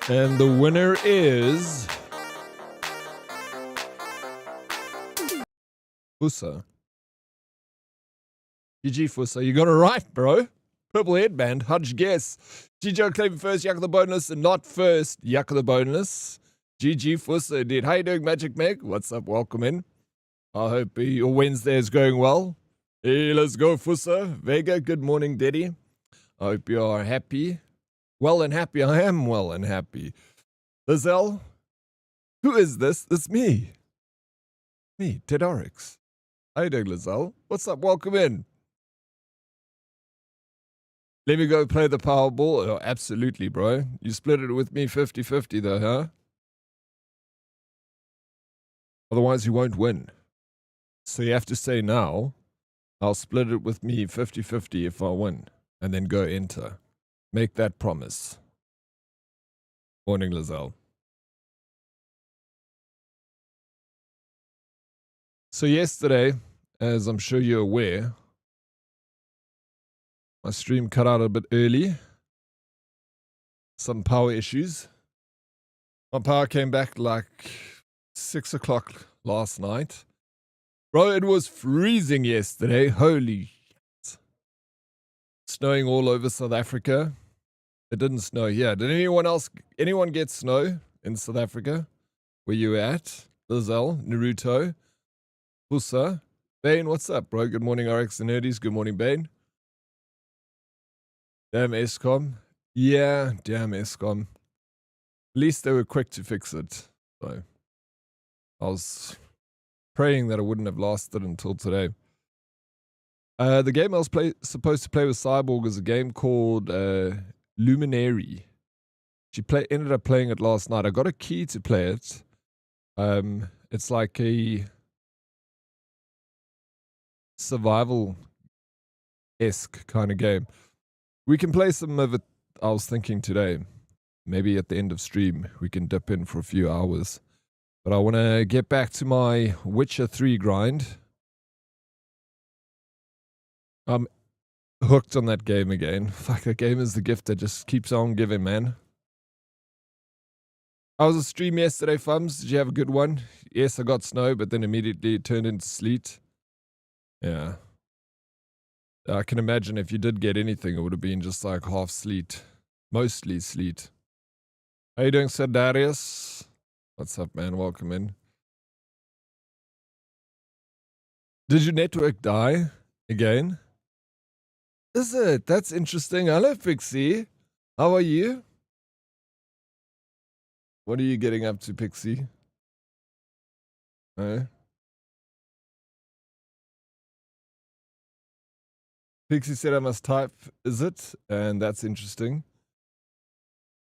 And the winner is Fusa. GG Fusa, you got it right, bro. Purple headband, how'd you guess? GG claiming first, Yak of the bonus, and not first, Yak of the bonus. GG Fusa indeed. How you doing, Magic Meg? What's up? Welcome in. I hope your Wednesday is going well. Hey, let's go, Fusa. Vega, good morning, Daddy. I hope you are happy. Well and happy. I am well and happy. Lizelle, who is this? It's me. Me, Tedorix. How you doing, Lizelle? What's up? Welcome in. Let me go play the Powerball. Oh, absolutely, bro. You split it with me 50-50 though, huh? Otherwise, you won't win. So you have to say now, I'll split it with me 50-50 if I win. And then go enter. Make that promise. Morning, Lizelle. So yesterday, as I'm sure you're aware, my stream cut out a bit early. Some power issues. My power came back like 6 o'clock last night. Bro, it was freezing yesterday. Holy shit. Snowing all over South Africa. It didn't snow here. Did anyone get snow in South Africa? Where you at? Lizelle, Naruto, Fusa, Bane, what's up, bro? Good morning, RX and Nerdies. Good morning, Bane. Damn Escom. Yeah, damn Escom. At least they were quick to fix it. So I was praying that it wouldn't have lasted until today. The game I was supposed to play with Cyborg is a game called Luminary. She ended up playing it last night. I got a key to play it. It's like a survival-esque kind of game. We can play some of it, I was thinking today. Maybe at the end of stream, we can dip in for a few hours. But I want to get back to my Witcher 3 grind. I'm hooked on that game again. Fuck, that game is the gift that just keeps on giving, man. I was a stream yesterday, Fums. Did you have a good one? Yes, I got snow, but then immediately it turned into sleet. Yeah. I can imagine if you did get anything, it would have been just like half sleet. Mostly sleet. How you doing, Sir Darius? What's up, man? Welcome in. Did your network die again? Is it? That's interesting. Hello, Pixie. How are you? What are you getting up to, Pixie? Pixie said I must type, is it? And that's interesting.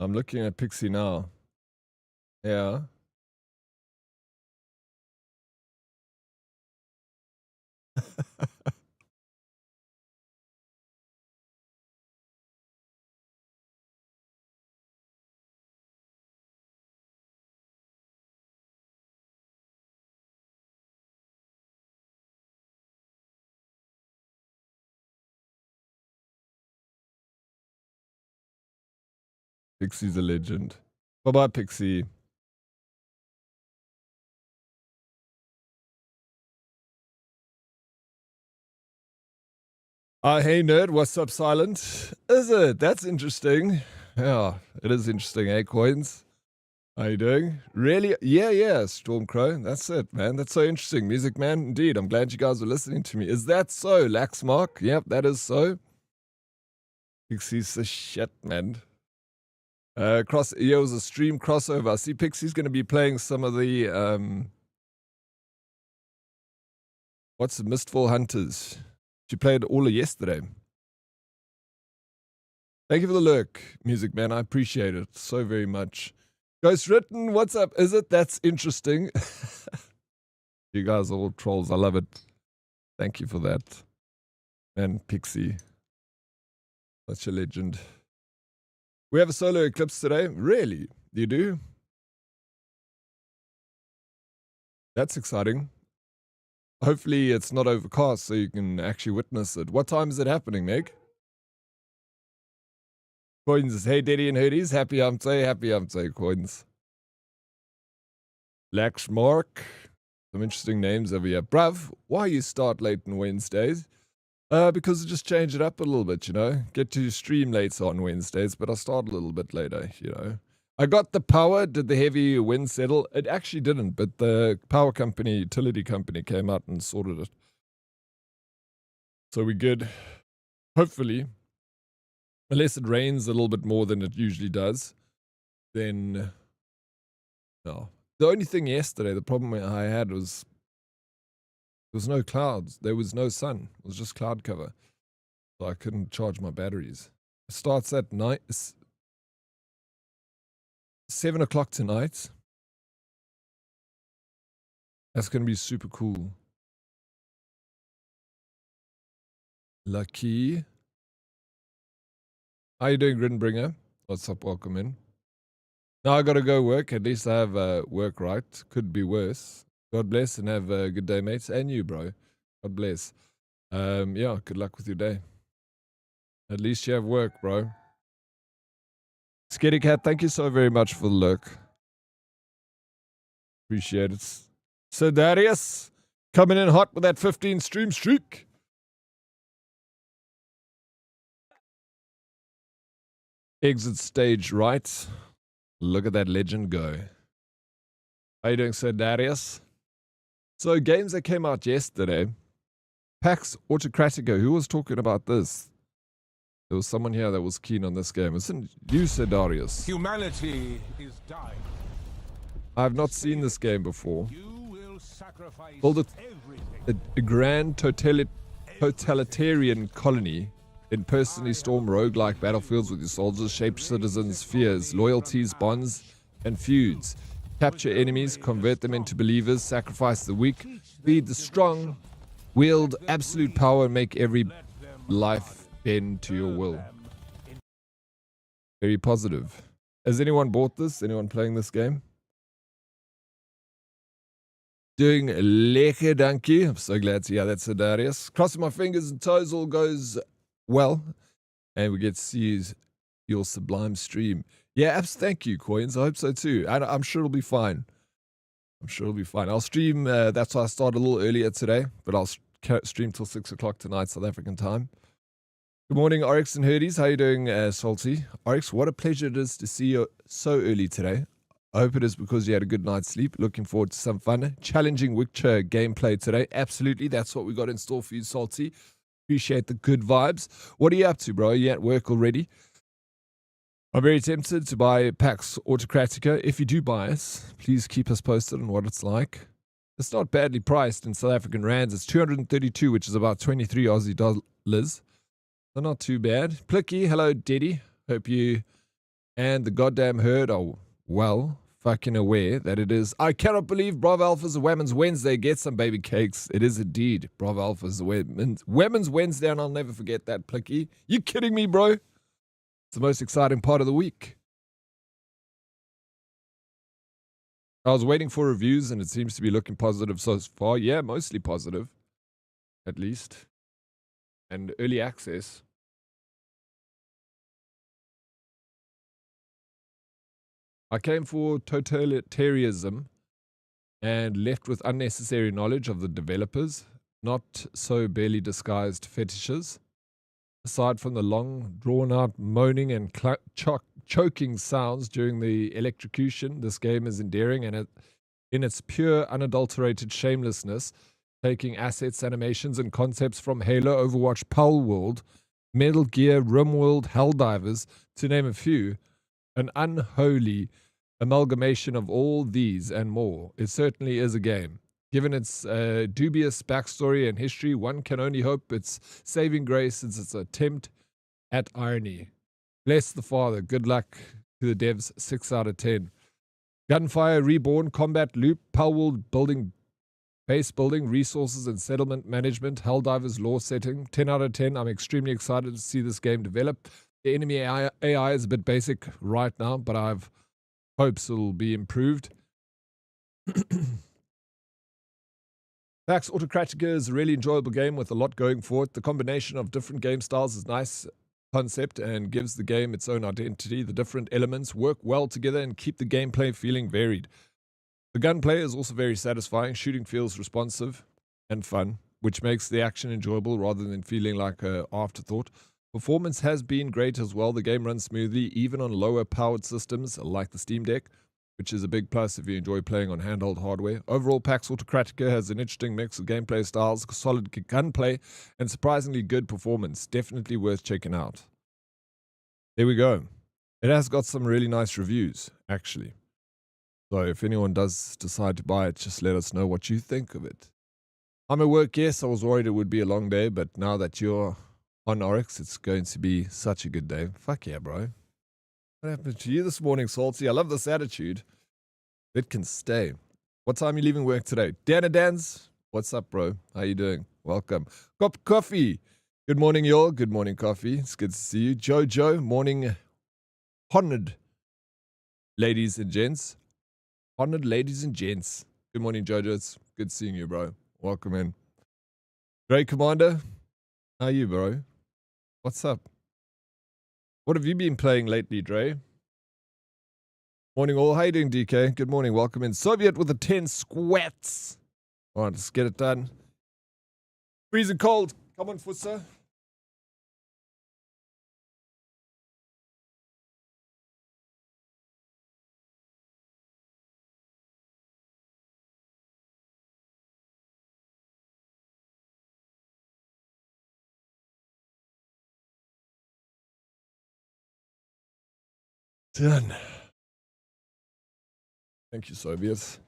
I'm looking at Pixie now. Yeah. Pixie's a legend. Bye-bye, Pixie. Hey, nerd. What's up, Silent? Is it? That's interesting. Yeah, it is interesting, eh, Coins? How you doing? Really? Yeah, Stormcrow. That's it, man. That's so interesting. Music Man, indeed. I'm glad you guys are listening to me. Is that so, Laxmark? Yep, that is so. Pixie's the shit, man. It was a stream crossover. I see Pixie's going to be playing some of the, what's the Mistfall Hunters? She played all of yesterday. Thank you for the lurk, Music Man. I appreciate it so very much. Ghost Written, what's up? Is it? That's interesting. You guys are all trolls. I love it. Thank you for that. And Pixie. Such a legend. We have a solar eclipse today. Really? You do? That's exciting. Hopefully it's not overcast so you can actually witness it. What time is it happening, Meg? Coins, hey Daddy and Hoodies, happy hump day, Coins. Laxmark, some interesting names over here. Bruv, why you start late on Wednesdays? Because I just change it up a little bit, you know. Get to stream late on Wednesdays, but I start a little bit later, you know. I got the power, did the heavy wind settle? It actually didn't, but the power company, utility company came out and sorted it. So we're good. Hopefully. Unless it rains a little bit more than it usually does, then no. The only thing yesterday, the problem I had was there was no clouds. There was no sun. It was just cloud cover. So I couldn't charge my batteries. It starts at night, 7 o'clock tonight. That's going to be super cool. Lucky. How you doing, Grinbringer? What's up? Welcome in. Now I got to go work. At least I have work right. Could be worse. God bless and have a good day, mates. And you, bro. God bless. Yeah, good luck with your day. At least you have work, bro. Skitty Cat, thank you so very much for the look. Appreciate it. So Darius, coming in hot with that 15 stream streak. Exit stage right. Look at that legend go. How you doing, Sir Darius? So games that came out yesterday. PAX Autocratica. Who was talking about this? There was someone here that was keen on this game. Isn't you, Sir Darius? Humanity is dying. I have not seen this game before. You will sacrifice Build everything. a grand totalitarian colony. Then personally storm roguelike battlefields with your soldiers, shape citizens' fears, loyalties, bonds, and feuds. Capture enemies, convert them into believers, sacrifice the weak, feed the strong, wield absolute power, and make every life bend to your will. Very positive. Has anyone bought this? Anyone playing this game? Doing lekker, dankie. I'm so glad to hear that, Sir Darius. Crossing my fingers and toes, all goes well. And we get to see your sublime stream. Yeah, abs, thank you, Coins. I hope so too. And I'm sure it'll be fine. I'm sure it'll be fine. I'll stream, that's why I started a little earlier today, but I'll stream till 6 o'clock tonight, South African time. Good morning, Oryx and Herdies. How you doing, Salty? Oryx, what a pleasure it is to see you so early today. I hope it is because you had a good night's sleep. Looking forward to some fun, challenging Witcher gameplay today. Absolutely, that's what we got in store for you, Salty. Appreciate the good vibes. What are you up to, bro? Are you at work already? I'm very tempted to buy PAX Autocratica. If you do buy us, please keep us posted on what it's like. It's not badly priced in South African rands. It's 232, which is about 23 Aussie dollars. So not too bad. Plicky, hello, Diddy. Hope you and the goddamn herd are well fucking aware that it is. I cannot believe Bravo Alpha's a Women's Wednesday. Get some baby cakes. It is indeed. Bravo Alpha's a Women's Wednesday, and I'll never forget that, Plicky. You kidding me, bro? It's the most exciting part of the week. I was waiting for reviews, and it seems to be looking positive so far. Yeah, mostly positive, at least. And early access. I came for totalitarianism and left with unnecessary knowledge of the developers, not so barely disguised fetishes. Aside from the long, drawn-out moaning and choking sounds during the electrocution, this game is endearing and in its pure, unadulterated shamelessness, taking assets, animations, and concepts from Halo, Overwatch, Palworld, Metal Gear, RimWorld, Helldivers, to name a few, an unholy amalgamation of all these and more. It certainly is a game. Given its dubious backstory and history, one can only hope its saving grace is its attempt at irony. Bless the Father. Good luck to the devs. 6 out of 10. Gunfire, Reborn, Combat Loop, Palworld building, base building, resources and settlement management, Helldivers lore setting. 10 out of 10. I'm extremely excited to see this game develop. The enemy AI is a bit basic right now, but I have hopes it'll be improved. PAX Autocratica is a really enjoyable game with a lot going for it. The combination of different game styles is nice. concept and gives the game its own identity. The different elements work well together and keep the gameplay feeling varied. The gunplay is also very satisfying. Shooting feels responsive and fun, which makes the action enjoyable rather than feeling like an afterthought. Performance has been great as well. The game runs smoothly, even on lower powered systems like the Steam Deck, which is a big plus if you enjoy playing on handheld hardware. Overall, PAX Autocratica has an interesting mix of gameplay styles, solid gunplay, and surprisingly good performance. Definitely worth checking out. There we go. It has got some really nice reviews, actually. So if anyone does decide to buy it, just let us know what you think of it. I'm at work, yes. I was worried it would be a long day, but now that you're on Oryx, it's going to be such a good day. Fuck yeah, bro. What happened to you this morning, Salty? I love this attitude. It can stay. What time are you leaving work today? Dana Dans, what's up, bro? How you doing? Welcome. Cop Coffee. Good morning, y'all. Good morning, Coffee. It's good to see you. Jojo, morning. Honored ladies and gents. Honored ladies and gents. Good morning, Jojo. It's good seeing you, bro. Welcome in. Dre Commander, how are you, bro? What's up? What have you been playing lately, Dre? Morning all. How you doing, DK? Good morning. Welcome in. Soviet with the 10 squats. All right, let's get it done. Freezing cold. Come on, Fussa. Done. Thank you, Soviet.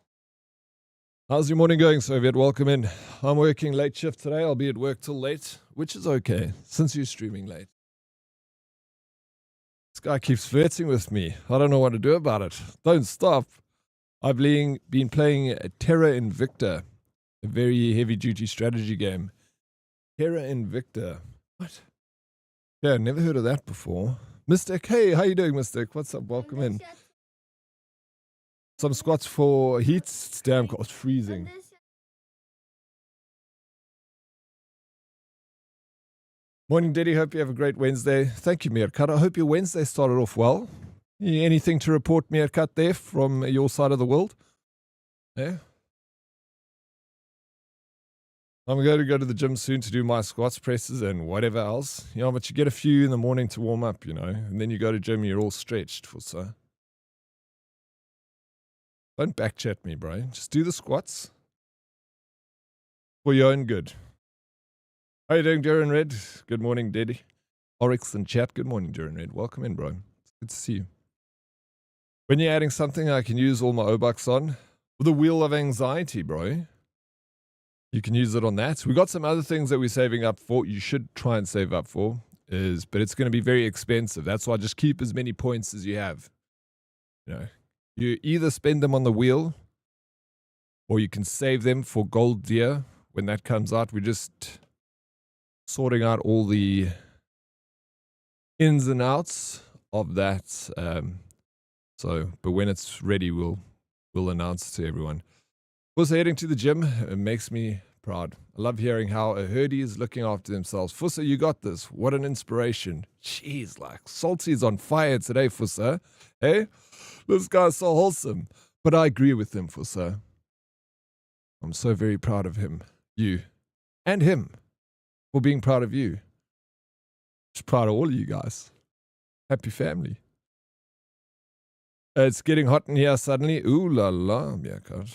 How's your morning going, Soviet? Welcome in. I'm working late shift today. I'll be at work till late, which is okay, since you're streaming late. This guy keeps flirting with me. I don't know what to do about it. Don't stop. I've been playing Terra Invicta, a very heavy-duty strategy game. Terra Invicta. What? Yeah, never heard of that before. Mystic, hey, how you doing, Mystic? What's up? Welcome in. Some squats for heat. It's damn cold. It's freezing. Morning, Diddy. Hope you have a great Wednesday. Thank you, Meerkat. I hope your Wednesday started off well. Anything to report, Meerkat, there from your side of the world? Yeah. I'm going to go to the gym soon to do my squats, presses, and whatever else. You know, but you get a few in the morning to warm up, you know, and then you go to gym, you're all stretched for so. Don't backchat me, bro. Just do the squats for your own good. How you doing, Darren Red? Good morning, Daddy. Oryx and chat. Good morning, Darren Red. Welcome in, bro. It's good to see you. When you're adding something I can use all my O-Bucks on, with a wheel of anxiety, bro. You can use it on that. We got some other things that we're saving up for. You should try and save up for, but it's going to be very expensive. That's why just keep as many points as you have. You know, you either spend them on the wheel, or you can save them for gold deer when that comes out. We're just sorting out all the ins and outs of that. But when it's ready, we'll announce to everyone. Also, heading to the gym, it makes me proud. I love hearing how a herdie is looking after themselves. Fussa, you got this. What an inspiration. Jeez, like, Salty is on fire today, Fussa. Hey, this guy's so wholesome. But I agree with him, Fussa. I'm so very proud of him, you, and him for being proud of you. Just proud of all of you guys. Happy family. It's getting hot in here suddenly. Ooh la la, yeah, God.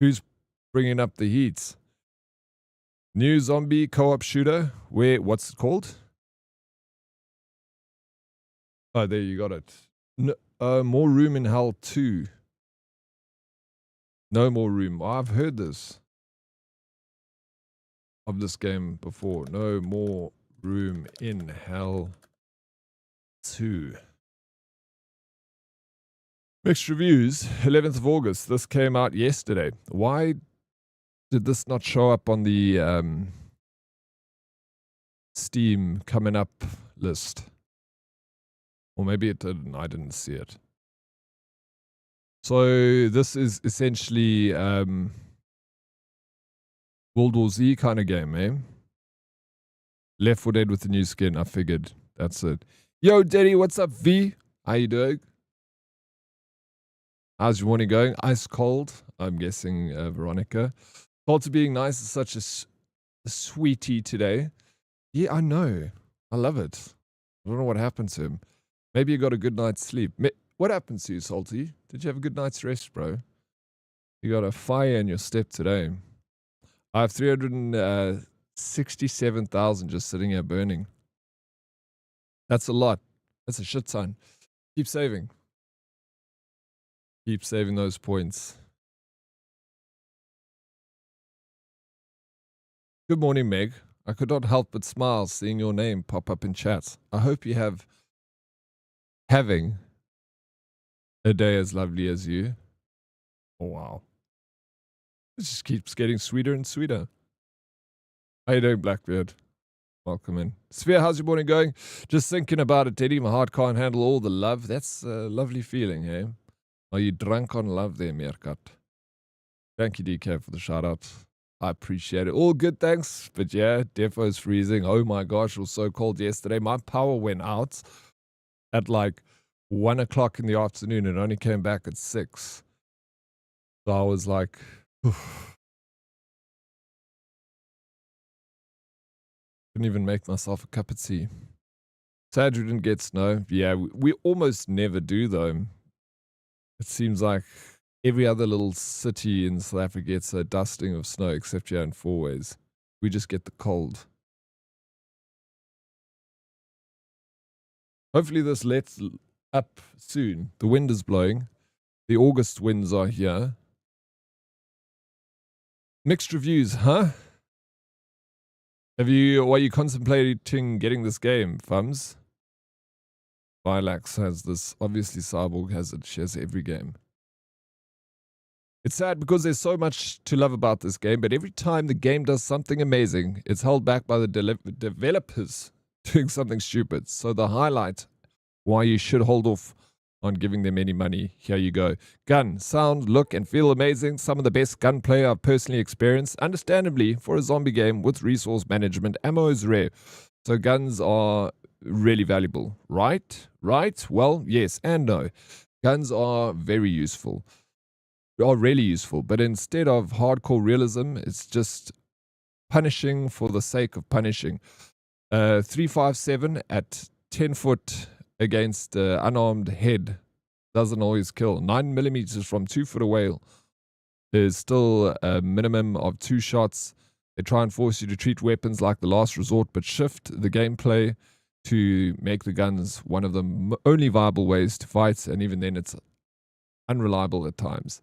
Who's bringing up the heat? New zombie co-op shooter. What's it called? Oh, there you got it. More Room in Hell 2. No More Room. Oh, I've heard this. Of this game before. No More Room in Hell 2. Mixed reviews, 11th of August. This came out yesterday. Why did this not show up on the Steam coming up list? Or maybe it didn't. I didn't see it. So this is essentially World War Z kind of game, eh? Left 4 Dead with the new skin. I figured. That's it. Yo, Daddy, what's up, V? How you doing? How's your morning going? Ice cold, I'm guessing, Veronica. Walter being nice is such a sweetie today. Yeah, I know. I love it. I don't know what happened to him. Maybe you got a good night's sleep. What happened to you, Salty? Did you have a good night's rest, bro? You got a fire in your step today. I have 367,000 just sitting here burning. That's a lot. That's a shit ton. Keep saving. Keep saving those points. Good morning, Meg. I could not help but smile seeing your name pop up in chat. I hope you have having a day as lovely as you. Oh, wow. It just keeps getting sweeter and sweeter. How you doing, Blackbeard? Welcome in. Sphere, how's your morning going? Just thinking about it, Teddy. My heart can't handle all the love. That's a lovely feeling, eh? Are you drunk on love there, Meerkat? Thank you, DK, for the shout out. I appreciate it. All good, thanks. But yeah, Defo's freezing. Oh my gosh, it was so cold yesterday. My power went out at like 1 o'clock in the afternoon and only came back at 6. So I was like, couldn't even make myself a cup of tea. Sad we didn't get snow. Yeah, we almost never do though. It seems like every other little city in South Africa gets a dusting of snow except here in Fourways. We just get the cold. Hopefully this lets up soon. The wind is blowing. The August winds are here. Mixed reviews, huh? Are you contemplating getting this game, Fums? Vilax has this. Obviously, Cyborg has it. She has every game. It's sad because there's so much to love about this game, but every time the game does something amazing, it's held back by the developers doing something stupid. So the highlight why you should hold off on giving them any money. Here you go. Gun, sound, look, and feel amazing. Some of the best gunplay I've personally experienced. Understandably, for a zombie game with resource management, ammo is rare. So guns are really valuable, right? Right? Well, yes and no. Guns are very useful. Are really useful, but instead of hardcore realism, it's just punishing for the sake of punishing. 357 at 10 foot against unarmed head doesn't always kill. 9 millimeters from 2 foot away is still a minimum of 2 shots. They try and force you to treat weapons like the last resort, but shift the gameplay to make the guns one of the only viable ways to fight, and even then it's unreliable at times.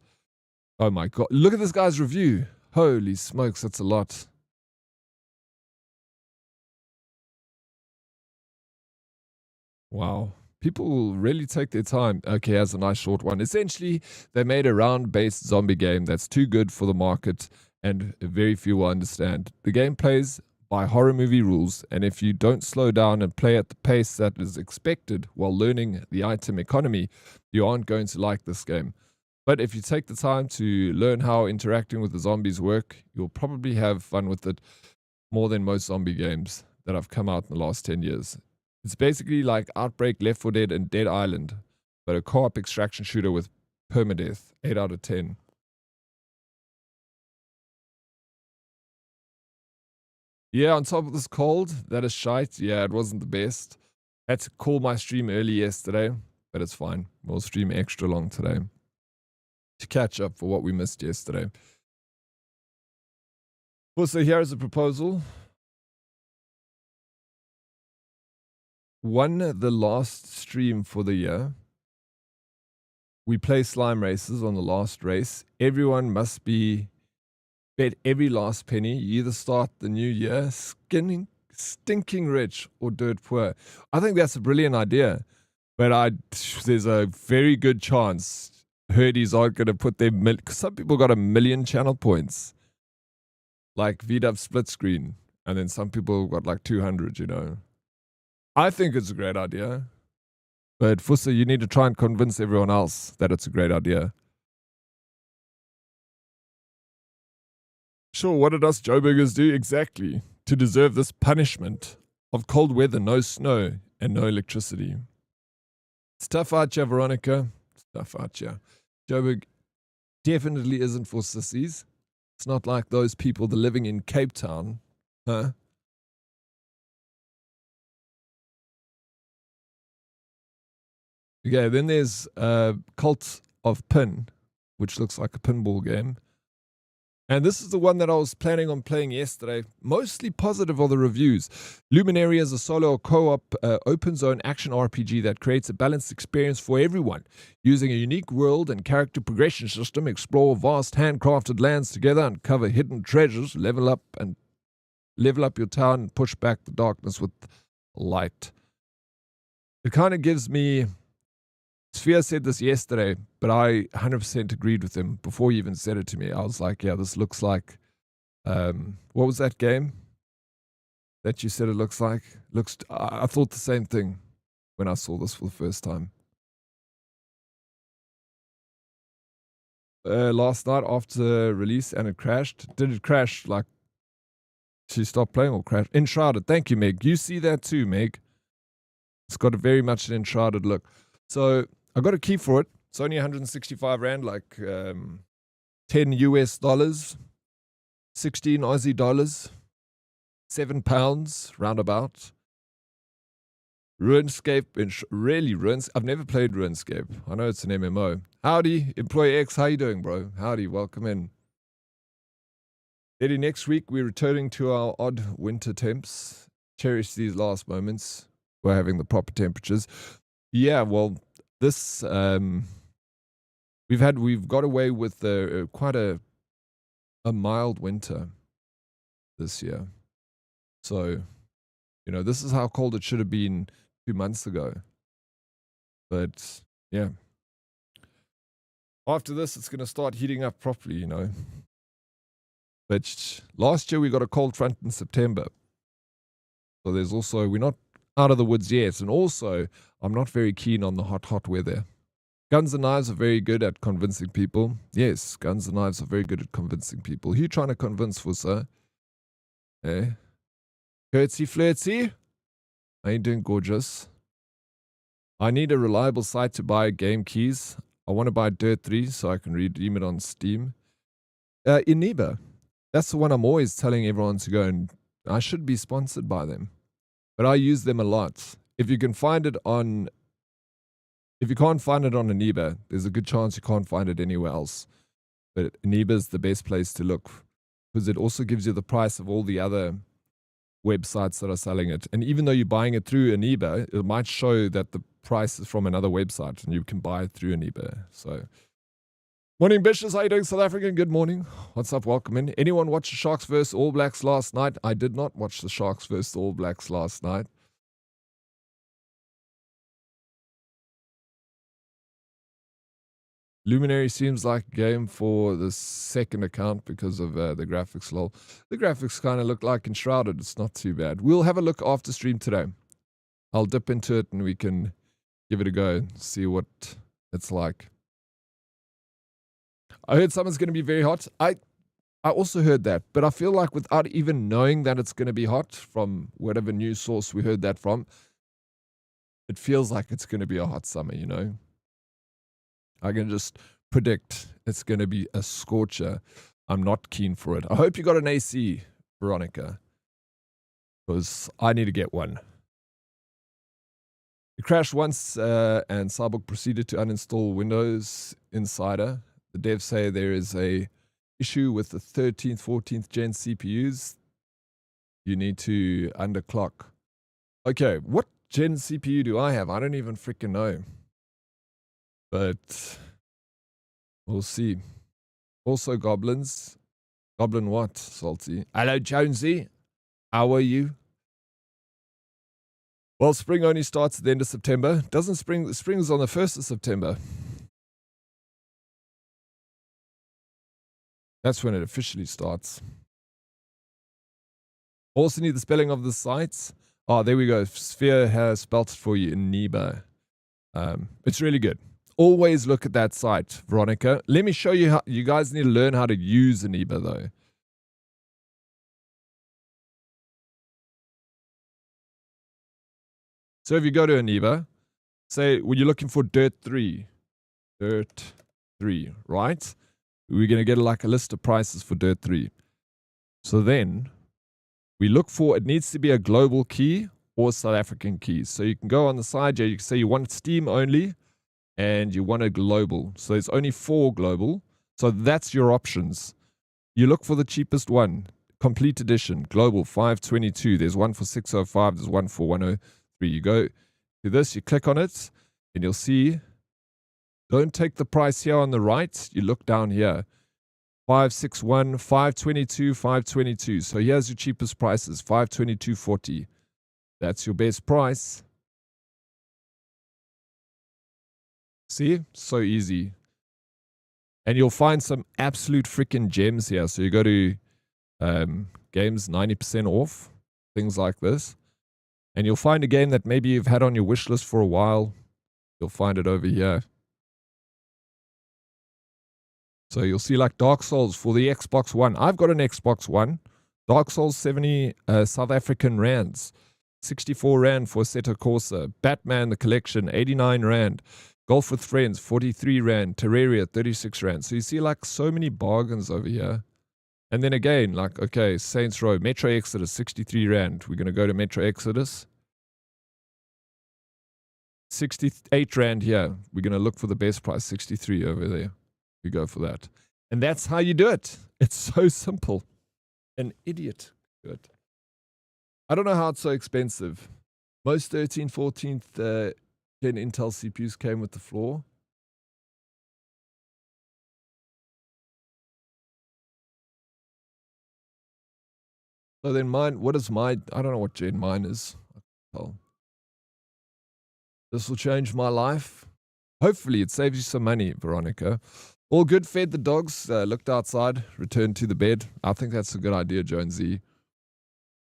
Oh my god, look at this guy's review. Holy smokes, that's a lot. Wow. People really take their time. Okay, here's a nice short one. Essentially, they made a round-based zombie game that's too good for the market and very few will understand. The game plays by horror movie rules, and if you don't slow down and play at the pace that is expected while learning the item economy, you aren't going to like this game. But if you take the time to learn how interacting with the zombies work, you'll probably have fun with it more than most zombie games that have come out in the last 10 years. It's basically like Outbreak, Left 4 Dead, and Dead Island, but a co-op extraction shooter with permadeath. 8 out of 10. Yeah, on top of this cold, that is shite. Yeah, it wasn't the best. Had to call my stream early yesterday, but it's fine. We'll stream extra long today to catch up for what we missed yesterday. Well, so here is a proposal. The last stream for the year. We play slime races on the last race. Everyone must be bet every last penny. You either start the new year stinking rich or dirt poor. I think that's a brilliant idea, but there's a very good chance herdies aren't going to put their some people got 1 million channel points, like VW split screen, and then some people got like 200. You know, I think it's a great idea, but Fussa, you need to try and convince everyone else that it's a great idea. Sure, what did us Joburgers do exactly to deserve this punishment of cold weather, no snow, and no electricity. It's tough out here, Veronica. It's tough out here. Joburg definitely isn't for sissies. It's not like those people that are living in Cape Town. Huh? Okay, then there's Cult of Pin, which looks like a pinball game. And this is the one that I was planning on playing yesterday. Mostly positive are the reviews. Luminary is a solo co-op open zone action RPG that creates a balanced experience for everyone. Using a unique world and character progression system, explore vast handcrafted lands together, uncover hidden treasures, level up your town, and push back the darkness with light. It kind of gives me... Sphere said this yesterday, but I 100% agreed with him before he even said it to me. I was like, yeah, this looks like, what was that game that you said it looks like? I thought the same thing when I saw this for the first time. Last night after release, and it crashed. Did it crash like she stopped playing or crash? Enshrouded. Thank you, Meg. You see that too, Meg. It's got a very much an enshrouded look. So I got a key for it. It's only 165 Rand, like 10 US dollars, 16 Aussie dollars, £7 roundabout. RuneScape, really I've never played RuneScape. I know it's an MMO. Howdy, Employee X, how you doing, bro? Howdy, welcome in. Eddie, next week we're returning to our odd winter temps. Cherish these last moments. We're having the proper temperatures. Yeah, well, this we've got away with quite a mild winter this year. So, you know, this is how cold it should have been 2 months ago. But yeah, after this, it's going to start heating up properly, you know. But last year we got a cold front in September. So there's also, we're not out of the woods yet. And also, I'm not very keen on the hot weather. Guns and knives are very good at convincing people. Yes, guns and knives are very good at convincing people. Who are you trying to convince for, sir? Eh? Curtsy flirtsy? How you doing, gorgeous? I need a reliable site to buy game keys. I want to buy Dirt 3 so I can redeem it on Steam. Iniba. That's the one I'm always telling everyone to go, and I should be sponsored by them. But I use them a lot. If you can't find it on Aniba, there's a good chance you can't find it anywhere else. But Aniba is the best place to look because it also gives you the price of all the other websites that are selling it. And even though you're buying it through Aniba, it might show that the price is from another website and you can buy it through Aniba. So, morning, Bishes. How you doing, South African? Good morning. What's up? Welcome in. Anyone watch the Sharks versus All Blacks last night? I did not watch the Sharks versus All Blacks last night. Luminary seems like a game for the second account because of the graphics, lol. The graphics kind of look like Enshrouded. It's not too bad. We'll have a look after stream today. I'll dip into it and we can give it a go and see what it's like. I heard summer's going to be very hot. I also heard that, but I feel like without even knowing that it's going to be hot from whatever news source we heard that from, it feels like it's going to be a hot summer, you know? I can just predict it's going to be a scorcher. I'm not keen for it. I hope you got an AC, Veronica, because I need to get one. It crashed once and Cyborg proceeded to uninstall Windows Insider. The devs say there is a issue with the 13th, 14th gen CPUs. You need to underclock. Okay, what gen CPU do I have? I don't even freaking know. But we'll see. Also goblins. Goblin what, Salty? Hello, Jonesy. How are you? Well, spring only starts at the end of September. Doesn't spring... Spring's on the 1st of September. That's when it officially starts. Also need the spelling of the sites. Oh, there we go. Sphere has spelt it for you in Neba. It's really good. Always look at that site, Veronica. Let me show you how. You guys need to learn how to use Aniba, though. So if you go to Aniva, say, well, you're looking for Dirt 3. Dirt 3, right? We're going to get like a list of prices for Dirt 3. So then we look for, it needs to be a global key or South African key. So you can go on the side here, you can say you want Steam only and you want a global. So it's only 4 global. So that's your options. You look for the cheapest one. Complete edition, global 522. There's one for 605. There's one for 103. You go to this, you click on it, and you'll see. Don't take the price here on the right. You look down here. 561, 522, 522. So here's your cheapest prices, 522.40. That's your best price. See? So easy. And you'll find some absolute freaking gems here. So you go to games 90% off, things like this. And you'll find a game that maybe you've had on your wish list for a while. You'll find it over here. So you'll see like Dark Souls for the Xbox One. I've got an Xbox One. Dark Souls 70 South African rands. 64 rand for Assetto Corsa. Batman the Collection, 89 rand. Golf with Friends, 43 rand. Terraria, 36 rand. So you see like so many bargains over here. And then again, like, okay, Saints Row, Metro Exodus, 63 rand. We're going to go to Metro Exodus. 68 rand here. We're going to look for the best price, 63 over there. We go for that. And that's how you do it. It's so simple. An idiot do it. I don't know how it's so expensive. Most 13th, 14th Gen Intel CPUs came with the floor. So then mine, what is my, I don't know what gen mine is. Oh. This will change my life. Hopefully it saves you some money, Veronica. All good, fed the dogs, looked outside, returned to the bed. I think that's a good idea, Jonesy.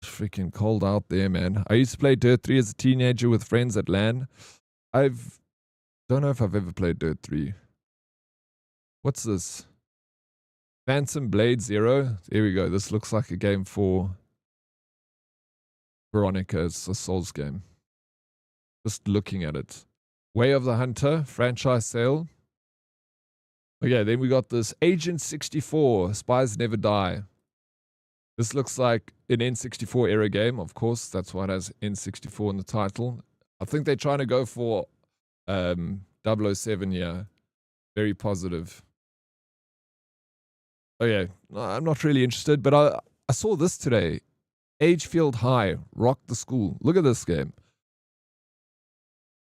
It's freaking cold out there, man. I used to play Dirt 3 as a teenager with friends at LAN. Don't know if I've ever played Dirt 3. What's this? Phantom Blade Zero. There we go. This looks like a game for Veronica. It's a Souls game. Just looking at it. Way of the Hunter, franchise sale. Okay, then we got this Agent 64, Spies Never Die. This looks like an N64 era game. Of course, that's why it has N64 in the title. I think they're trying to go for 007 here. Very positive. Okay, no, I'm not really interested, but I saw this today. Agefield High, Rock the School. Look at this game.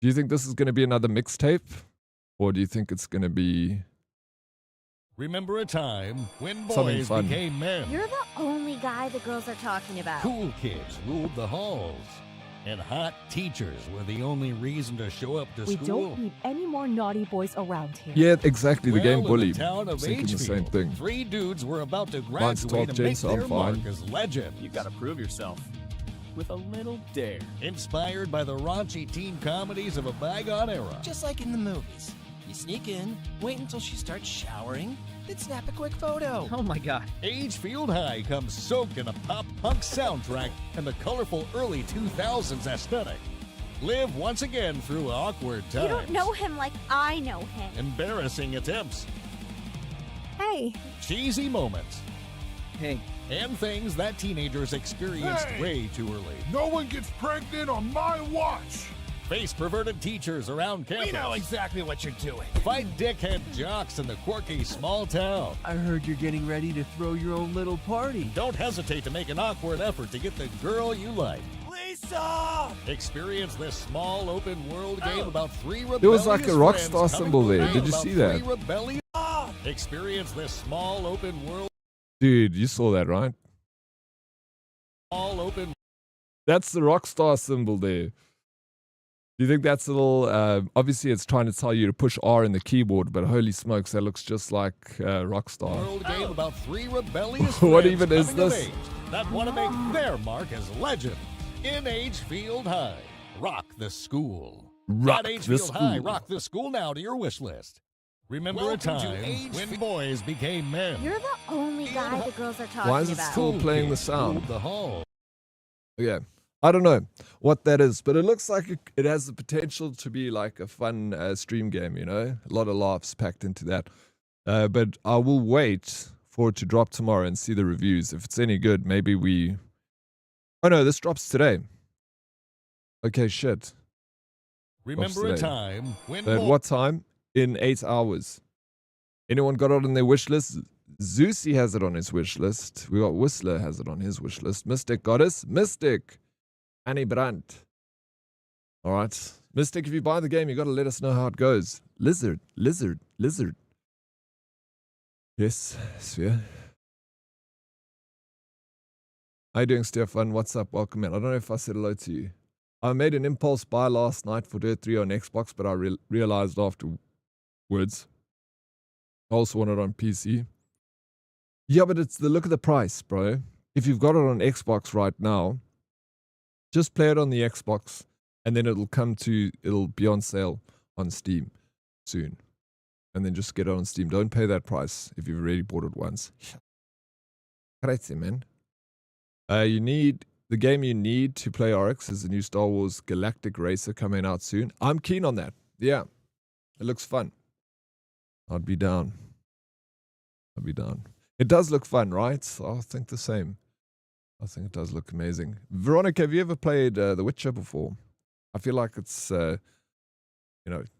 Do you think this is going to be another mixtape? Or do you think it's going to be... Remember a time when something boys fun? became men. You're the only guy the girls are talking about. Cool kids ruled the halls. And hot teachers were the only reason to show up to We school. don't need any more naughty boys around here. Yeah, exactly. The game in Bully. the town of Thinking the same Agefield, thing. 3 dudes were about to Mine's graduate 12 and Jen, make so I'm their mark fine. as legends. You gotta prove yourself. With a little dare. Inspired by the raunchy teen comedies of a bygone era. Just like in the movies. You sneak in, wait until she starts showering, then snap a quick photo. Oh my god. Agefield High comes soaked in a pop-punk soundtrack and the colorful early 2000s aesthetic. Live once again through awkward times. You don't know him like I know him. Embarrassing attempts. Hey, Cheesy moments. Hey, And things that teenagers experienced Hey! way too early. No one gets pregnant on my watch. Face perverted teachers around campus. We know exactly what you're doing. Fight dickhead jocks in the quirky small town. I heard you're getting ready to throw your own little party. Don't hesitate to make an awkward effort to get the girl you like. Lisa! Experience this small open world game about 3 rebellious There was like a friends Rockstar coming symbol there. together Did you about see that? 3 rebellious... Experience this small open world. Dude, you saw that, right? All open. That's the Rockstar symbol there. Do you think that's a little... obviously, it's trying to tell you to push R in the keyboard, but holy smokes, that looks just like Rockstar. World game about 3 rebellious What friends even is coming of this? age that want to make their mark as legends in Agefield High. Rock the school. Rock Add the Agefield High, school. rock the school now to your wish list. Remember Welcome a to time when boys became men. You're the only guy the girls are talking Why is it about. still playing the Kids ruled sound? the hall. Yeah. I don't know what that is, but it looks like it has the potential to be like a fun stream game, you know? A lot of laughs packed into that. But I will wait for it to drop tomorrow and see the reviews. If it's any good, maybe we... Oh no, this drops today. Okay, shit. Remember a today. time when At what time? In 8 hours. Anyone got it on their wish list? Zeusy has it on his wish list. We got Whistler has it on his wish list. Mystic Goddess. Mystic. Annie Brandt. All right. Mystic, if you buy the game, you got to let us know how it goes. Lizard. Lizard. Lizard. Yes, Sphere. How you doing, Stefan? What's up? Welcome in. I don't know if I said hello to you. I made an impulse buy last night for Dirt 3 on Xbox, but I realized afterwards I also want it on PC. Yeah, but it's the look at the price, bro. If you've got it on Xbox right now, just play it on the Xbox, and then it'll be on sale on Steam soon. And then just get it on Steam. Don't pay that price if you've already bought it once. Crazy, man. The game you need to play Oryx is the new Star Wars Galactic Racer coming out soon. I'm keen on that. Yeah. It looks fun. I'd be down. It does look fun, right? I think the same. I think it does look amazing. Veronica, have you ever played The Witcher before? I feel like it's,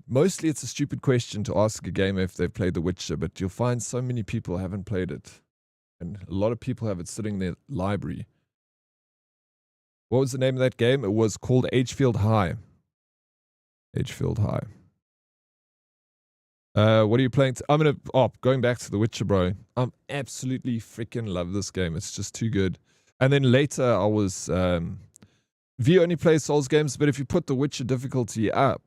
mostly it's a stupid question to ask a gamer if they've played The Witcher, but you'll find so many people haven't played it. And a lot of people have it sitting in their library. What was the name of that game? It was called Edgefield High. Edgefield High. What are you playing? Going back to The Witcher, bro. I'm absolutely freaking love this game. It's just too good. And then later I was, V only plays Souls games, but if you put The Witcher difficulty up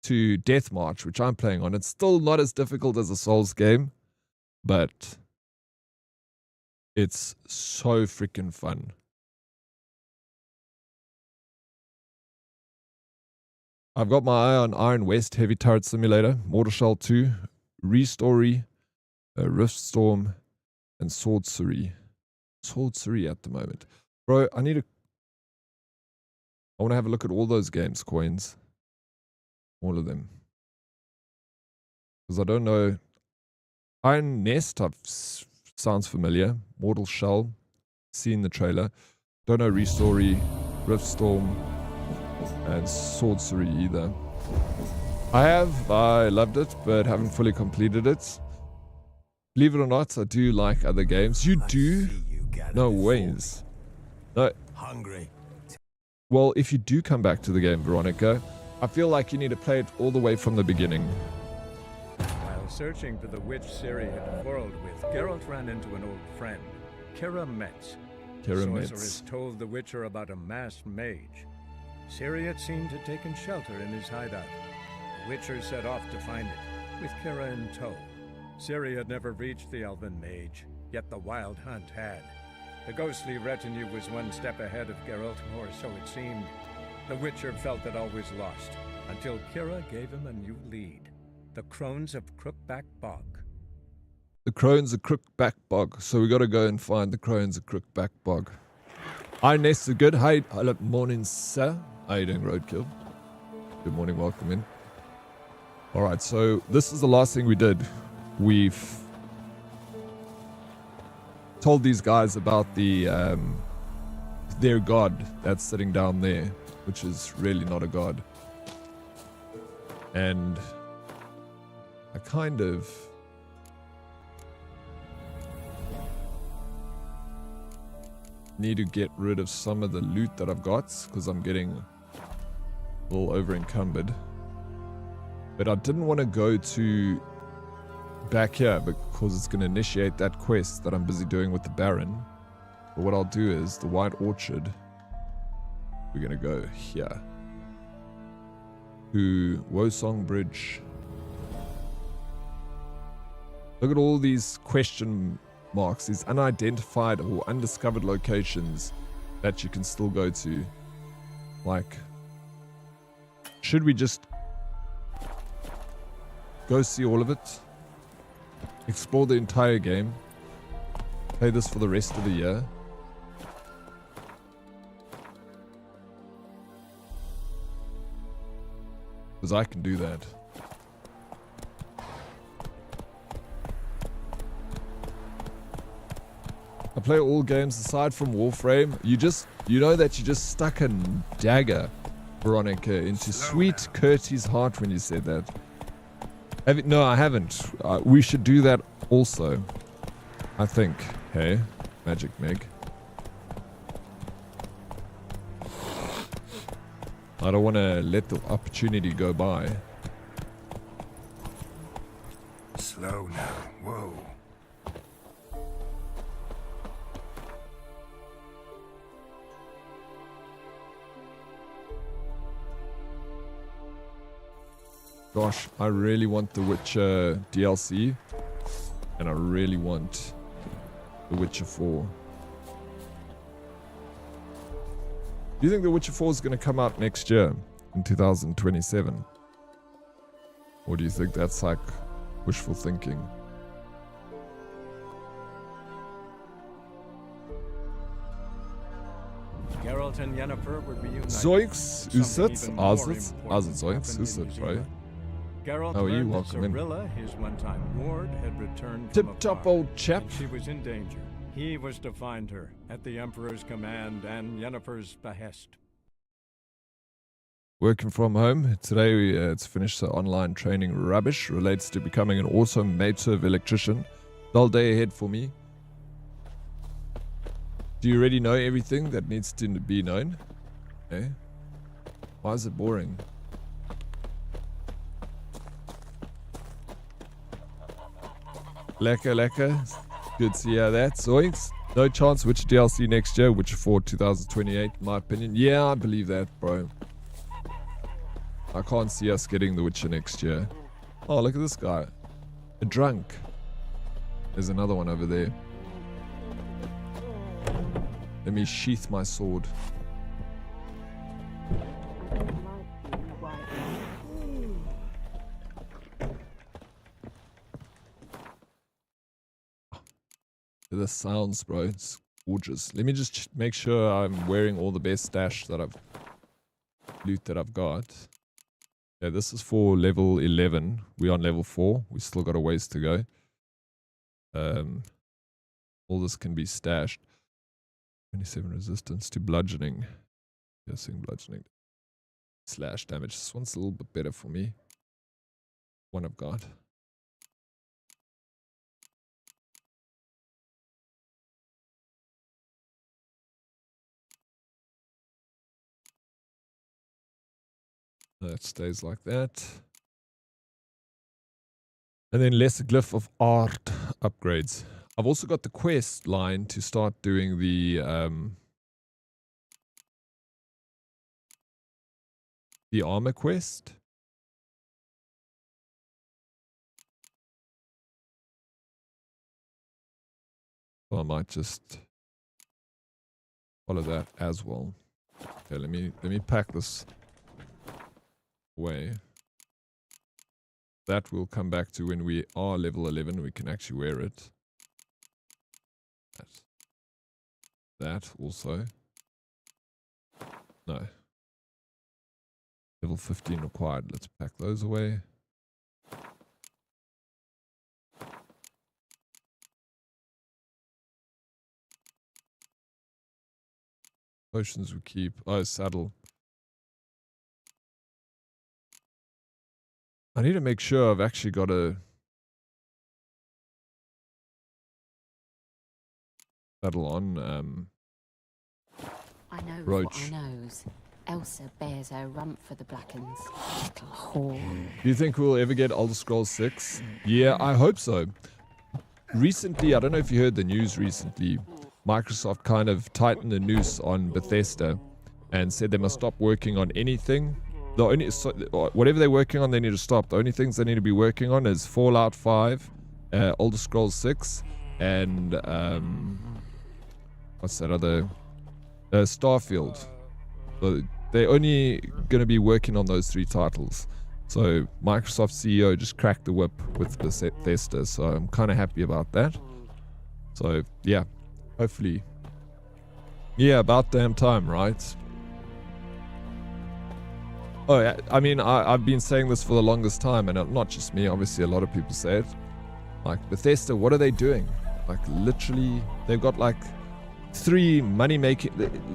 to Death March, which I'm playing on, it's still not as difficult as a Souls game, but it's so freaking fun. I've got my eye on Iron West, Heavy Turret Simulator, Mortal Shell 2, Restory, Riftstorm, and Sorcery. Sorcery at the moment. Bro, I want to have a look at all those games, Coins. All of them. Because I don't know. Iron Nest sounds familiar. Mortal Shell, seen the trailer. Don't know Restory, Riftstorm, and Sorcery either. I loved it, but haven't fully completed it. Believe it or not, I do like other games. You do? No ways. No. Hungry. Well, if you do come back to the game, Veronica, I feel like you need to play it all the way from the beginning. While searching for the witch Ciri had quarreled with, Geralt ran into an old friend, Kira Metz. Sorceress told the Witcher about a masked mage. Ciri had seemed to have taken shelter in his hideout. The Witcher set off to find it, with Kira in tow. Ciri had never reached the elven mage, yet the wild hunt had. The ghostly retinue was one step ahead of Geralt, or so it seemed. The Witcher felt that all was lost, until Kira gave him a new lead. The Crones of Crookback Bog. The Crones of Crookback Bog. So we got to go and find the Crones of Crookback Bog. Hi, Ness, good. Hi, morning, sir. How you doing, Roadkill? Good morning, welcome in. Alright, so this is the last thing we did. We've told these guys about their god that's sitting down there, which is really not a god. And I kind of need to get rid of some of the loot that I've got because I'm getting a little over encumbered. But I didn't want to go to back here because it's going to initiate that quest that I'm busy doing with the Baron. But what I'll do is the White Orchard. We're going to go here to Wosong Bridge. Look at all these question marks, these unidentified or undiscovered locations that you can still go to. Like, should we just go see all of it? Explore the entire game? Play this for the rest of the year? Because I can do that. I play all games aside from Warframe. You know that you just stuck a dagger, Veronica, into sweet Curtie's heart when you said that. No, I haven't. We should do that also. I think. Hey, Magic Meg. I don't want to let the opportunity go by. Slow now. Whoa. Gosh, I really want The Witcher DLC. And I really want The Witcher 4. Do you think The Witcher 4 is going to come out next year, in 2027? Or do you think that's like wishful thinking? Geralt and Yennefer would reunite. Zoiks, Usit, Azit, Zoiks, Usit, right? Geralt How are you? learned that Welcome in. Cirilla, his one-time ward, had returned from Tip-top afar, old chap. and she was in danger. He was to find her at the Emperor's command and Yennefer's behest. Working from home. Today it's finished the online training rubbish. Relates to becoming an automotive electrician. Dull day ahead for me. Do you already know everything that needs to be known? Okay. Why is it boring? Lekker, lekker. Good to hear that. Zoinks. No chance Witcher DLC next year. Witcher 4 2028, in my opinion. Yeah, I believe that, bro. I can't see us getting The Witcher next year. Oh, look at this guy. A drunk. There's another one over there. Let me sheath my sword. The sounds, bro. It's gorgeous. Let me just make sure I'm wearing all the best stash that loot that I've got. Yeah, this is for level 11. We're on level 4. We still got a ways to go. All this can be stashed. 27 resistance to bludgeoning. Piercing, bludgeoning. Slash damage. This one's a little bit better for me. One I've got. That stays like that. And then less glyph of art upgrades. I've also got the quest line to start doing the armor quest. So I might just follow that as well. Okay, let me pack this away. That will come back to when we are level 11. We can actually wear it. That also. No. Level 15 required. Let's pack those away. Potions we keep. Oh, saddle. I need to make sure I've actually got a saddle on. I know Roach. what I knows. Elsa bears her rump for the Blackens. Little whore. Do you think we'll ever get Elder Scrolls 6? Yeah, I hope so. Recently, I don't know if you heard the news recently, Microsoft kind of tightened the noose on Bethesda and said they must stop working on anything. Whatever they're working on, they need to stop. The only things they need to be working on is Fallout 5, Elder Scrolls 6, and what's that other? Starfield. So they're only going to be working on those 3 titles. So Microsoft CEO just cracked the whip with Bethesda. So I'm kind of happy about that. So yeah, hopefully. Yeah, about damn time, right? Oh, yeah. I mean, I've been saying this for the longest time, and not just me. Obviously, a lot of people say it. Like, Bethesda, what are they doing? Like, literally, they've got like 3 money-making...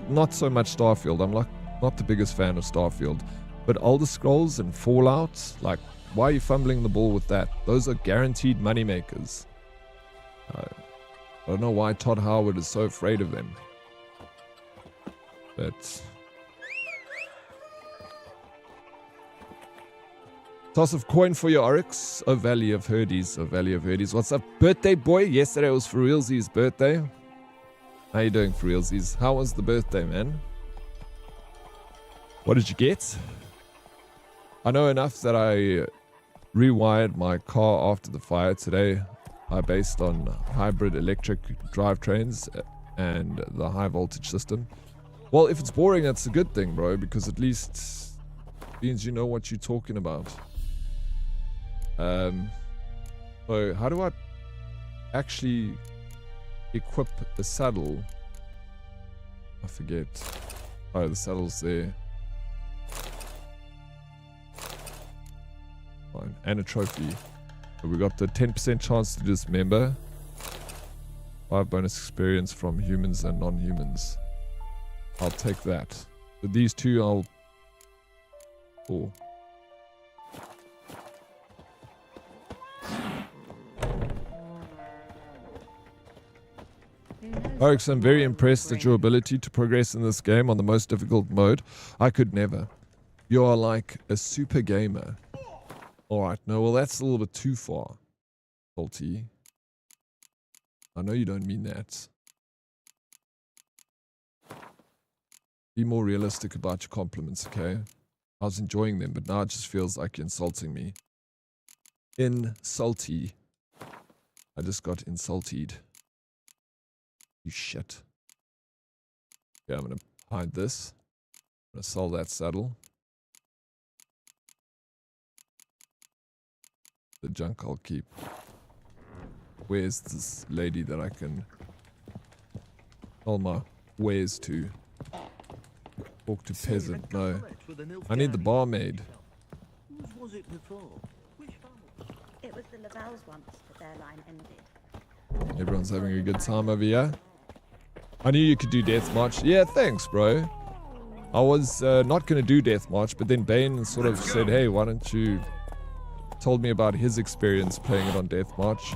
Not so much Starfield. I'm like not the biggest fan of Starfield. But Elder Scrolls and Fallout, like, why are you fumbling the ball with that? Those are guaranteed moneymakers. I don't know why Todd Howard is so afraid of them. But... Toss of coin for your Oryx. Oh, Valley of Herdes. Oh, Valley of Herdes. What's up, birthday boy? Yesterday was for realsies' birthday. How you doing, for realsies? How was the birthday, man? What did you get? I know enough that I rewired my car after the fire today. I based on hybrid electric drivetrains and the high voltage system. Well, if it's boring, that's a good thing, bro, because at least means you know what you're talking about. So how do I actually equip the saddle? I forget. Oh, the saddle's there. Fine. And a trophy. So we got the 10% chance to dismember. 5 bonus experience from humans and non-humans. I'll take that. But these two I'll... Oh. Oryx, I'm very impressed at your ability to progress in this game on the most difficult mode. I could never. You are like a super gamer. Alright, no, well that's a little bit too far. Salty. I know you don't mean that. Be more realistic about your compliments, okay? I was enjoying them, but now it just feels like you're insulting me. Insulty. I just got insulted. You shit. Yeah, I'm gonna hide this. I'm gonna sell that saddle. The junk I'll keep. Where's this lady that I can sell my wares to? Talk to peasant. No. I need the barmaid. Whose was it before? Which family? It was the Laval's once, but their line ended. Everyone's having a good time over here. I knew you could do Deathmarch. Yeah, thanks, bro. I was not going to do Deathmarch, but then Bane sort of said, hey, why don't you... Told me about his experience playing it on Deathmarch.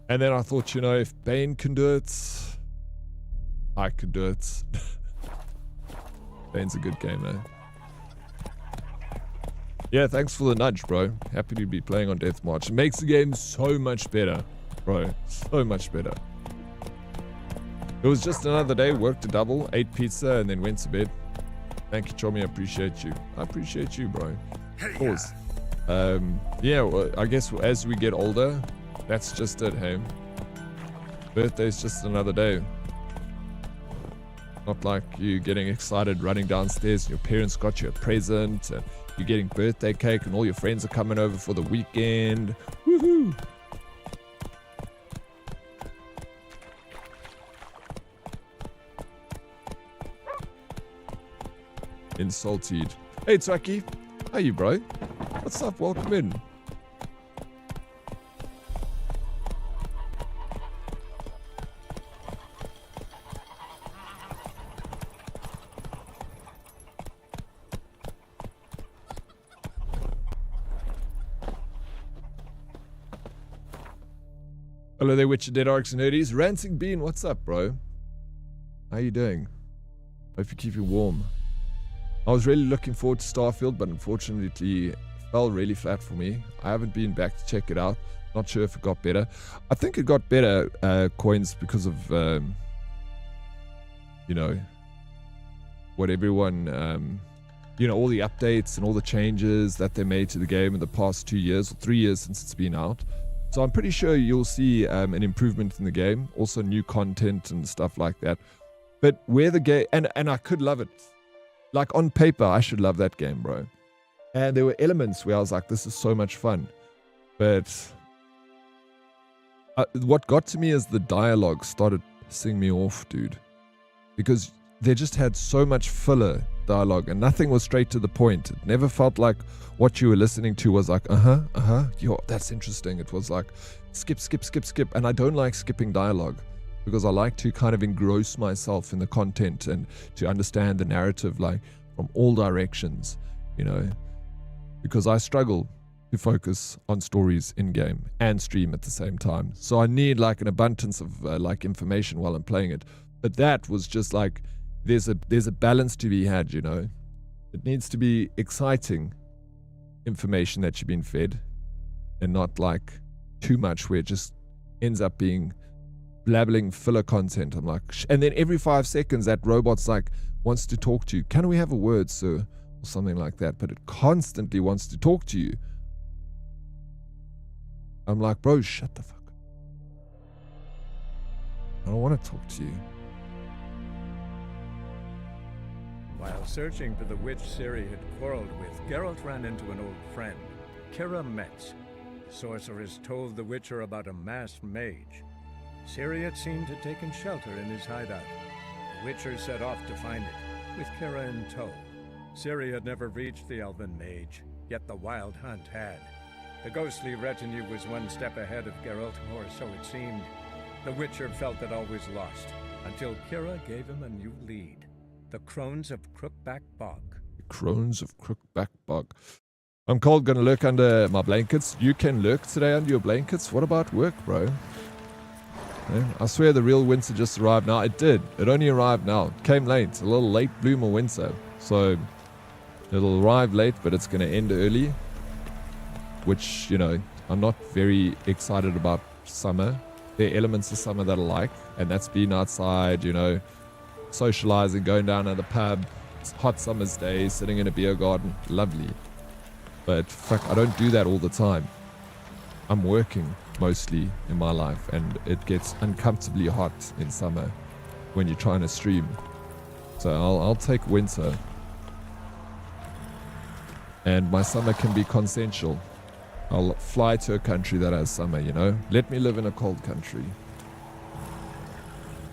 And then I thought, you know, if Bane can do it, I could do it. Bane's a good gamer. Yeah, thanks for the nudge, bro. Happy to be playing on Deathmarch. It makes the game so much better, bro. So much better. It was just another day, worked a double, ate pizza, and then went to bed. Thank you, Chomi. I appreciate you. I appreciate you, bro. Of course. Yeah, well, I guess as we get older, that's just it, hey? Birthday's just another day. Not like you getting excited running downstairs and your parents got you a present and you're getting birthday cake and all your friends are coming over for the weekend. Woohoo! Insulted. Hey, Twaki. How you, bro? What's up? Welcome in. Hello there, Witcher Dead Arcs and Nerdies. Rancing Bean, what's up, bro? How you doing? Hope you're keeping warm. I was really looking forward to Starfield, but unfortunately it fell really flat for me. I haven't been back to check it out. Not sure if it got better. I think it got better, coins, because of, you know, what everyone, you know, all the updates and all the changes that they made to the game in the past 2 years, or 3 years since it's been out. So I'm pretty sure you'll see an improvement in the game. Also new content and stuff like that. But where the game... And I could love it. Like, on paper, I should love that game, bro. And there were elements where I was like, this is so much fun. But what got to me is the dialogue started pissing me off, dude. Because they just had so much filler dialogue, and nothing was straight to the point. It never felt like what you were listening to was like, yo, that's interesting. It was like, skip. And I don't like skipping dialogue because I like to kind of engross myself in the content and to understand the narrative like from all directions, you know, because I struggle to focus on stories in game and stream at the same time. So I need like an abundance of like information while I'm playing it. But that was just like, there's a balance to be had, you know. It needs to be exciting information that you've been fed and not like too much where it just ends up being blabbling filler content. I'm like, and then every 5 seconds that robot's like wants to talk to you. Can we have a word, sir? Or something like that. But it constantly wants to talk to you. I'm like, bro, shut the fuck up. I don't want to talk to you. While searching for the witch Ciri had quarreled with, Geralt ran into an old friend, Kira Metz. Sorceress told the Witcher about a masked mage. Ciri had seemed to have taken shelter in his hideout. The Witcher set off to find it, with Kira in tow. Ciri had never reached the elven mage, yet the wild hunt had. The ghostly retinue was one step ahead of Geralt, or so it seemed. The Witcher felt it always lost, until Kira gave him a new lead. The Crones of Crookback Bog. The Crones of Crookback Bog. I'm cold, gonna lurk under my blankets. You can lurk today under your blankets? What about work, bro? Yeah, I swear the real winter just arrived now. It did. It only arrived now. It came late. A little late bloomer winter. So it'll arrive late, but it's gonna end early. Which, you know, I'm not very excited about summer. There are elements of summer that I like, and that's being outside, you know, socializing, going down to the pub. It's hot summer's day, sitting in a beer garden. Lovely. But fuck, I don't do that all the time. I'm working mostly in my life, and it gets uncomfortably hot in summer when you're trying to stream. So I'll take winter. And my summer can be consensual. I'll fly to a country that has summer, you know. Let me live in a cold country.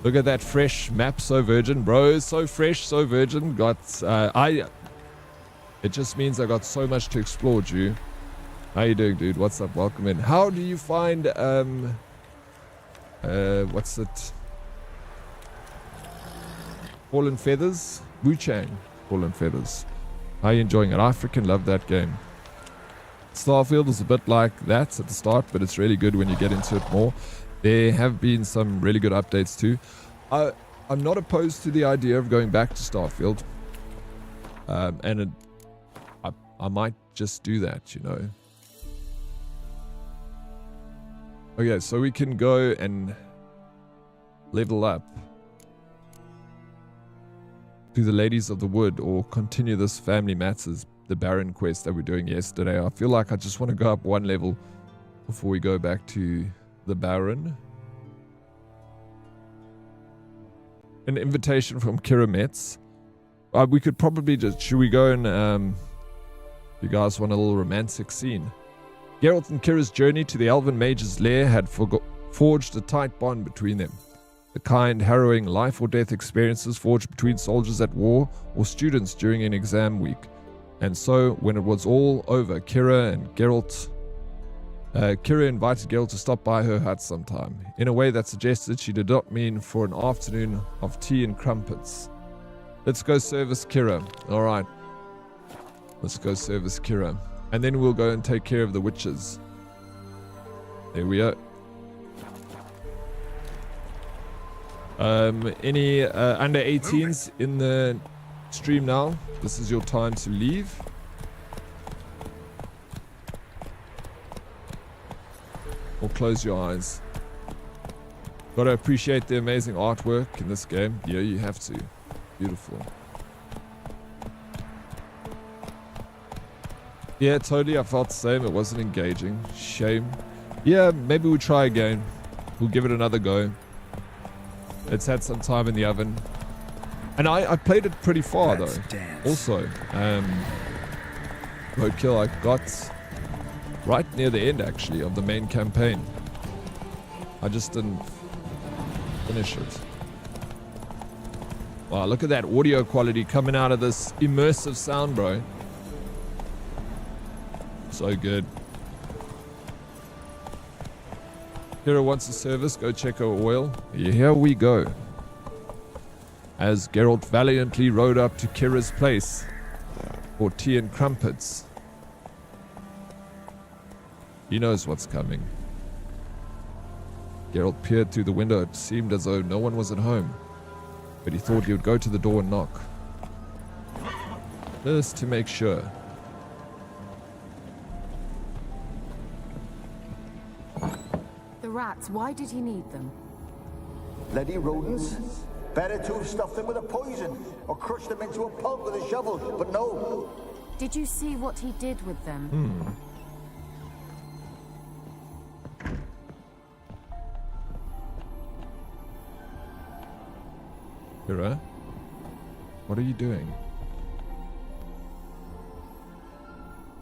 Look at that fresh map, so virgin, bro. So fresh, so virgin. Got it just means I got so much to explore, Jew. How you doing, dude? What's up? Welcome in. How do you find what's it? Fallen Feathers? Wu-Chang. Fallen Feathers. How you enjoying it? I freaking love that game. Starfield is a bit like that at the start, but it's really good when you get into it more. There have been some really good updates too. I'm not opposed to the idea of going back to Starfield. And I might just do that, you know. Okay, so we can go and level up to the Ladies of the Wood or continue this Family Matters, the Baron quest that we're doing yesterday. I feel like I just want to go up one level before we go back to the Baron. An invitation from Kira Metz. We could probably just... Should we go and... you guys want a little romantic scene? Geralt and Kira's journey to the Elven Mage's lair had forged a tight bond between them. The kind, harrowing life or death experiences forged between soldiers at war or students during an exam week. And so, when it was all over, Kira invited Geralt to stop by her hut sometime, in a way that suggested she did not mean for an afternoon of tea and crumpets. Let's go service Kira. Alright. Let's go service Kira. And then we'll go and take care of the witches. There we are. Any under 18s in the stream now? This is your time to leave. Or close your eyes. Gotta appreciate the amazing artwork in this game. Yeah, you have to. Beautiful. Yeah, totally. I felt the same. It wasn't engaging. Shame. Yeah, maybe we'll try again. We'll give it another go. It's had some time in the oven. And I played it pretty far, though. Also, Roadkill, I got right near the end, actually, of the main campaign. I just didn't finish it. Wow, look at that audio quality coming out of this immersive sound, bro. So good. Kira wants a service. Go check her oil. Here we go. As Geralt valiantly rode up to Kira's place for tea and crumpets. He knows what's coming. Geralt peered through the window. It seemed as though no one was at home, but he thought he would go to the door and knock. Just to make sure. The rats, why did he need them? Bloody rodents. Better to have stuffed them with a poison or crushed them into a pulp with a shovel, but no. Did you see what he did with them? Kira, what are you doing?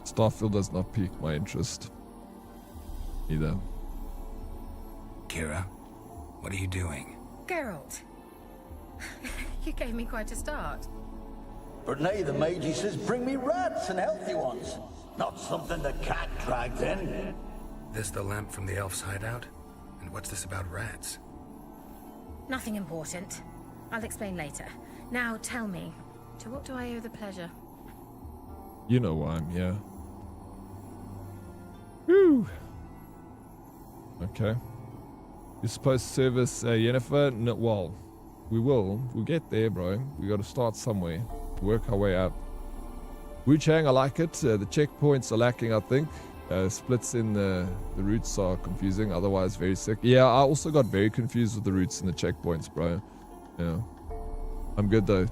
Starfield does not pique my interest. Either. Kira, what are you doing? Geralt, you gave me quite a start. But nay, the mage says, bring me rats and healthy ones. Not something the cat dragged in. This the lamp from the elf's hideout? And what's this about rats? Nothing important. I'll explain later. Now tell me, to what do I owe the pleasure? You know why I'm here. Whew. Okay. You're supposed to service Yennefer? No, well, we will. We'll get there, bro. We got to start somewhere. Work our way up. Wu Chang, I like it. The checkpoints are lacking, I think. Splits in the routes are confusing. Otherwise, very sick. Yeah, I also got very confused with the routes and the checkpoints, bro. Yeah. I'm good, though.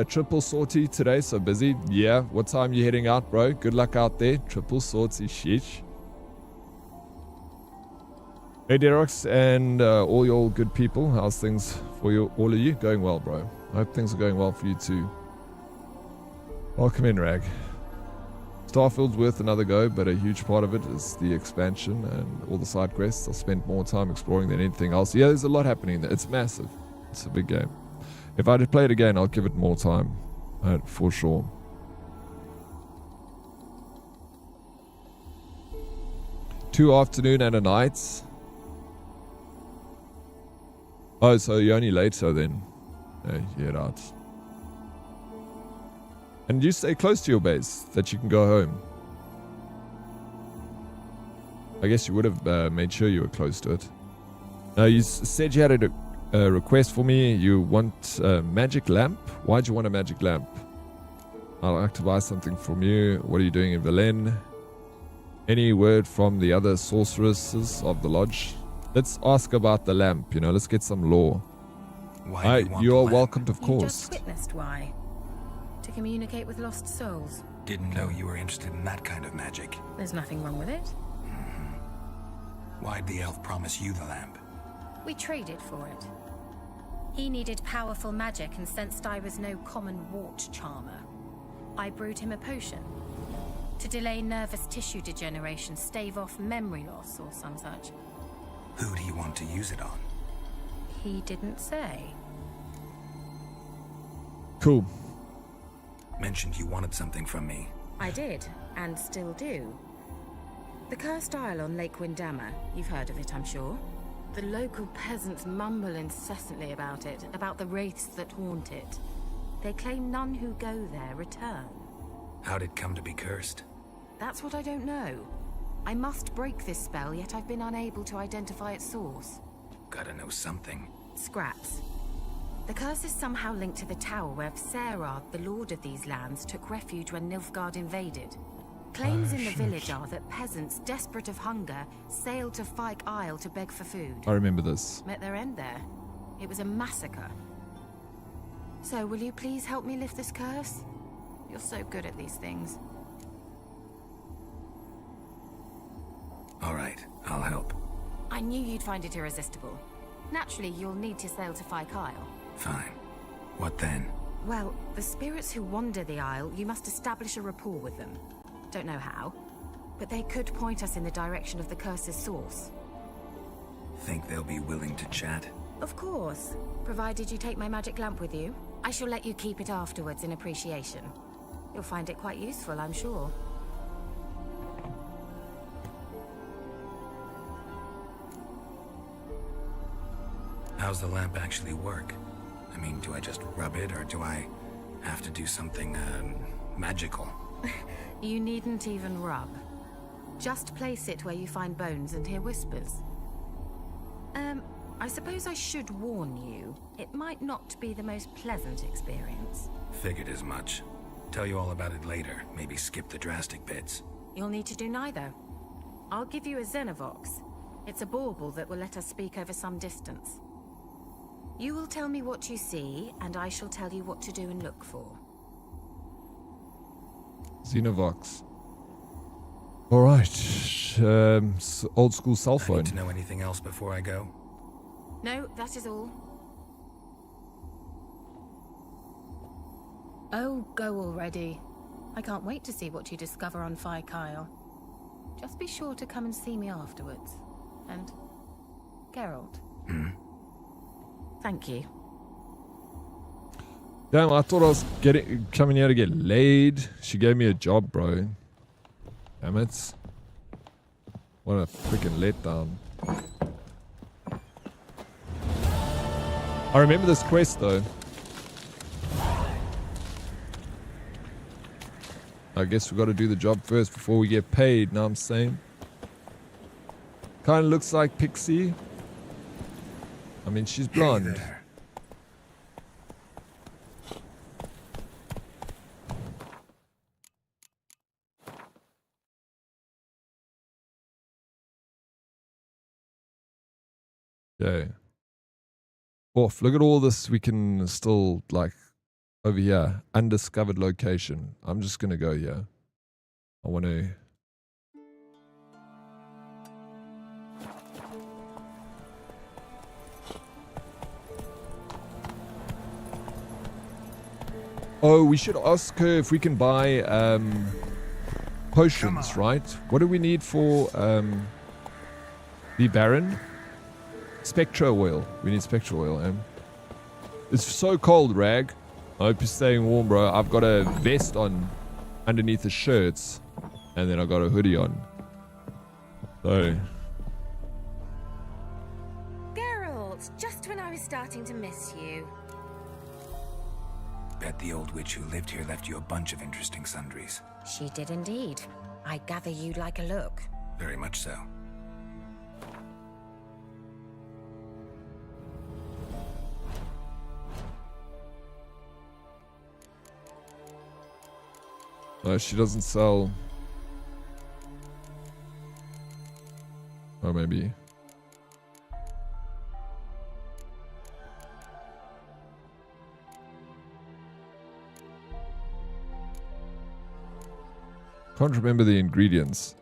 Triple sortie today, so busy. Yeah. What time you heading out, bro? Good luck out there. Triple sortie, sheesh. Hey Derox and all your good people, how's things for you, all of you? Going well, bro. I hope things are going well for you too. Welcome in, Rag. Starfield's worth another go, but a huge part of it is the expansion and all the side quests. I'll spend more time exploring than anything else. Yeah, there's a lot happening there. It's massive. It's a big game. If I did play it again, I'll give it more time, for sure. Two afternoon and a night. Oh, so you're only later then. You head out. And you stay close to your base, that you can go home. I guess you would have made sure you were close to it. Now, you said you had a request for me. You want a magic lamp? Why'd you want a magic lamp? I'd like to buy something from you. What are you doing in Berlin? Any word from the other sorceresses of the lodge? Let's ask about the lamp, let's get some lore. Why do you want you're the lamp? welcome, of You course. just witnessed why. To communicate with lost souls. Didn't know you were interested in that kind of magic. There's nothing wrong with it. Why'd the elf promise you the lamp? We traded for it. He needed powerful magic and sensed I was no common wart charmer. I brewed him a potion. To delay nervous tissue degeneration, stave off memory loss or some such. Who do you want to use it on? He didn't say. Cool. Mentioned you wanted something from me. I did, and still do. The Cursed Isle on Lake Windammer, you've heard of it, I'm sure. The local peasants mumble incessantly about it, about the wraiths that haunt it. They claim none who go there return. How'd it come to be cursed? That's what I don't know. I must break this spell, yet I've been unable to identify its source. Gotta know something. Scraps. The curse is somehow linked to the tower where Serard, the lord of these lands, took refuge when Nilfgaard invaded. Claims in the village are that peasants, desperate of hunger, sailed to Fyke Isle to beg for food. I remember this. Met their end there. It was a massacre. So, will you please help me lift this curse? You're so good at these things. All right, I'll help. I knew you'd find it irresistible. Naturally, you'll need to sail to Fyke Isle. Fine. What then? Well, the spirits who wander the Isle, you must establish a rapport with them. Don't know how, but they could point us in the direction of the curse's source. Think they'll be willing to chat? of course. Provided you take my magic lamp with you. I shall let you keep it afterwards in appreciation. You'll find it quite useful, I'm sure. How's the lamp actually work? I mean, do I just rub it, or do I have to do something, magical? You needn't even rub. Just place it where you find bones and hear whispers. I suppose I should warn you. It might not be the most pleasant experience. Figured as much. Tell you all about it later. Maybe skip the drastic bits. You'll need to do neither. I'll give you a Xenovox. It's a bauble that will let us speak over some distance. You will tell me what you see, and I shall tell you what to do and look for. Xenovox. Alright. Old school cell phone. I need to know anything else before I go? No, that is all. Oh, go already. I can't wait to see what you discover on Phi Kyle. Just be sure to come and see me afterwards. And Geralt. Thank you. Damn, I thought I was coming here to get laid. She gave me a job, bro. Damn it. What a freaking letdown. I remember this quest though. I guess we got to do the job first before we get paid, know what I'm saying? Kind of looks like Pixie. I mean, she's blonde. Okay. Off. Look at all this we can still, like, over here. Undiscovered location. I'm just going to go here. I want to... Oh, we should ask her if we can buy potions, right? What do we need for the Baron? Spectra oil. We need Spectra oil, It's so cold, Rag. I hope you're staying warm, bro. I've got a vest on underneath the shirts, and then I got a hoodie on. So... Geralt, just when I was starting to miss you. Bet the old witch who lived here left you a bunch of interesting sundries. She did indeed. I gather you'd like a look. Very much so. She doesn't sell... Oh, maybe... Can't remember the ingredients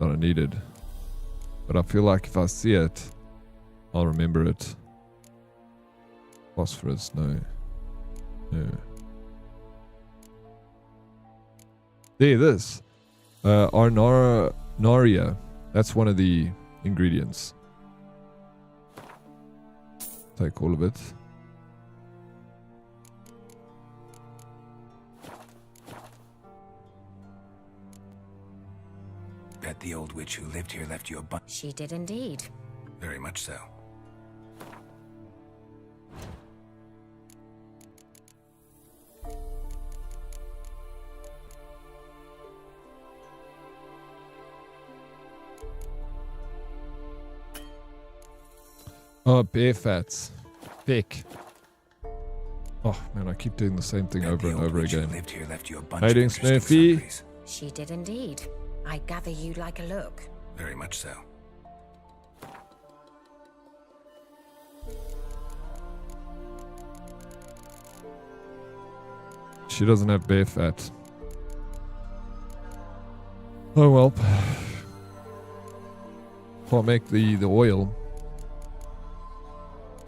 that I needed, but I feel like if I see it, I'll remember it. Phosphorus, no. There, this. Arnaria. That's one of the ingredients. Take all of it. Bet the old witch who lived here left you a bunch. She did indeed. Very much so. Oh, bear fats. Thick. Oh, man, I keep doing the same thing over and over again. How you doing, Smurfy? She did indeed. I gather you'd like a look. Very much so. She doesn't have bear fat. Oh well. Can't make the oil.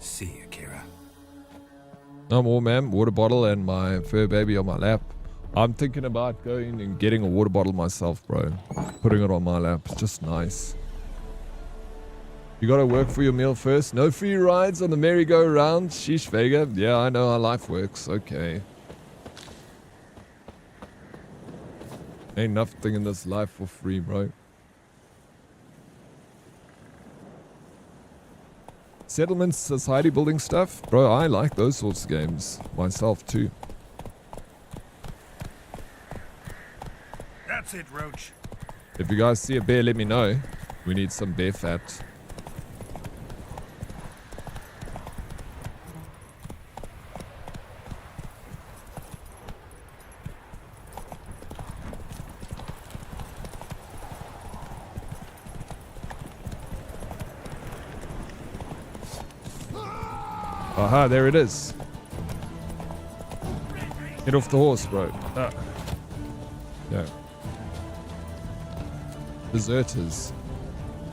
See you, Kira. No more, ma'am. Water bottle and my fur baby on my lap. I'm thinking about going and getting a water bottle myself, bro. Putting it on my lap. It's just nice. You gotta work for your meal first. No free rides on the merry-go-round. Sheesh, Vega. Yeah, I know how life works. Okay. Ain't nothing in this life for free, bro. Settlements, society building stuff. Bro, I like those sorts of games. Myself, too. That's it, Roach. If you guys see a bear, let me know. We need some bear fat. Aha, there it is. Get off the horse, bro. Ah. Yeah. Deserters.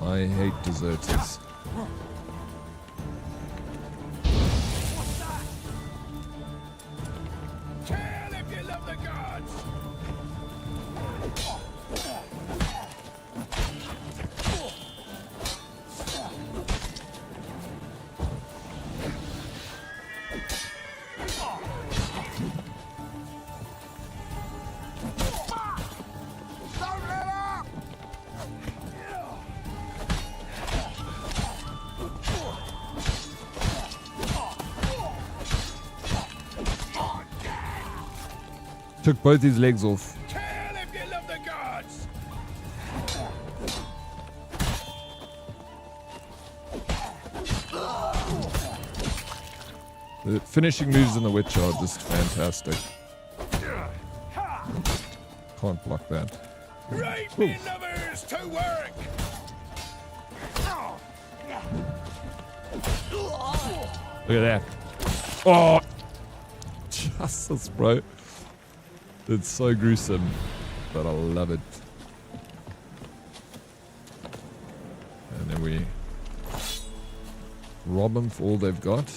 I hate deserters. Took both his legs off. The finishing moves in The Witcher are just fantastic. Can't block that. Right, me lovers, to work! Look at that. Oh! Jesus, bro. It's so gruesome, but I love it. And then we rob them for all they've got.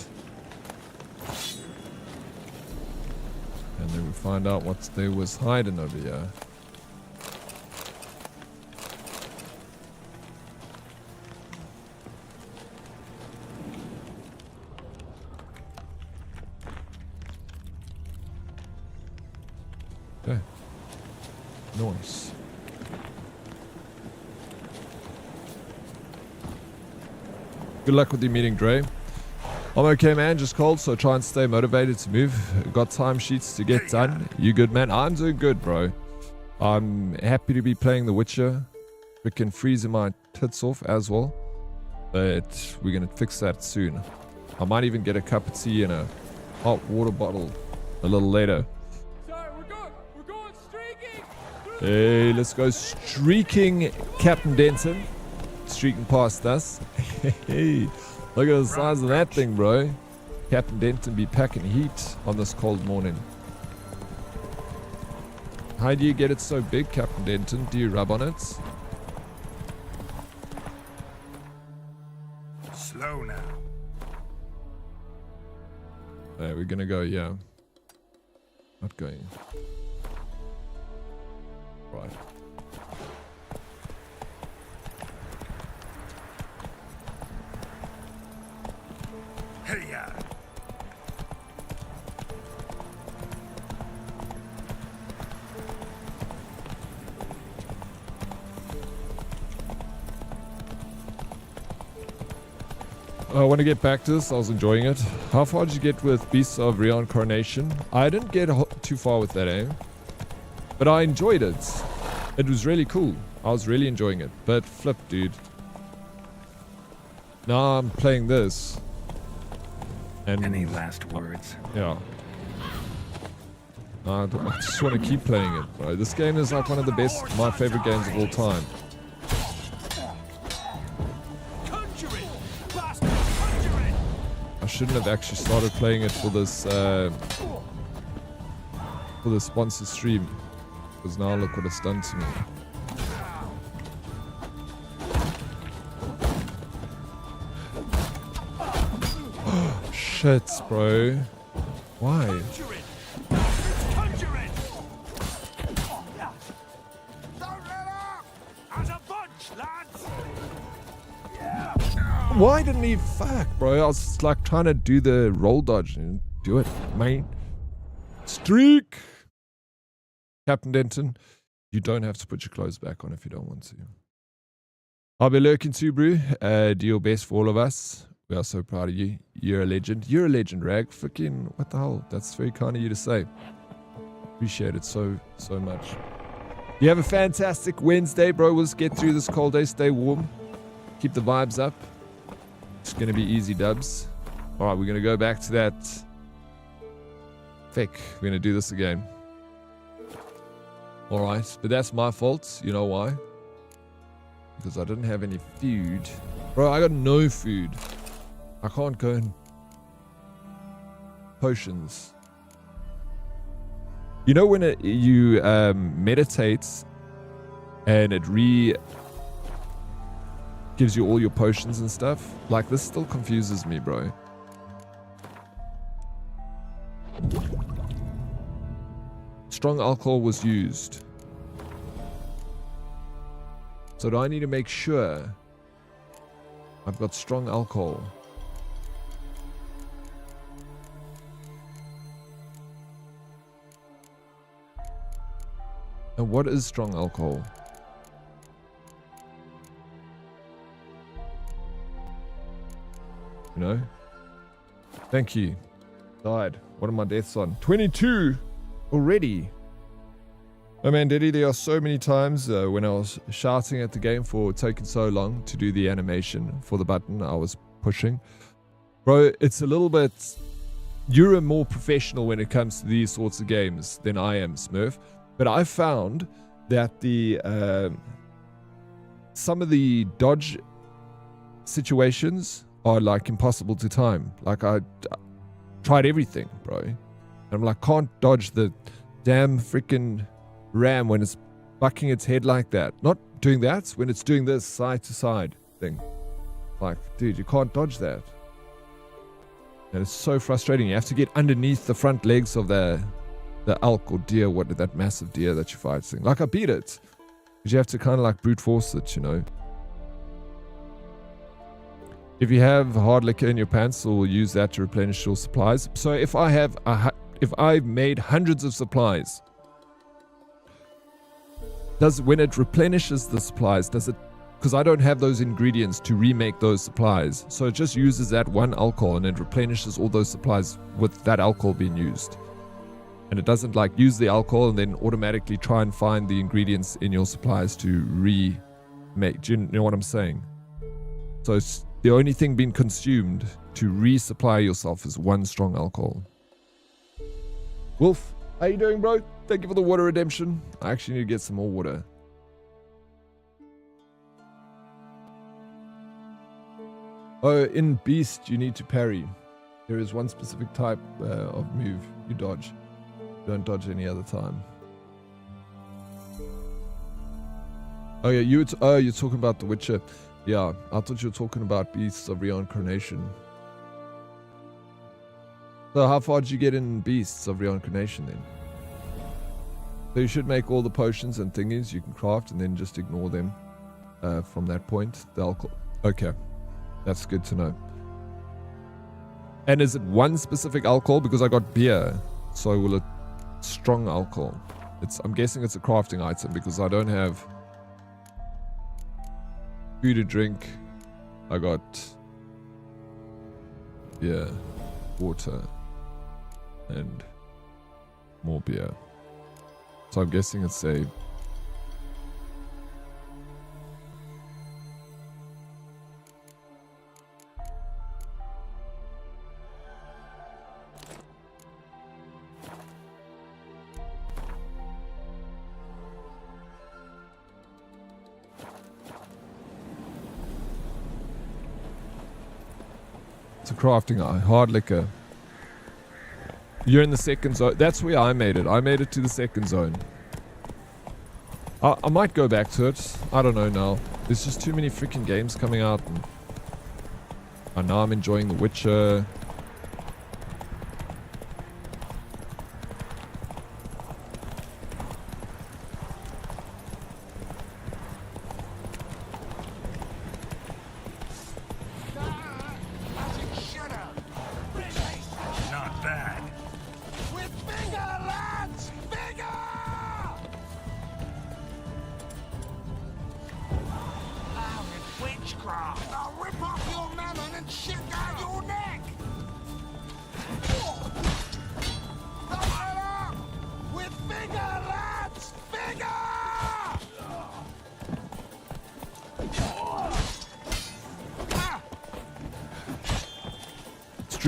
And then we find out what they was hiding over here. Okay. Nice. Good luck with your meeting, Dre. I'm okay, man. Just cold, so try and stay motivated to move. Got time sheets to get done. You good, man? I'm doing good, bro. I'm happy to be playing The Witcher. Freaking freezing my tits off as well. But we're going to fix that soon. I might even get a cup of tea and a hot water bottle a little later. Hey, let's go streaking, Captain Denton. Streaking past us. Hey, look at the size of that thing, bro. Captain Denton be packing heat on this cold morning. How do you get it so big, Captain Denton? Do you rub on it? Slow now. Hey, we're gonna go, yeah. Not going. Right. Hey, I want to get back to this. I was enjoying it. How far did you get with Beasts of Reincarnation? I didn't get too far with that, but I enjoyed it. It was really cool. I was really enjoying it. But flip, dude. Now I'm playing this. And any last words? Yeah. I just want to keep playing it, bro. This game is like one of the best, my favorite games of all time. I shouldn't have actually started playing it for this sponsor stream, because now look what it's done to me. Shit, bro. Why? Why didn't he? Fuck, bro. I was like trying to do the roll dodge and do it, man. Streak. Captain Denton, you don't have to put your clothes back on if you don't want to. I'll be lurking too, brew. Do your best for all of us. We are so proud of you. You're a legend. You're a legend, Rag. Freaking, what the hell? That's very kind of you to say. Appreciate it so much. You have a fantastic Wednesday, bro. Let's get through this cold day. Stay warm. Keep the vibes up. It's going to be easy dubs. All right, we're going to go back to that. Fake. We're going to do this again. All right, but that's my fault. You know why? Because I didn't have any food. Bro, I got no food. I can't go in potions. You know when you meditate and it gives you all your potions and stuff? Like, this still confuses me, bro. Strong alcohol was used. So do I need to make sure I've got strong alcohol? And what is strong alcohol? You know? Thank you. Died. What are my deaths on? 22 already. Oh man, Diddy, there are so many times when I was shouting at the game for taking so long to do the animation for the button I was pushing. Bro, it's a little bit... You're a more professional when it comes to these sorts of games than I am, Smurf. But I found that the some of the dodge situations are like impossible to time. Like I tried everything, bro. And I'm like, can't dodge the damn freaking ram when it's bucking its head like that. Not doing that, when it's doing this side to side thing. Like, dude, you can't dodge that. And it's so frustrating. You have to get underneath the front legs of the elk or deer, that massive deer that you're fighting. Like, I beat it. But you have to kind of like brute force it, you know. If you have hard liquor in your pants, we'll use that to replenish your supplies. So if I've made hundreds of supplies, when it replenishes the supplies, does it, because I don't have those ingredients to remake those supplies, so it just uses that one alcohol and it replenishes all those supplies with that alcohol being used. And it doesn't like use the alcohol and then automatically try and find the ingredients in your supplies to remake. Do you know what I'm saying? So it's the only thing being consumed to resupply yourself is one strong alcohol. Wolf, how you doing, bro? Thank you for the water redemption. I actually need to get some more water. Oh, in Beast, you need to parry. There is one specific type of move you dodge. You don't dodge any other time. Oh yeah, you're talking about The Witcher. Yeah, I thought you were talking about Beasts of Reincarnation. So how far did you get in Beasts of Reincarnation then? So you should make all the potions and thingies you can craft and then just ignore them from that point. The alcohol. Okay, that's good to know. And is it one specific alcohol? Because I got beer, so will it strong alcohol? I'm guessing it's a crafting item because I don't have food to drink. I got beer, water, and more beer. So I'm guessing it's a... It's a crafting hard liquor. You're in the second zone. That's where I made it. I made it to the second zone. I might go back to it. I don't know now. There's just too many freaking games coming out. And now I'm enjoying The Witcher.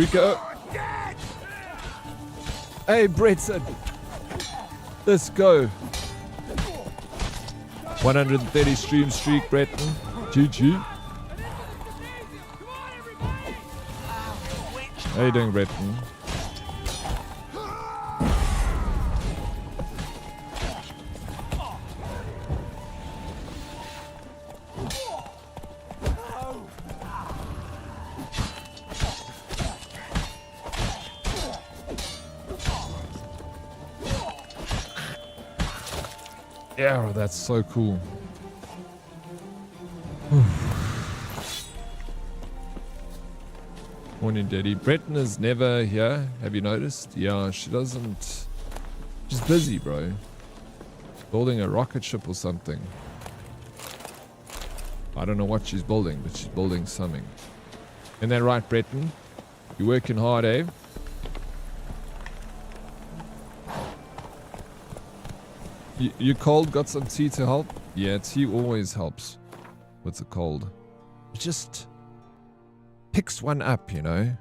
Streaker. Hey, Bretson. Let's go. 130 stream streak, Breton. GG. How you doing, Breton? Yeah, that's so cool. Morning, Daddy. Breton is never here. Have you noticed? Yeah, she doesn't. She's busy, bro. Building a rocket ship or something. I don't know what she's building, but she's building something. Isn't that right, Breton? You working hard, eh? You cold? Got some tea to help? Yeah, tea always helps with the cold. It just picks one up, you know?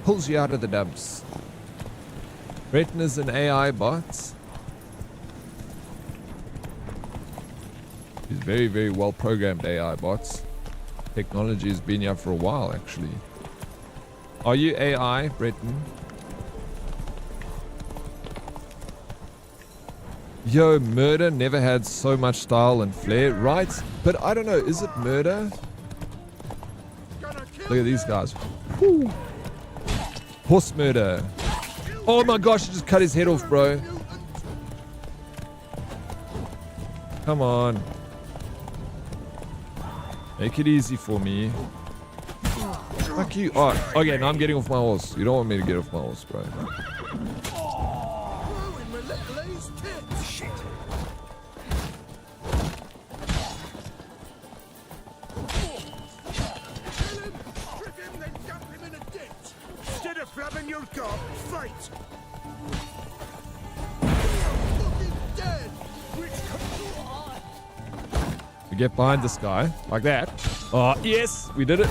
Pulls you out of the dumps. Breton is an AI bot. He's very, very well programmed AI bots. Technology has been here for a while, actually. Are you AI, Breton? Yo, Murder never had so much style and flair, right? But I don't know, is it Murder? Look at these guys. Woo. Horse Murder. Oh my gosh, he just cut his head off, bro. Come on. Make it easy for me. Fuck you. Oh, okay, now I'm getting off my horse. You don't want me to get off my horse, bro. Get behind this guy like that. Oh yes, we did it.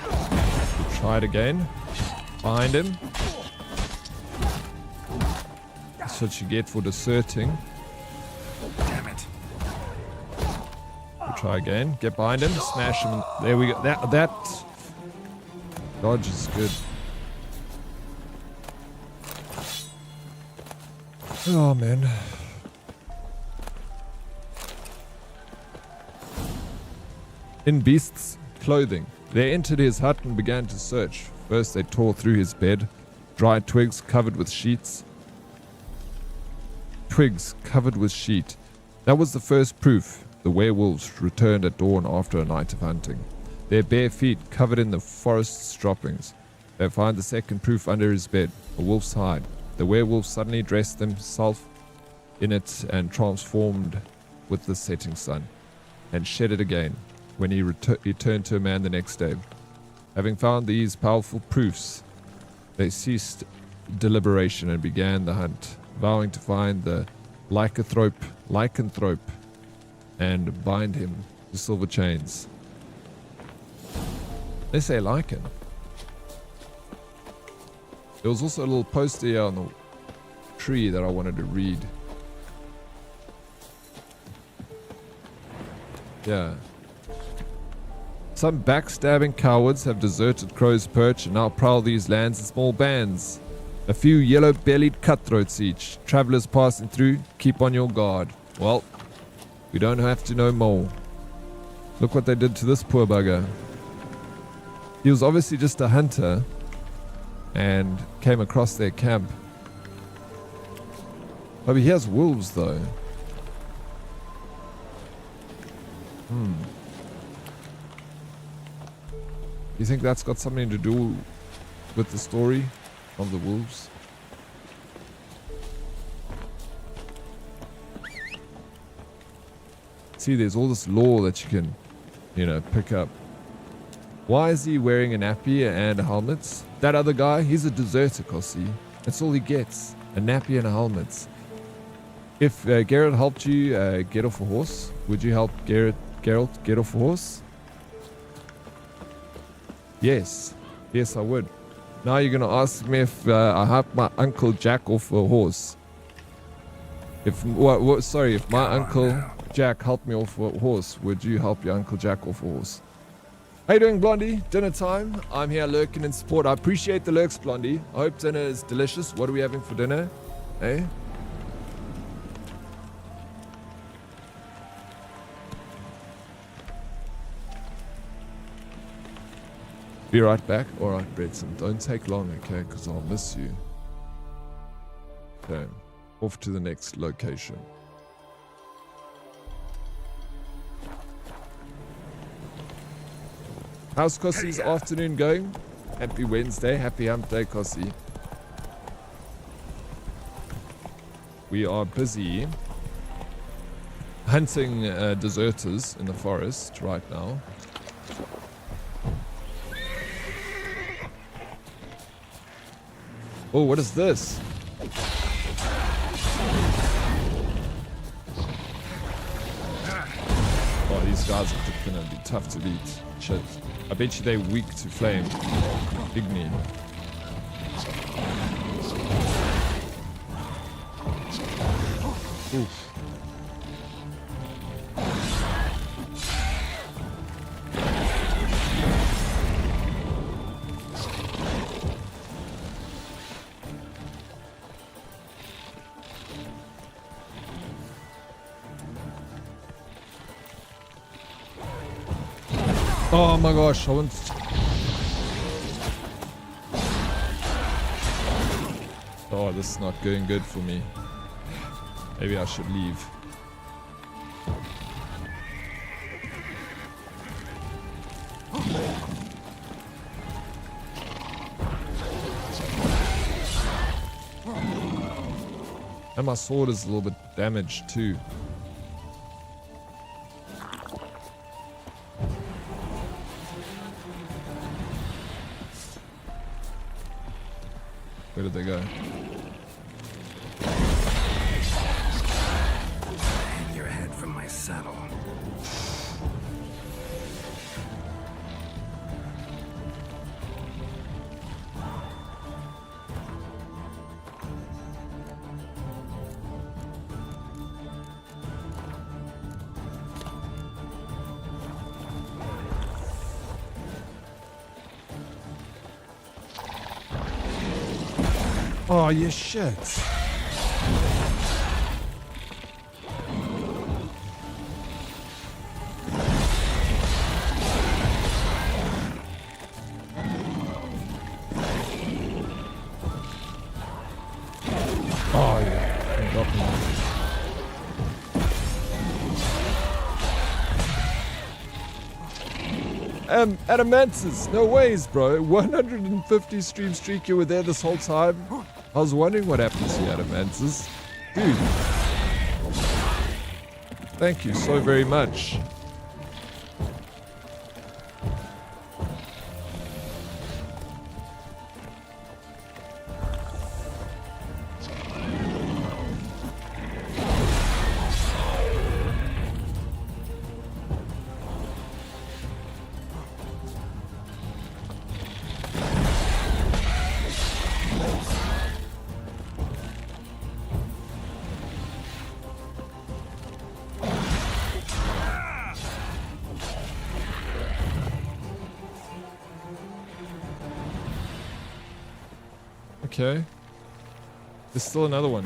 We'll try it again. Behind him. That's what you get for deserting. Damn it. We'll try again. Get behind him. Smash him. There we go. That dodge is good. Oh man. In Beast's clothing, they entered his hut and began to search. First they tore through his bed, dry twigs covered with sheets. Twigs covered with sheet. That was the first proof. The werewolves returned at dawn after a night of hunting. Their bare feet covered in the forest's droppings. They find the second proof under his bed, a wolf's hide. The werewolf suddenly dressed himself in it and transformed with the setting sun, and shed it again. When he returned to a man the next day. Having found these powerful proofs, they ceased deliberation and began the hunt, vowing to find the lycanthrope and bind him to silver chains. They say lycan. There was also a little poster here on the tree that I wanted to read. Yeah. Some backstabbing cowards have deserted Crow's Perch and now prowl these lands in small bands. A few yellow-bellied cutthroats each. Travelers passing through, keep on your guard. Well, we don't have to know more. Look what they did to this poor bugger. He was obviously just a hunter and came across their camp. But he has wolves though. You think that's got something to do with the story of the wolves? See, there's all this lore that you can, pick up. Why is he wearing a nappy and a helmet? That other guy, he's a deserter, Kossi. That's all he gets. A nappy and a helmet. If Geralt helped you get off a horse, would you help Geralt get off a horse? Yes. Yes, I would. Now you're gonna ask me if I help my Uncle Jack off a horse. If if my Uncle Jack helped me off a horse, would you help your Uncle Jack off a horse? How you doing, Blondie? Dinner time. I'm here lurking in support. I appreciate the lurks, Blondie. I hope dinner is delicious. What are we having for dinner? Eh? Be right back. Alright, Bretson. Don't take long, okay? Because I'll miss you. Okay. Off to the next location. How's Kossi's afternoon going? Happy Wednesday. Happy hump day, Kossi. We are busy hunting deserters in the forest right now. Oh, what is this? Oh, these guys are gonna be tough to beat. Shit. I bet you they're weak to flame. Igni. Oof. Oh my gosh, I want... Oh, this is not going good for me. Maybe I should leave. And my sword is a little bit damaged too. Where did they go? Hang your head from my saddle. Oh, you shit. Oh, yeah. Adamantis, no ways, bro. 150 stream streak, you were there this whole time. I was wondering what happened to you, Adamantis. Dude. Thank you so very much. Okay. There's still another one.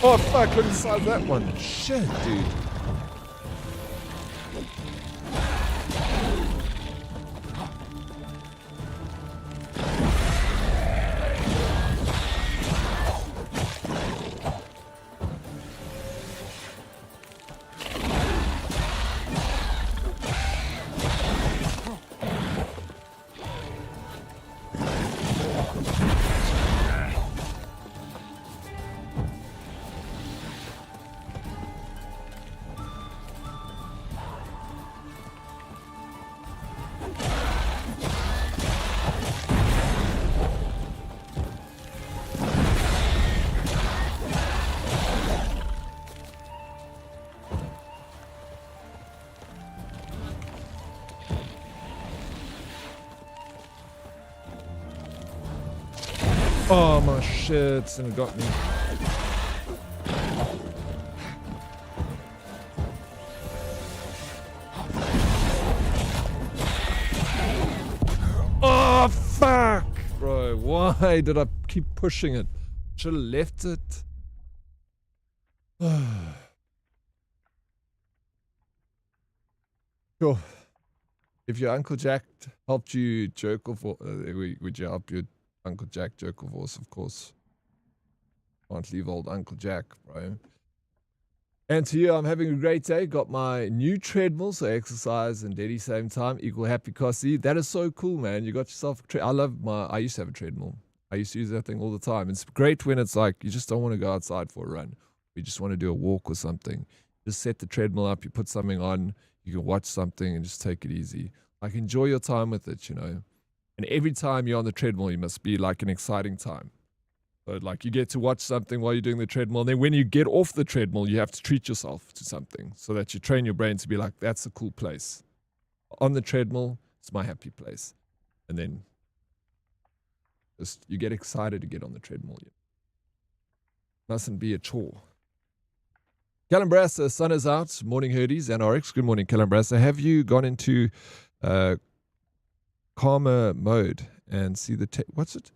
Oh fuck, look inside that one. Shit, dude. Oh my shit, and it got me. Oh fuck, bro! Why did I keep pushing it? Should have left it. Cool. If your Uncle Jack helped you jerk off, would you help your Uncle Jack jerk off horse? Of course. Can't leave old Uncle Jack, bro. And to you, I'm having a great day. Got my new treadmill, so exercise and daddy same time equal happy Cossie. That is so cool, man. You got yourself a I used to have a treadmill. I used to use that thing all the time. It's great when it's like you just don't want to go outside for a run. You just want to do a walk or something. Just set the treadmill up, you put something on, you can watch something and just take it easy. Like enjoy your time with it, you know. And every time you're on the treadmill, you must be like an exciting time. So like you get to watch something while you're doing the treadmill. And then when you get off the treadmill, you have to treat yourself to something so that you train your brain to be like, that's a cool place. On the treadmill, it's my happy place. And then just you get excited to get on the treadmill. It mustn't be a chore. Calambrasa, sun is out. Morning, Herdies and RX. Good morning, Calambrasa. Have you gone into calmer mode and see the what's it?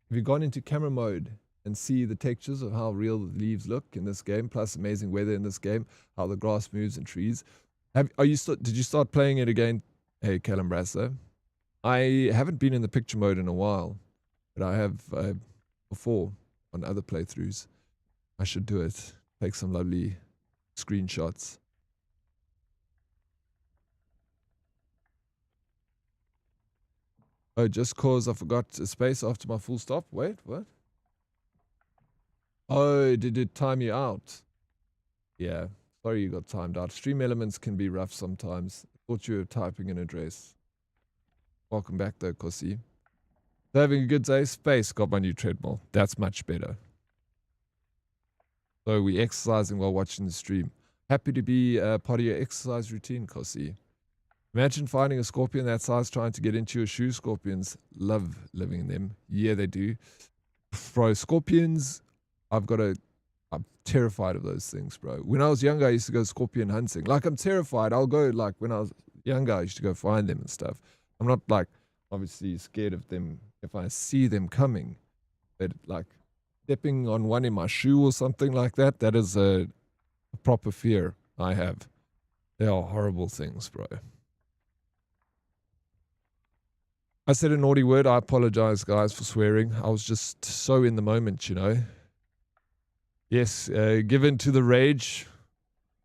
Have you gone into camera mode and see the textures of how real the leaves look in this game, plus amazing weather in this game, how the grass moves and trees? Did you start playing it again? Hey, Calambrasa. I haven't been in the picture mode in a while, but I have before on other playthroughs. I should do it. Take some lovely screenshots. Oh, just cause I forgot a space after my full stop. Wait, what? Oh, did it time you out? Yeah, sorry you got timed out. Stream elements can be rough sometimes. Thought you were typing an address. Welcome back though, Kossi. So having a good day. Space, got my new treadmill. That's much better. So we exercising while watching the stream. Happy to be part of your exercise routine, Kossi. Imagine finding a scorpion that size trying to get into your shoe. Scorpions love living in them. Yeah, they do. Bro, scorpions, I'm terrified of those things, bro. When I was younger, I used to go scorpion hunting. Like, I'm terrified. I'll go, like, when I was younger, I used to go find them and stuff. I'm not, like, obviously scared of them if I see them coming. But, like, stepping on one in my shoe or something like that, that is a proper fear I have. They are horrible things, bro. I said a naughty word. I apologize, guys, for swearing. I was just so in the moment, you know. Yes, given to the rage.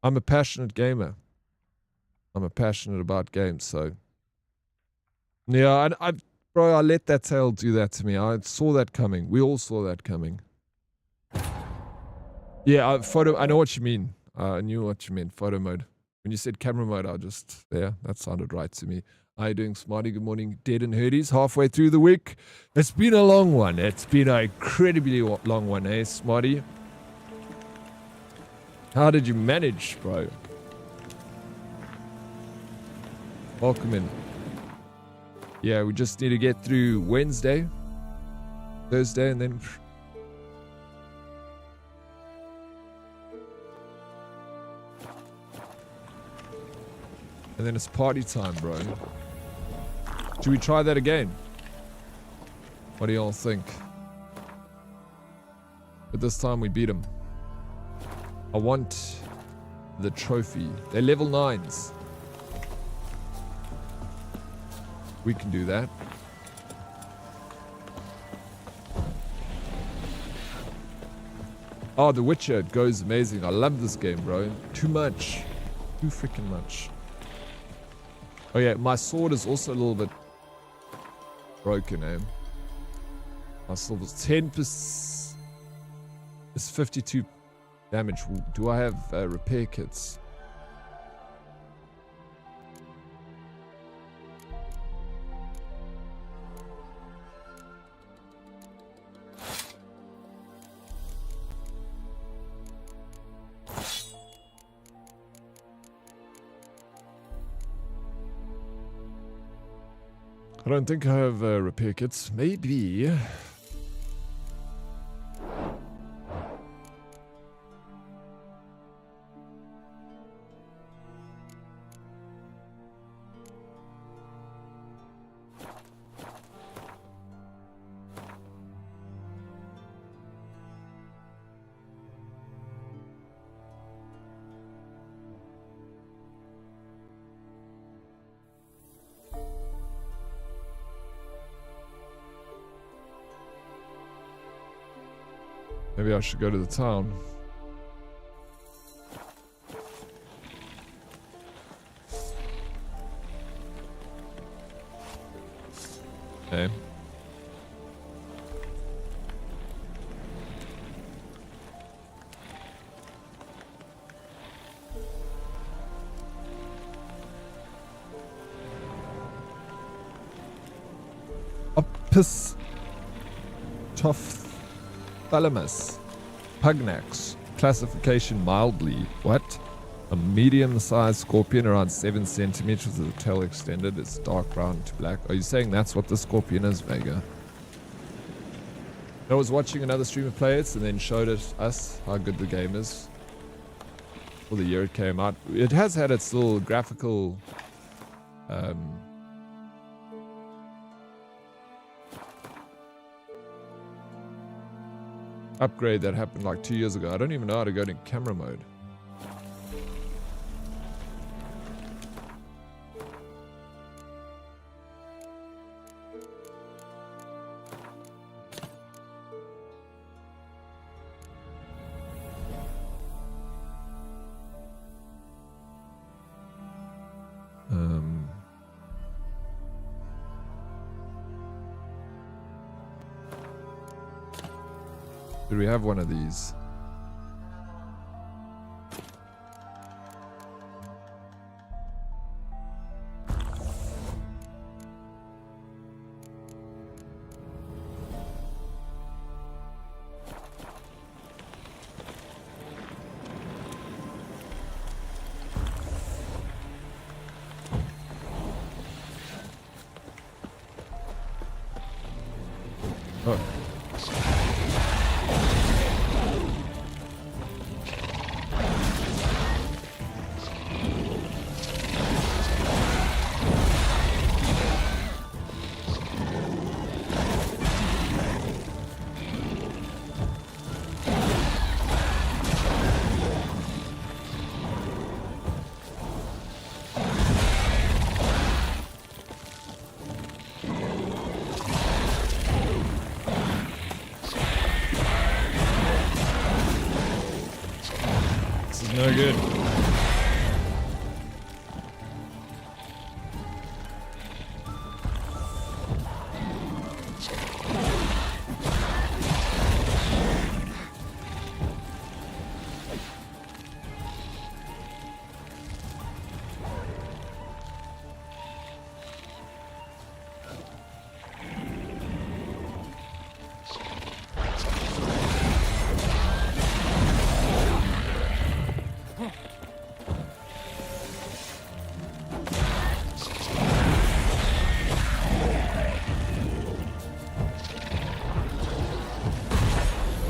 I'm a passionate gamer. I'm passionate about games, so. Yeah, bro, I let that tail do that to me. I saw that coming. We all saw that coming. Yeah, I know what you mean. I knew what you meant, photo mode. When you said camera mode, that sounded right to me. How are you doing, Smarty? Good morning, Dead and Herdies. Halfway through the week. It's been a long one. It's been an incredibly long one, eh, Smarty? How did you manage, bro? Welcome in. Yeah, we just need to get through Wednesday, Thursday, and then... And then it's party time, bro. Should we try that again? What do y'all think? But this time we beat them. I want the trophy. They're level 9s. We can do that. Oh, The Witcher goes amazing. I love this game, bro. Too much. Too freaking much. Oh yeah, my sword is also a little bit broken, eh? My sword is 10%. It's 52 damage. Do I have repair kits? I don't think I have repair kits. Maybe. Maybe I should go to the town. Okay. Opus Tophthalamus Pugnax. Classification mildly. What? A medium-sized scorpion around 7 centimeters with the tail extended. It's dark brown to black. Are you saying that's what the scorpion is, Vega? I was watching another streamer play it and then showed it us how good the game is for the year it came out. It has had its little graphical upgrade that happened like 2 years ago. I don't even know how to go to camera mode. Do we have one of these? Oh. No good.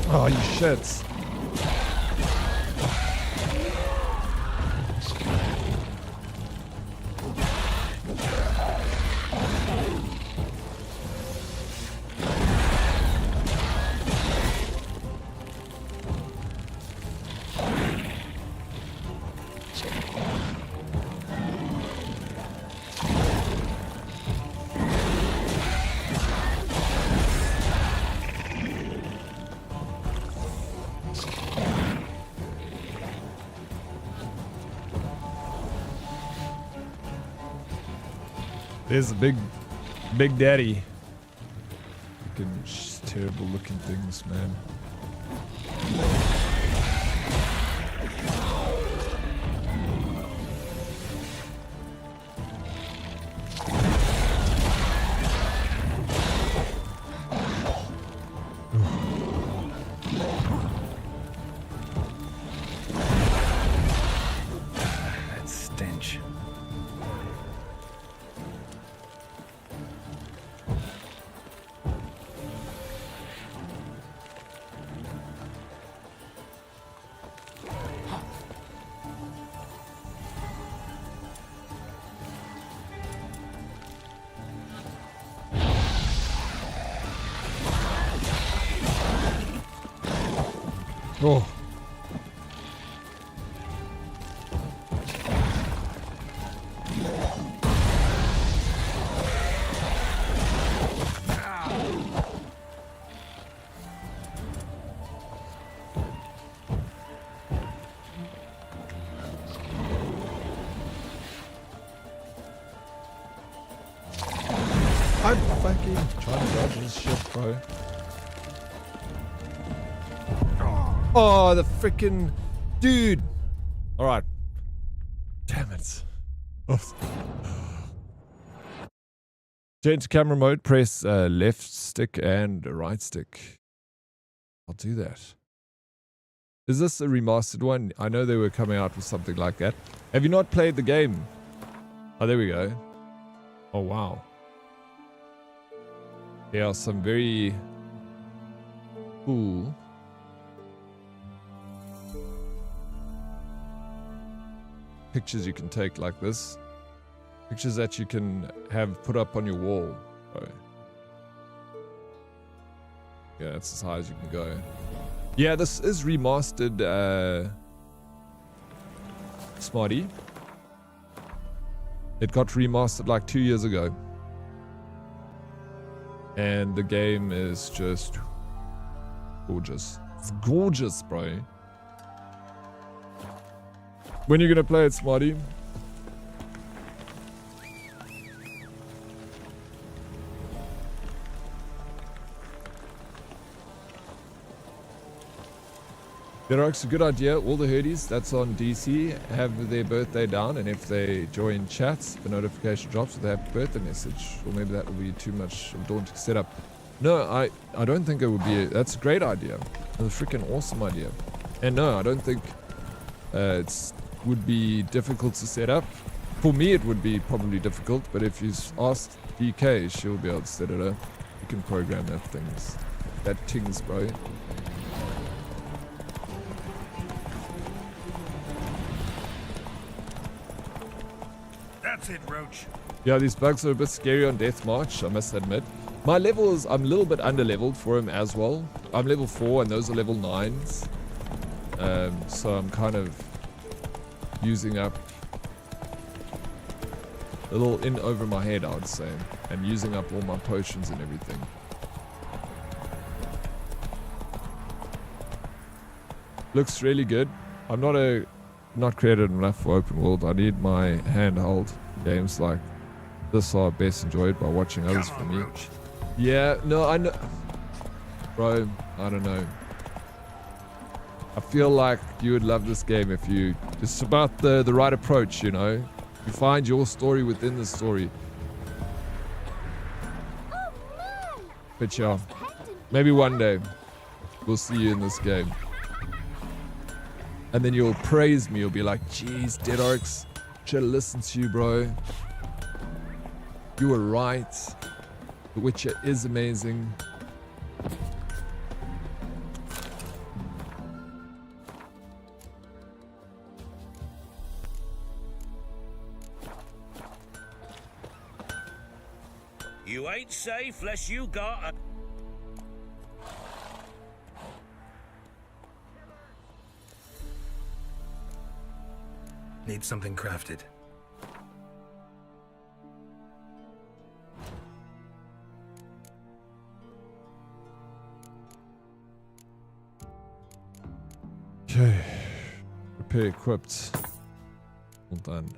Oh, you shits. There's a big daddy. Fucking terrible looking things, man. That stench. Oh. fucking trying to dodge this shit, bro. Oh, the freaking dude. All right. Damn it. Oops. Change camera mode, press left stick and right stick. I'll do that. Is this a remastered one? I know they were coming out with something like that. Have you not played the game? Oh, there we go. Oh, wow. There are some very cool pictures you can take like this. Pictures that you can have put up on your wall. Oh. Yeah, that's as high as you can go. Yeah, this is remastered, Smarty. It got remastered like 2 years ago. And the game is just gorgeous. It's gorgeous, bro. When are you gonna play it, Smarty? Geralt's a good idea. All the herdies that's on DC have their birthday down, and if they join chats, the notification drops with a happy birthday message. Or maybe that will be too much of a daunting setup. No, I don't think it would be. That's a great idea. It's a freaking awesome idea. And no, I don't think it would be difficult to set up. For me, it would be probably difficult, but if you ask DK, she'll be able to set it up. You can program that things, bro. That's it, Roach. Yeah, these bugs are a bit scary on Death March, I must admit. My levels, I'm a little bit under-leveled for him as well. I'm level 4 and those are level 9s. So I'm kind of using up a little in over my head, I would say. And using up all my potions and everything. Looks really good. I'm not created enough for open world. I need my handheld games like this are best enjoyed by watching others for me. Roach. Yeah, no, I know. Bro, I don't know. I feel like you would love this game if you... It's about the right approach, you know? You find your story within the story. But yeah, maybe one day we'll see you in this game. And then you'll praise me. You'll be like, geez, Dead Arcs, should have listened to you, bro. You were right. The Witcher is amazing. You ain't safe unless you got a... Need something crafted. Okay. Repair equipped. All done.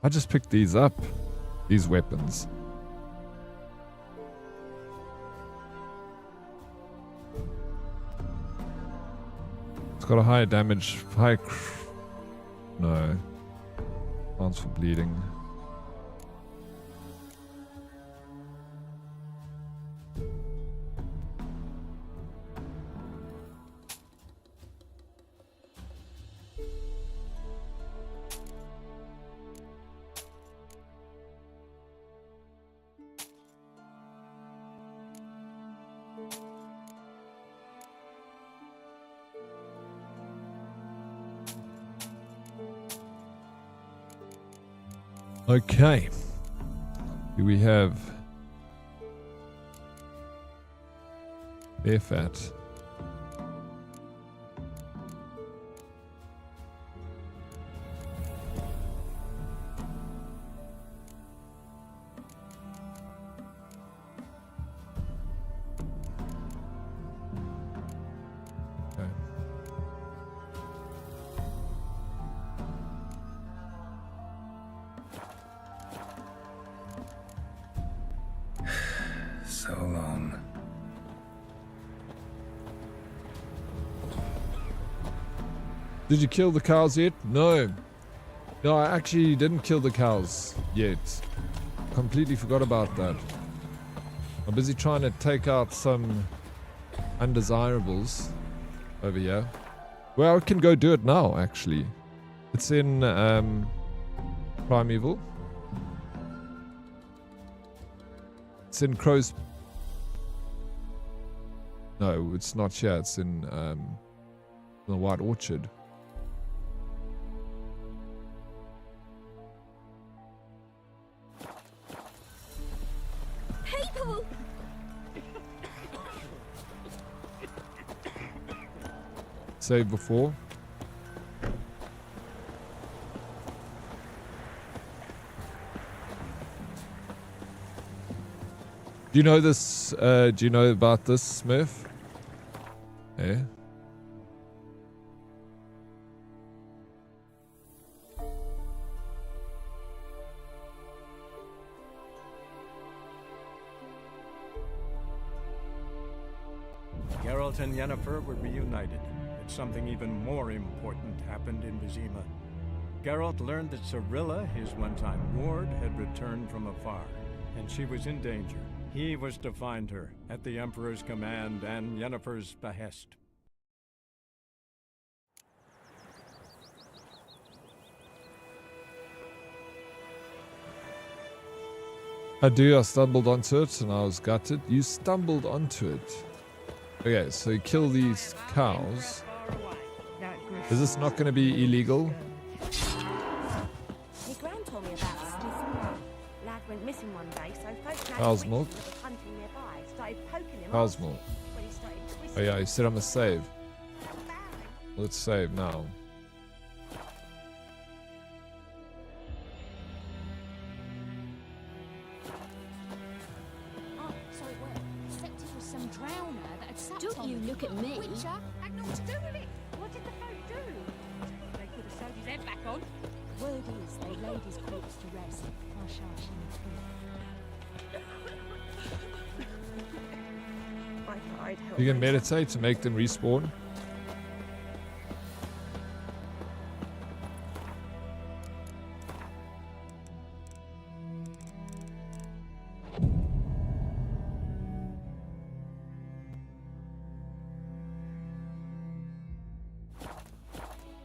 I just picked these up, these weapons. It's got a higher damage, no, chance for bleeding. Okay. Here we have They're fat. So long. Did you kill the cows yet? No. No, I actually didn't kill the cows yet. Completely forgot about that. I'm busy trying to take out some undesirables over here. Well, I can go do it now, actually. It's in Primeval. It's in Crow's... No, it's not here. It's in the White Orchard. People! Save before. Do you know this? Do you know about this, Smurf? Yeah. Geralt and Yennefer were reunited, but something even more important happened in Vizima. Geralt learned that Cirilla, his one-time ward, had returned from afar, and she was in danger. He was to find her, at the Emperor's command and Yennefer's behest. I stumbled onto it and I was gutted. You stumbled onto it. Okay, so you kill these cows. Is this not going to be illegal? My gran told me about a stiff lad went missing one day, so folks Cow's milk. hunting nearby started poking him Cow's off milk. when he started Oh twisting. yeah, you said I must save. Let's save now. Oh, so it worked. Except it was some drowner that had sat Don't on you me. look at me. Witcher had naught to do with it. What did the folk do? They could have sewed his head back on. Word is they laid his corpse to rest. I thought I'd help You can myself. meditate to make them respawn.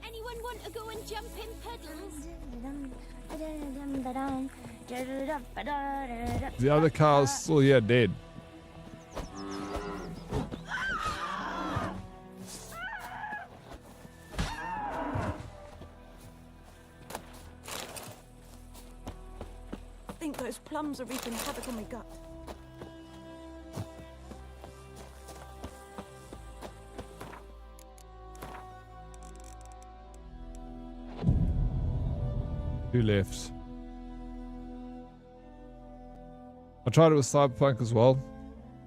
Anyone want to go and jump in puddles? The other cow's still here dead. I think those plums are wreaking havoc on my gut. Who left? I tried it with Cyberpunk as well.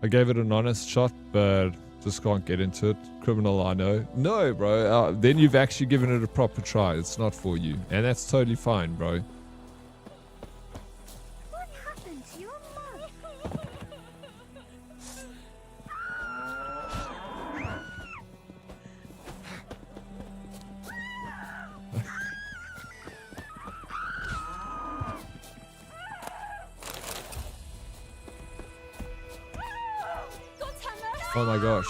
I gave it an honest shot, but just can't get into it. Criminal, I know. No, bro. Then you've actually given it a proper try. It's not for you. And that's totally fine, bro. What happened to your mum? Oh my gosh.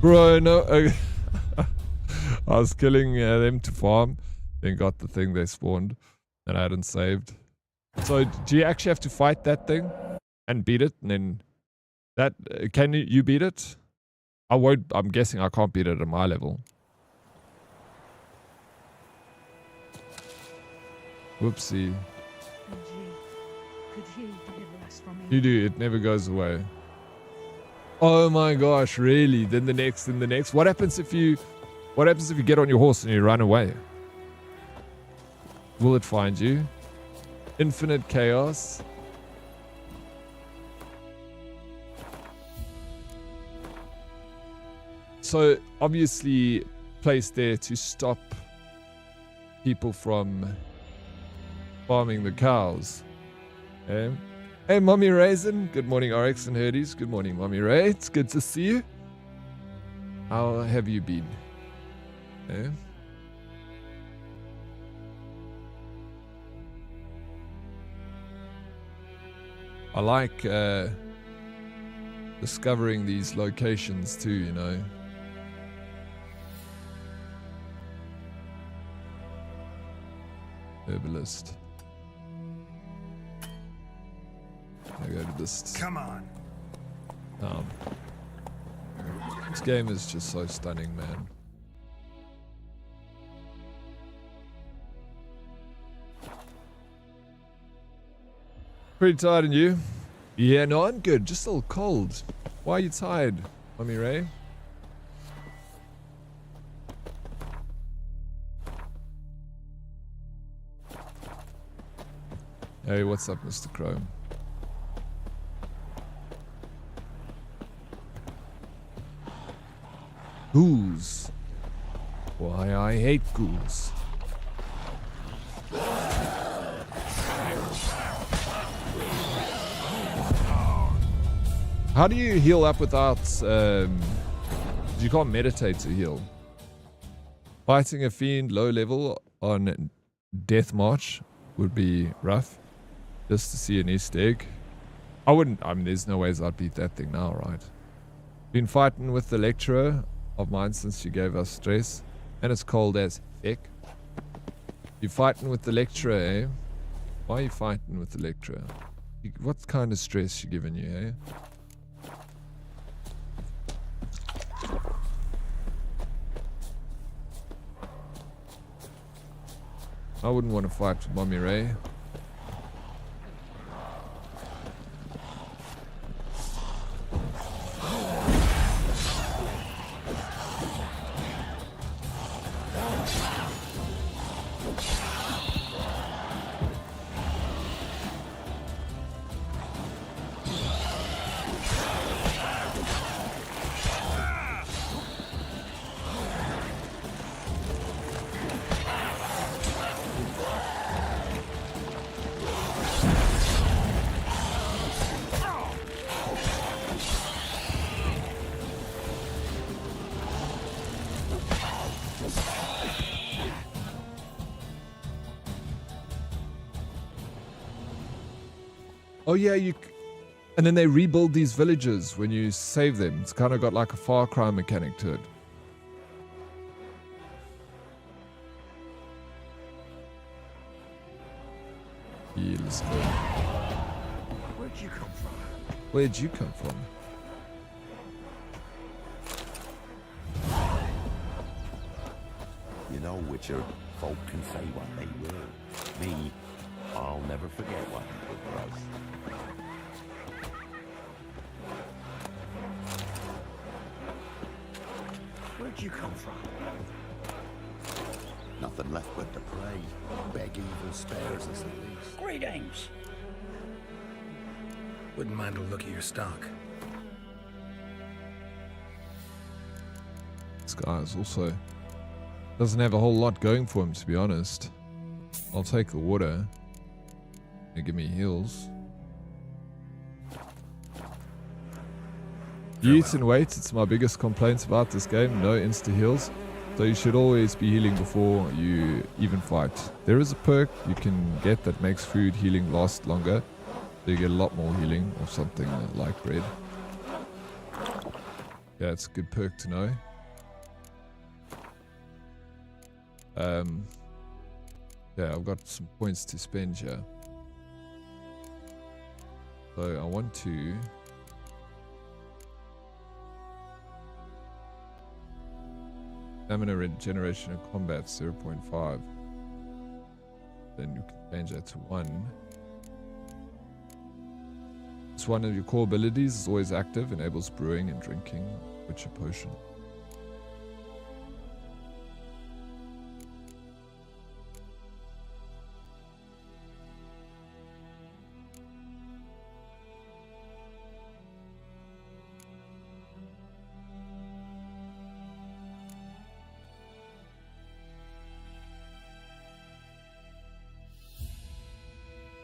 Bro, no. I was killing them to farm, then got the thing they spawned, and I hadn't saved. So, do you actually have to fight that thing and beat it? And then that can you beat it? I won't. I'm guessing I can't beat it at my level. Whoopsie. Could you deliver us from You do. It never goes away. Oh my gosh, really? Then the next, then the next. What happens if you get on your horse and you run away? Will it find you? Infinite chaos. So obviously placed there to stop people from farming the cows. Hey, Mommy Raisin. Good morning, RX and Herdies. Good morning, Mommy Ray. It's good to see you. How have you been? I like discovering these locations too, you know. Herbalist. I go to this. Come on. This game is just so stunning, man. Pretty tired, and you? Yeah, no, I'm good. Just a little cold. Why are you tired, Mommy Ray? Hey, what's up, Mr. Chrome? Ghouls. Why, I hate ghouls. How do you heal up without, you can't meditate to heal. Fighting a fiend low level on Death March would be rough. Just to see an Easter egg. I mean, there's no ways I'd beat that thing now, right? Been fighting with the lecturer of mine since she gave us stress. And it's cold as heck. You fighting with the lecturer, eh? Why are you fighting with the lecturer? What kind of stress she giving you, eh? I wouldn't want to fight with Mommy Ray. Oh yeah, and then they rebuild these villages when you save them. It's kind of got like a Far Cry mechanic to it. Yeah, let's go. Where'd you come from? Where'd you come from? You know, Witcher, folk can say what they will. Me, I'll never forget what you did for us. Where'd you come from? Nothing left but to pray. Beg evil spares us at least. Greetings. Wouldn't mind a look at your stock. This guy is also doesn't have a whole lot going for him, to be honest. I'll take the water. They give me heals. You eat and wait. It's my biggest complaints about this game. No insta heals. So you should always be healing before you even fight. There is a perk you can get that makes food healing last longer. So you get a lot more healing or something like bread. Yeah, it's a good perk to know. Yeah, I've got some points to spend here. So I want to stamina regeneration in combat 0.5. Then you can change that to 1. It's one of your core abilities. It's always active. Enables brewing and drinking Witcher potion.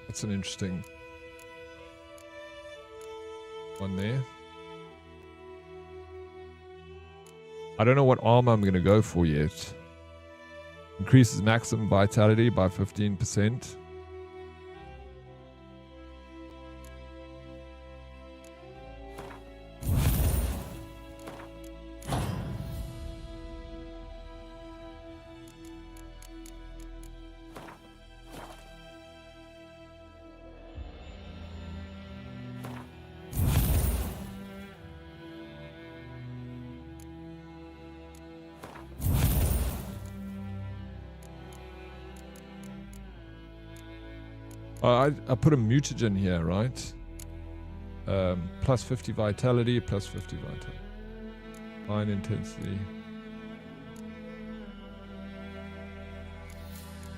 That's an interesting one there. I don't know what armor I'm going to go for yet. Increases maximum vitality by 15%. I put a mutagen here, right? Plus 50 vitality, plus 50 vitality. Fine intensity.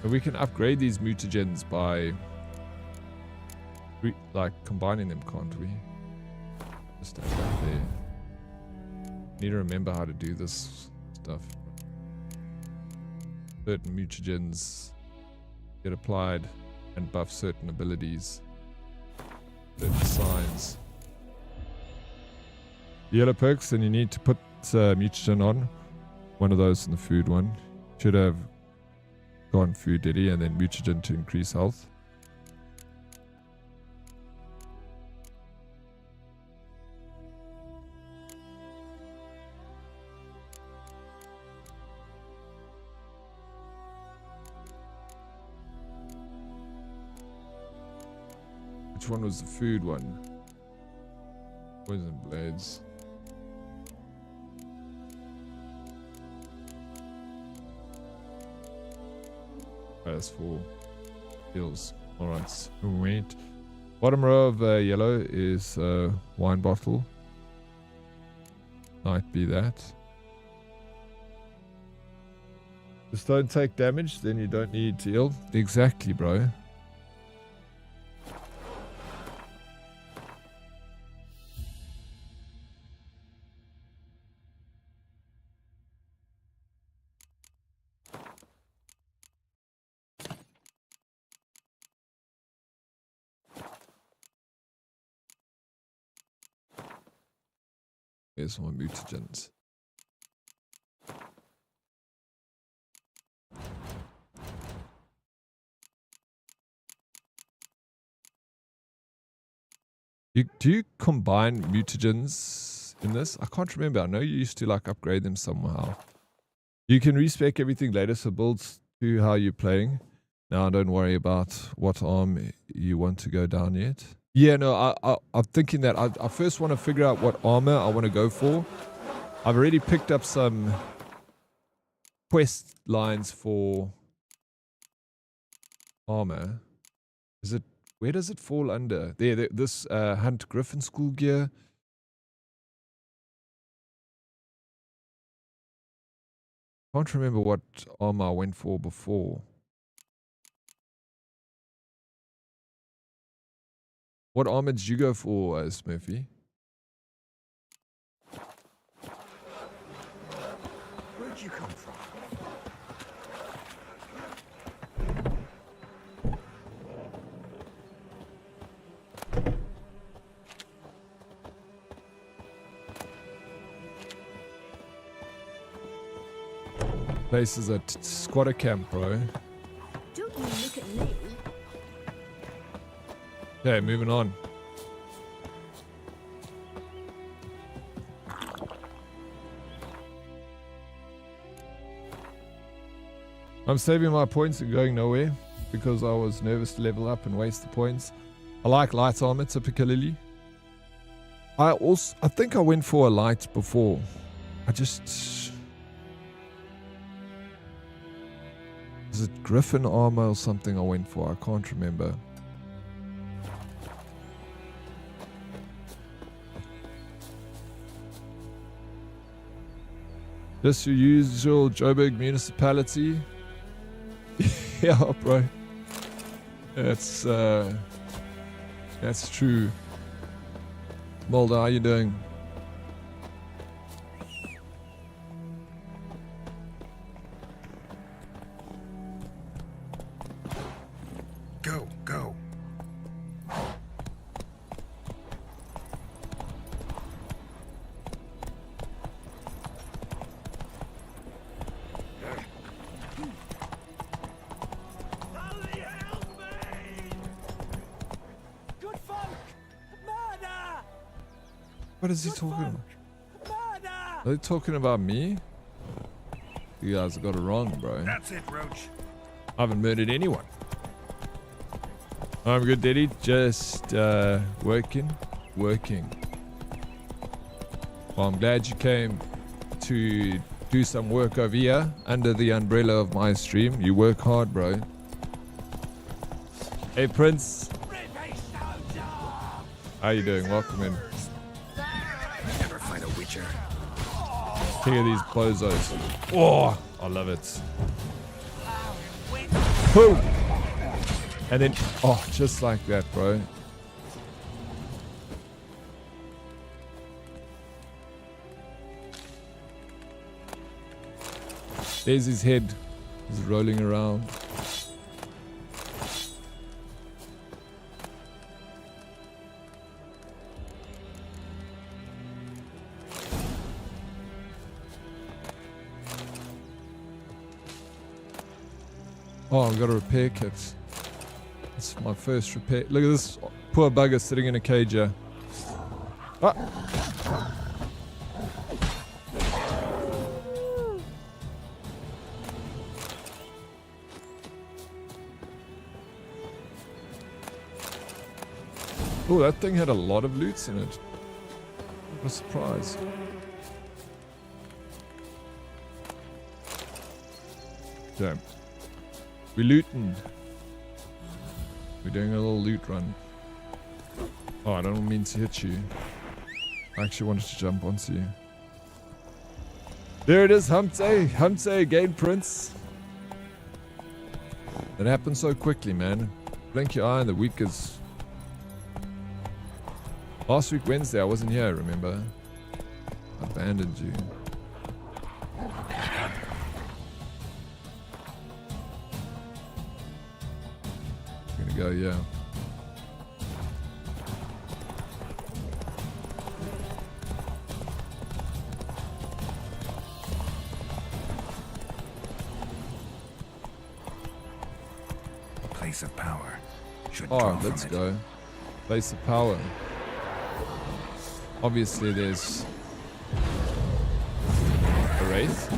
But we can upgrade these mutagens by like combining them, can't we? Just add that there. Need to remember how to do this stuff. Certain mutagens get applied and buff certain abilities, certain signs. Yellow perks, and you need to put mutagen on. One of those in the food one. Should have gone food, did he? And then mutagen to increase health. Which one was the food one? Poison blades. That's for heals. Alright, sweet. Bottom row of yellow is wine bottle. Might be that. Just don't take damage, then you don't need to heal. Exactly, bro. Here's my mutagens. Do you combine mutagens in this? I can't remember. I know you used to like upgrade them somehow. You can respec everything later, so builds to how you're playing. Now don't worry about what arm you want to go down yet. Yeah, no, I'm thinking that I first want to figure out what armor I want to go for. I've already picked up some quest lines for armor. Where does it fall under? There, this Hunt Griffin school gear. Can't remember what armor I went for before. What armor did you go for, Smurfy? Where'd you come from? Place is a squatter camp, bro. Don't you look at me. Okay, moving on. I'm saving my points and going nowhere because I was nervous to level up and waste the points. I like light armor typically. I think I went for a light before. Is it Griffin armor or something I went for? I can't remember. Just your usual Joburg municipality. Yeah, bro. That's true. Mulder, how you doing? Go, go. What is he talking about? Are they talking about me? You guys got it wrong, bro. That's it, Roach. I haven't murdered anyone. I'm good, Daddy. Just working. Well, I'm glad you came to do some work over here under the umbrella of my stream. You work hard, bro. Hey, Prince. How you doing? Welcome in. Never fight a witcher. King of these bozos. Oh, I love it. Boom. And then, oh, just like that, bro. There's his head. He's rolling around. Oh, I've got a repair kit. It's my first repair. Look at this poor bugger sitting in a cage here. Ah. Oh, that thing had a lot of loots in it. What a surprise. Damn. We're looting. We're doing a little loot run. Oh, I don't mean to hit you. I actually wanted to jump onto you. There it is, hump day. Hump day again, Prince. It happened so quickly, man. Blink your eye and the week is... Last week, Wednesday, I wasn't here, remember? I abandoned you. I'm gonna go, yeah. Place of power. Should Oh, draw let's from it. go. Place of power. Obviously, there's a wraith.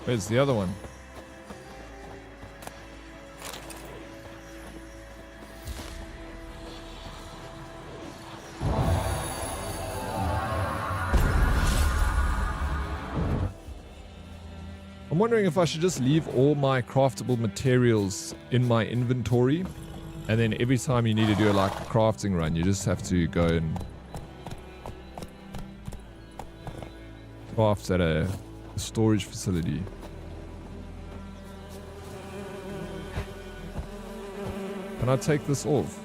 Where's the other one? I'm wondering if I should just leave all my craftable materials in my inventory, and then every time you need to do like a crafting run, you just have to go and craft at a storage facility. Can I take this off?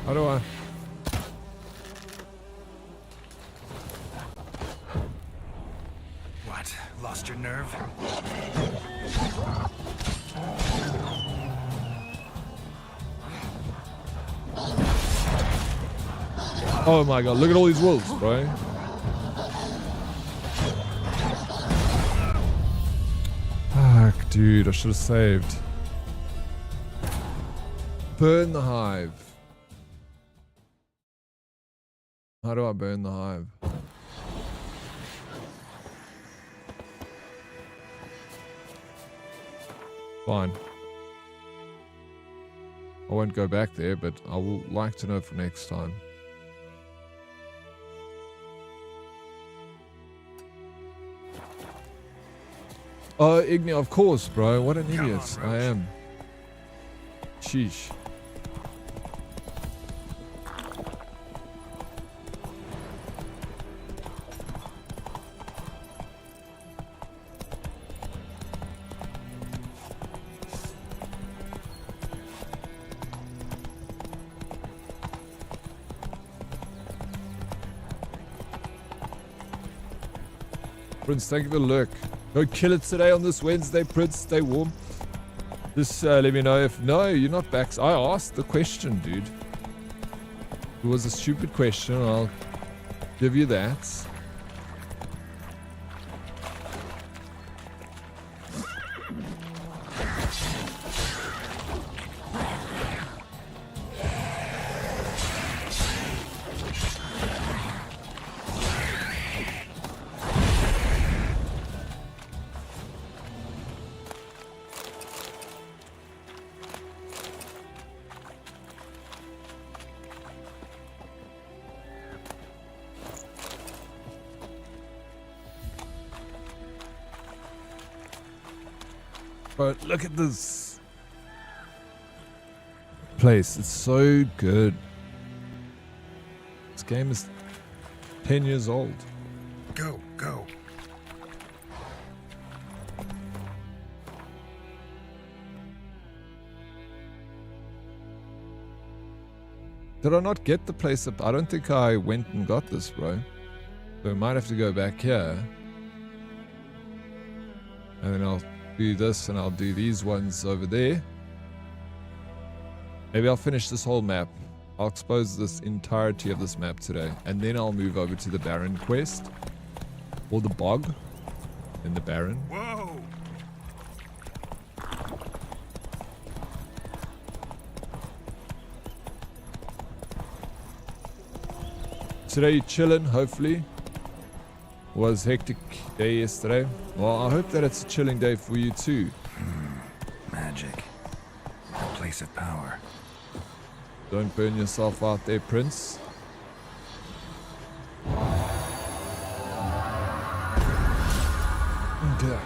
How do I? What? Lost your nerve? Oh my god, look at all these wolves, bro. Fuck, dude, I should have saved. Burn the hive. How do I burn the hive? Fine. I won't go back there, but I will like to know for next time. Oh, Igni, of course, bro. What an idiot I am. Sheesh. Prince, thank you for the lurk. Go kill it today on this Wednesday, Prince. Stay warm. Just let me know if... No, you're not back. I asked the question, dude. It was a stupid question. I'll give you that. But look at this place. It's so good. This game is 10 years old. Go, go. Did I not get the place up? I don't think I went and got this, bro. So I might have to go back here. And then I'll do this and I'll do these ones over there. Maybe I'll finish this whole map. I'll expose this entirety of this map today. And then I'll move over to the Baron quest. Or the bog. In the Baron. Whoa! Today you chillin', hopefully. Was hectic day yesterday. Well, I hope that it's a chilling day for you too. Magic. A place of power. Don't burn yourself out there, Prince. Okay.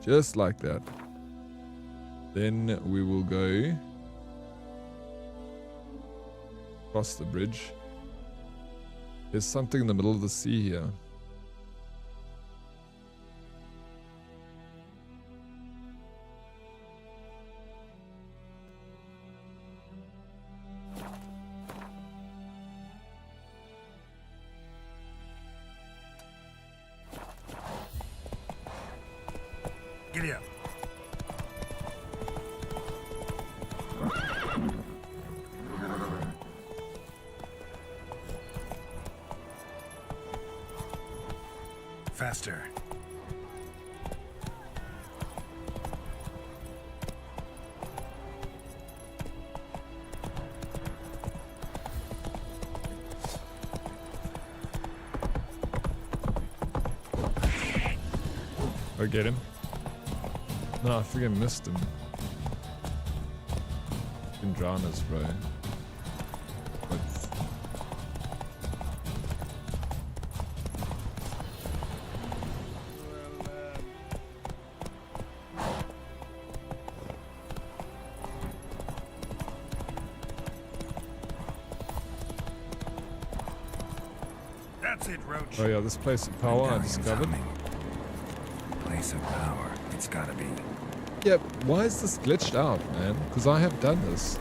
Just like that. Then we will go across the bridge. There's something in the middle of the sea here. Giddy up. Faster. Go get him. No, I think I missed him. Can drown us, bro. But That's it, Roach. oh yeah, this place of power I discovered. Place of power. It's gotta be. Yeah, why is this glitched out, man? Because I have done this.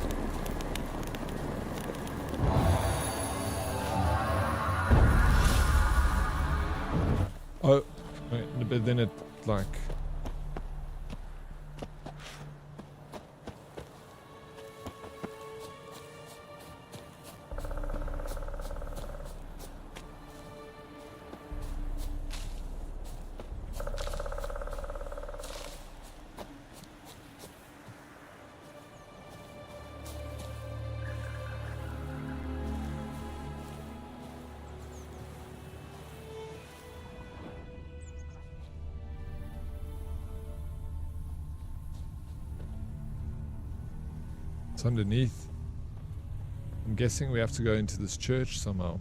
Oh, wait, but then it, like... It's underneath. I'm guessing we have to go into this church somehow.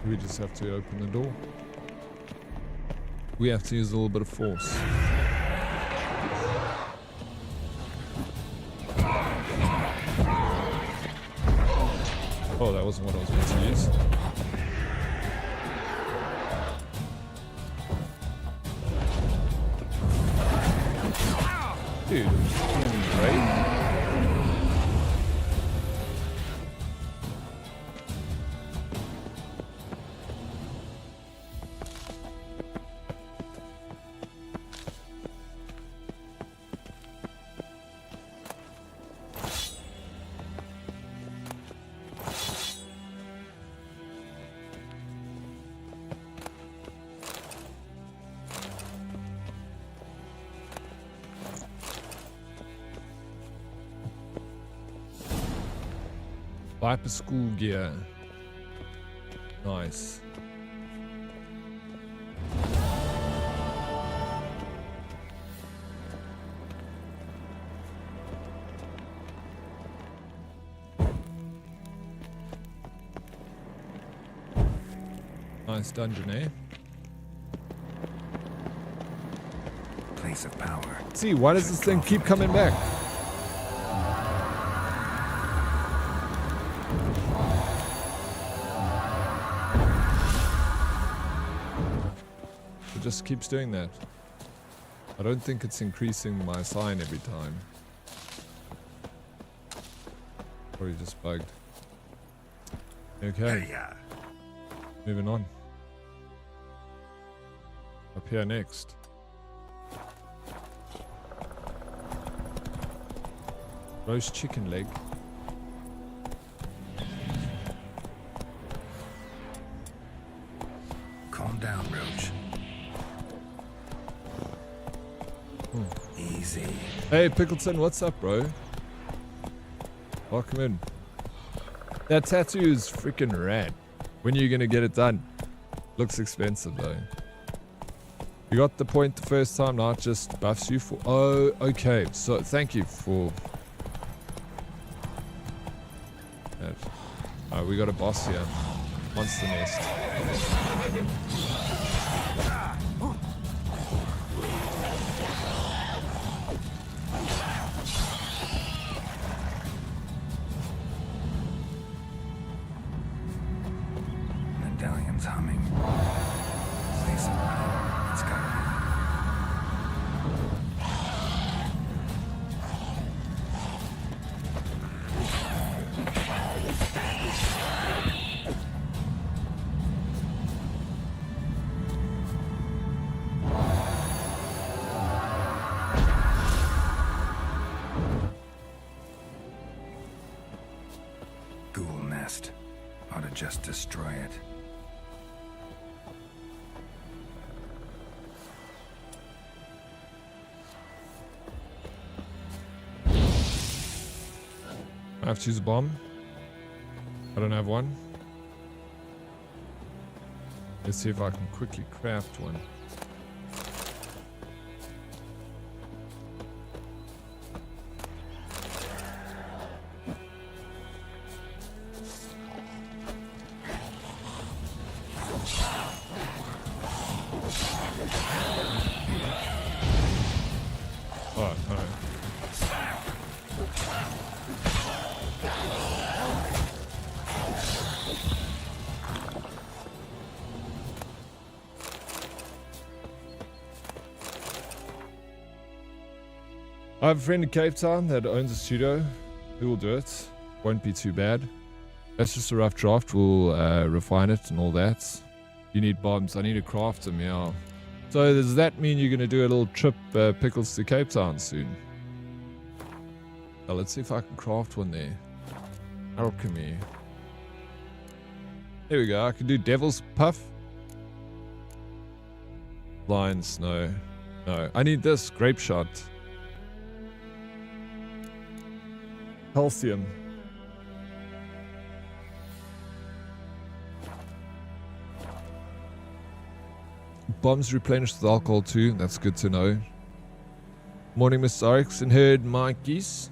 We just have to open the door. We have to use a little bit of force. Oh, that wasn't what I was meant to use. Dude, great. Viper school gear. Nice. Nice dungeon, eh? Place of power. See, why does this thing keep coming back? It just keeps doing that. I don't think it's increasing my sign every time. Probably just bugged. Okay. Moving on. Up here next. Roast chicken leg. Calm down, Roach. Easy. Hey, Pickleton, what's up, bro? Welcome in. That tattoo is freaking rad. When are you gonna get it done? Looks expensive, though. You got the point the first time, not just buffs you for... Oh, okay. So, thank you for... that. Alright, we got a boss here. Monster Nest. Medallion's humming. Place of power. It's gotta Ghoul nest. Ought to just destroy it. I have to use a bomb. I don't have one. Let's see if I can quickly craft one. Oh, no. I have a friend in Cape Town that owns a studio. Who will do it? Won't be too bad. That's just a rough draft. We'll refine it and all that. You need bombs. I need to craft them, yeah. So does that mean you're going to do a little trip, Pickles, to Cape Town soon? Well, let's see if I can craft one there. Alchemy. There we go. I can do Devil's Puff. Blind snow. No, I need this grape shot. Calcium. Bombs replenished with alcohol too. That's good to know. Morning, Mr. Oryx and Herd Monkeys.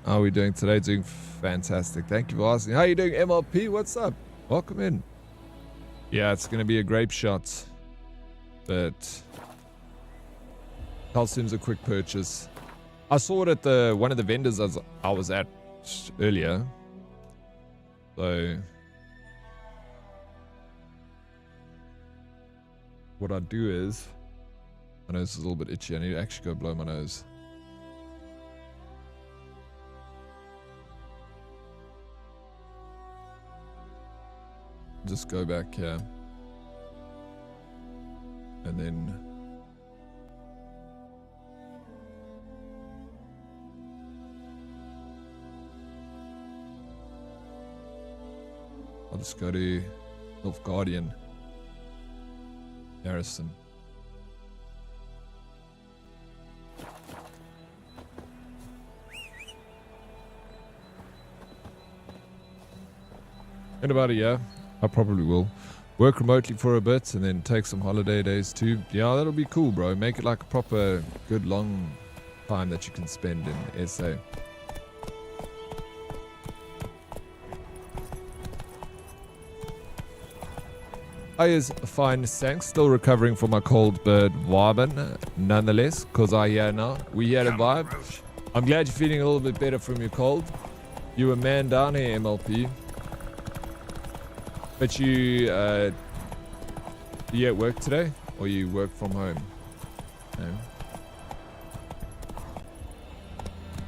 How are we doing today? Doing fantastic. Thank you for asking. How are you doing, MLP? What's up? Welcome in. Yeah, it's going to be a grape shot. But calcium's a quick purchase. I saw it at one of the vendors I was at earlier. So what I do is, my nose is a little bit itchy. I need to actually go blow my nose. Just go back here. And then I'll just go to Elf Guardian. Harrison. In about a year, I probably will. Work remotely for a bit and then take some holiday days too. Yeah, that'll be cool, bro. Make it like a proper good long time that you can spend in SA. I is fine, thanks. Still recovering from my cold bird Warbin, nonetheless, because I hear now. We hear a vibe. I'm glad you're feeling a little bit better from your cold. You a man down here, MLP. But you at work today? Or you work from home? No.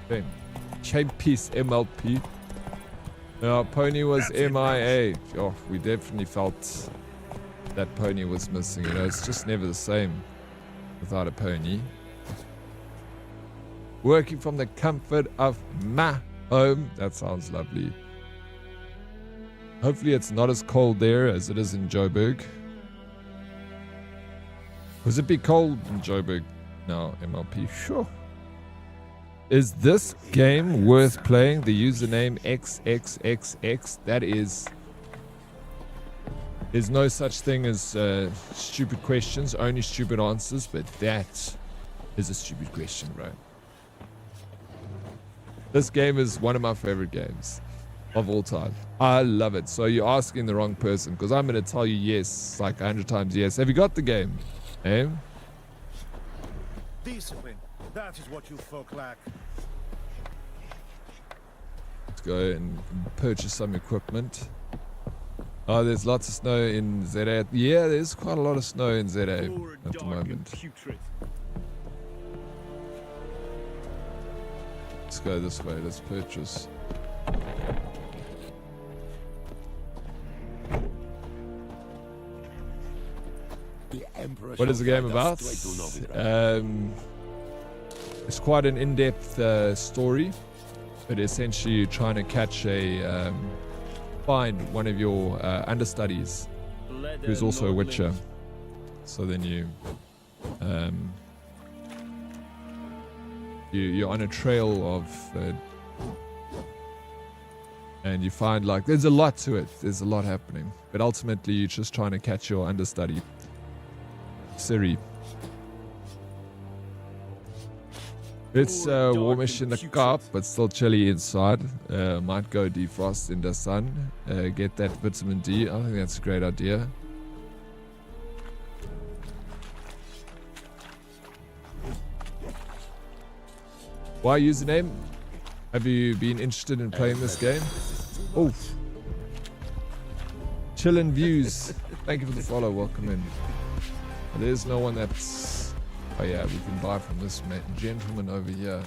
Okay. Chain piece, MLP. Pony was MIA. Oh, we definitely felt that pony was missing. You know, it's just never the same without a pony. Working from the comfort of my home. That sounds lovely. Hopefully it's not as cold there as it is in Joburg. Was it be cold in Joburg now, MLP? Sure. Is this game worth playing? The username XXXX. That is... There's no such thing as stupid questions, only stupid answers, but that is a stupid question, bro. This game is one of my favorite games of all time. I love it. So you're asking the wrong person, because I'm going to tell you yes, like 100 times yes. Have you got the game? Eh? Discipline. That is what you folk lack. Let's go and purchase some equipment. Oh, there's lots of snow in ZA. Yeah, there's quite a lot of snow in ZA at the moment. Let's go this way. Let's purchase. What is the game about? It's quite an in-depth story, but essentially you're trying to catch a... find one of your understudies who's also a witcher. So then you're on a trail of and you find like there's a lot to it. There's a lot happening, but ultimately you're just trying to catch your understudy, Siri. It's warmish in the cup, but still chilly inside. Might go defrost in the sun. Get that vitamin D. I think that's a great idea. Why username? Have you been interested in playing this game? Oh. Chillin' views. Thank you for the follow. Welcome in. There's no one that's... Oh yeah, we can buy from this gentleman over here.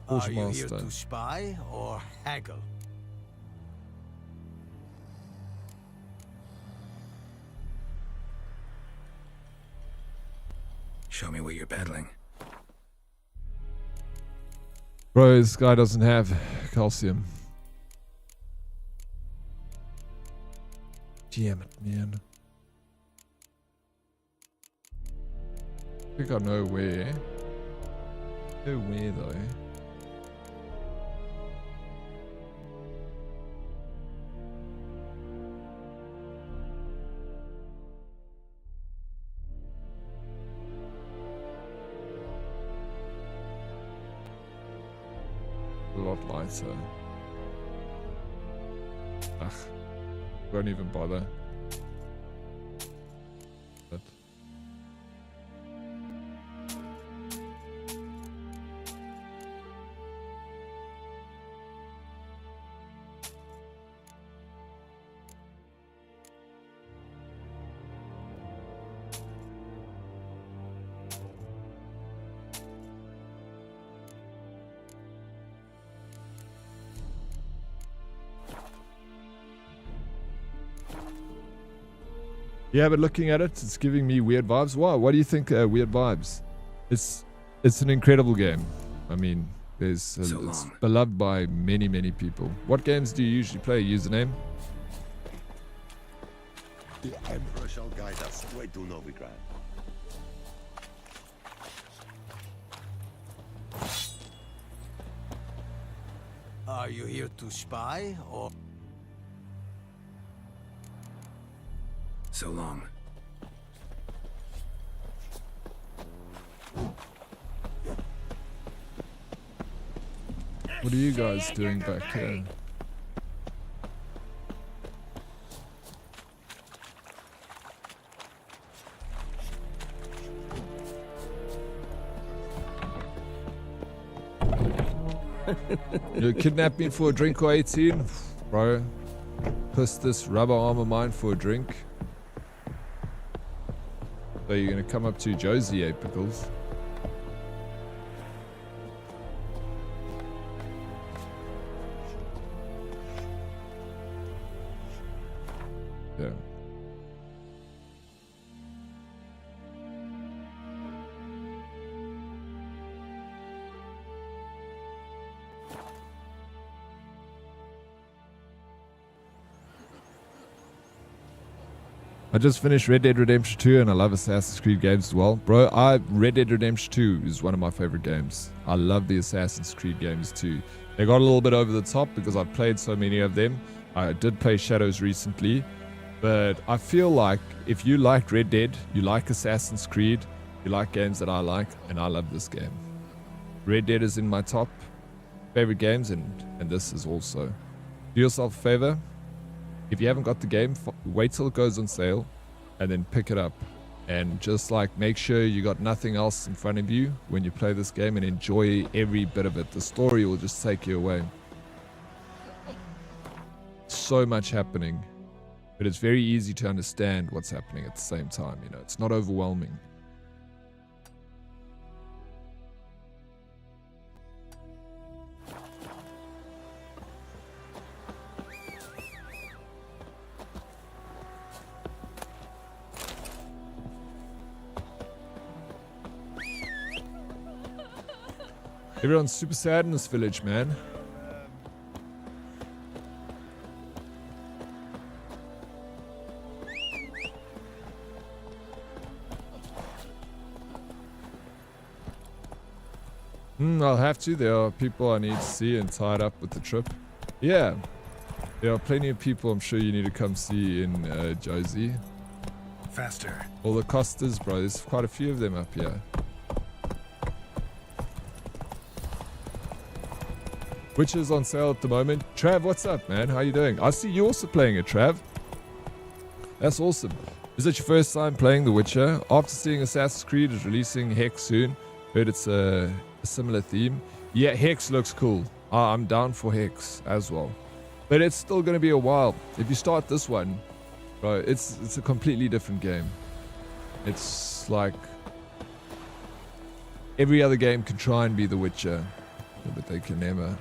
Are you here to spy or haggle? Show me what you're peddling. Bro, this guy doesn't have calcium. Damn it, man. I think I know where. Know where though. A lot lighter. Ugh. Won't even bother. But yeah, but looking at it, it's giving me weird vibes. Wow, what do you think? Weird vibes. It's an incredible game. I mean, it's beloved by many people. What games do you usually play? Username? The Emperor shall guide us. Wait, do Novigrad. Are you here to spy, or...? So long. What are you guys doing back here? You kidnapped me for a drink or 18? Bro, piss this rubber arm of mine for a drink. So you're gonna come up to Josie, eh, Pickles? Yeah. I just finished Red Dead Redemption 2 and I love Assassin's Creed games as well. Bro, Red Dead Redemption 2 is one of my favorite games. I love the Assassin's Creed games too. They got a little bit over the top because I've played so many of them. I did play Shadows recently, but I feel like if you like Red Dead, you like Assassin's Creed, you like games that I like, and I love this game. Red Dead is in my top favorite games, and this is also. Do yourself a favor. If you haven't got the game, wait till it goes on sale and then pick it up. And just like make sure you got nothing else in front of you when you play this game and enjoy every bit of it. The story will just take you away. So much happening, but it's very easy to understand what's happening at the same time. You know, it's not overwhelming. Everyone's super sad in this village, man. I'll have to. There are people I need to see and tied up with the trip. Yeah. There are plenty of people I'm sure you need to come see in Josie. Faster. All the Costas, bro. There's quite a few of them up here. Which is on sale at the moment. Trav, what's up, man? How you doing? I see you also playing it, Trav. That's awesome. Is it your first time playing The Witcher? After seeing Assassin's Creed is releasing Hex soon, heard it's a similar theme. Yeah, Hex looks cool. I'm down for Hex as well. But it's still going to be a while. If you start this one, bro, it's a completely different game. It's like every other game can try and be The Witcher, but they can never.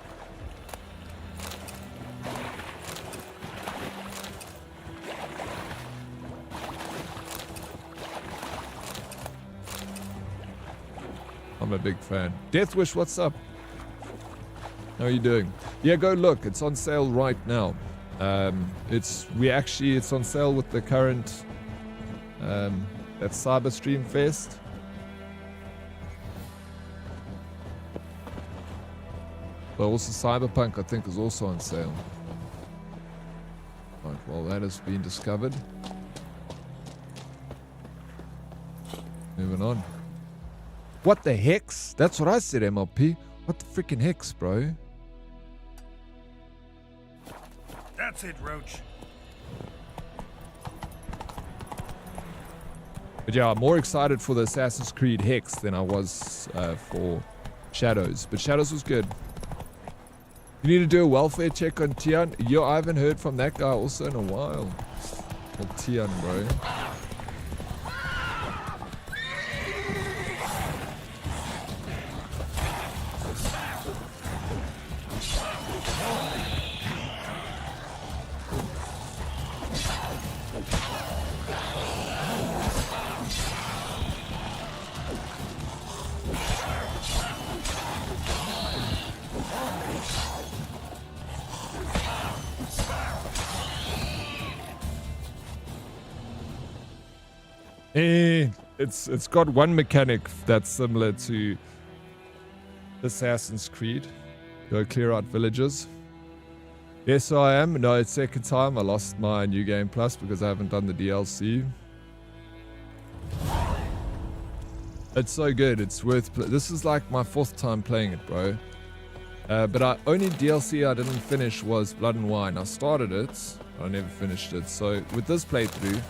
I'm a big fan. Deathwish, what's up? How are you doing? Yeah, go look. It's on sale right now. It's on sale with the current that Cyber Stream Fest. But also Cyberpunk, I think, is also on sale. Right, well, that has been discovered. Moving on. What the hex? That's what I said, MLP. What the freaking hex, bro? That's it, Roach. But yeah, I'm more excited for the Assassin's Creed Hex than I was for Shadows. But Shadows was good. You need to do a welfare check on Tian. Yo, I haven't heard from that guy also in a while. Well, Tian, bro. It's got one mechanic that's similar to Assassin's Creed. Go clear out villages. Yes, I am. No, it's second time. I lost my New Game Plus because I haven't done the DLC. It's so good. It's worth. This is like my 4th time playing it, bro. But only DLC I didn't finish was Blood and Wine. I started it, but I never finished it. So with this playthrough,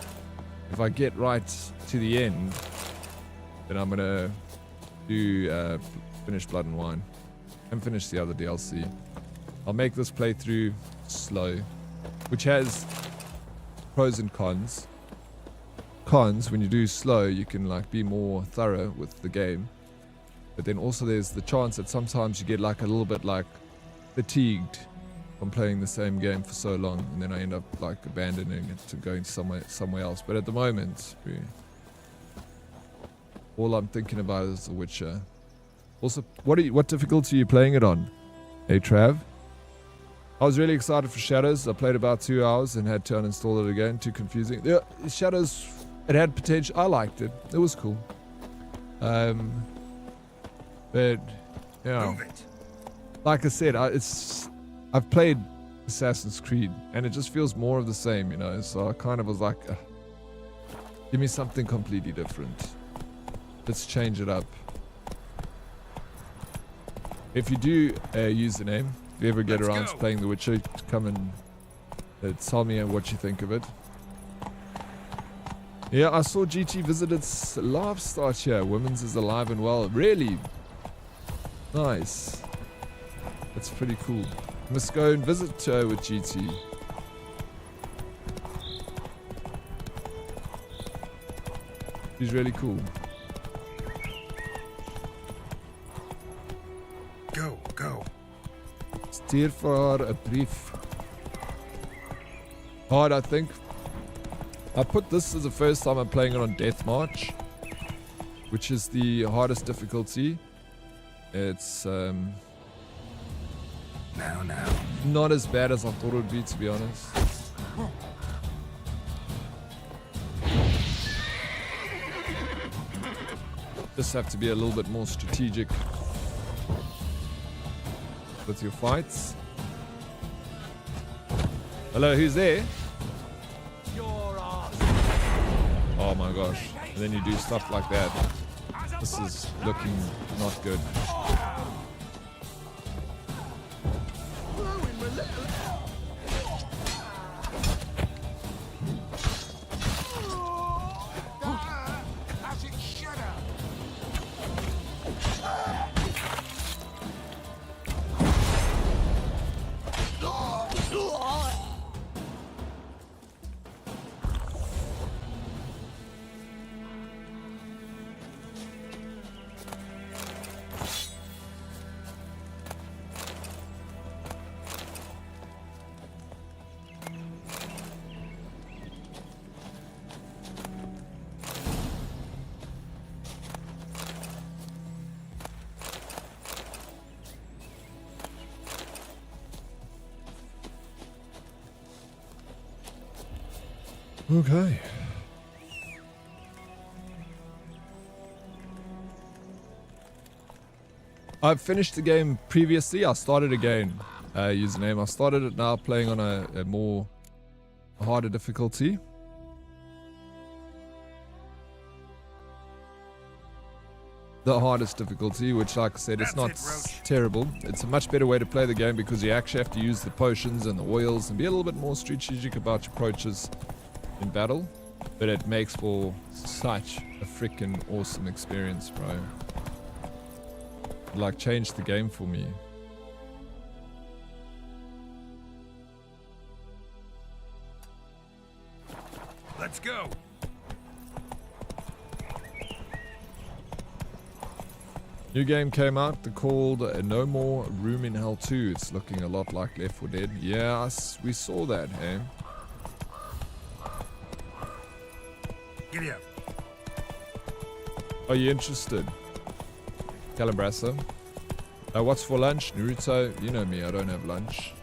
if I get right to the end, then I'm gonna do finish Blood and Wine and finish the other DLC. I'll make this playthrough slow, which has pros and cons. Cons, when you do slow, you can like be more thorough with the game. But then also there's the chance that sometimes you get like a little bit like fatigued from playing the same game for so long, and then I end up like abandoning it and going somewhere else. But at the moment, all I'm thinking about is The Witcher. Also, what difficulty are you playing it on? Hey Trav? I was really excited for Shadows. I played about 2 hours and had to uninstall it again. Too confusing. Yeah, Shadows, it had potential. I liked it. It was cool. But yeah, like I said, I've played Assassin's Creed and it just feels more of the same, you know. So I kind of was like, give me something completely different. Let's change it up. If you do a username, if you ever get around to playing The Witcher, come and tell me what you think of it. Yeah, I saw GT visit its live start here. Women's is alive and well. Really? Nice. That's pretty cool. Must go and visit with GT. She's really cool. Go. Stuur vir haar 'n brief. Hard, I think. I put this as the first time I'm playing it on Death March, which is the hardest difficulty. It's not as bad as I thought it would be, to be honest. Just have to be a little bit more strategic with your fights. Hello, who's there? Oh my gosh. And then you do stuff like that. This is looking not good. Okay. I've finished the game previously. I started again. Username. I started it now playing on a more harder difficulty. The hardest difficulty, which, like I said, it's not terrible. It's a much better way to play the game because you actually have to use the potions and the oils and be a little bit more strategic about your approaches in battle. But it makes for such a freaking awesome experience, bro. It, like, changed the game for me. Let's go. New game came out, called No More Room in Hell 2. It's looking a lot like Left 4 Dead. Yeah, we saw that, hey? Giddy up. Are you interested? Calabrasa. What's for lunch? Naruto, you know me, I don't have lunch.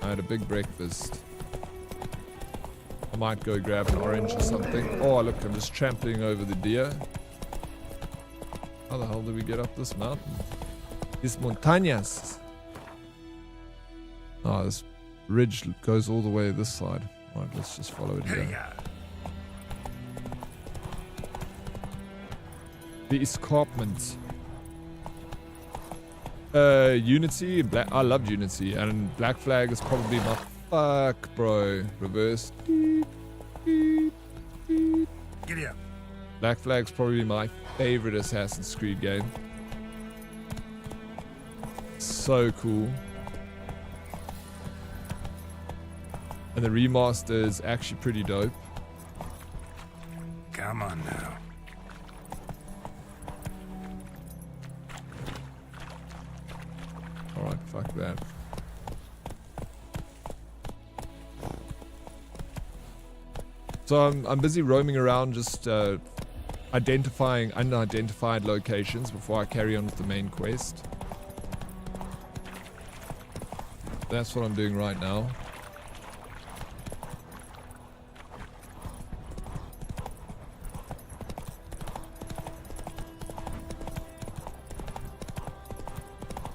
I had a big breakfast. I might go grab an orange or something. Oh, look, I'm just trampling over the deer. How the hell do we get up this mountain? These montañas. Oh, this ridge goes all the way this side. Alright, let's just follow it here. The escarpment. Unity. I love Unity. And Black Flag is probably my... Fuck, bro. Reverse. Giddy up. Black Flag's probably my favorite Assassin's Creed game. So cool. And the remaster is actually pretty dope. Come on now. Alright, fuck that. So I'm busy roaming around just identifying unidentified locations before I carry on with the main quest. That's what I'm doing right now.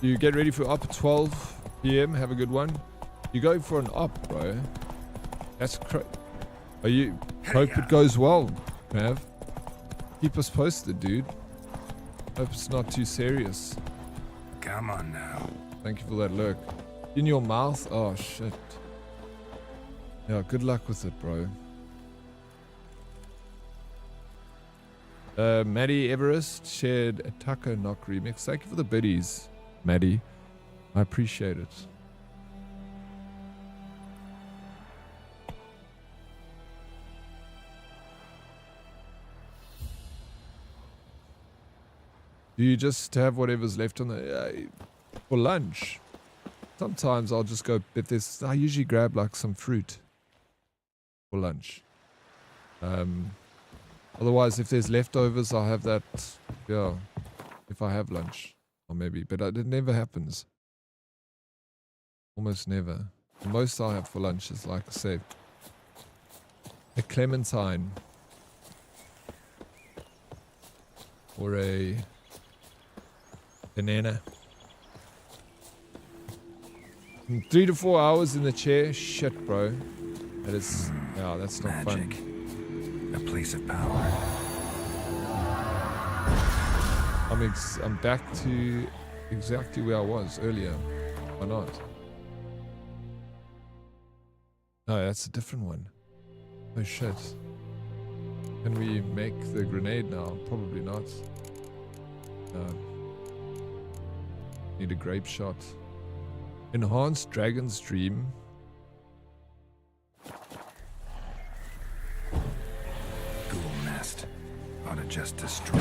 You get ready for op at 12 PM. Have a good one. You go for an op, bro. That's Are you? Hope it goes well, Mav. Keep us posted, dude. Hope it's not too serious. Come on now. Thank you for that lurk. In your mouth? Oh, shit. Yeah, good luck with it, bro. Maddie Everest shared a Taco Knock remix. Thank you for the biddies, Maddie. I appreciate it. Do you just have whatever's left on the for lunch? Sometimes I'll just go, I usually grab like some fruit for lunch. Otherwise, if there's leftovers, I'll have that, yeah, if I have lunch. Or maybe, but it never happens. Almost never. The most I have for lunch is, like I said, a clementine. Or a banana. 3 to 4 hours in the chair. Shit, bro. That is... yeah, that's not Magic. fun. A place of power. I'm back to exactly where I was earlier. Why not? No, that's a different one. Oh shit. Can we make the grenade now? Probably not. No. Need a grape shot. Enhanced Dragon's Dream. Ghoul nest. Ought to just destroy.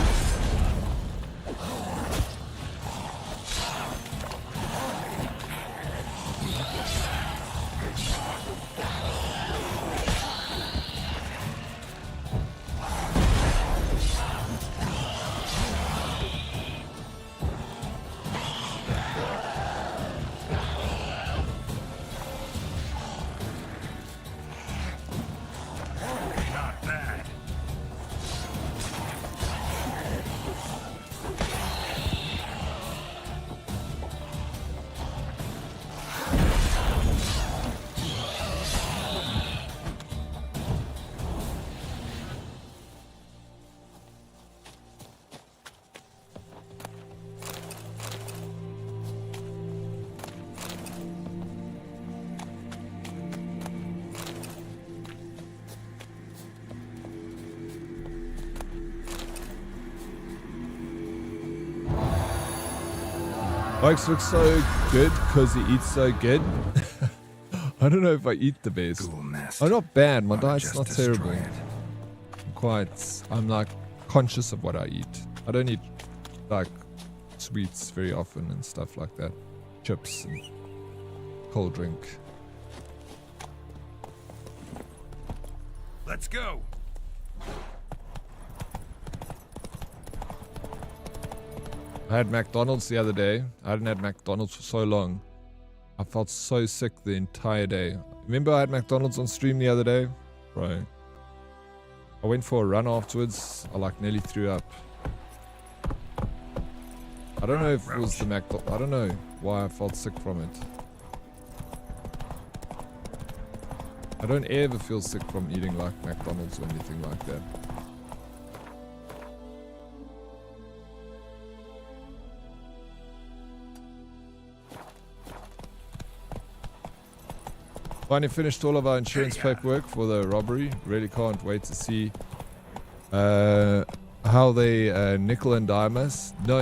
Oaks looks so good because he eats so good. I don't know if I eat the best. I'm not bad. My diet's not terrible. I'm like conscious of what I eat. I don't eat like sweets very often and stuff like that. Chips and cold drink. Let's go. I had McDonald's the other day. I hadn't had McDonald's for so long. I felt so sick the entire day. Remember I had McDonald's on stream the other day? Bro. I went for a run afterwards. I like nearly threw up. I don't know if it was the McDonald's. I don't know why I felt sick from it. I don't ever feel sick from eating like McDonald's or anything like that. Finally finished all of our insurance paperwork for the robbery. Really can't wait to see how they nickel and dime us. No.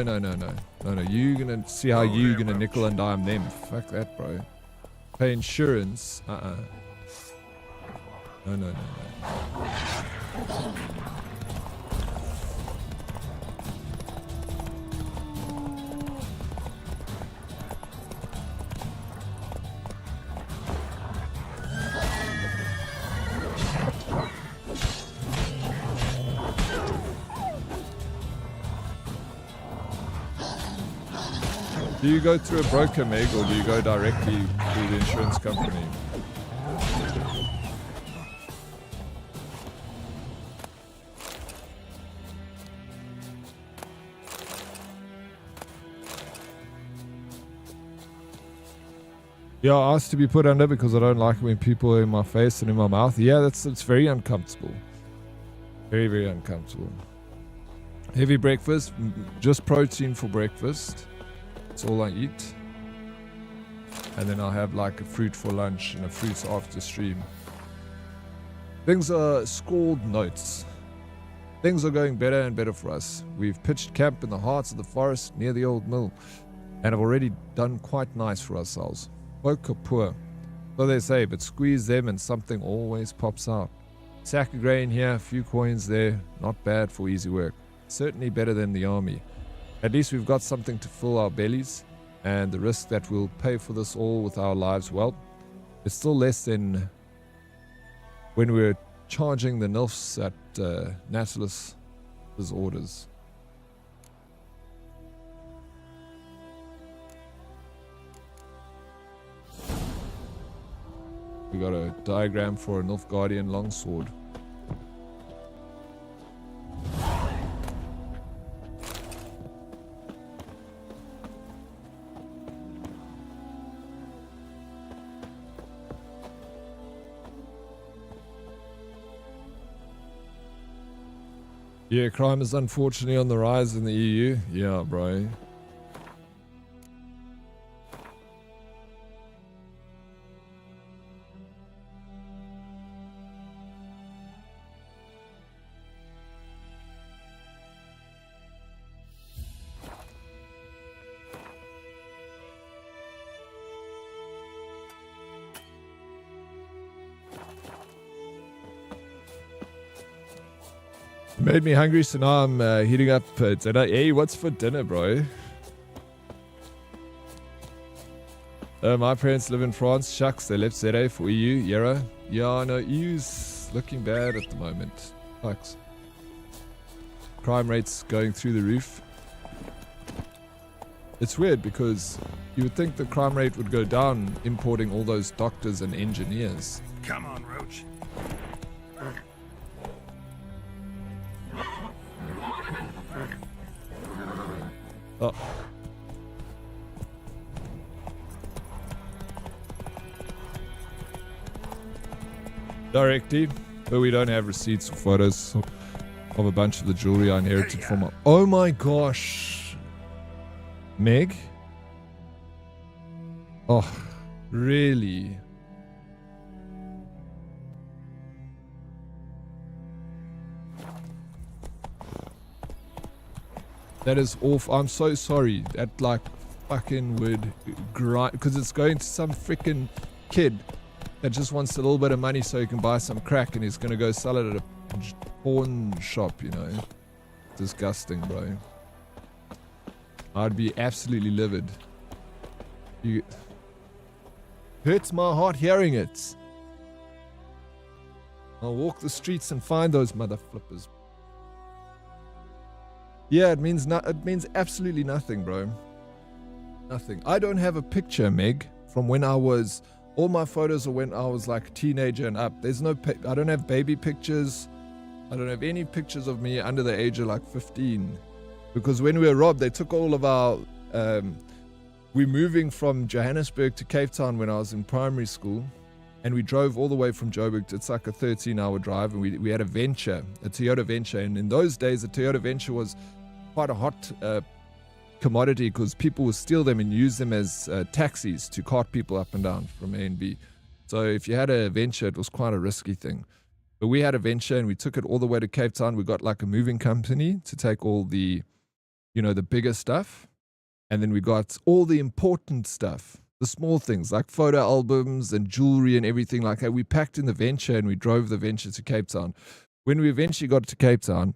You gonna see how you gonna nickel and dime them? Fuck that, bro. Pay insurance. No. Do you go through a broker, Meg, or do you go directly through the insurance company? Yeah, I asked to be put under because I don't like it when people are in my face and in my mouth. Yeah, it's very uncomfortable. Very, very uncomfortable. Heavy breakfast, just protein for breakfast. That's all I eat. And then I'll have like a fruit for lunch and a fruit after stream. Things are scored notes. Things are going better and better for us. We've pitched camp in the heart of the forest near the old mill and have already done quite nice for ourselves. Folk are poor, so they say, but squeeze them and something always pops out. Sack of grain here, a few coins there, not bad for easy work. Certainly better than the army. At least we've got something to fill our bellies, and the risk that we'll pay for this all with our lives, well, it's still less than when we were charging the nilfs at Natalis' orders. We got a diagram for a Nilfgaardian longsword. Yeah, crime is unfortunately on the rise in the EU. Yeah, bro. Made me hungry, so now I'm heating up dinner. Hey, what's for dinner, bro? My parents live in France. Shucks, they left Zere for EU. Yera. Yeah, no, EU's looking bad at the moment. Fucks. Crime rates going through the roof. It's weird because you would think the crime rate would go down importing all those doctors and engineers. Come on, Roach. Oh. Directly, but we don't have receipts or photos of a bunch of the jewelry I inherited from my... Oh my gosh. Meg? Oh, really? That is awful. I'm so sorry. That like fucking would grind, because it's going to some freaking kid that just wants a little bit of money so he can buy some crack, and he's going to go sell it at a pawn shop, you know. Disgusting, bro. I'd be absolutely livid. Hurts my heart hearing it. I'll walk the streets and find those mother flippers. Yeah, it means absolutely nothing, bro. Nothing. I don't have a picture, Meg, from when I was... All my photos are when I was like a teenager and up. There's no... I don't have baby pictures. I don't have any pictures of me under the age of like 15. Because when we were robbed, they took all of our... we're moving from Johannesburg to Cape Town when I was in primary school. And we drove all the way from Joburg. It's like a 13-hour drive. And we had a Venture, a Toyota Venture. And in those days, a Toyota Venture was quite a hot commodity, because people would steal them and use them as taxis to cart people up and down from A and B. So if you had a Venture, it was quite a risky thing. But we had a Venture and we took it all the way to Cape Town. We got like a moving company to take all the, you know, the bigger stuff. And then we got all the important stuff, the small things like photo albums and jewelry and everything like that. We packed in the Venture and we drove the Venture to Cape Town. When we eventually got to Cape Town,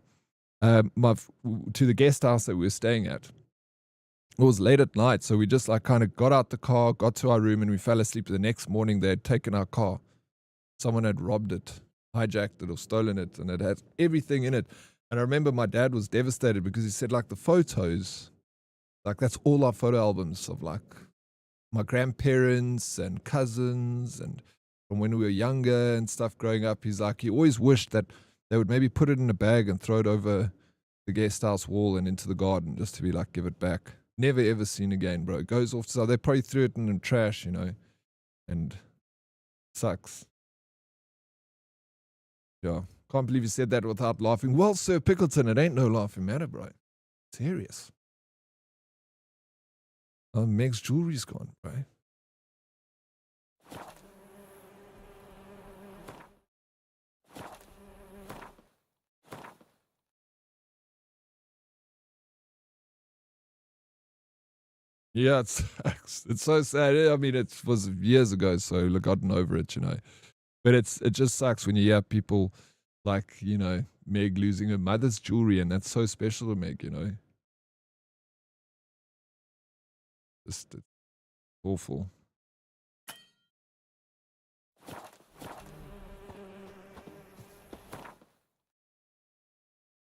to the guest house that we were staying at, it was late at night, so we just like kind of got out the car, got to our room, and we fell asleep. The next morning, they had taken our car. Someone had robbed it, hijacked it, or stolen it, and it had everything in it. And I remember my dad was devastated because he said, like, the photos, like, that's all our photo albums of like my grandparents and cousins and from when we were younger and stuff growing up. He's like, he always wished that they would maybe put it in a bag and throw it over the guest house wall and into the garden just to be like, give it back. Never ever seen again, bro. It goes off. So they probably threw it in the trash, you know, and sucks. Yeah. Can't believe you said that without laughing. Well, Sir Pickleton, it ain't no laughing matter, bro. Serious. Oh, Meg's jewelry's gone, bro. Yeah, it sucks. It's so sad. I mean, it was years ago, so I've gotten over it, you know. But it just sucks when you hear people like, you know, Meg losing her mother's jewelry, and that's so special to Meg, you know. Just awful.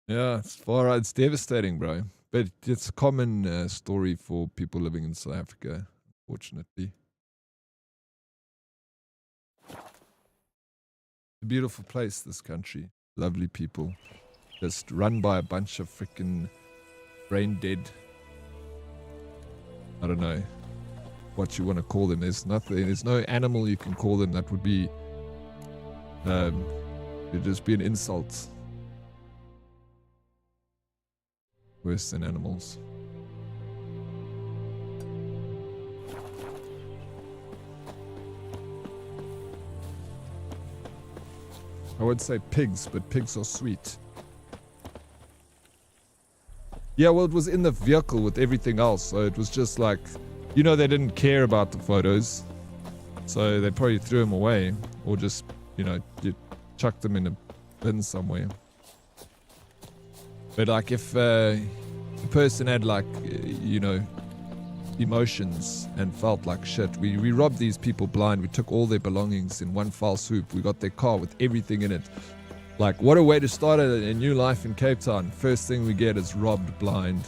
Yeah, it's devastating, bro. But it's a common story for people living in South Africa, unfortunately. It's a beautiful place, this country. Lovely people. Just run by a bunch of freaking brain dead. I don't know what you want to call them. There's no animal you can call them that would be, it'd just be an insult. Worse than animals. I would say pigs, but pigs are sweet. Yeah, well, it was in the vehicle with everything else, so it was just like, you know, they didn't care about the photos, so they probably threw them away, or just, you know, chucked them in a bin somewhere. But like if the person had like, you know, emotions and felt like shit, we robbed these people blind. We took all their belongings in one foul swoop. We got their car with everything in it. Like, what a way to start a new life in Cape Town. First thing we get is robbed blind.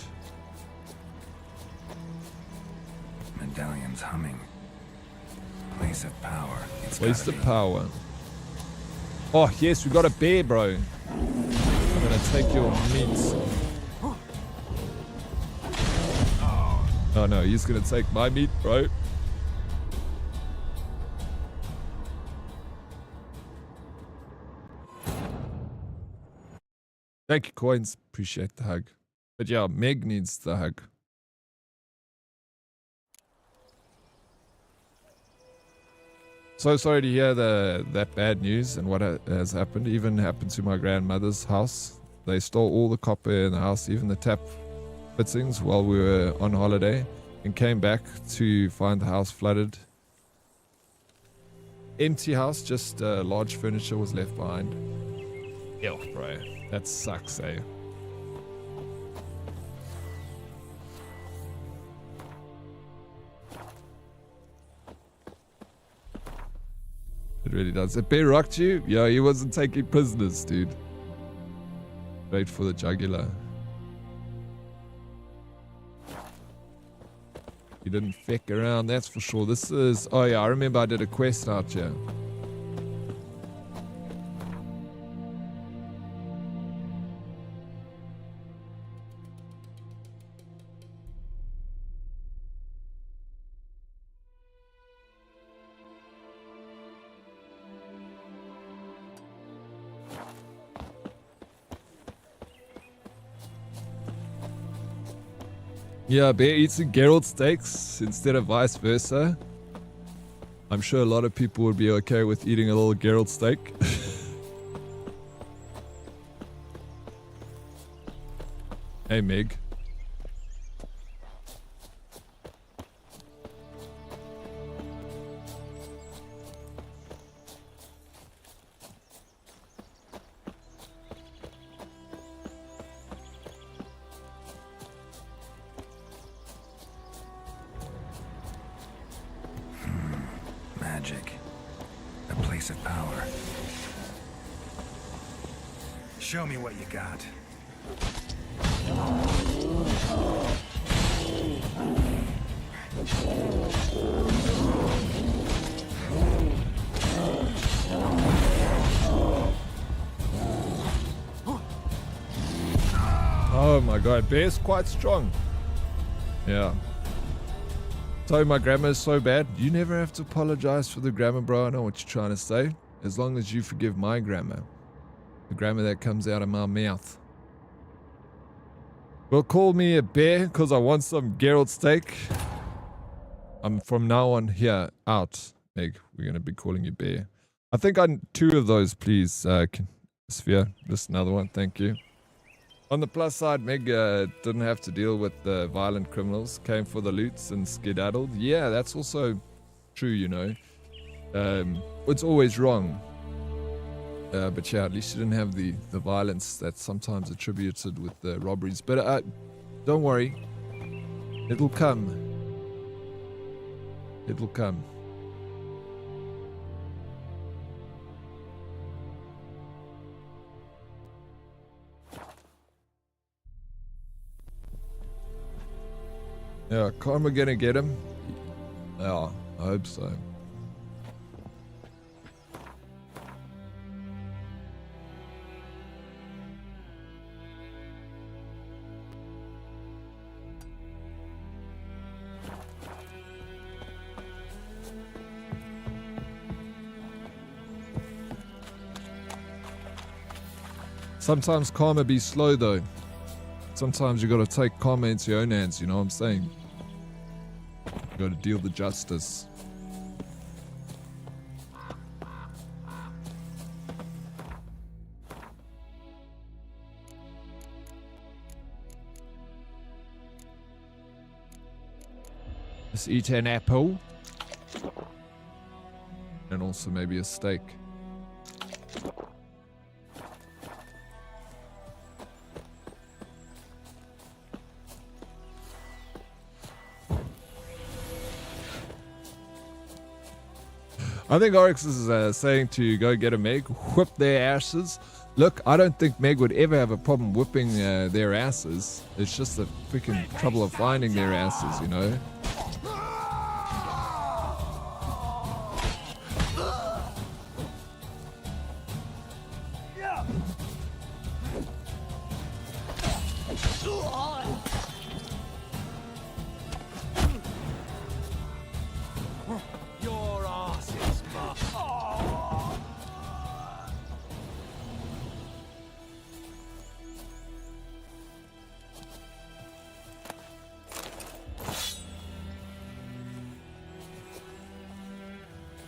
Medallion's humming. Place of power. Place of power. Oh, yes, we got a bear, bro. I'm gonna take your meat. Oh no, he's gonna take my meat, bro. Thank you, Coins. Appreciate the hug. But yeah, Meg needs the hug. So sorry to hear that bad news and what has happened. Even happened to my grandmother's house. They stole all the copper in the house, even the tap fittings while we were on holiday, and came back to find the house flooded. Empty house, just large furniture was left behind. Ew, bro. That sucks, eh? It really does. A bear rocked you? Yeah, he wasn't taking prisoners, dude. Straight for the jugular. You didn't feck around, that's for sure. This is... Oh yeah, I remember I did a quest out here. Yeah, bear eats Geralt steaks instead of vice versa. I'm sure a lot of people would be okay with eating a little Geralt steak. Hey, Meg. Magic. A place of power. Show me what you got. Oh my god, bear's quite strong. Yeah. So my grammar is so bad. You never have to apologize for the grammar, bro. I know what you're trying to say. As long as you forgive my grammar. The grammar that comes out of my mouth. Well, call me a bear because I want some Geralt steak. I'm from now on here out, Meg. We're going to be calling you bear. I think I 2 of those, please. Sphere. Just another one. Thank you. On the plus side, Meg didn't have to deal with the violent criminals, came for the loots and skedaddled. Yeah, that's also true, you know. It's always wrong. But yeah, at least you didn't have the violence that's sometimes attributed with the robberies. But don't worry, it'll come. It'll come. Yeah, karma gonna get him? Yeah, I hope so. Sometimes karma be slow though. Sometimes you gotta take karma into your own hands, you know what I'm saying? You gotta deal the justice. Let's eat an apple. And also maybe a steak. I think Oryx is saying to go get a Meg, whip their asses. Look, I don't think Meg would ever have a problem whipping their asses. It's just the freaking trouble of finding their asses, you know?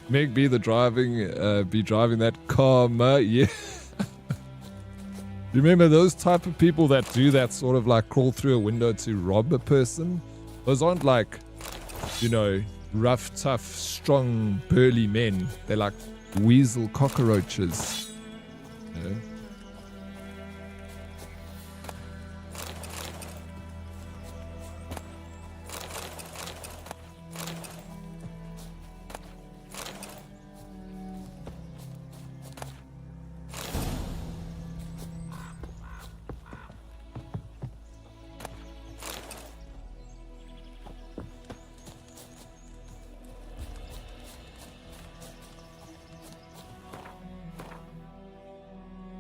Meg be driving that karma, yeah. You remember those type of people that do that sort of like crawl through a window to rob a person? Those aren't like you know, rough, tough, strong, burly men. They're like weasel cockroaches. You know?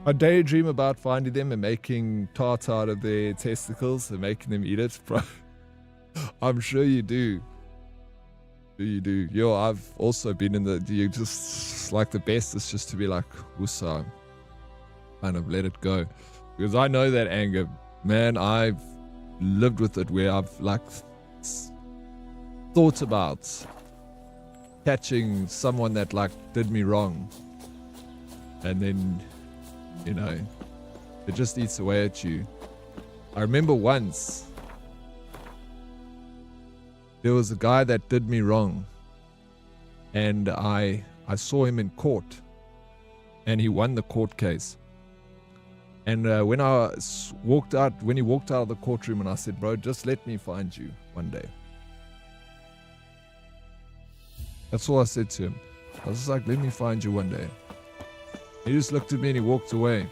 I daydream about finding them and making tart out of their testicles and making them eat it, bro. I'm sure you do. You do. Yo, I've also been in the, you just, like the best is just to be like, woosah, kind of let it go. Because I know that anger, man, I've lived with it where I've like thought about catching someone that like did me wrong. And then, you know, it just eats away at you. I remember once there was a guy that did me wrong, and I saw him in court, and he won the court case. And when he walked out of the courtroom, and I said, bro, just let me find you one day. That's all I said to him. I was just like, let me find you one day. He just looked at me and he walked away.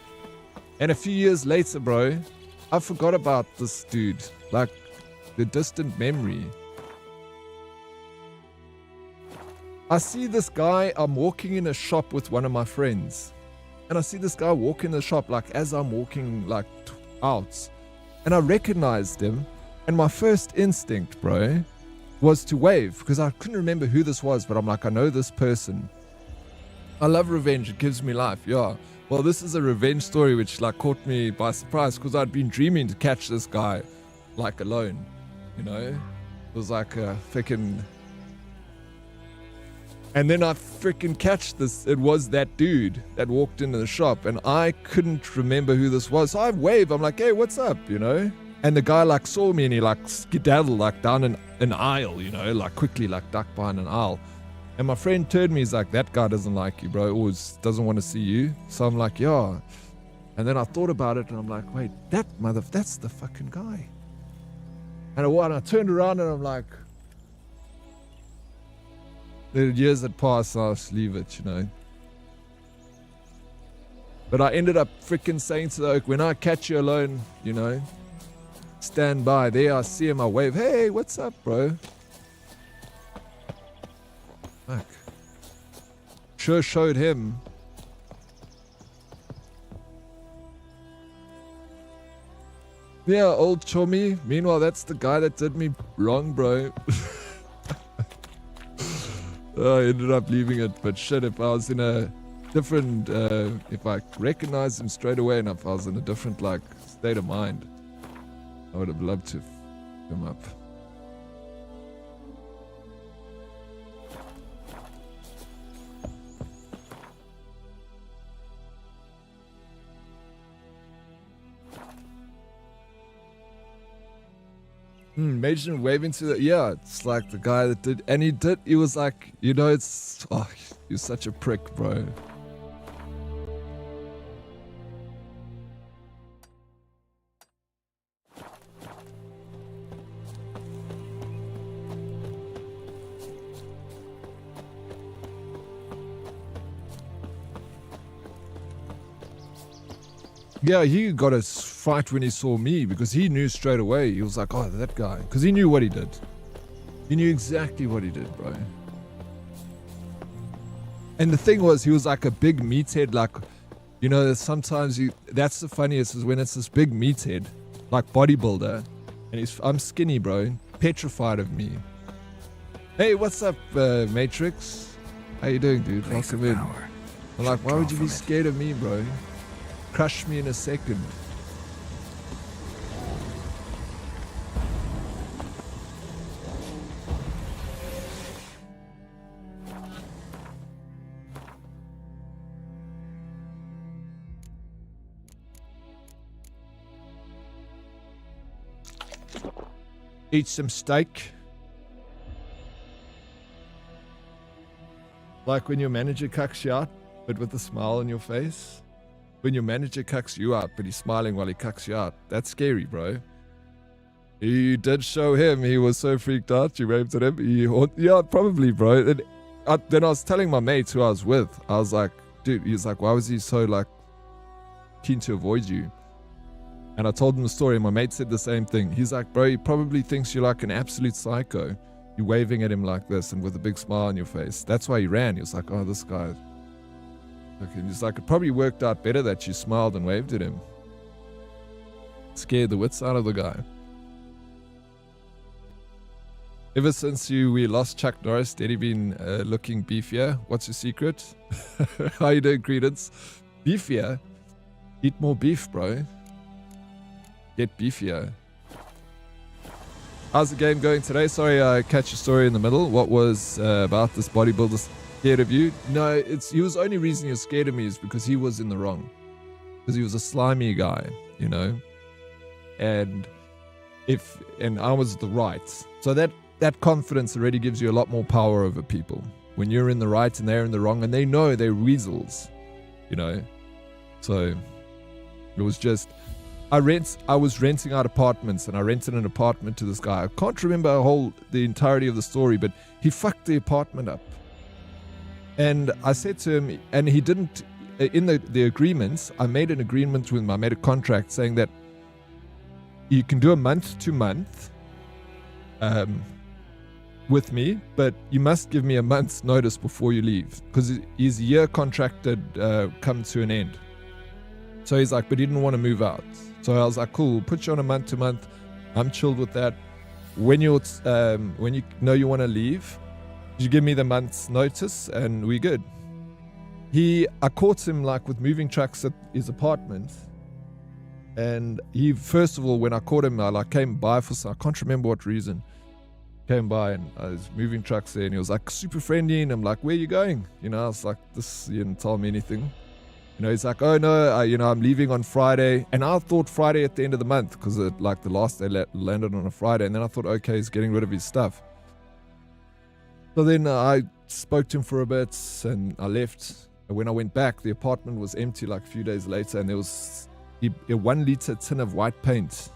And a few years later, bro, I forgot about this dude. Like, the distant memory. I see this guy, I'm walking in a shop with one of my friends. And I see this guy walk in the shop, like, as I'm walking, like, out. And I recognized him. And my first instinct, bro, was to wave. Because I couldn't remember who this was, but I'm like, I know this person. I love revenge. It gives me life. Yeah. Well, this is a revenge story which like caught me by surprise because I'd been dreaming to catch this guy like alone. You know? It was like a freaking... And then I freaking catch this. It was that dude that walked into the shop and I couldn't remember who this was. So I waved. I'm like, hey, what's up? You know? And the guy like saw me and he like skedaddled like down an aisle, you know, like quickly like ducked behind an aisle. And my friend turned me, he's like, that guy doesn't like you, bro. Always doesn't want to see you. So I'm like, yeah. And then I thought about it and I'm like, wait, that's the fucking guy. And I turned around and I'm like, the years that passed, I'll just leave it, you know. But I ended up freaking saying to the oak, when I catch you alone, you know, stand by. There I see him, I wave, hey, what's up, bro? Fuck. Sure showed him. Yeah, old chummy. Meanwhile, that's the guy that did me wrong, bro. I ended up leaving it, but shit, if I was in a different, if I recognized him straight away and if I was in a different, like, state of mind, I would have loved to f him up. Imagine waving to the, yeah, it's like the guy that did, and he was like, you know, it's, oh, you're such a prick, bro. Yeah, he got a fright when he saw me because he knew straight away. He was like, oh, that guy. Because he knew what he did. He knew exactly what he did, bro. And the thing was, he was like a big meathead. Like, you know, sometimes that's the funniest is when it's this big meathead, like bodybuilder. And I'm skinny, bro. Petrified of me. Hey, what's up, Matrix? How you doing, dude? Welcome in. I'm like, why would you be scared of me, bro? Crush me in a second. Eat some steak. Like when your manager cucks you out, but with a smile on your face. When your manager cucks you out, but he's smiling while he cucks you out. That's scary, bro. You did show him. He was so freaked out. You waved at him. Yeah, probably, bro. And then I was telling my mates who I was with. I was like, dude, he's like, why was he so like keen to avoid you? And I told him the story. And my mate said the same thing. He's like, bro, he probably thinks you're like an absolute psycho. You're waving at him like this and with a big smile on your face. That's why he ran. He was like, oh, this guy. Okay, he's like, it probably worked out better that you smiled and waved at him. Scared the wits out of the guy. Ever since we lost Chuck Norris, Daddy been looking beefier. What's your secret? How you doing, Credence? Beefier? Eat more beef, bro. Get beefier. How's the game going today? Sorry, I catch your story in the middle. What was about this bodybuilder scared of you? No, he was the only reason he was scared of me is because he was in the wrong. Because he was a slimy guy, you know? And I was the right. So that confidence already gives you a lot more power over people. When you're in the right and they're in the wrong and they know they're weasels, you know? So it was just... I was renting out apartments and I rented an apartment to this guy. I can't remember the entirety of the story, but he fucked the apartment up. And I said to him, and he didn't, in the agreements, I made an agreement with him, I made a contract saying that you can do a month to month with me, but you must give me a month's notice before you leave because his year contract had come to an end. So he's like, but he didn't want to move out. So I was like, cool, put you on a month to month. I'm chilled with that. When you know you want to leave, you give me the month's notice and we good. I caught him like with moving trucks at his apartment. And he, first of all, when I caught him, I like came by for some, I can't remember what reason. Came by and I was moving trucks there and he was like super friendly and I'm like, where are you going? You know, I was like, you didn't tell me anything. You know, he's like, oh no, I'm leaving on Friday. And I thought Friday at the end of the month because like the last day landed on a Friday. And then I thought, okay, he's getting rid of his stuff. So then I spoke to him for a bit and I left. And when I went back, the apartment was empty like a few days later. And there was a 1 liter tin of white paint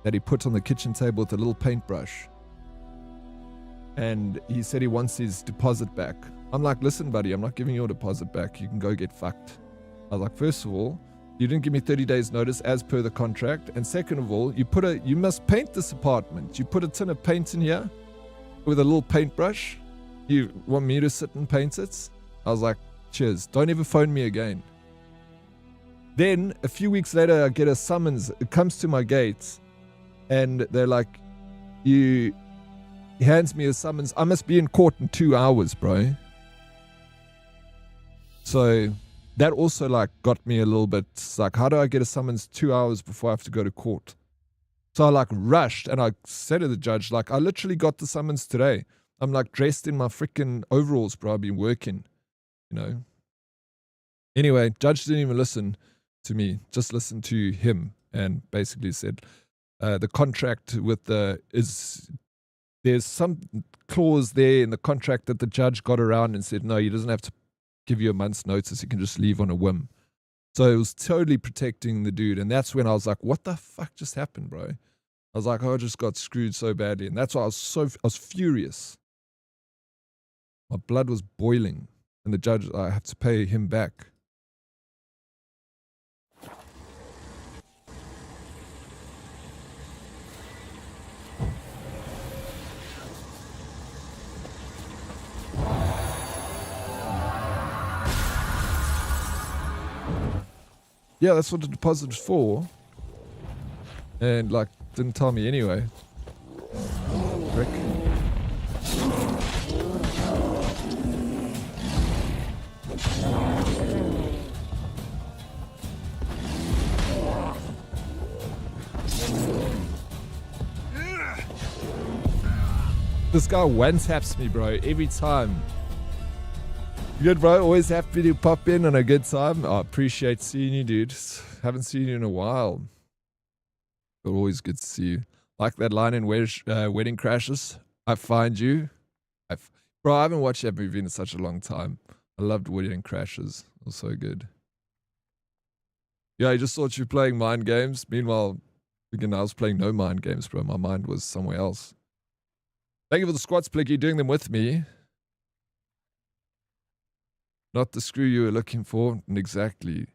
that he put on the kitchen table with a little paintbrush. And he said he wants his deposit back. I'm like, listen, buddy, I'm not giving your deposit back. You can go get fucked. I was like, first of all, you didn't give me 30 days notice as per the contract. And second of all, you must paint this apartment. You put a tin of paint in here with a little paintbrush. You want me to sit and paint it? I was like, cheers. Don't ever phone me again. Then a few weeks later, I get a summons. It comes to my gate and they're like, he hands me a summons. I must be in court in 2 hours, bro. So that also like got me a little bit like, how do I get a summons 2 hours before I have to go to court? So I like rushed and I said to the judge, like, I literally got the summons today. I'm like dressed in my freaking overalls, bro. I've been working, you know. Anyway, judge didn't even listen to me, just listened to him and basically said the contract with there's some clause there in the contract that the judge got around and said, no, he doesn't have to give you a month's notice. He can just leave on a whim. So it was totally protecting the dude. And that's when I was like, what the fuck just happened, bro? I was like, oh, I just got screwed so badly. And that's why I was furious. My blood was boiling. And the judge, I have to pay him back. Yeah, that's what the deposit is for. And, like, didn't tell me anyway. Rick. This guy one-taps me, bro, every time. Good, bro. Always happy to pop in on a good time. I appreciate seeing you, dude. Haven't seen you in a while. But always good to see you. Like that line in Wedding Crashes. I find you. Bro, I haven't watched that movie in such a long time. I loved Wedding Crashes. It was so good. Yeah, I just thought you were playing mind games. Meanwhile, again, I was playing no mind games, bro. My mind was somewhere else. Thank you for the squats, Blicky, doing them with me. Not the screw you were looking for. Exactly.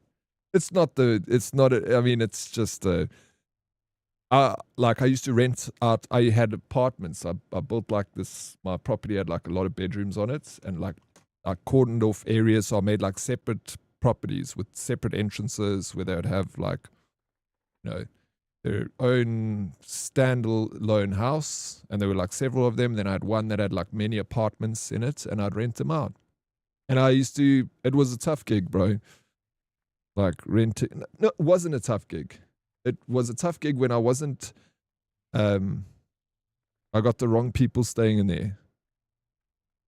It's not, I mean, it's just, like I used to rent out, I had apartments. I built like this, my property had like a lot of bedrooms on it, and like I cordoned off areas, so I made like separate properties with separate entrances where they would have like, you know, their own standalone house, and there were like several of them. Then I had one that had like many apartments in it, and I'd rent them out. And I used to, it was a tough gig, bro. Like renting, no, it wasn't a tough gig. It was a tough gig when I wasn't, I got the wrong people staying in there.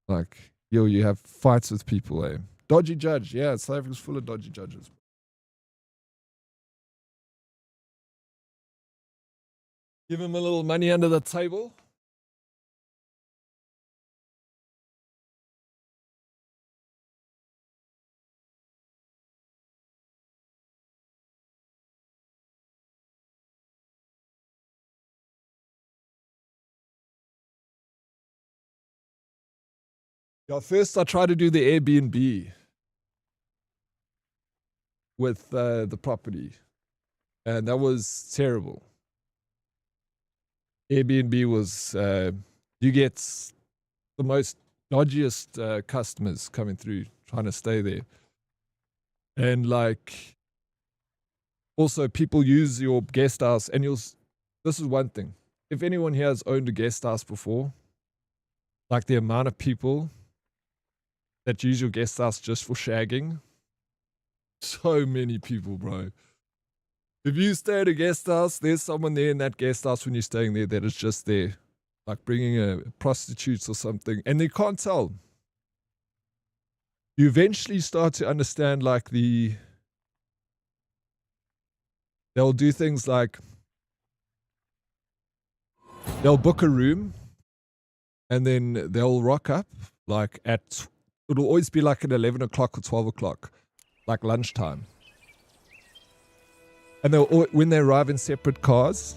Like, yo, you have fights with people, eh? Dodgy judge, yeah, South Africa's full of dodgy judges. Give him a little money under the table. Yeah, first I tried to do the Airbnb with the property, and that was terrible. Airbnb was, you get the most dodgiest customers coming through trying to stay there. And like, also people use your guest house, and this is one thing. If anyone here has owned a guest house before, like the amount of people that use your guest house just for shagging, so many people, bro. If you stay at a guest house, there's someone there in that guest house when you're staying there that is just there, like bringing a prostitutes or something, and they can't tell. You eventually start to understand, like, they'll do things like, they'll book a room, and then they'll rock up, like, it'll always be like at 11 o'clock or 12 o'clock, like lunchtime. And when they arrive in separate cars,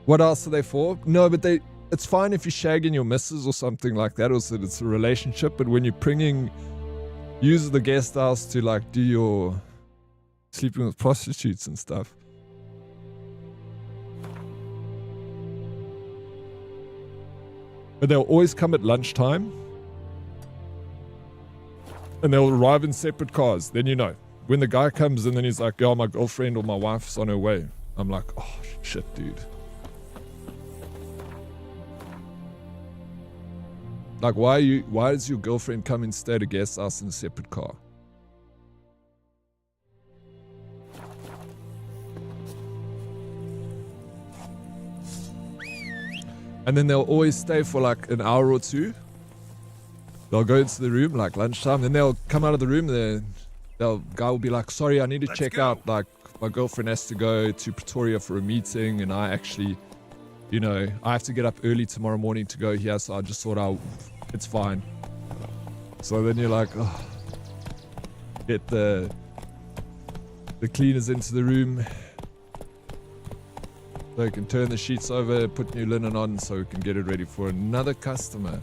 what else are they for? No, but it's fine if you're shagging your missus or something like that, or so it's a relationship, but when you're use the guest house to like do your sleeping with prostitutes and stuff. But they'll always come at lunchtime, and they'll arrive in separate cars. Then you know. When the guy comes and then he's like, yo, my girlfriend or my wife's on her way. I'm like, oh, shit, dude. Like, why does your girlfriend come and stay at a guest house in a separate car? And then they'll always stay for like an hour or two. They'll go into the room like lunchtime, then they'll come out of the room, the guy will be like, sorry, I need to check out, like, my girlfriend has to go to Pretoria for a meeting, and I actually, you know, I have to get up early tomorrow morning to go here, so I just thought it's fine. So then you're like, oh, get the cleaners into the room, so you can turn the sheets over, put new linen on, so we can get it ready for another customer.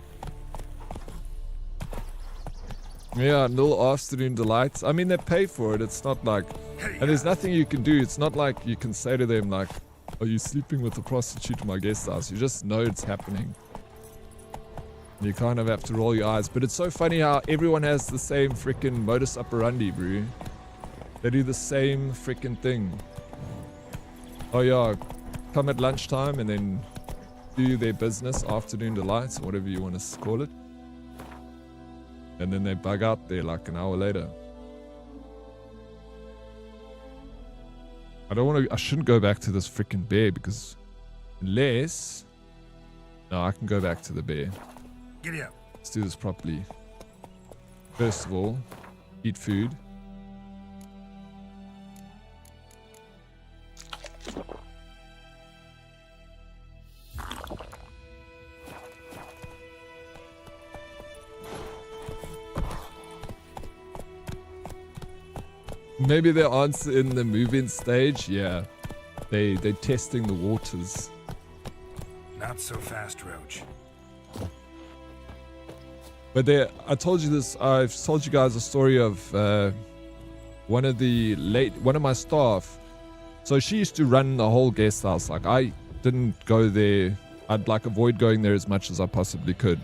Yeah, little afternoon delights. I mean, they pay for it. It's not like, and there's nothing you can do. It's not like you can say to them like, are you sleeping with a prostitute in my guest house? You just know it's happening. You kind of have to roll your eyes. But it's so funny how everyone has the same freaking modus operandi, bro. They do the same freaking thing. Oh yeah, come at lunchtime and then do their business, afternoon delights, whatever you want to call it. And then they bug out there like an hour later. I shouldn't go back to this freaking bear because unless... No, I can go back to the bear. Giddy up. Let's do this properly. First of all, eat food. Maybe their answer in the move-in stage, yeah. They're testing the waters. Not so fast, Roach. But I told you this. I've told you guys a story of one of my staff. So she used to run the whole guest house. Like, I didn't go there. I'd like avoid going there as much as I possibly could.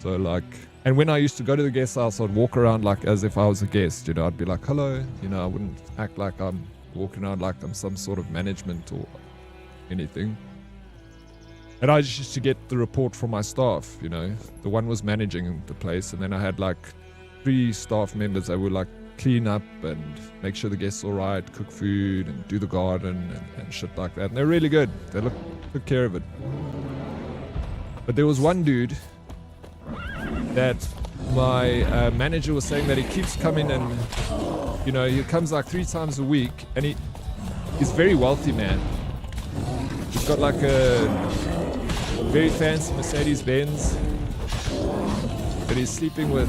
So like, and when I used to go to the guest house, I'd walk around like as if I was a guest. You know, I'd be like, hello. You know, I wouldn't act like I'm walking around like I'm some sort of management or anything. And I just used to get the report from my staff, you know. The one was managing the place, and then I had like 3 staff members that would like clean up and make sure the guests are all right, cook food and do the garden and shit like that. And they're really good. They took care of it. But there was one dude that my manager was saying that he keeps coming and, you know, he comes like 3 times a week, and he's very wealthy, man. He's got like a very fancy Mercedes-Benz, but he's sleeping with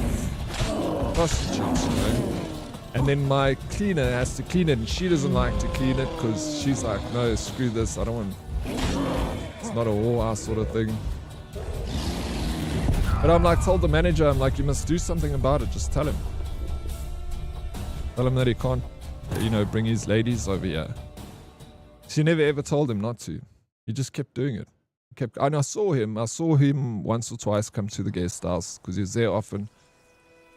prostitutes, you know. And then my cleaner has to clean it, and she doesn't like to clean it because she's like, no, screw this, I don't want, it's not a whorehouse sort of thing. But I'm like, told the manager, I'm like, you must do something about it, just tell him. Tell him that he can't, you know, bring his ladies over here. She never ever told him not to. He just kept doing it. And I saw him once or twice come to the guest house because he was there often,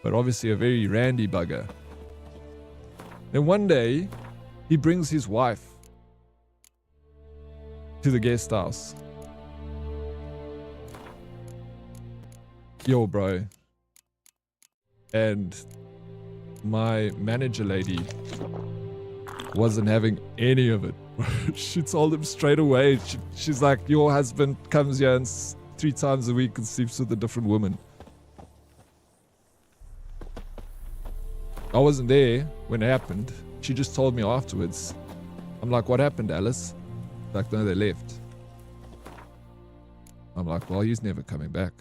but obviously a very randy bugger. Then one day he brings his wife to the guest house. Yo, bro. And my manager lady wasn't having any of it. She told him straight away. She's like, your husband comes here and 3 times a week and sleeps with a different woman. I wasn't there when it happened. She just told me afterwards. I'm like, what happened, Alice? Like, no, they left. I'm like, well, he's never coming back.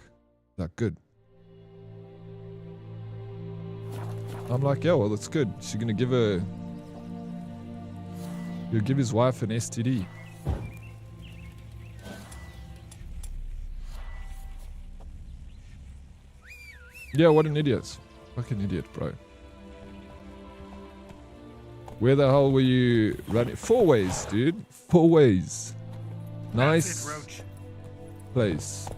Like, good. I'm like, yeah, well, that's good. She's gonna give her... He'll give his wife an STD. Yeah, what an idiot. Fucking idiot, bro. Where the hell were you running? 4 ways, dude. 4 ways. Nice place.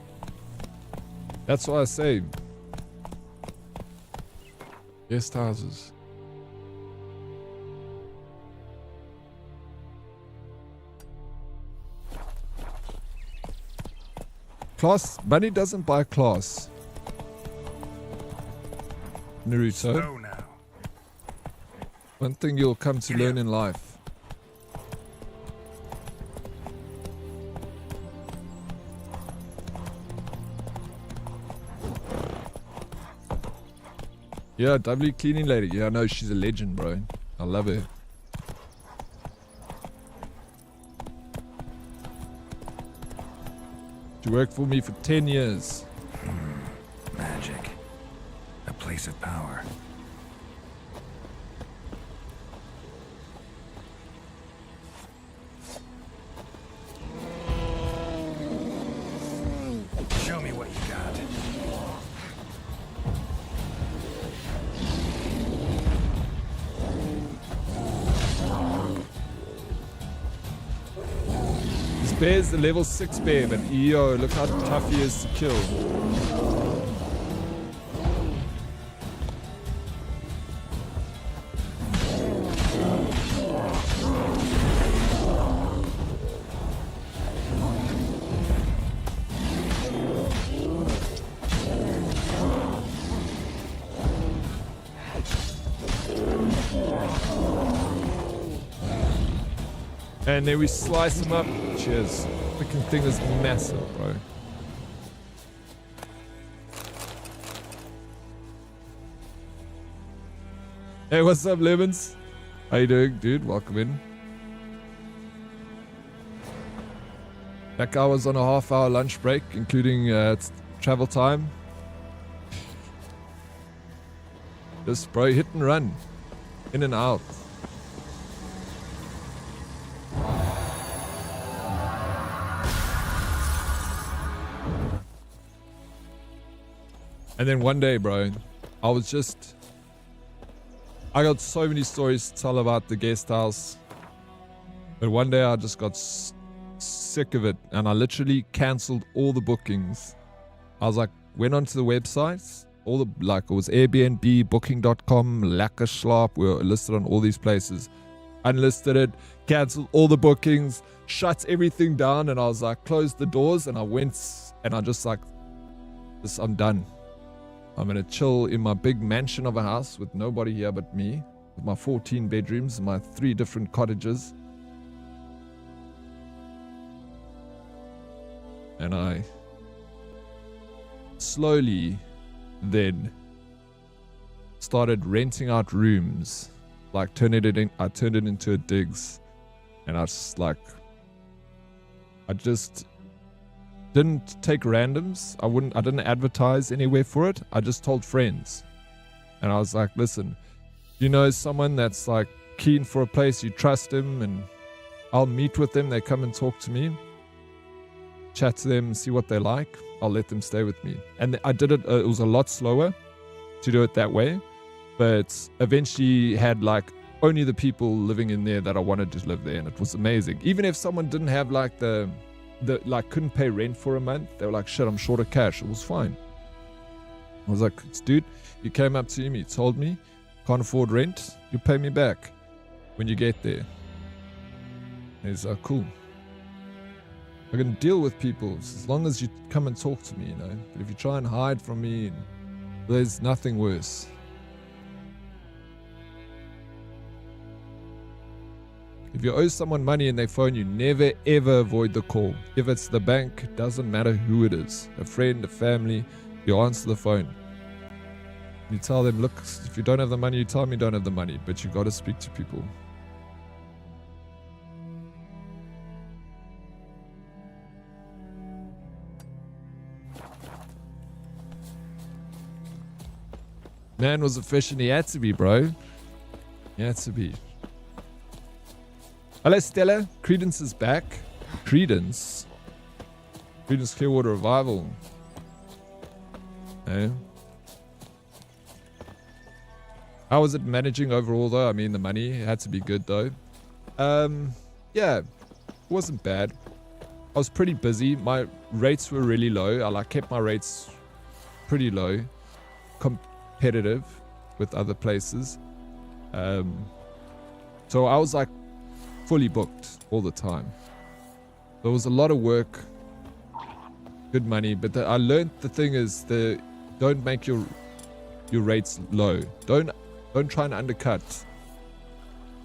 That's what I say. Guest houses. Class, money doesn't buy class. Naruto. Slow now. One thing you'll come to learn in life. Yeah, W cleaning lady. Yeah, no, she's a legend, bro. I love her. She worked for me for 10 years. Magic. A place of power. Show me what you got. This bear's the level 6 bear, but yo, look how tough he is to kill. And then we slice them up. Cheers. Freaking thing is massive, bro. Hey, what's up, Lemons? How you doing, dude? Welcome in. That guy was on a half-hour lunch break, including travel time. This, bro, hit and run. In and out. And then one day, bro, I got so many stories to tell about the guest house. But one day I just got sick of it and I literally cancelled all the bookings. I was like, went onto the websites, all the, like, it was Airbnb, Booking.com, Lackerschlap, we were listed on all these places. Unlisted it, cancelled all the bookings, shut everything down, and I was like, closed the doors, and I went and I just like, this, I'm done. I'm gonna chill in my big mansion of a house with nobody here but me, with my 14 bedrooms, my 3 different cottages. And I slowly then started renting out rooms, like I turned it into a digs, and I just didn't take randoms. I didn't advertise anywhere for it. I just told friends, and I was like, listen, you know someone that's like keen for a place, you trust him, and I'll meet with them, they come and talk to me, chat to them, see what they like, I'll let them stay with me. And I did it, it was a lot slower to do it that way, but eventually had like only the people living in there that I wanted to live there, and it was amazing. Even if someone didn't have like the like couldn't pay rent for a month, they were like, shit, I'm short of cash. It was fine. I was like, dude, you came up to me, you told me, can't afford rent, you pay me back when you get there. And he's like, cool. I can deal with people as long as you come and talk to me, you know. But if you try and hide from me, there's nothing worse. If you owe someone money and they phone you, never ever avoid the call. If it's the bank, it doesn't matter who it is. A friend, a family, you answer the phone. You tell them, look, if you don't have the money, you tell me you don't have the money, but you got to speak to people. Man was a fish and he had to be, bro. He had to be. Hello, Stella. Credence is back. Credence Clearwater Revival. Eh? How was it managing overall, though? I mean, the money had to be good, though. Yeah, it wasn't bad. I was pretty busy. My rates were really low. I kept my rates pretty low. Competitive with other places. So I was like fully booked all the time. There was a lot of work, good money, but I learned the thing is don't make your rates low. Don't try and undercut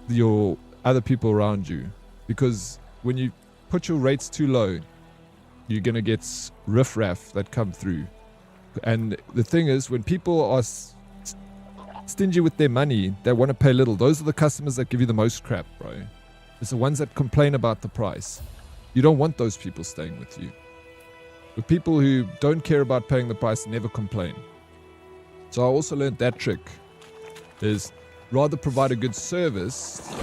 your other people around you, because when you put your rates too low, you're gonna get riffraff that come through. And the thing is, when people are stingy with their money, they want to pay little. Those are the customers that give you the most crap, bro. It's the ones that complain about the price. You don't want those people staying with you. The people who don't care about paying the price never complain. So I also learned that trick, is rather provide a good service,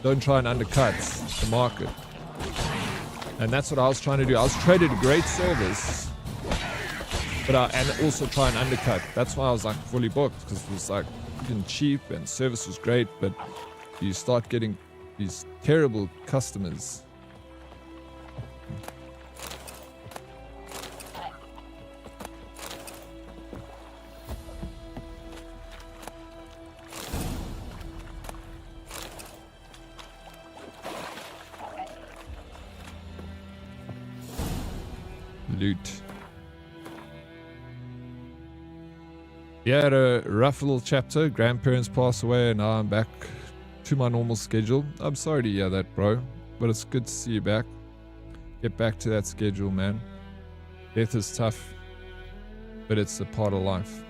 don't try and undercut the market. And that's what I was trying to do. I was traded a great service, but and also try and undercut. That's why I was like fully booked, because it was like freaking cheap and service was great, but you start getting these terrible customers. Loot. Yeah, I had a rough little chapter. Grandparents passed away and now I'm back to my normal schedule. I'm sorry to hear that, bro, but it's good to see you back. Get back to that schedule, man. Death is tough, but it's a part of life.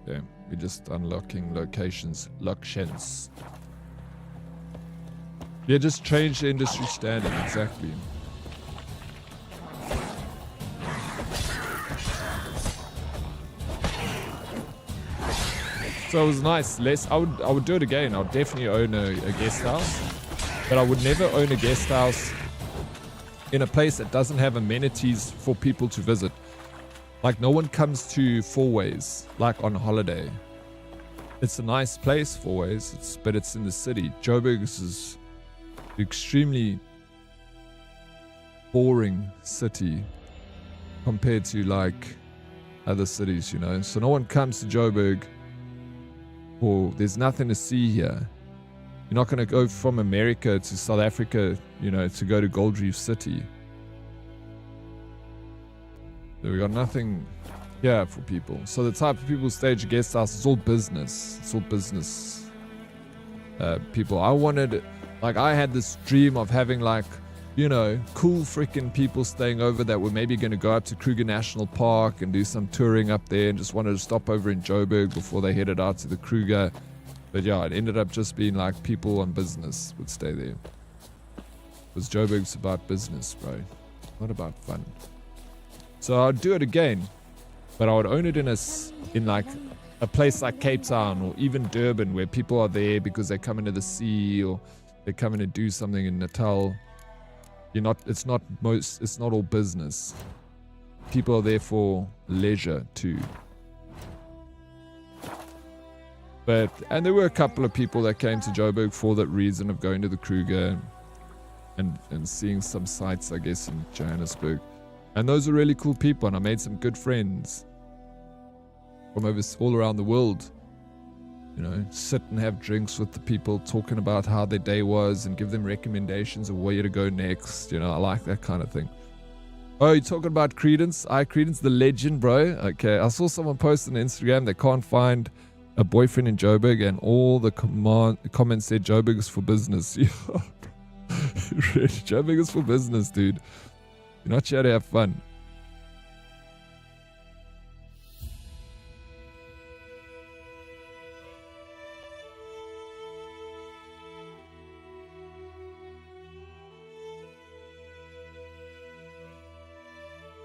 Yeah, we're just unlocking locations. Yeah, just change the industry standard, exactly. So it was nice. I would do it again. I would definitely own a guest house, but I would never own a guest house in a place that doesn't have amenities for people to visit. Like, no one comes to Four Ways like on holiday. It's a nice place, Four Ways, but it's in the city. Joburg is extremely boring city compared to like other cities, you know. So no one comes to Joburg, or there's nothing to see here. You're not going to go from America to South Africa, you know, to go to Gold Reef City. So we got nothing here for people. So the type of people who stage a guest house, it's all business. It's all business people. I had this dream of having like, you know, cool freaking people staying over that were maybe going to go up to Kruger National Park and do some touring up there and just wanted to stop over in Joburg before they headed out to the Kruger. But yeah, it ended up just being like people on business would stay there. Because Joburg's about business, bro. Not about fun. So I'd do it again. But I would own it in like a place like Cape Town or even Durban, where people are there because they're coming to the sea or they're coming to do something in Natal. It's not all business. People are there for leisure too. And there were a couple of people that came to Joburg for that reason of going to the Kruger and seeing some sights, I guess, in Johannesburg. And those are really cool people, and I made some good friends from all around the world. You know, sit and have drinks with the people, talking about how their day was and give them recommendations of where to go next. You know, I like that kind of thing. Oh, you're talking about Credence? Credence the legend, bro. Okay, I saw someone post on Instagram they can't find a boyfriend in Joburg, and all the comments said Joburg is for business. Joburg is for business, dude. You're not here to have fun.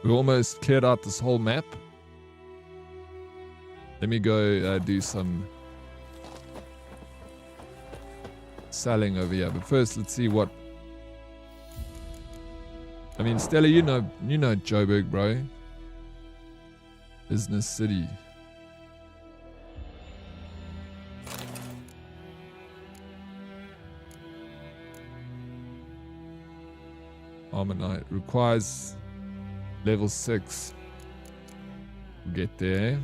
We almost cleared out this whole map. Let me go do some selling over here. But first, let's see what... I mean, Stella, you know Joburg, bro. Business city. Armonite requires level 6. We'll get there.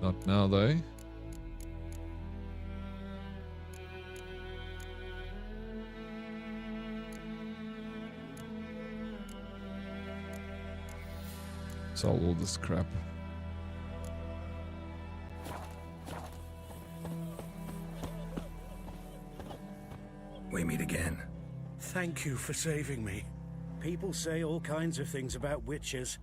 Not now though. Sell all this crap. We meet again. Thank you for saving me. People say all kinds of things about witches,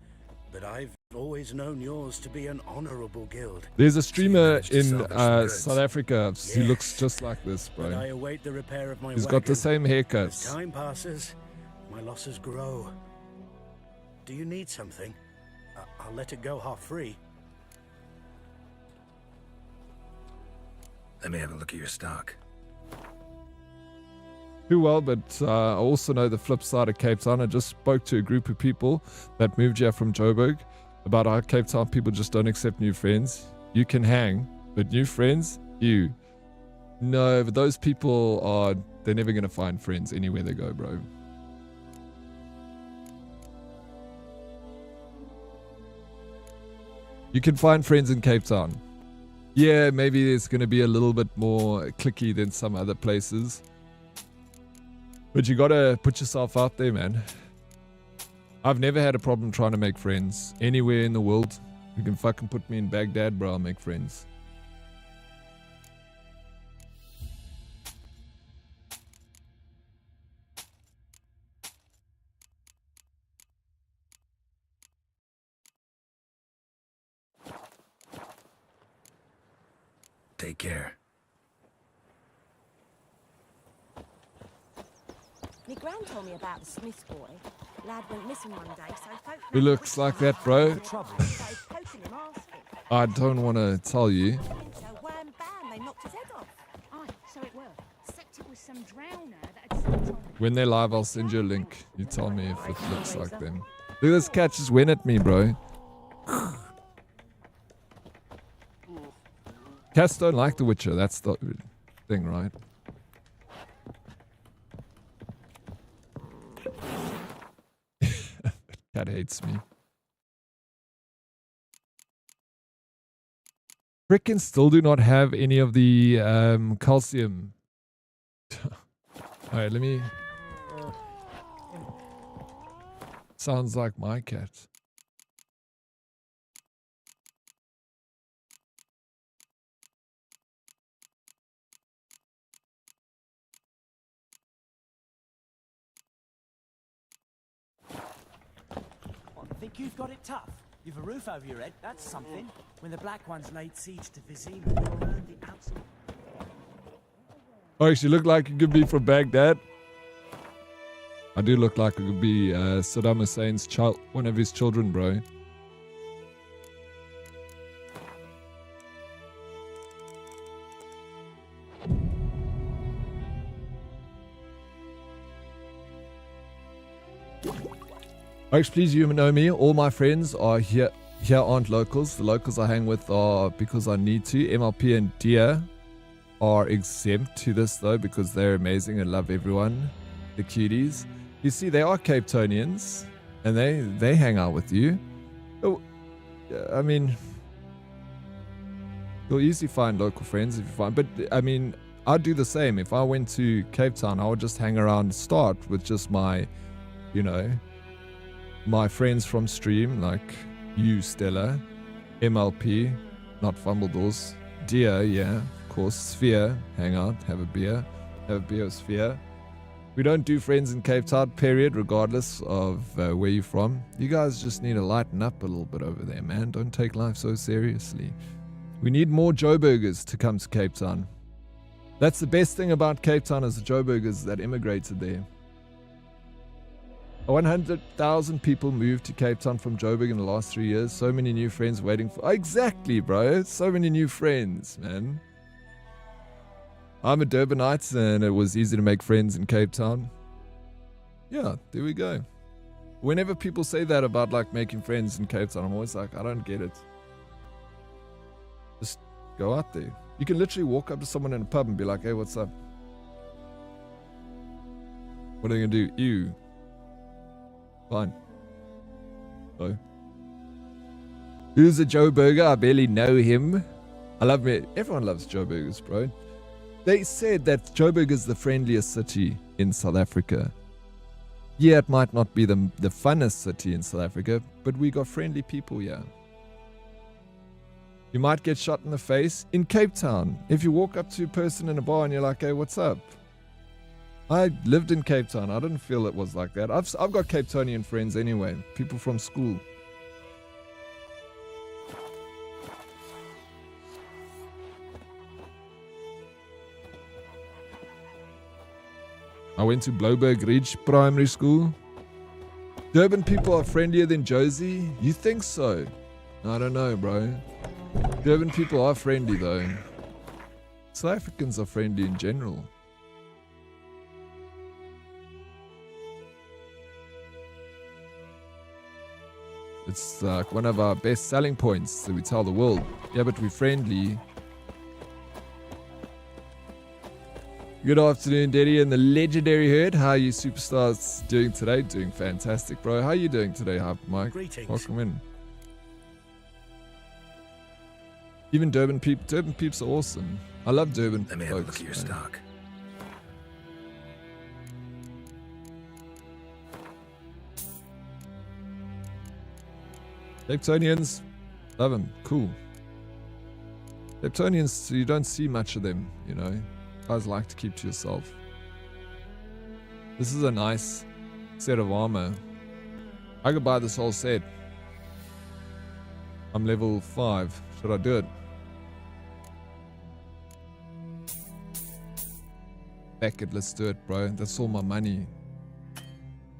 but I've always known yours to be an honorable guild. There's a streamer in South Africa who looks just like this, bro. But I await the repair of my He's got the same haircuts. As time passes, my losses grow. Do you need something? I'll let it go half free. Let me have a look at your stock. Too well, but I also know the flip side of Cape Town. I just spoke to a group of people that moved here from Joburg about how Cape Town people just don't accept new friends. You can hang, but new friends, you. No, but those people they're never going to find friends anywhere they go, bro. You can find friends in Cape Town. Yeah, maybe it's going to be a little bit more cliquey than some other places. But you gotta put yourself out there, man. I've never had a problem trying to make friends. Anywhere in the world. You can fucking put me in Baghdad, bro, I'll make friends. Take care. My gran told me about the Smith boy. Lad went missing one day, so folk... Who looks like that, bro? I don't want to tell you. When they're live, I'll send you a link. You tell me if it looks like them. Look at this cat just went at me, bro. Cats don't like The Witcher. That's the thing, right? Cat hates me. Frickin' still do not have any of the calcium. Alright, let me... Sounds like my cat. I think you've got it tough. You've a roof over your head, that's something. When the Black Ones laid siege to Vizima, they burned the outside. Oh, you look like you could be from Baghdad. I do look like I could be Saddam Hussein's child, one of his children, bro. Oaks, please, you know me. All my friends are here aren't locals. The locals I hang with are because I need to. MLP and Dia are exempt to this though because they're amazing and love everyone. The cuties. You see, they are Cape Townians and they hang out with you. Oh, I mean, you'll easily find local friends if you find. But I mean, I'd do the same. If I went to Cape Town, I would just hang around, start with just my, you know, my friends from stream, like you, Stella, MLP, not Fumbledores, Dia, yeah, of course, Sphere, hang out, have a beer with Sphere. We don't do friends in Cape Town, period, regardless of where you're from. You guys just need to lighten up a little bit over there, man. Don't take life so seriously. We need more Joe Burgers to come to Cape Town. That's the best thing about Cape Town is the Joe Burgers that immigrated there. 100,000 people moved to Cape Town from Joburg in the last 3 years. So many new friends waiting for... Exactly, bro. So many new friends, man. I'm a Durbanite and it was easy to make friends in Cape Town. Yeah, there we go. Whenever people say that about like making friends in Cape Town, I'm always like, I don't get it. Just go out there. You can literally walk up to someone in a pub and be like, hey, what's up? What are you going to do? You. Fine. So. Who's a Joe Burger? I barely know him. I love me. Everyone loves Joe Burgers, bro. They said that Joburg is the friendliest city in South Africa. Yeah, it might not be the funnest city in South Africa, but we got friendly people here. You might get shot in the face in Cape Town. If you walk up to a person in a bar and you're like, hey, what's up? I lived in Cape Town. I didn't feel it was like that. I've got Cape Townian friends anyway. People from school. I went to Blouberg Ridge Primary School. Durban people are friendlier than Josie? You think so? I don't know, bro. Durban people are friendly though. South Africans are friendly in general. It's like one of our best selling points that we tell the world. Yeah, but we're friendly. Good afternoon, Daddy and the legendary herd. How are you superstars doing today? Doing fantastic, bro. How are you doing today, Hype Mike? Greetings. Welcome in. Even Durban peeps are awesome. I love Durban Let me have a look at your stock. Capetonians, love them. Cool. Capetonians, you don't see much of them, you know. Guys like to keep to yourself. This is a nice set of armor. I could buy this whole set. I'm level 5. Should I do it? Back it, let's do it, bro. That's all my money.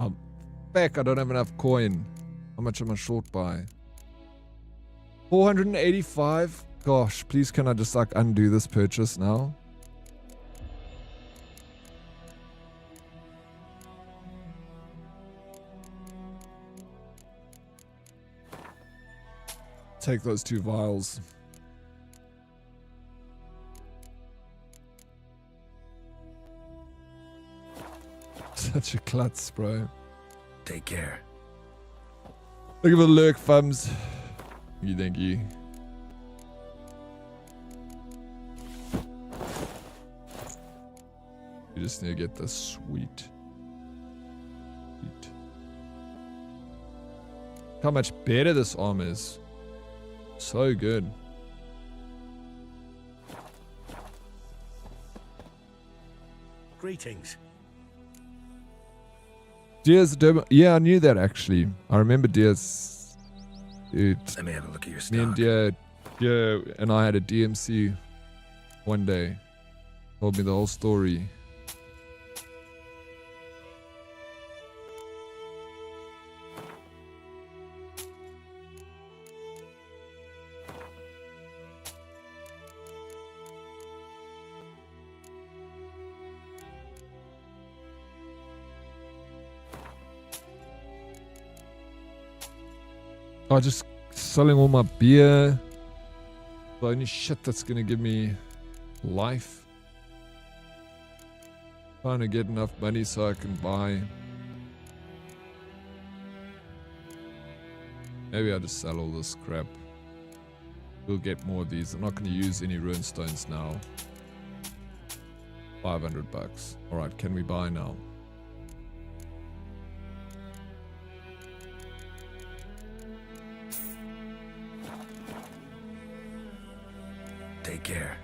I'm back, I don't have enough coin. How much am I short by? 485? Gosh, please can I just like undo this purchase now? take those 2 vials. Such a klutz, bro. Take care. Look at the lurk, thumbs. Thank you. You just need to get the sweet. How much better this arm is. So good. Greetings. Diaz, yeah, I knew that actually. I remember Diaz. Let me have a look at your stock. Me and Dia and I had a DMC one day. Told me the whole story. Oh, just selling all my beer. The only shit that's gonna give me life. Trying to get enough money so I can buy. Maybe I'll just sell all this crap. We'll get more of these. I'm not gonna use any rune stones now. 500 bucks. Alright, can we buy now? Take care.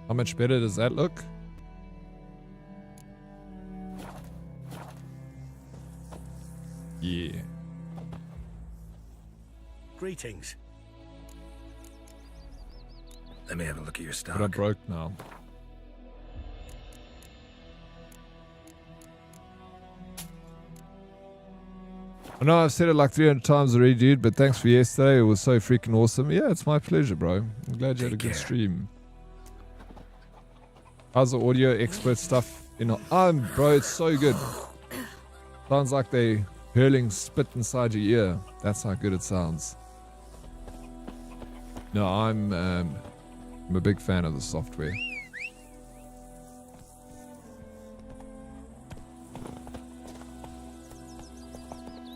How much better does that look? Yeah. Greetings. Let me have a look at your stock. But I'm broke now. I know I've said it like 300 times already, dude, but thanks for yesterday. It was so freaking awesome. Yeah, it's my pleasure, bro. I'm glad you had a good stream. How's the audio expert stuff? Bro, it's so good. Sounds like they hurling spit inside your ear. That's how good it sounds. No, I'm a big fan of the software.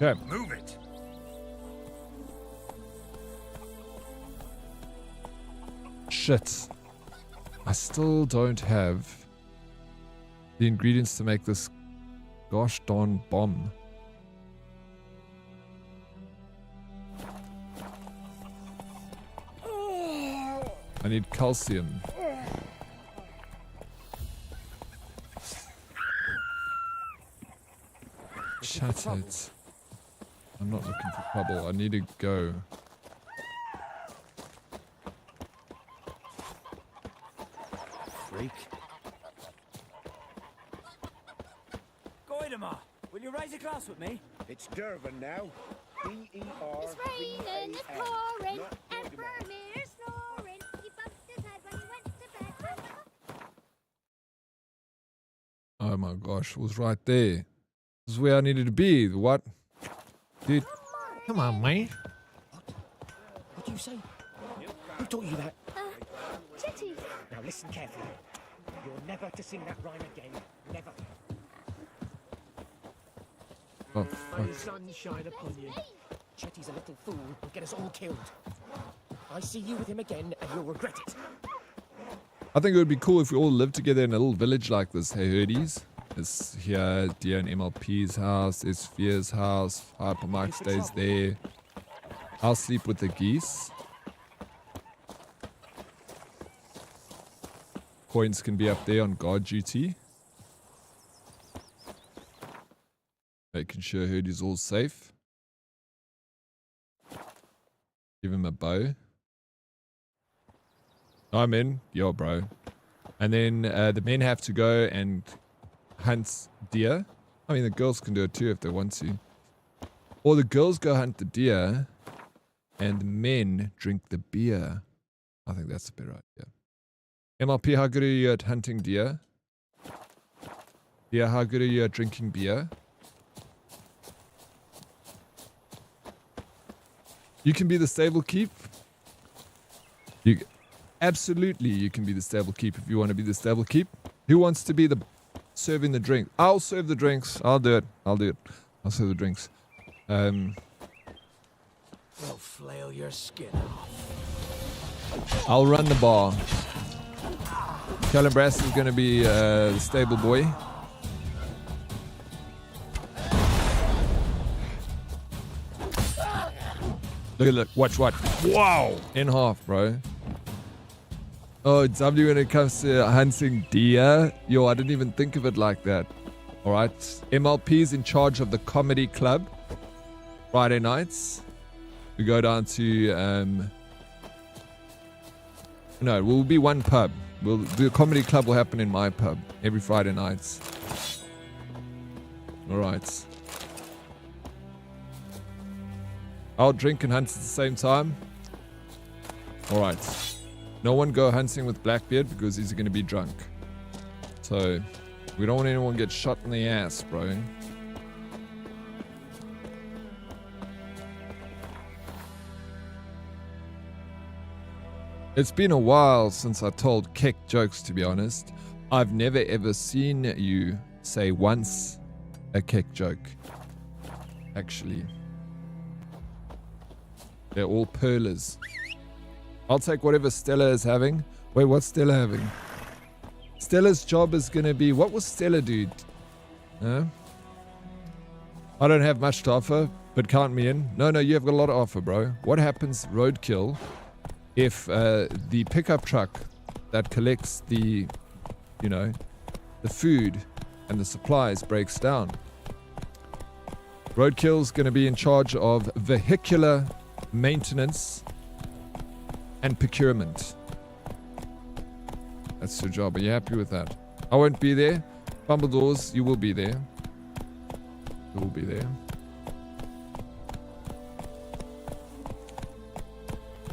Okay. Move it. Shit. I still don't have the ingredients to make this gosh darn bomb. I need calcium. Shut it. I'm not looking for trouble. I need to go. Freak. Goidemar, will you raise a glass with me? It's Durban now. D-E-R. It's raining, it's pouring, and Vermeer's snoring. He bumped his head when he went to bed. Oh my gosh, it was right there. This is where I needed to be. What? Dude, come on, man. What do you say? Who taught you that? Chitty. Now listen carefully. You're never to sing that rhyme again. Never. Oh, May the fuck. sun shine upon you. Chetty's a little fool who'll get us all killed. I see you with him again and you'll regret it. I think it would be cool if we all lived together in a little village like this. Hey, Herdies. It's here, Dia and MLP's house. It's Fear's house. Hyper Mike stays there. I'll sleep with the geese. Coins can be up there on guard duty. Making sure Herdy's all safe. Give him a bow. I'm in. Yo, bro. And then the men have to go and hunt deer. I mean, the girls can do it too if they want to. Or the girls go hunt the deer and the men drink the beer. I think that's a better idea. MLP, how good are you at hunting deer? Yeah, how good are you at drinking beer? You can be the stable keep. Absolutely, you can be the stable keep if you want to be the stable keep. Who wants to be the serving the drink? I'll serve the drinks. I'll do it. I'll serve the drinks. We'll flail your skin off. I'll run the bar. Callum Brass is going to be the stable boy. Look. Watch. Wow. In half, bro. Oh, it's lovely when it comes to hunting deer. Yo, I didn't even think of it like that. All right. MLP is in charge of the comedy club. Friday nights. We go down to... No, it will be one pub. The comedy club will happen in my pub every Friday nights. All right. I'll drink and hunt at the same time. All right. No one go hunting with Blackbeard because he's going to be drunk. So, we don't want anyone to get shot in the ass, bro. It's been a while since I told Keck jokes, to be honest. I've never ever seen you say once a Keck joke. Actually. They're all perlers. I'll take whatever Stella is having. Wait, what's Stella having? Stella's job is going to be... What was Stella do? I don't have much to offer, but count me in. No, you have got a lot to offer, bro. What happens, roadkill, if the pickup truck that collects the, the food and the supplies breaks down? Roadkill's going to be in charge of vehicular maintenance and procurement. That's your job. Are you happy with that? I won't be there. Fumbledores, you will be there. You will be there.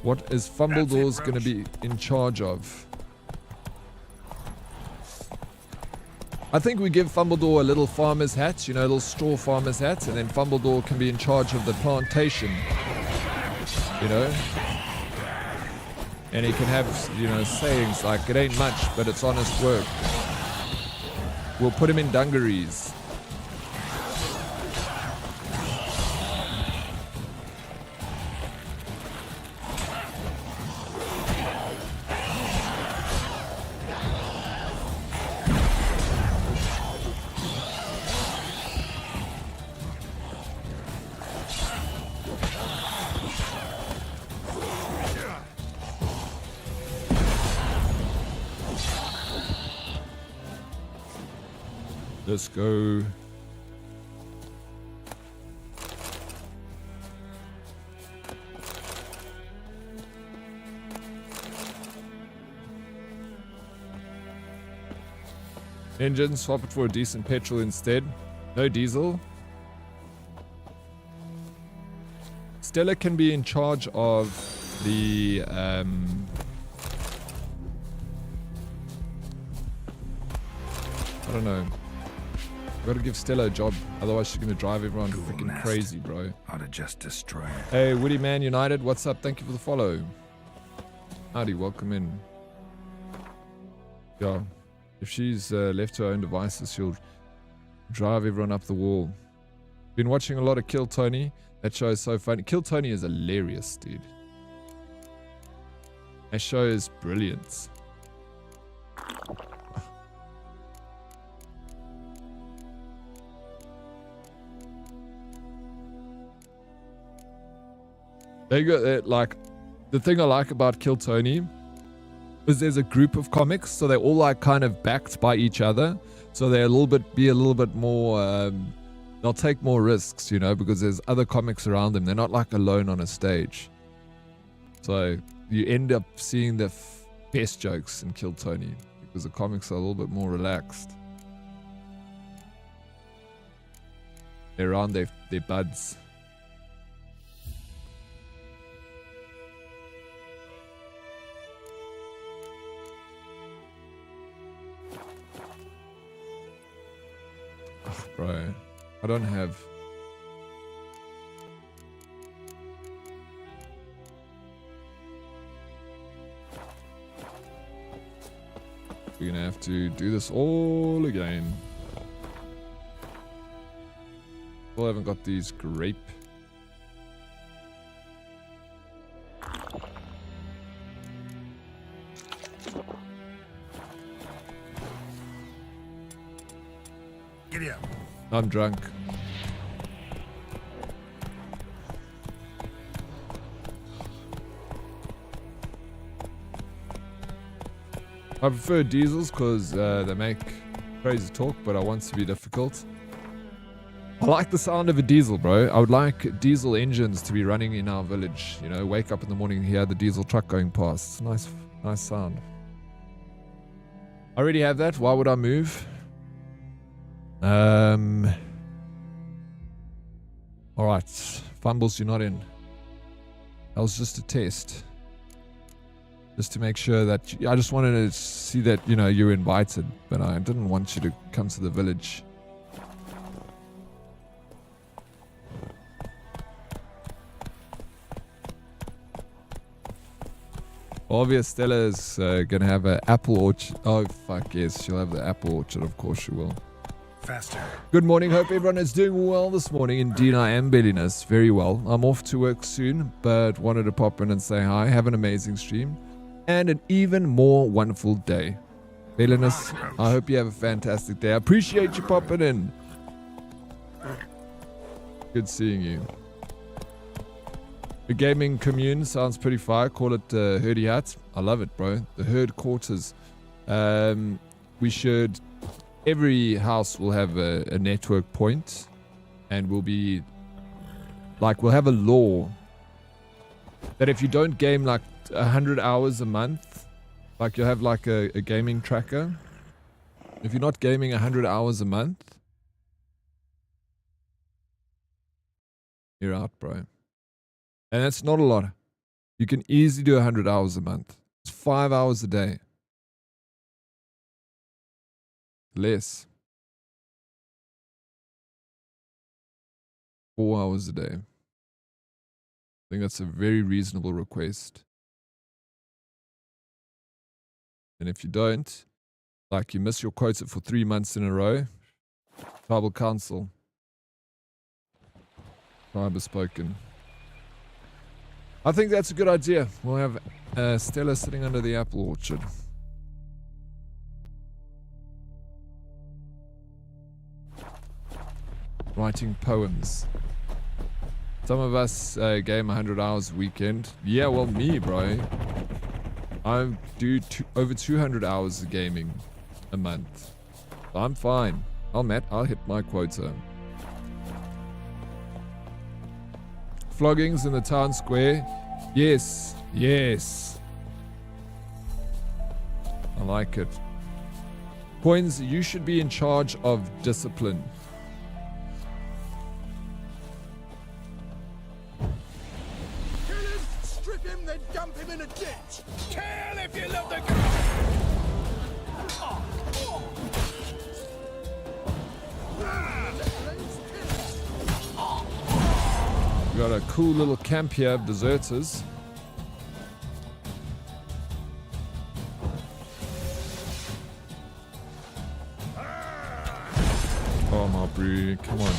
What is Fumbledores going to be in charge of? I think we give Fumbledore a little farmer's hat, a little straw farmer's hat, and then Fumbledore can be in charge of the plantation. And he can have, sayings like, it ain't much, but it's honest work. We'll put him in dungarees. Let's go. Engine, swap it for a decent petrol instead. No diesel. Stella can be in charge of the I don't know. Gotta give Stella a job, otherwise she's gonna drive everyone freaking crazy, bro. Ought to just destroy it. Hey, Woody Man United, what's up? Thank you for the follow. Howdy, welcome in. Yeah, if she's left to her own devices, she'll drive everyone up the wall. Been watching a lot of Kill Tony. That show is so funny. Kill Tony is hilarious, dude. That show is brilliant. They got like, the thing I like about Kill Tony is there's a group of comics, so they're all like kind of backed by each other, so they're a little bit more they'll take more risks, because there's other comics around them. They're not like alone on a stage, so you end up seeing the best jokes in Kill Tony because the comics are a little bit more relaxed. They're around their buds. Bro, I don't have... we're gonna have to do this all again. Still haven't got these grape. Giddy up. I'm drunk. I prefer diesels because they make crazy talk, but I want to be difficult. I like the sound of a diesel, bro. I would like diesel engines to be running in our village. You know, wake up in the morning and hear the diesel truck going past. It's nice sound. I already have that. Why would I move? Alright. Fumbles, you're not in. That was just a test. Just to make sure that I just wanted to see that, you know, you're invited, but I didn't want you to come to the village. Obvious Stella is gonna have an apple orchard. Oh fuck yes, she'll have the apple orchard, of course she will. Faster. Good morning, hope everyone is doing well this morning. Indeed I am, Belliness, very well. I'm off to work soon, but wanted to pop in and say hi. Have an amazing stream and an even more wonderful day. Belliness, I hope you have a fantastic day. I appreciate you popping in. Good seeing you. The gaming commune sounds pretty fire. Call it Herdy Hut. I love it, bro. The herd quarters. We should... Every house will have a network point. And we'll be... Like, we'll have a law. That if you don't game like 100 hours a month... Like, you'll have like a gaming tracker. If you're not gaming 100 hours a month... You're out, bro. And that's not a lot. You can easily do 100 hours a month. It's 5 hours a day. Less. 4 hours a day. I think that's a very reasonable request. And if you don't, like you miss your quota for 3 months in a row, tribal council. Tribe spoken. I think that's a good idea. We'll have Stella sitting under the apple orchard. Writing poems. Some of us game 100 hours a weekend. Yeah, well, me, bro. I do over 200 hours of gaming a month. I'm fine. I'll hit my quota. Floggings in the town square. Yes, yes. I like it. Coins, you should be in charge of discipline. Kill him, strip him, then dump him in a ditch. Kill if you love the girl. Got a cool little camp here of deserters. Oh my brie, come on.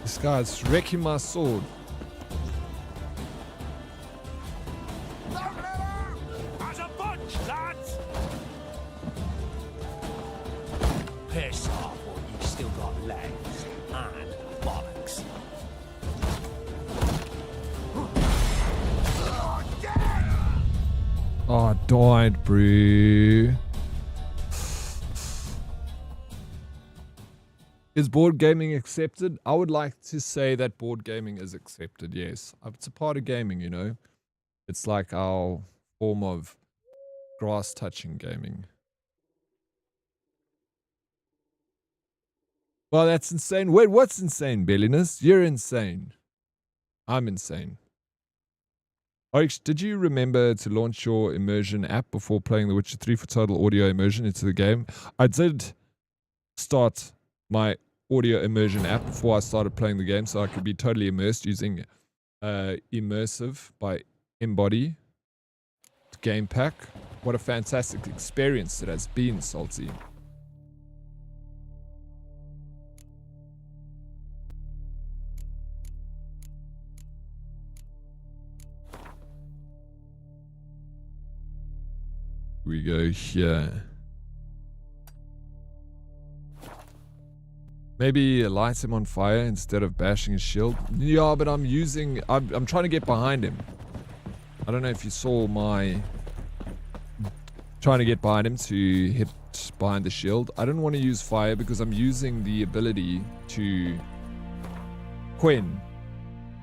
This guy's wrecking my sword. As a bunch, lads! Piss off, or you've still got legs and bollocks. Oh, I died, bro. Is board gaming accepted? I would like to say that board gaming is accepted, yes. It's a part of gaming, you know. It's like our form of grass-touching gaming. Well, that's insane. Wait, what's insane, Belliness? You're insane. I'm insane. Oryx, did you remember to launch your immersion app before playing The Witcher 3 for total audio immersion into the game? I did start my audio immersion app before I started playing the game so I could be totally immersed using Immersive by Embody game pack. What a fantastic experience it has been, Salty. We go here. Maybe light him on fire instead of bashing his shield. Yeah, but I'm trying to get behind him. I don't know if you saw my trying to get behind him to hit behind the shield. I don't want to use fire because I'm using the ability to Quen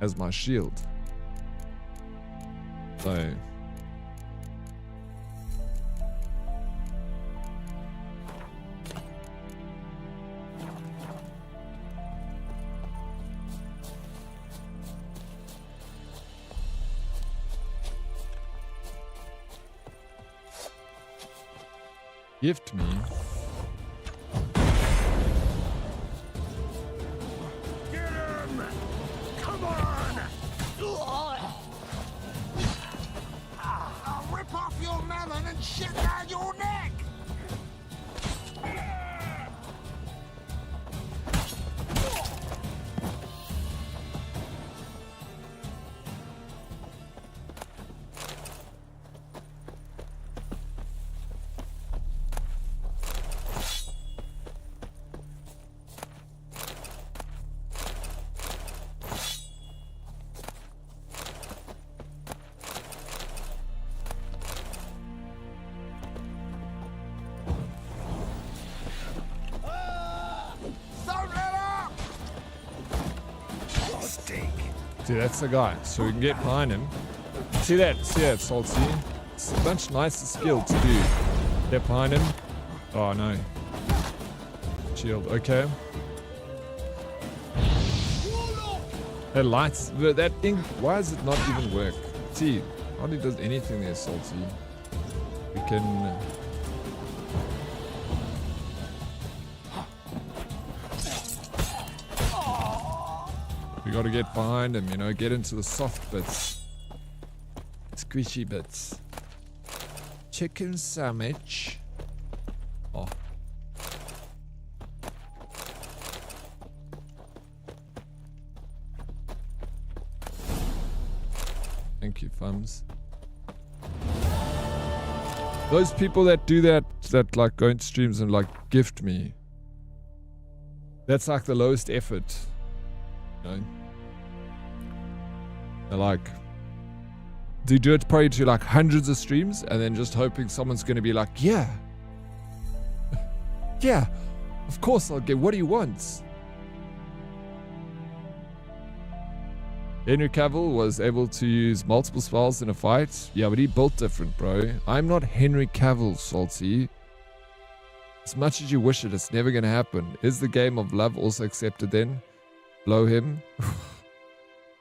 as my shield. So gift me. Get him! Come on! I'll rip off your melon and shit down your neck! See, that's the guy. So we can get behind him. See that, Salty? It's a much nicer skill to do. Get behind him. Oh no. Shield, okay. That lights, that thing, why does it not even work? See, hardly does anything there, Salty. We can... We gotta get behind him, you know, get into the soft bits. Squishy bits. Chicken sandwich. Oh. Thank you, Fums. Those people that do that like go into streams and like gift me. That's like the lowest effort. You know? They're like, they do it probably to like hundreds of streams and then just hoping someone's going to be like, yeah, yeah, of course I'll get, what do you want? Henry Cavill was able to use multiple spells in a fight. Yeah, but he built different, bro. I'm not Henry Cavill, Salty. As much as you wish it, it's never going to happen. Is the game of love also accepted then? Blow him.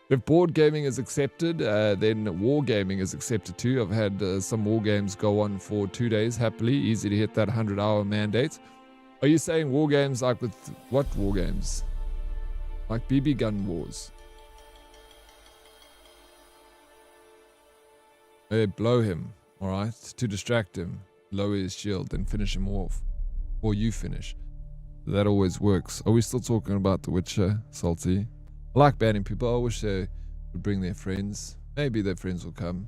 If board gaming is accepted, then wargaming is accepted too. I've had some war games go on for 2 days happily. Easy to hit that 100-hour mandate. Are you saying war games like with what war games? Like BB gun wars? Blow him, alright? To distract him. Lower his shield, then finish him off. Or you finish. That always works. Are we still talking about The Witcher, Salty? I like banning people. I wish they would bring their friends. Maybe their friends will come.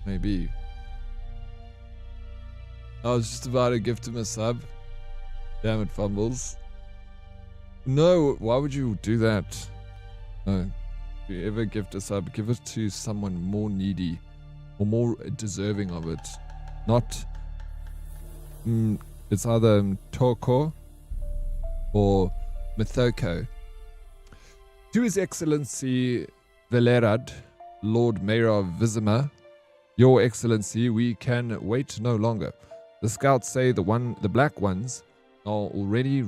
Maybe. I was just about to gift him a sub. Damn it, Fumbles. No, why would you do that? No. If you ever gift a sub, give it to someone more needy or more deserving of it. Not... it's either Toko or Mithoko. To His Excellency Velerad, Lord Mayor of Vizima, Your Excellency, we can wait no longer. The scouts say the black ones are already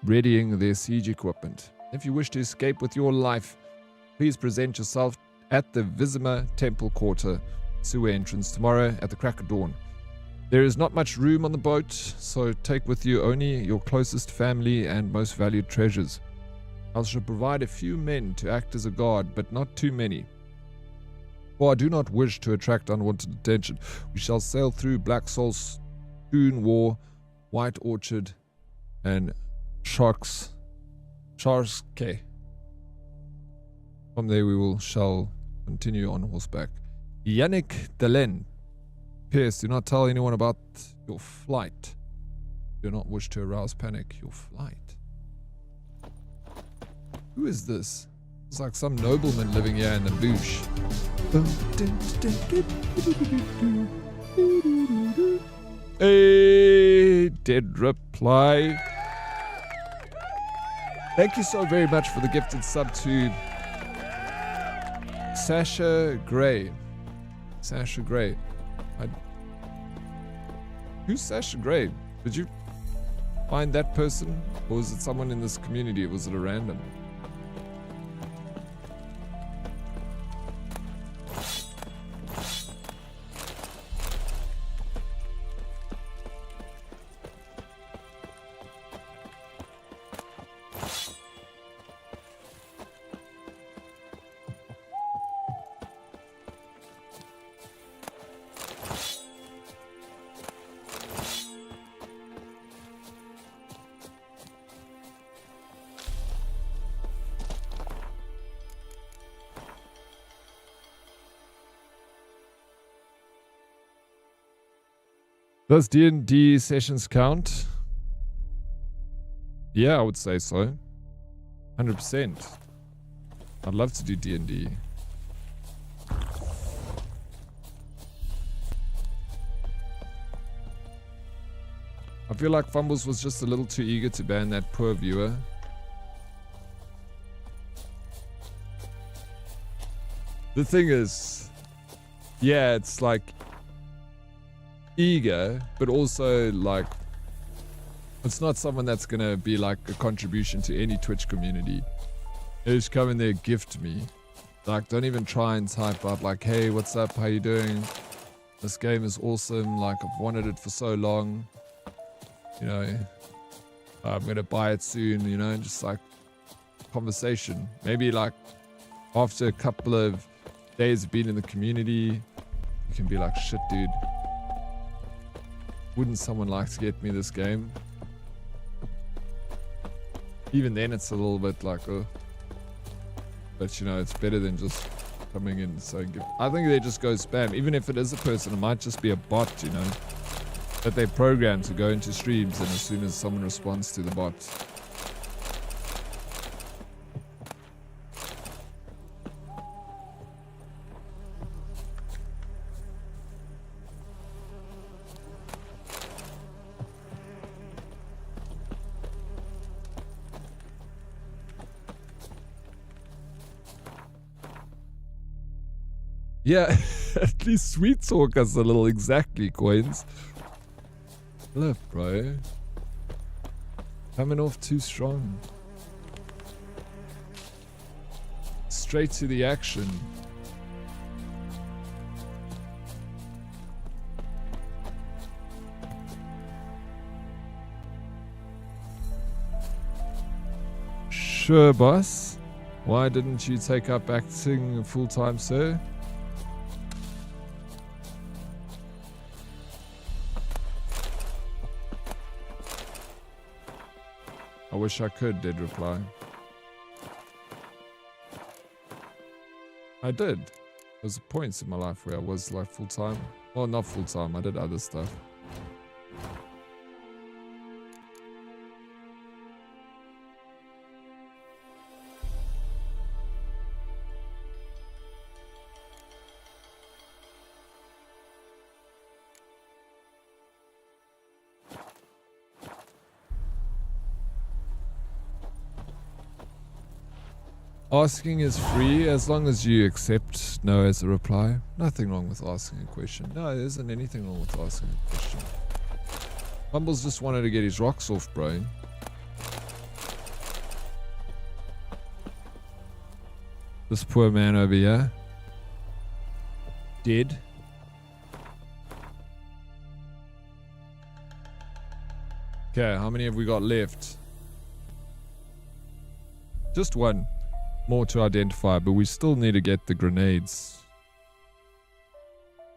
readying their siege equipment. If you wish to escape with your life, please present yourself at the Vizima Temple Quarter sewer entrance tomorrow at the crack of dawn. There is not much room on the boat, so take with you only your closest family and most valued treasures. I shall provide a few men to act as a guard, but not too many. For I do not wish to attract unwanted attention. We shall sail through Black Soul, Spoon War, White Orchard, and Sharkske. From there we shall continue on horseback. Yannick Delen. Pierce, do not tell anyone about your flight. Do not wish to arouse panic. Your flight. Who is this? It's like some nobleman living here in the bush. Hey, dead reply. Thank you so very much for the gifted sub to Sasha Gray. Sasha Gray. Who's Sasha Gray? Did you find that person? Or was it someone in this community? Was it a random? Does D&D sessions count? Yeah, I would say so. 100%. I'd love to do D&D. I feel like Fumbles was just a little too eager to ban that poor viewer. The thing is, yeah, it's like eager, but also like it's not someone that's gonna be like a contribution to any Twitch community. They just come in there, gift me. Like, don't even try and type up like, hey, what's up, how you doing? This game is awesome, like I've wanted it for so long. You know, I'm gonna buy it soon, you know, just like conversation. Maybe like after a couple of days of being in the community, you can be like, shit dude, wouldn't someone like to get me this game? Even then it's a little bit like, oh. But you know, it's better than just coming in and saying, I think they just go spam. Even if it is a person, it might just be a bot, you know, that they program to go into streams, and as soon as someone responds to the bot, yeah, at least Sweet Talk has a little exactly coins. Look, bro. Coming off too strong. Straight to the action. Sure, boss. Why didn't you take up acting full-time, sir? I wish I could, did reply. I did. There was points in my life where I was like full-time. Well, not full-time, I did other stuff. Asking is free as long as you accept no as a reply. Nothing wrong with asking a question. No, there isn't anything wrong with asking a question. Fumbles just wanted to get his rocks off, bro. This poor man over here. Dead. Okay, how many have we got left? Just one more to identify, but we still need to get the grenades.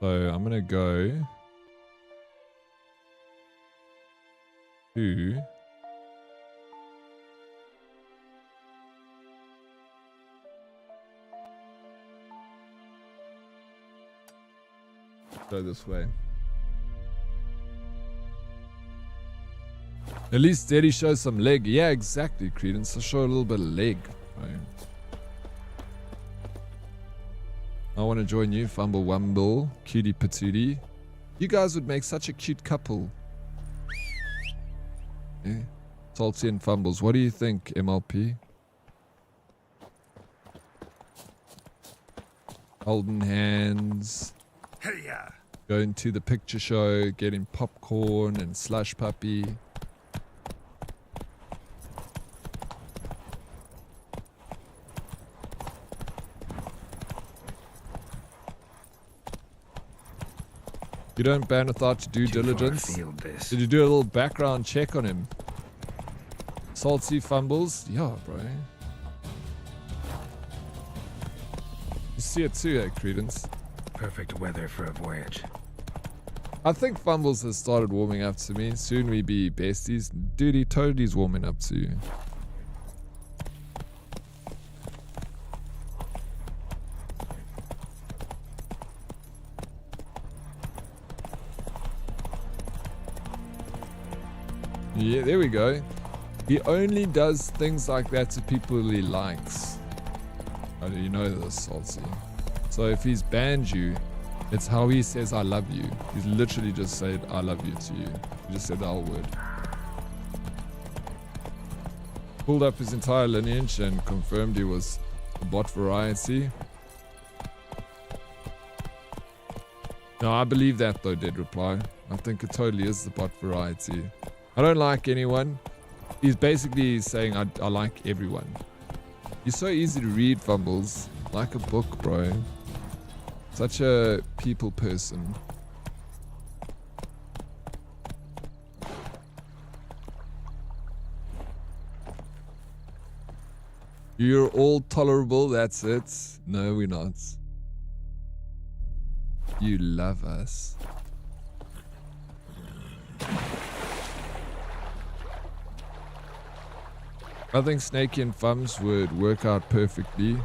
So I'm gonna go to go this way. At least Daddy shows some leg. Yeah, exactly, Credence. So show a little bit of leg. Right. I want to join you, Fumble Wumble, Cutie Patootie. You guys would make such a cute couple. Yeah. Salty and Fumbles. What do you think, MLP? Holding hands. Hey-ya. Going to the picture show, getting popcorn and slush puppy. You don't ban without due diligence. Did you do a little background check on him? Salty Fumbles? Yeah, bro. You see it too, eh, Credence? Perfect weather for a voyage. I think Fumbles has started warming up to me. Soon we be besties. Dude, he totally's warming up to you. Yeah, there we go. He only does things like that to people he likes. How do you know this, Salty? So if he's banned you, it's how he says I love you. He's literally just said I love you to you. He just said the whole word. Pulled up his entire lineage and confirmed he was a bot variety. No, I believe that though, Dead Reply. I think it totally is the bot variety. I don't like anyone. He's basically saying I like everyone. You're so easy to read, Fumbles. Like a book, bro. Such a people person. You're all tolerable, that's it. No, we're not. You love us. I think Snakey and Fums would work out perfectly.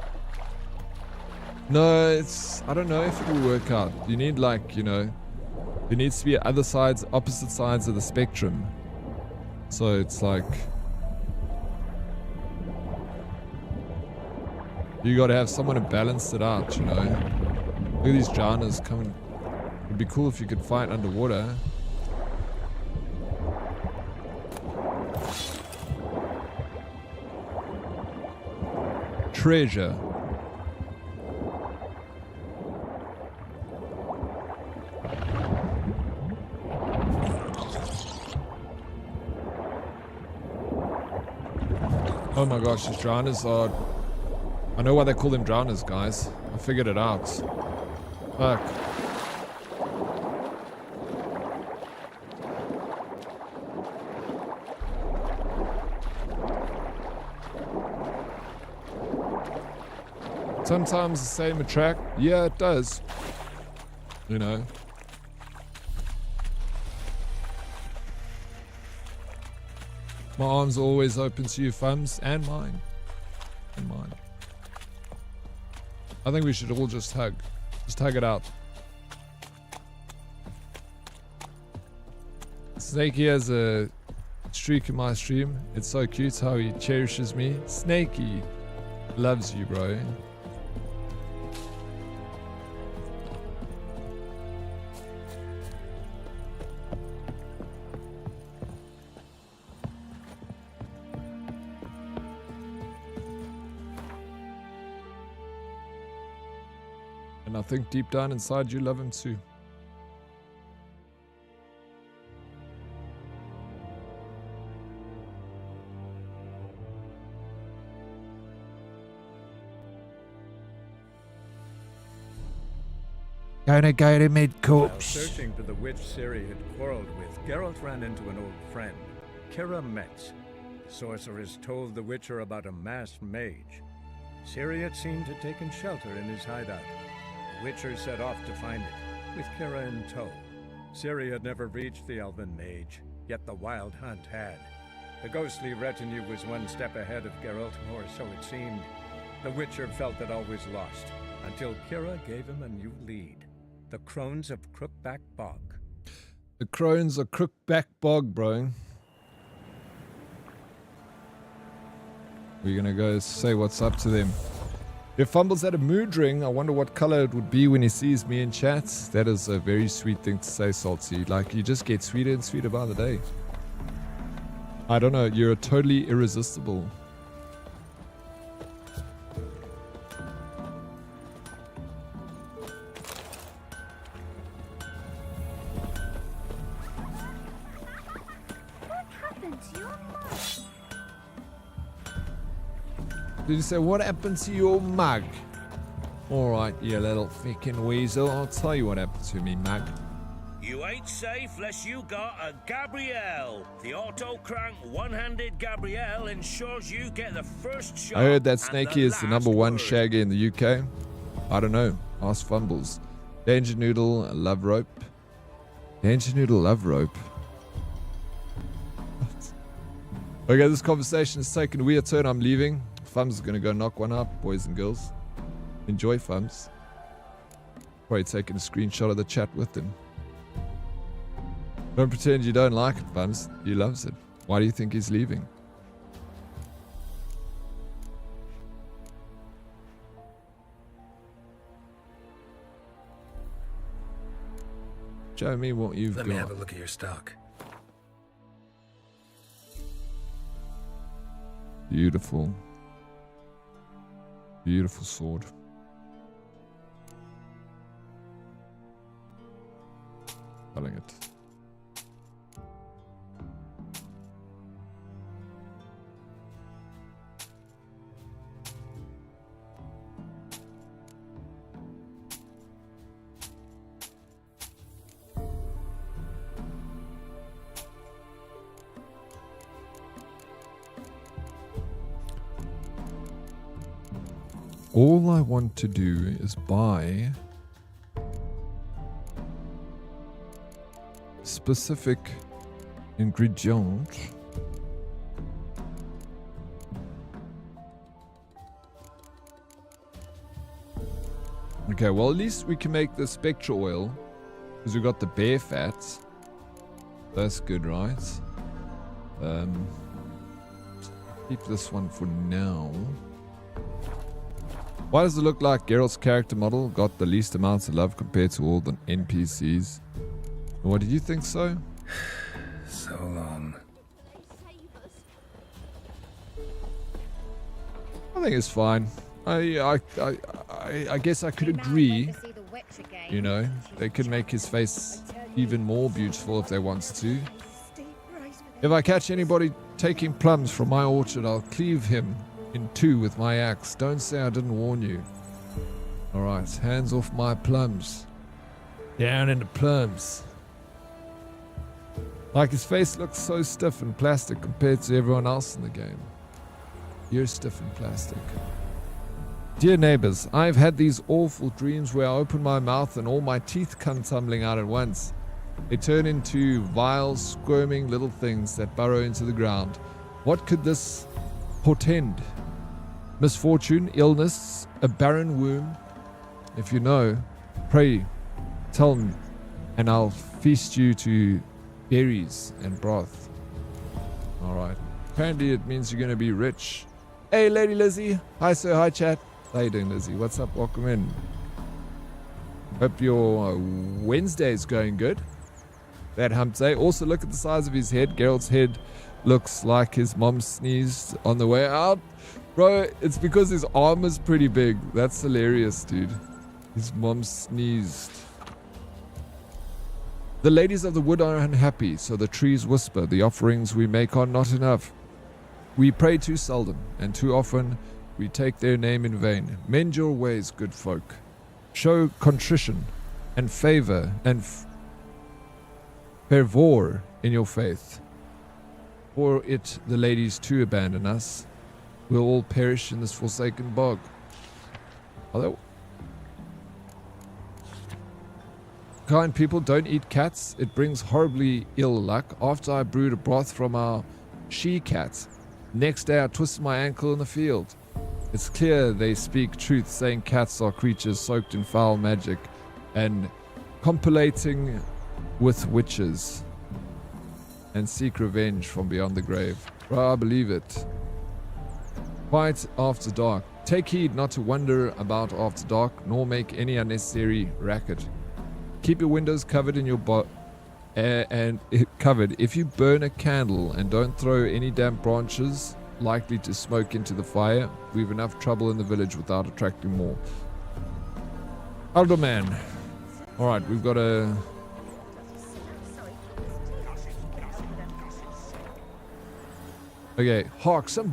No, I don't know if it will work out. You need like, you know, there needs to be other sides, opposite sides of the spectrum. So it's like, you gotta have someone to balance it out, you know. Look at these Janas coming. It'd be cool if you could fight underwater. Treasure. Oh my gosh, these drowners are... I know why they call them drowners, guys. I figured it out. Fuck. Sometimes the same attract. Yeah, it does. You know. My arms are always open to you, Fums, and mine. And mine. I think we should all just hug. Just hug it out. Snakey has a streak in my stream. It's so cute how he cherishes me. Snakey loves you, bro. And I think deep down inside you love him too. Gonna go to While mid-corpse. searching for the witch Ciri had quarreled with, Geralt ran into an old friend, Kira Metz. The sorceress told the Witcher about a masked mage. Ciri had seemed to have taken shelter in his hideout. The Witcher set off to find it, with Kira in tow. Ciri had never reached the elven mage, yet the wild hunt had. The ghostly retinue was one step ahead of Geralt, or so it seemed. The Witcher felt that all was lost, until Kira gave him a new lead. The Crones of Crookback Bog. The Crones of Crookback Bog, bro. We're gonna go say what's up to them. If Fumbles had a mood ring, I wonder what color it would be when he sees me in chat. That is a very sweet thing to say, Salty. Like, you just get sweeter and sweeter by the day. I don't know, you're totally irresistible. Did you say, what happened to your mug? Alright, you little fucking weasel. I'll tell you what happened to me, mug. You ain't safe unless you got a Gabrielle. The auto-crank one-handed Gabrielle ensures you get the first shot. I heard that Snakey is the #1 shaggy in the UK. I don't know. Ask Fumbles. Danger Noodle, Love Rope. Danger Noodle, Love Rope. Okay, this conversation has taken a weird turn. I'm leaving. Fums is going to go knock one up, boys and girls. Enjoy, Fums. Probably taking a screenshot of the chat with him. Don't pretend you don't like it, Fums. He loves it. Why do you think he's leaving? Show me what you've got. Let me have a look at your stock. Beautiful. Beautiful sword. Selling it. All I want to do is buy specific ingredients. Okay, well at least we can make the spectral oil because we got the bear fats. That's good, right? Keep this one for now. Why does it look like Geralt's character model got the least amounts of love compared to all the NPCs? What, did you think so? So long. I think it's fine. I guess I could agree. You know, they could make his face even more beautiful if they wanted to. If I catch anybody taking plums from my orchard, I'll cleave him in two with my axe. Don't say I didn't warn you. Alright, hands off my plums. Down into plums. Like, his face looks so stiff and plastic compared to everyone else in the game. You're stiff and plastic. Dear neighbors, I've had these awful dreams where I open my mouth and all my teeth come tumbling out at once. They turn into vile, squirming little things that burrow into the ground. What could this portend? Misfortune, illness, a barren womb? If you know, pray, tell me, and I'll feast you to berries and broth. Alright. Apparently it means you're going to be rich. Hey, Lady Lizzie. Hi, sir. Hi, chat. How you doing, Lizzie? What's up? Welcome in. Hope your Wednesday's going good. That hump day. Also, look at the size of his head. Geralt's head looks like his mom sneezed on the way out. Bro, it's because his arm is pretty big. That's hilarious, dude. His mom sneezed. The ladies of the wood are unhappy, so the trees whisper, the offerings we make are not enough. We pray too seldom, and too often we take their name in vain. Mend your ways, good folk. Show contrition and favor and fervor in your faith. For it the ladies too abandon us. We'll all perish in this forsaken bog. Although kind people don't eat cats, it brings horribly ill luck. After I brewed a broth from our she-cat, next day I twisted my ankle in the field. It's clear they speak truth, saying cats are creatures soaked in foul magic and compilating with witches and seek revenge from beyond the grave. Bro, I believe it. Quiet after dark. Take heed not to wander about after dark, nor make any unnecessary racket. Keep your windows covered in your covered. If you burn a candle and don't throw any damp branches likely to smoke into the fire, we've enough trouble in the village without attracting more. Alderman. Alright, we've got a... Okay, hark, some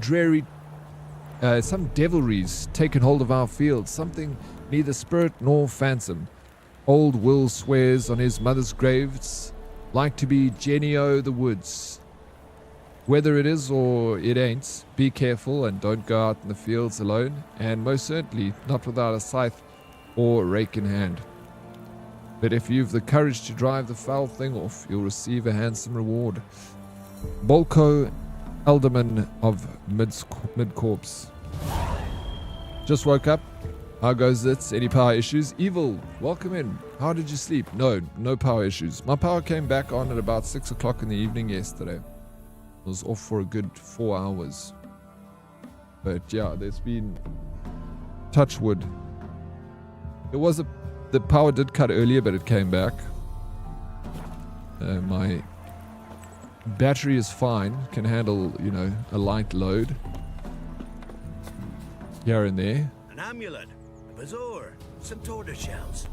devilry's taken hold of our fields, something neither spirit nor phantom. Old Will swears on his mother's graves, like to be Genio the woods. Whether it is or it ain't, be careful and don't go out in the fields alone, and most certainly not without a scythe or rake in hand. But if you've the courage to drive the foul thing off, you'll receive a handsome reward. Bolko, Alderman of Mid-Corpse. Just woke up. How goes it? Any power issues? Evil, welcome in. How did you sleep? No power issues. My power came back on at about 6 o'clock in the evening yesterday. I was off for a good 4 hours. But yeah, there's been... touch wood. The power did cut earlier, but it came back. My battery is fine. Can handle, a light load. Here and there. An amulet, a bazaar, some tortoise shells.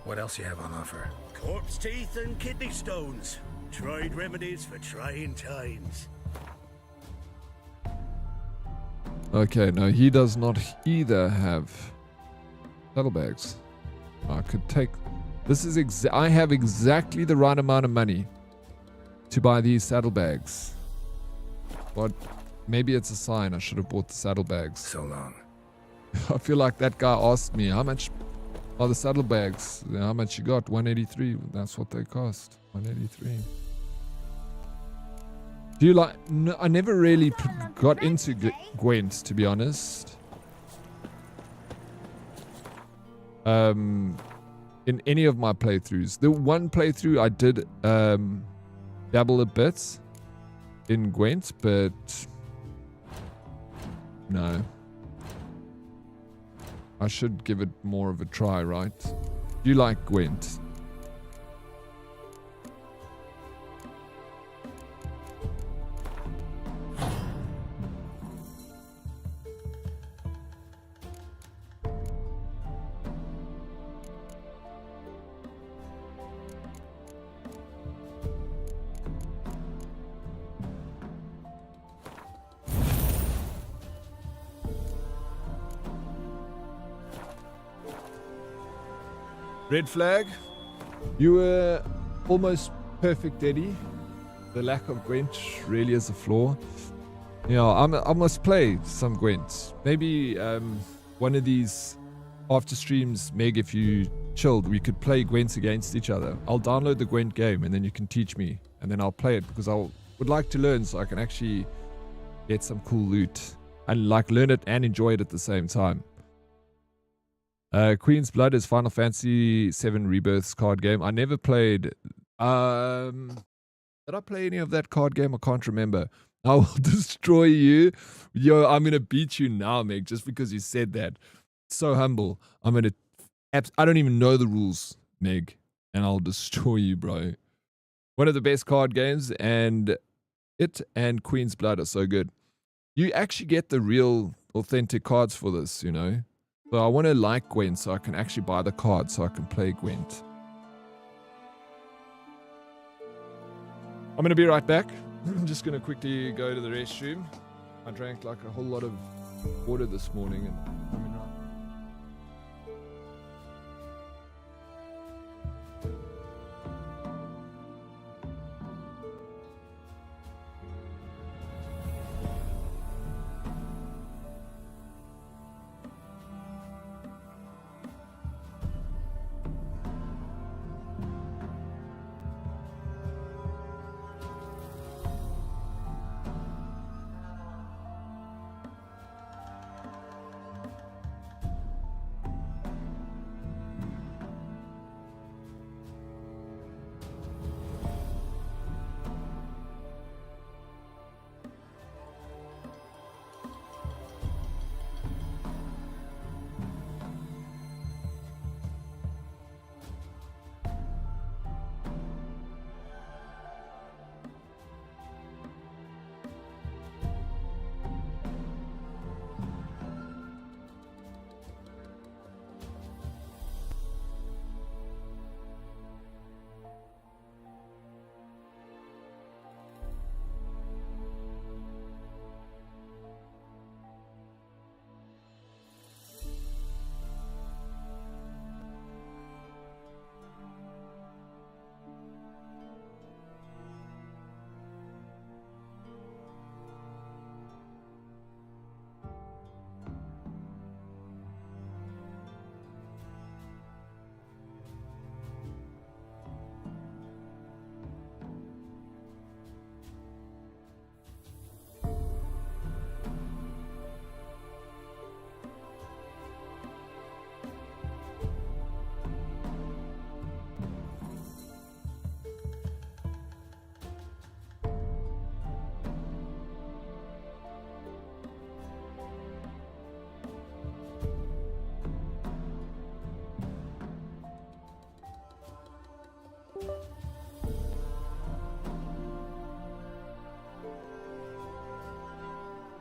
What else you have on offer? Corpse teeth and kidney stones. Tried remedies for trying times. Okay, no, he does not either have saddlebags. I could take... This is I have exactly the right amount of money to buy these saddlebags. But maybe it's a sign I should have bought the saddlebags. So long. I feel like that guy asked me, how much are the saddlebags? How much you got? 183. That's what they cost. 183. Do you like... No, I never really got into Gwent, to be honest. In any of my playthroughs. The one playthrough I did dabble a bit in Gwent, but no. I should give it more of a try, right? Do you like Gwent? Red flag. You were almost perfect, Eddie. The lack of Gwent really is a flaw. I must play some Gwent. Maybe one of these after streams, Meg, if you chilled, we could play Gwent against each other. I'll download the Gwent game and then you can teach me, and then I'll play it because I would like to learn so I can actually get some cool loot and learn it and enjoy it at the same time. Queen's Blood is Final Fantasy VII Rebirth's card game. I never played... did I play any of that card game? I can't remember. I will destroy you. Yo, I'm going to beat you now, Meg, just because you said that. So humble. I'm going to... I don't even know the rules, Meg, and I'll destroy you, bro. One of the best card games, and it and Queen's Blood are so good. You actually get the real authentic cards for this, you know. So I want to like Gwent so I can actually buy the card so I can play Gwent. I'm going to be right back. I'm just going to quickly go to the restroom. I drank like a whole lot of water this morning and I'm in right.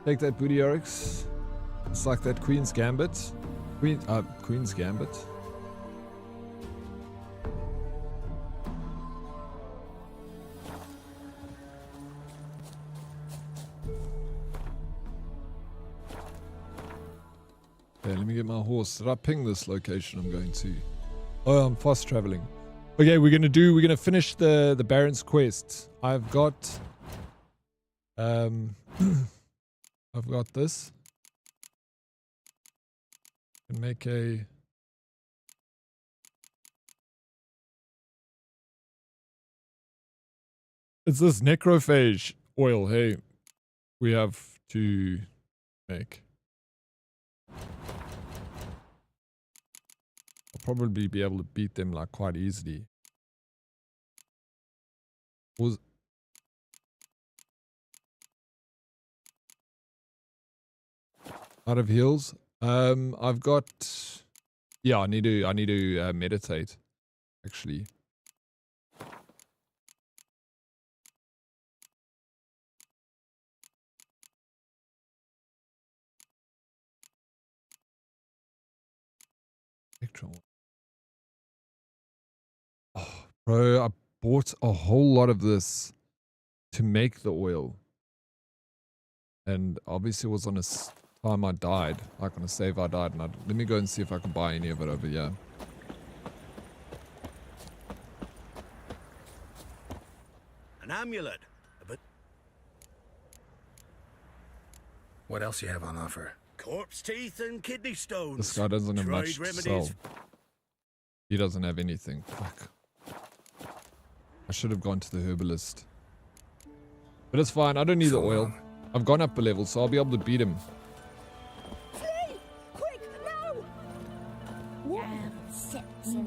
Take that booty, Oryx. It's like that Queen's Gambit. Queen's Gambit. Okay, let me get my horse. Did I ping this location I'm going to? Oh, I'm fast traveling. Okay, we're gonna finish the Baron's quest. I've got I've got this. And make a it's this necrophage oil, hey. We have to make. I'll probably be able to beat them like quite easily. Out of heals. I've got. Yeah, I need to meditate. Actually. Oh, bro, I bought a whole lot of this to make the oil, and obviously it was on a time I died, like on a save I died, and let me go and see if I can buy any of it over here. An amulet, but What else you have on offer? corpse teeth and kidney stones. This guy doesn't have much Dried to sell. remedies. He doesn't have anything. Fuck. I should have gone to the herbalist. But it's fine, I don't need the oil. I've gone up a level, so I'll be able to beat him.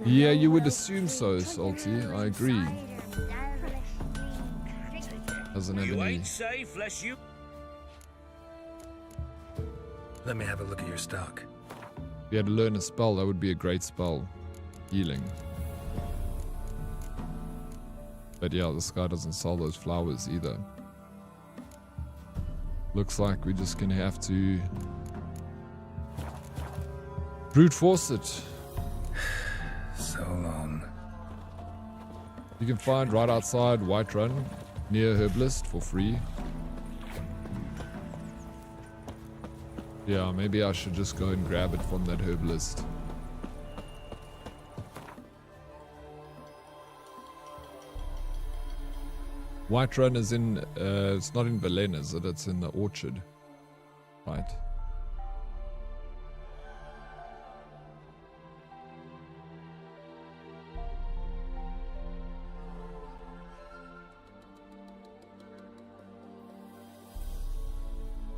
Yeah, you would assume so, Salty. I agree. Doesn't have You any. ain't safe lest you. Let me have a look at your stock. If you had to learn a spell, that would be a great spell. Healing. But yeah, this guy doesn't sell those flowers either. Looks like we're just gonna have to Brute force it. So long. You can find right outside Whiterun, near Herbalist, for free. Yeah, maybe I should just go and grab it from that Herbalist. Whiterun is in, it's not in Belen, is it? It's in the orchard. Right.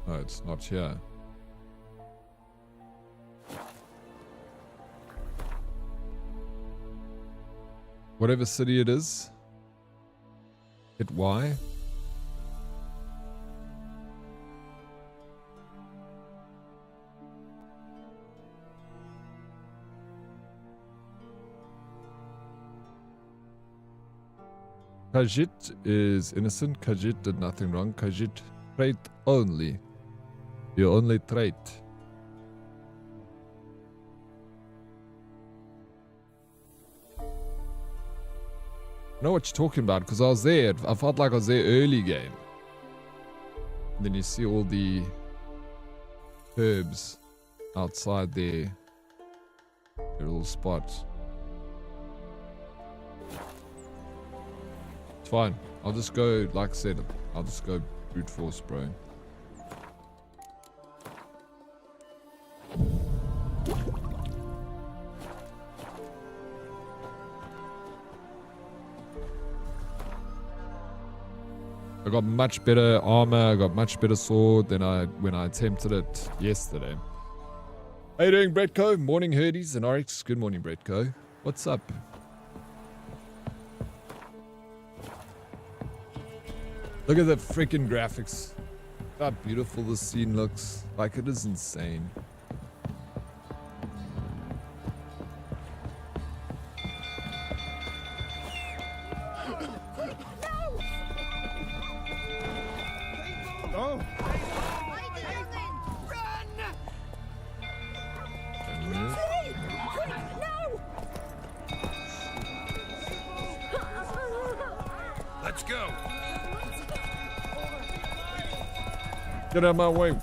Oh, it's not here. Whatever city it is. Hit Y. Khajiit is innocent. Khajiit did nothing wrong. Khajiit trait only. Your only trait. I know what you're talking about because I was there. I felt like I was there early game. And then you see all the herbs outside there. Their little spots. It's fine. I'll just go, like I said, I'll just go brute force, bro. I got much better armor, I got much better sword than when I attempted it yesterday. How you doing, Bretco? Morning, Herdies and Oryx. Good morning, Bretco. What's up? Look at the freaking graphics. How beautiful this scene looks. Like, it is insane. Let's go. Get out of my way.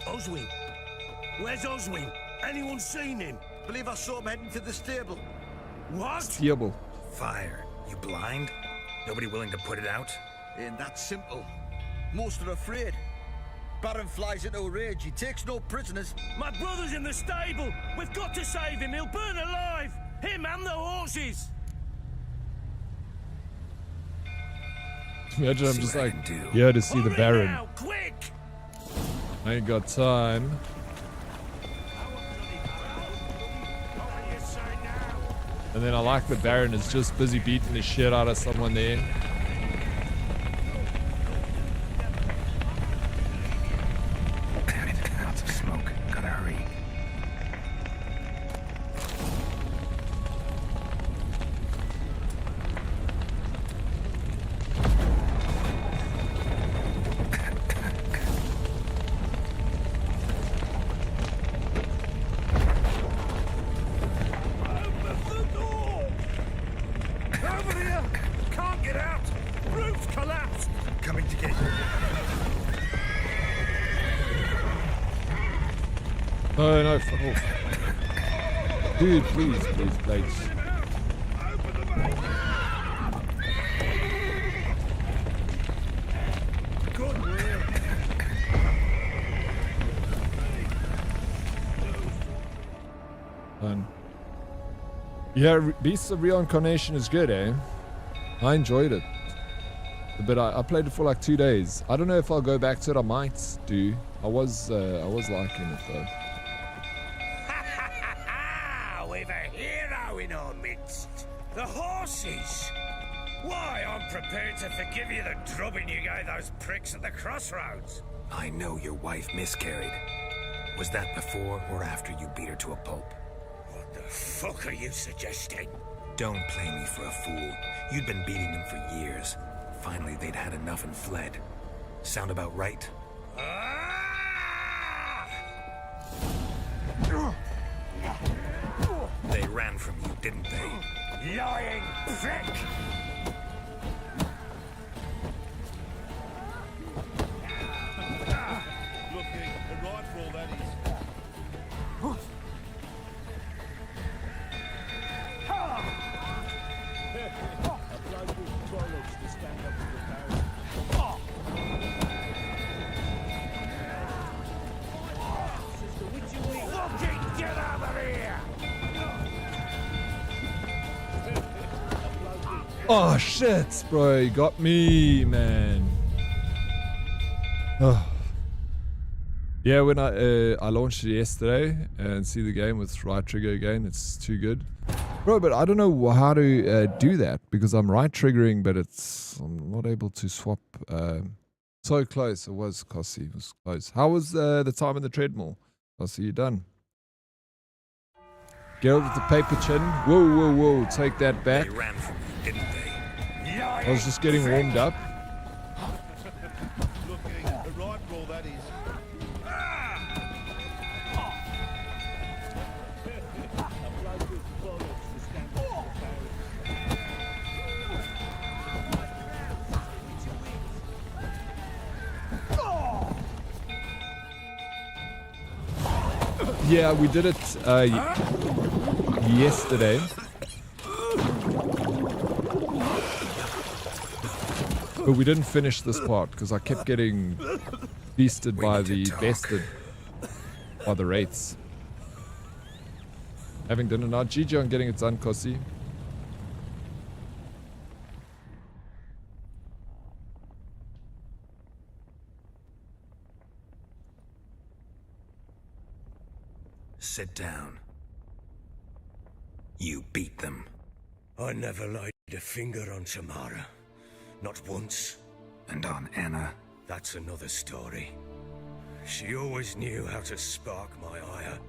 Oswin. Where's Oswin? Anyone seen him? Believe I saw him heading to the stable. What? Stable. Fire. You blind? Nobody willing to put it out? Ain't that simple. Most are afraid. Baron flies into a rage. He takes no prisoners. My brother's in the stable. We've got to save him. He'll burn alive. Him and the horses. Imagine I'm just like, yeah, to see the Baron. Now, quick! I ain't got time. And then I like the Baron is just busy beating the shit out of someone there. Lots of smoke. Gotta hurry. No, no, fuck off. Dude, please, please, please. Yeah, Beasts of Reincarnation is good, eh? I enjoyed it. But I played it for like 2 days. I don't know if I'll go back to it. I might do. I was liking it though. We've a hero in our midst. The horses. Why, I'm prepared to forgive you the drubbing you gave those pricks at the crossroads. I know your wife miscarried. Was that before or after you beat her to a pulp? What the fuck are you suggesting? Don't play me for a fool. You'd been beating them for years. Finally, they'd had enough and fled. Sound about right? They ran from you, didn't they? Lying prick! Looking a rifle, that is. A bloke with bollocks to stand up to the barrel. Sister, would you eat? Fucking get out of here! Oh shit, bro, you got me, man. Oh. Yeah, when I launched it yesterday and see the game with right trigger again, it's too good. Bro, but I don't know how to do that because I'm right triggering, but I'm not able to swap. So close, it was Cossie, it was close. How was the time in the treadmill? Cossie, you done? Geralt with the paper chin. Whoa, whoa, whoa, take that back. They ran from you, didn't they? I was just getting warmed up. Looking a rifle, that is. A bloke with bollocks to stand up to the barrel. Yeah, we did it yesterday. But we didn't finish this part because I kept getting beasted by the wraiths. Having dinner now. GG on getting it done, Cossie. Sit down. You beat them. I never laid a finger on Tamara. Not once. And on Anna? That's another story. She always knew how to spark my ire.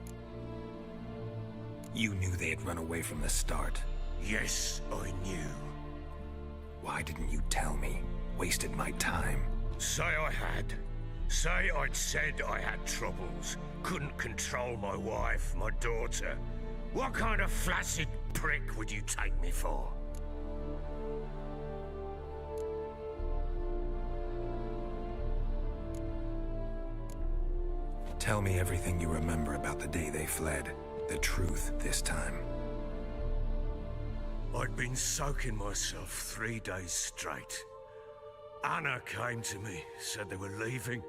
You knew they had run away from the start. Yes, I knew. Why didn't you tell me? Wasted my time. Say I had. Say I'd said I had troubles. Couldn't control my wife, my daughter. What kind of flaccid prick would you take me for? Tell me everything you remember about the day they fled. The truth this time. I'd been soaking myself 3 days straight. Anna came to me, said they were leaving.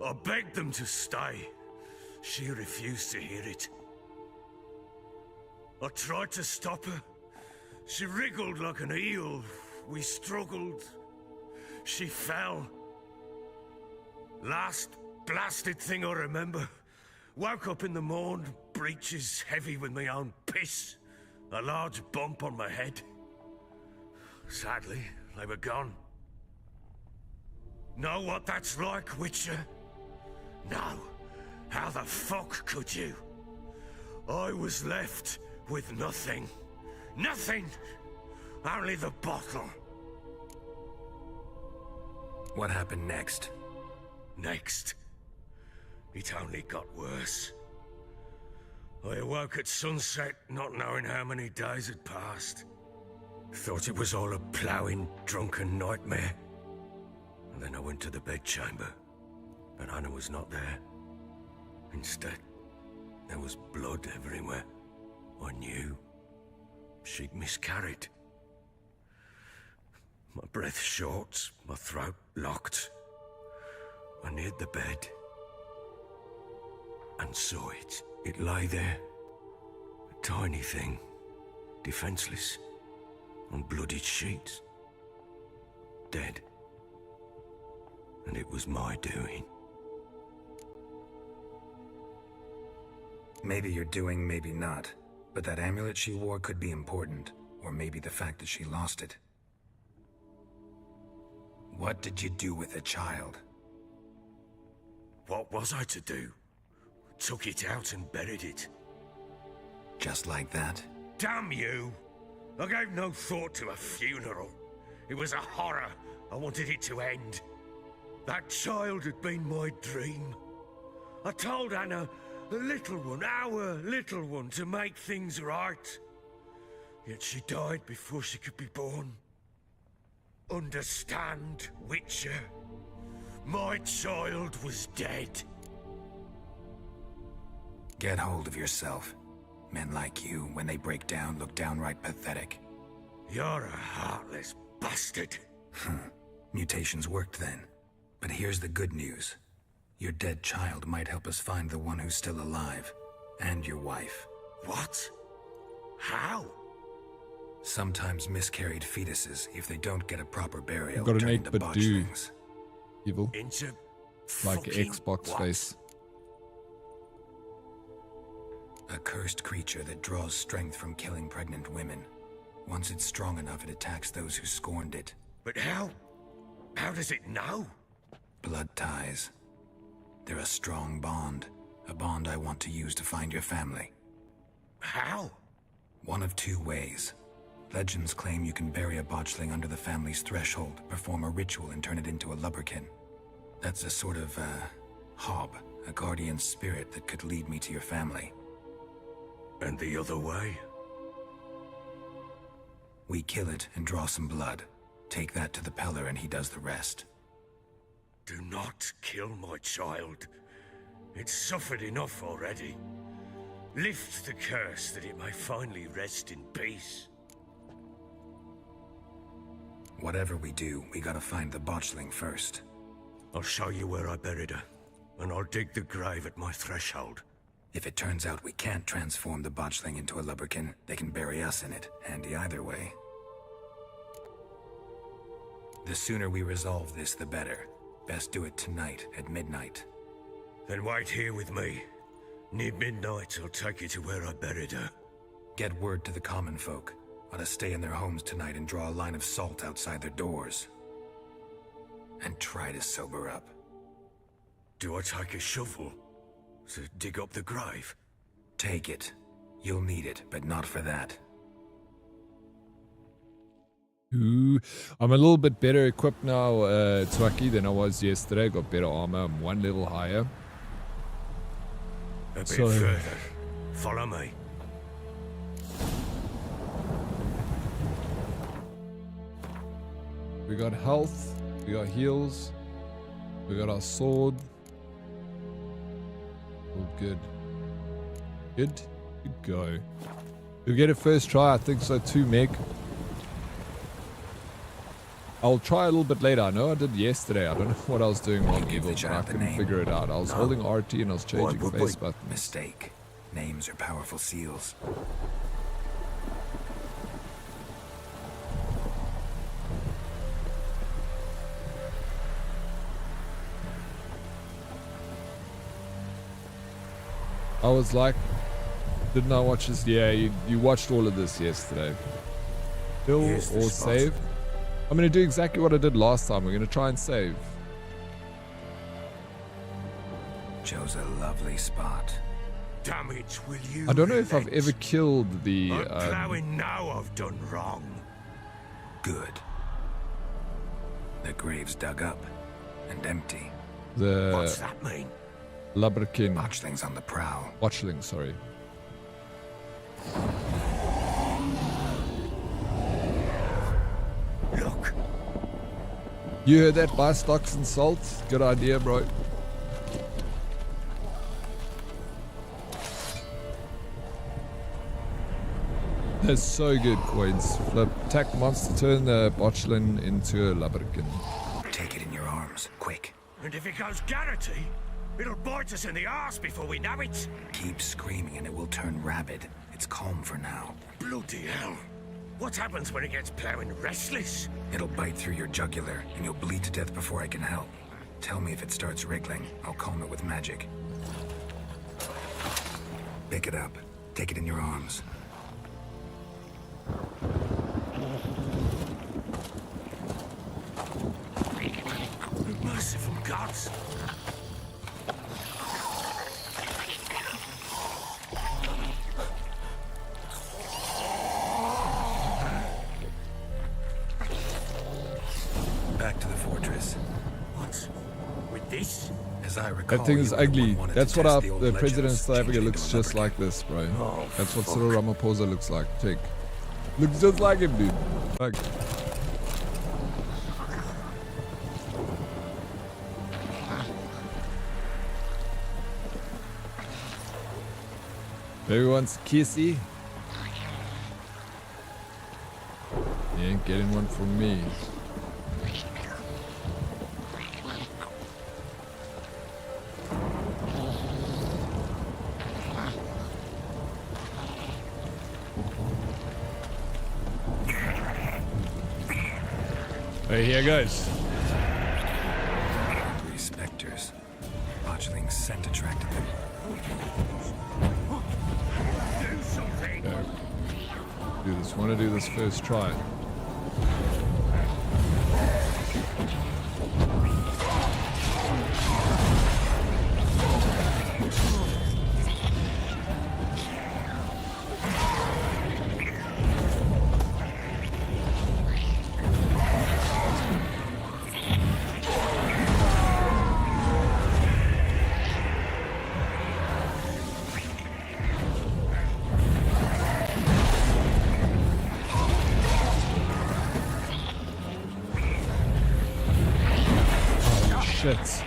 I begged them to stay. She refused to hear it. I tried to stop her. She wriggled like an eel. We struggled. She fell. Last blasted thing I remember. Woke up in the morn, breeches heavy with my own piss. A large bump on my head. Sadly, they were gone. Know what that's like, Witcher? No. How the fuck could you? I was left with nothing. Nothing! Only the bottle. What happened next? Next? It only got worse. I awoke at sunset, not knowing how many days had passed. Thought it was all a ploughing, drunken nightmare. And then I went to the bedchamber, but Anna was not there. Instead, there was blood everywhere. I knew. She'd miscarried. My breath short, my throat locked. I neared the bed and saw it. It lay there, a tiny thing, defenseless, on bloodied sheets, dead. And it was my doing. Maybe you're doing, maybe not. But that amulet she wore could be important. Or maybe the fact that she lost it. What did you do with the child? What was I to do? Took it out and buried it. Just like that? Damn you! I gave no thought to a funeral. It was a horror. I wanted it to end. That child had been my dream. I told Anna, the little one, our little one, to make things right. Yet she died before she could be born. Understand, Witcher? My child was dead. Get hold of yourself. Men like you, when they break down, look downright pathetic. You're a heartless bastard. Mutations worked then. But here's the good news. Your dead child might help us find the one who's still alive. And your wife. What? How? Sometimes miscarried fetuses, if they don't get a proper burial, Got an turn 8 into but do botchlings. evil. Into Like fucking Xbox what? face. A cursed creature that draws strength from killing pregnant women. Once it's strong enough, it attacks those who scorned it. But how? How does it know? Blood ties. They're a strong bond. A bond I want to use to find your family. How? One of two ways. Legends claim you can bury a botchling under the family's threshold, perform a ritual, and turn it into a lubberkin. That's a sort of, hob, a guardian spirit that could lead me to your family. And the other way? We kill it and draw some blood. Take that to the Peller and he does the rest. Do not kill my child. It's suffered enough already. Lift the curse that it may finally rest in peace. Whatever we do, we gotta find the botchling first. I'll show you where I buried her, and I'll dig the grave at my threshold. If it turns out we can't transform the botchling into a lubberkin, they can bury us in it. Handy either way. The sooner we resolve this, the better. Best do it tonight, at midnight. Then wait here with me. Near midnight, I'll take you to where I buried her. Get word to the common folk. Ought to stay in their homes tonight and draw a line of salt outside their doors. And try to sober up. Do I take a shovel to dig up the grave? Take it. You'll need it, but not for that. Ooh, I'm a little bit better equipped now, Twaki, than I was yesterday. Got better armor. I'm 1 level higher. A bit further. Follow me. We got health. We got heals. We got our sword. All good. Good to go. You'll get it first try. I think so too, Meg. I'll try a little bit later. I know I did yesterday. I don't know what I was doing wrong, Evil, but I couldn't figure it out. I was holding RT and I was changing face buttons. Mistake. Names are powerful seals. I was like, didn't I watch this? Yeah, you watched all of this yesterday. Kill or save? I'm going to do exactly what I did last time. We're going to try and save. Chose a lovely spot. Damage, will you? I don't know if I've ever killed the... I'm plowing now I've done wrong. Good. The grave's dug up and empty. The... What's that mean? Lubberkin. Botchling's on the prowl. Botchling, sorry. Look. You heard that? Buy stocks and salt. Good idea, bro. That's so good, coins. Flip. Attack monster, turn the botchlin into a lubberkin. Take it in your arms, quick. And if it goes Garrity, it'll bite us in the arse before we know it. Keep screaming and it will turn rabid. It's calm for now. Bloody hell. What happens when it gets plowing restless? It'll bite through your jugular and you'll bleed to death before I can help. Tell me if it starts wriggling. I'll calm it with magic. Pick it up. Take it in your arms. merciful gods. Back to the fortress. What? With this? As I recall, That thing is you were the ugly. one wanted That's to what test our the old the president of legends, South Africa changing looks into a just like this, bro. Oh, That's what fuck. Cyril Ramaphosa looks like. Check. Looks just like him, dude. Like. Everyone's kissy. He ain't getting one from me. Hey, here goes. Three specters. Botchling's scent attracted them. Do something. Go. Do this. Want to do this first try. Shit.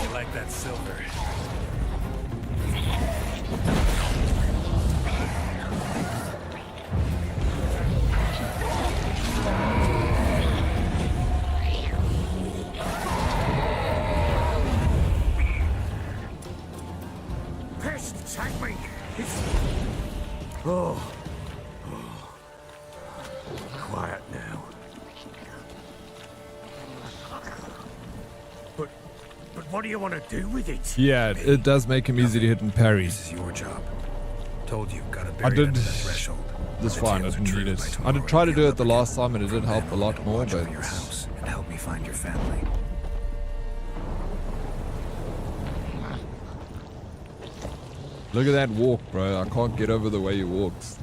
You like that silver? Pest, take me. It's... Oh. Quiet now. But what do you want to do with it? Yeah, it does make him easy to hit and parry. This is your job. Told you, gotta I bury did under the threshold. this The fine, I tales are didn't true need by it. I tomorrow did try to you'll do be it the able last to time and it did help a lot more, watch but over your house and help me find your family. look at that walk, bro. I can't get over the way he walks.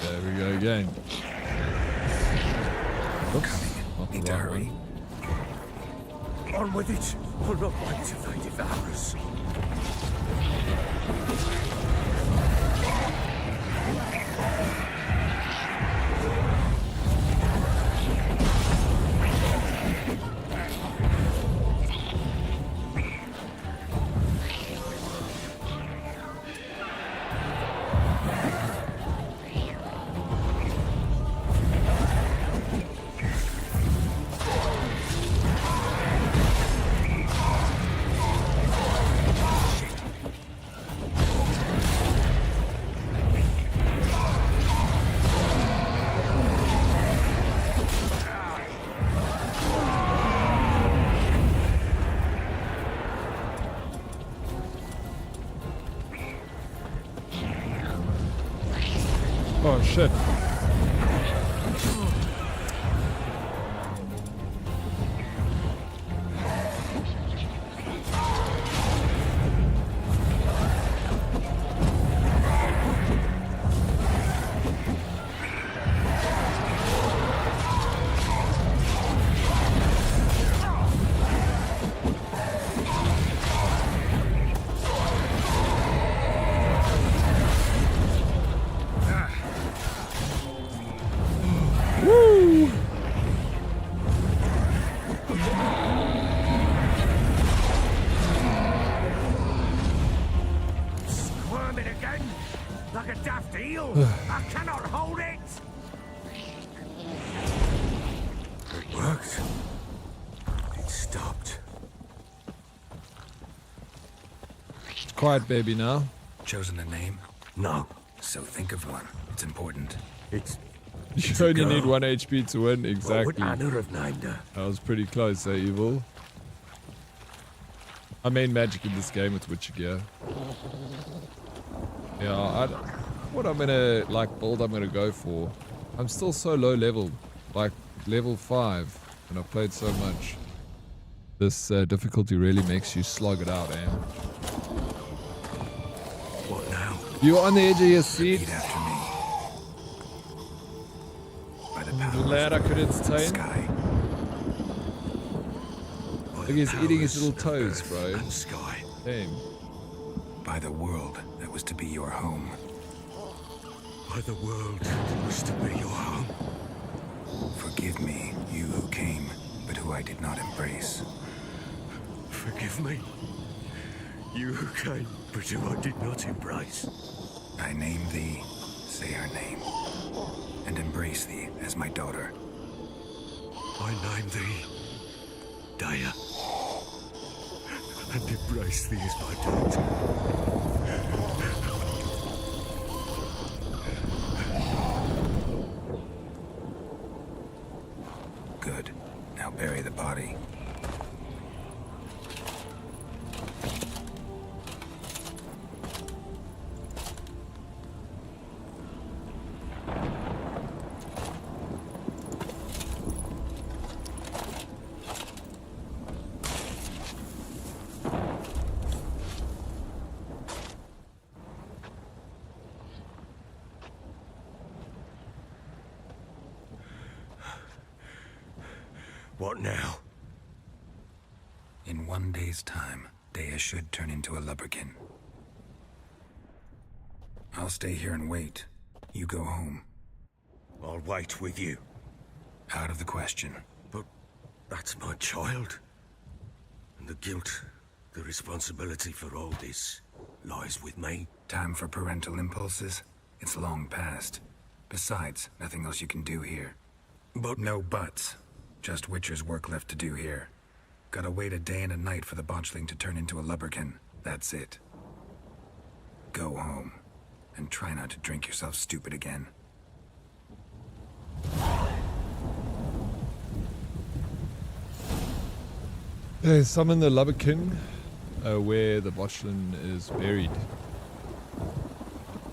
There we go again. Oops, not the Need to right hurry. one. On with it. I'll not wait till they devour us. Oh shit. Woo! Squirming again? Like a daft eel? I cannot hold it! It worked. It stopped. Quiet, baby, now. chosen a name? No. So think of one. It's important. You only need 1 HP to win, exactly. What would Anna have named her? That was pretty close, Evil? I main magic in this game with Witcher gear. Yeah, what I'm gonna build I'm gonna go for. I'm still so low level, like level 5, and I've played so much. This difficulty really makes you slog it out, eh? What now? You're on the edge of your seat. Repeat after me. By the power Glad I could entertain. sky. Look, he's eating his little toes, bro. And sky. Damn. By the world that was to be your home. By the world that was to be your home. Forgive me, you who came, but who I did not embrace. Forgive me. You who came, but who I did not embrace. I name thee, say her name, and embrace thee as my daughter. I name thee Daya, and embrace thee as my daughter. Good. Now bury the body. What now? In 1 day's time, Daya should turn into a lubberkin. I'll stay here and wait. You go home. I'll wait with you. Out of the question. But that's my child. And the guilt, the responsibility for all this lies with me. Time for parental impulses? It's long past. Besides, nothing else you can do here. But no buts. Just Witcher's work left to do here. Gotta wait a day and a night for the botchling to turn into a lubberkin. That's it. Go home. And try not to drink yourself stupid again. Summon the lubberkin where the botchlin is buried.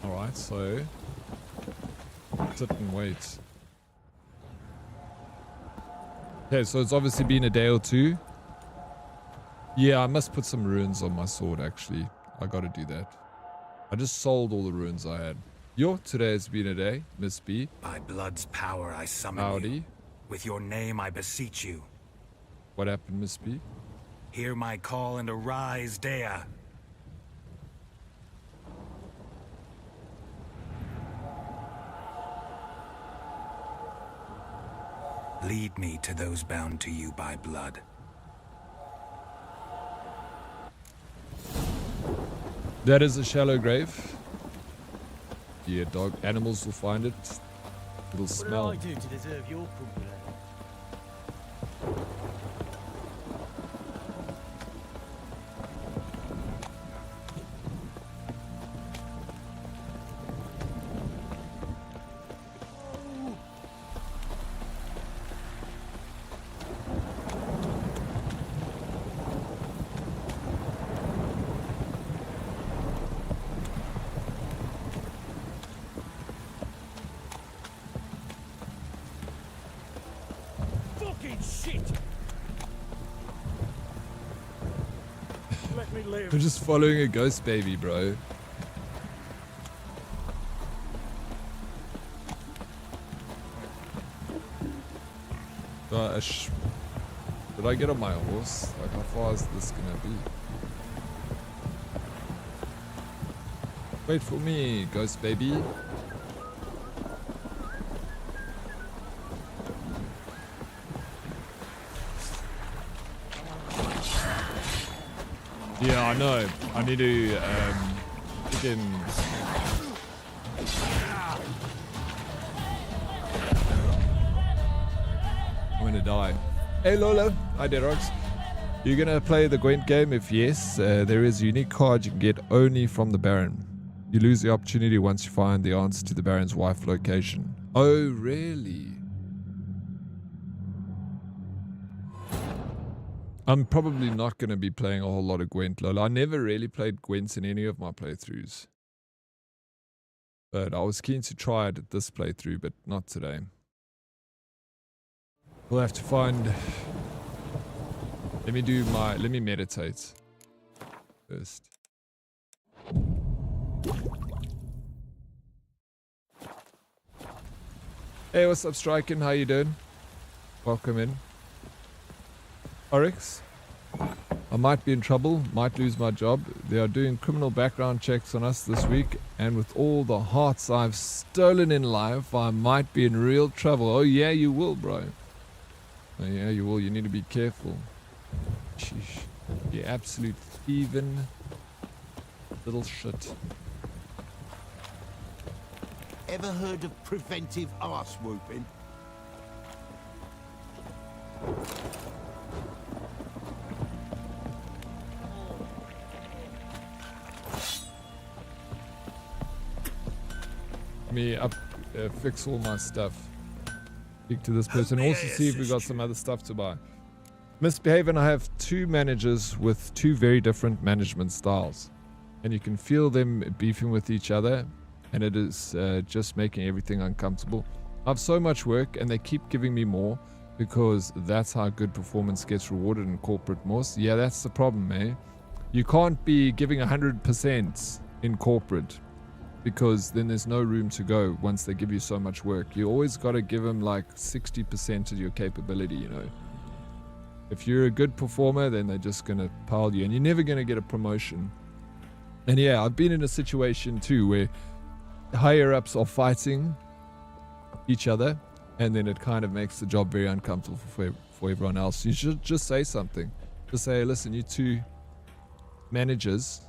Alright, so sit and wait. Okay, so it's obviously been a day or two. Yeah, I must put some runes on my sword, actually. I gotta do that. I just sold all the runes I had. Yo, today has been a day, Miss B. By blood's power I summon Howdy. you. With your name I beseech you. What happened, Miss B? Hear my call and arise, Daya. Lead me to those bound to you by blood. That is a shallow grave. Yeah, dog. Animals will find it. It'll smell. What did I do to deserve your company? I'm just following a ghost baby, bro. Did I get on my horse? Like, how far is this gonna be? Wait for me, ghost baby. Yeah, I know. I need to, freaking... I'm gonna die. Hey Lola, hi Derox. You're gonna play the Gwent game? If yes, there is a unique card you can get only from the Baron. You lose the opportunity once you find the answer to the Baron's wife location. Oh, really? I'm probably not going to be playing a whole lot of Gwent. Lol. I never really played Gwent in any of my playthroughs. But I was keen to try it at this playthrough, but not today. We'll have to find... Let me meditate first. Hey, what's up, Striking? How you doing? Welcome in. Oryx? I might be in trouble, might lose my job. They are doing criminal background checks on us this week, and with all the hearts I've stolen in life, I might be in real trouble. Oh yeah, you will, bro. Oh yeah, you will. You need to be careful. Sheesh. You absolute thieving little shit. Ever heard of preventive arse whooping? Fix all my stuff. Speak to this person. Also see if we got some other stuff to buy. Misbehave, and I have two managers with two very different management styles, and you can feel them beefing with each other, and it is just making everything uncomfortable. I have so much work, and they keep giving me more because that's how good performance gets rewarded in corporate most. Yeah, that's the problem, eh? You can't be giving 100% in corporate, because then there's no room to go once they give you so much work. You always got to give them like 60% of your capability, you know. If you're a good performer, then they're just going to pile you, and you're never going to get a promotion. And yeah, I've been in a situation too where higher-ups are fighting each other, and then it kind of makes the job very uncomfortable for everyone else. You should just say something. Just say, listen, you two managers,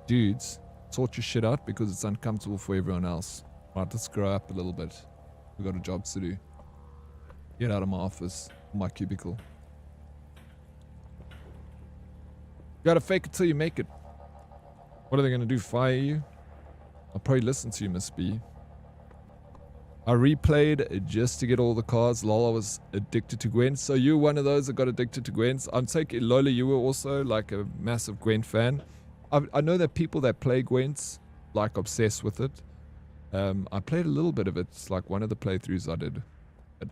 dudes, sort your shit out because it's uncomfortable for everyone else. Right, let's grow up a little bit. We've got a job to do. Get out of my office, my cubicle. You gotta fake it till you make it. What are they gonna do, fire you? I'll probably listen to you, Miss B. I replayed just to get all the cards. Lol, I was addicted to Gwent. So you're one of those that got addicted to Gwent. I'm taking, Lola, you were also like a massive Gwent fan. I know that people that play Gwent like obsessed with it. I played a little bit of it. It's like one of the playthroughs I did. But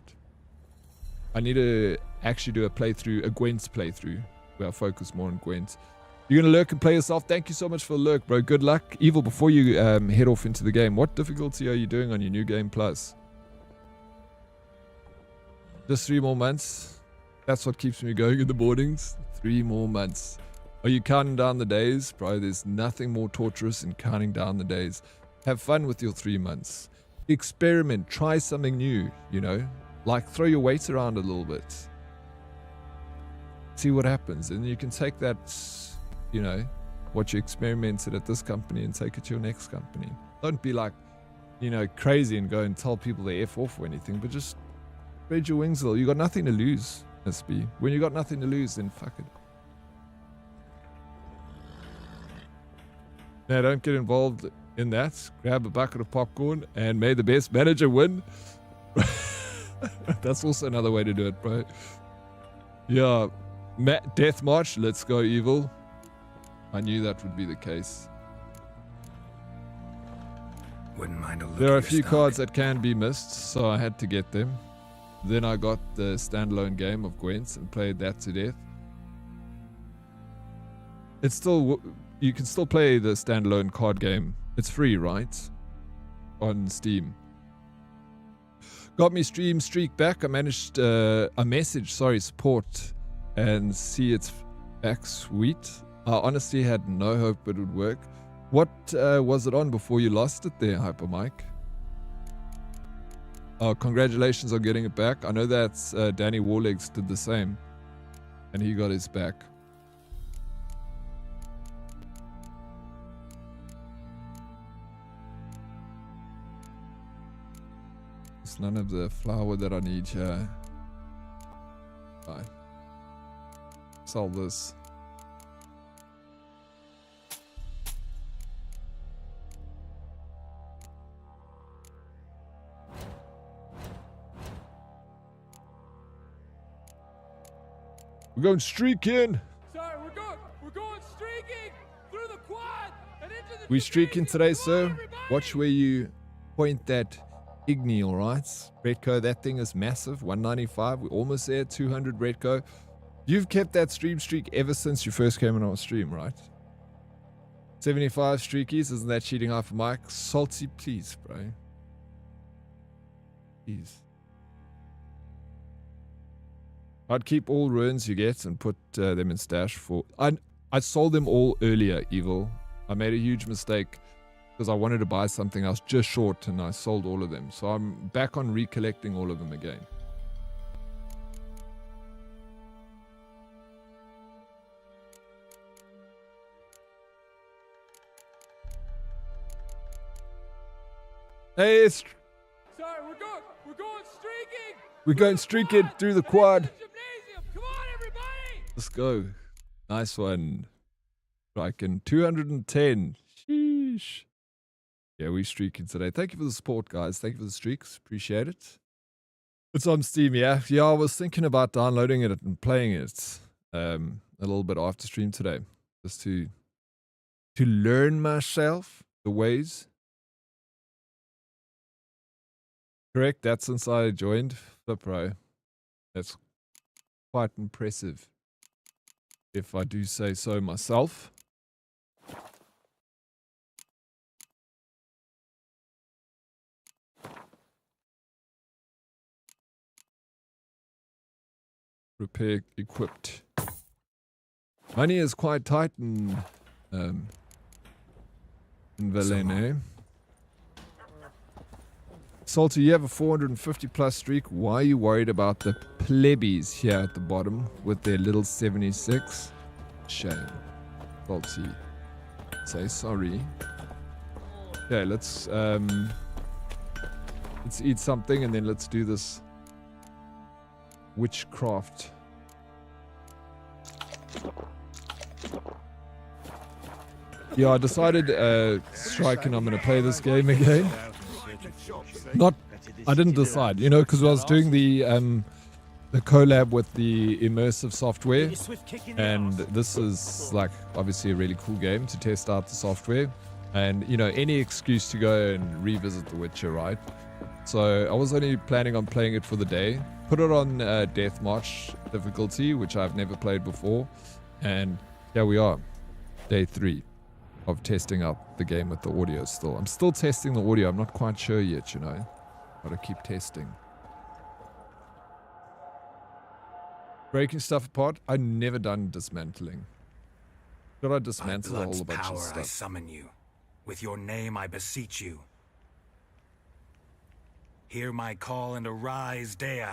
I need to actually do a Gwent playthrough where I focus more on Gwent. You're going to lurk and play yourself? Thank you so much for the lurk, bro. Good luck. Evil, before you head off into the game, what difficulty are you doing on your new game plus? Just 3 more months. That's what keeps me going in the mornings. 3 more months. Are you counting down the days? Bro, there's nothing more torturous than counting down the days. Have fun with your 3 months. Experiment. Try something new, you know? Like throw your weight around a little bit. See what happens. And you can take that, you know, what you experimented at this company and take it to your next company. Don't be like, you know, crazy and go and tell people they F off or anything, but just spread your wings a little. You got nothing to lose, SB. When you got nothing to lose, then fuck it. Now, don't get involved in that. Grab a bucket of popcorn and may the best manager win. That's also another way to do it, bro. Yeah. Death March, let's go, Evil. I knew that would be the case. Wouldn't mind a look. There are a few cards that can be missed, so I had to get them. Then I got the standalone game of Gwent and played that to death. It's still... You can still play the standalone card game. It's free, right? On Steam. Got me stream streak back. I managed a message, support, and see it's back. Sweet. I honestly had no hope it would work. What was it on before you lost it there, Hyper Mike? Oh, congratulations on getting it back. I know that's Danny Warlegs did the same, and he got his back. It's none of the flour that I need here. Bye. Sell this. We're going streaking. Sorry, we're going streaking through the quad and into the. We streaking today, sir. Watch where you point that Igni, all right? Redco, that thing is massive. 195. We're almost there. 200 Redco. You've kept that streak ever since you first came on our stream, right? 75 streakies. Isn't that cheating off of Mike? Salty, please, bro. Please. I'd keep all ruins you get and put them in stash for... I sold them all earlier, Evil. I made a huge mistake because I wanted to buy something else just short and I sold all of them. So I'm back on recollecting all of them again. Hey, Sorry, we're going streaking. we're going streaking through the quad. Come on, everybody. Let's go. Nice one. Striking 210. Sheesh. Yeah, we're streaking today. Thank you for the support, guys. Thank you for the streaks. Appreciate it. It's on Steam, yeah. Yeah, I was thinking about downloading it and playing it a little bit after stream today. Just to learn myself the ways. Correct, that's since I joined Flipro. That's quite impressive, if I do say so myself. Repair equipped. Money is quite tight in Valene. Salty, you have a 450 plus streak. Why are you worried about the plebbies here at the bottom with their little 76? Shame. Salty. Say sorry. Okay, let's eat something and then let's do this witchcraft. Yeah, I decided striking I'm gonna play this game again. I didn't decide, you know, because I was doing the collab with the immersive software, and this is like obviously a really cool game to test out the software, and you know, any excuse to go and revisit The Witcher, right? So I was only planning on playing it for the day, put it on Death March difficulty, which I've never played before, and here we are, day 3 of testing out the game with the audio still. I'm still testing the audio. I'm not quite sure yet, you know. Gotta keep testing. Breaking stuff apart. I've never done dismantling. Should I dismantle a whole bunch of power stuff? I summon you. With your name I beseech you. Hear my call and arise, Dea.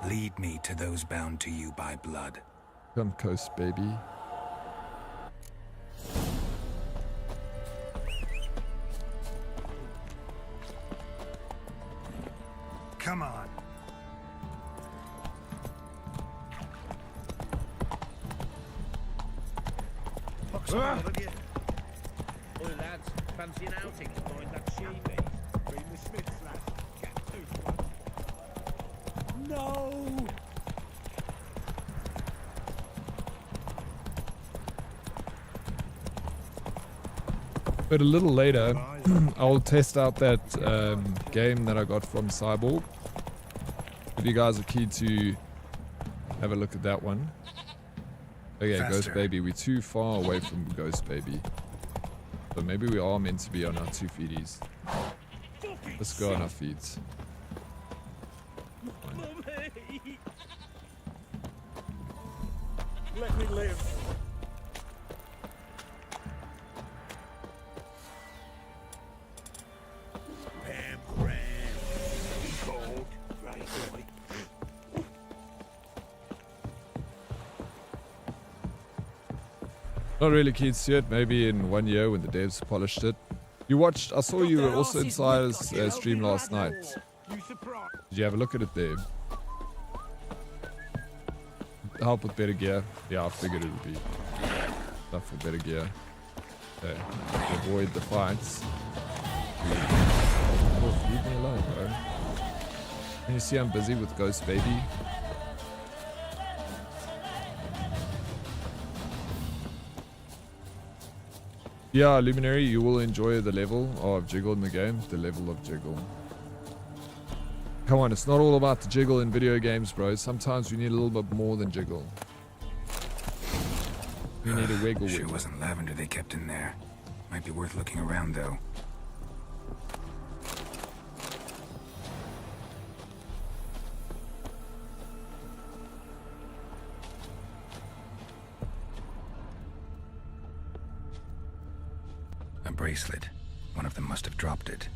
Lead me to those bound to you by blood. Come coast, baby. Come on. Oi, lads, fancy an outing to find that sheepy? Bring the Smiths, lads. Get to. No! But a little later, I'll test out that game that I got from Cyborg. If you guys are keen to have a look at that one. Okay, Faster. Ghost Baby. We're too far away from Ghost Baby. So maybe we are meant to be on our 2 feeties. Let's go on our feeds. Let me live. Not really keen to see it. Maybe in 1 year when the devs polished it. You watched. I saw you were also inside a stream last night. Did you have a look at it there? Help with better gear. Yeah, I figured it would be stuff for better gear. Okay. Avoid the fights. Oh, leave me alone, bro. Can you see I'm busy with Ghost Baby? Yeah, Luminary, you will enjoy the level of jiggle in the game. The level of jiggle. Come on, it's not all about the jiggle in video games, bro. Sometimes we need a little bit more than jiggle. We need a wiggle. Sure wasn't lavender they kept in there. Might be worth looking around, though. A bracelet. One of them must have dropped it.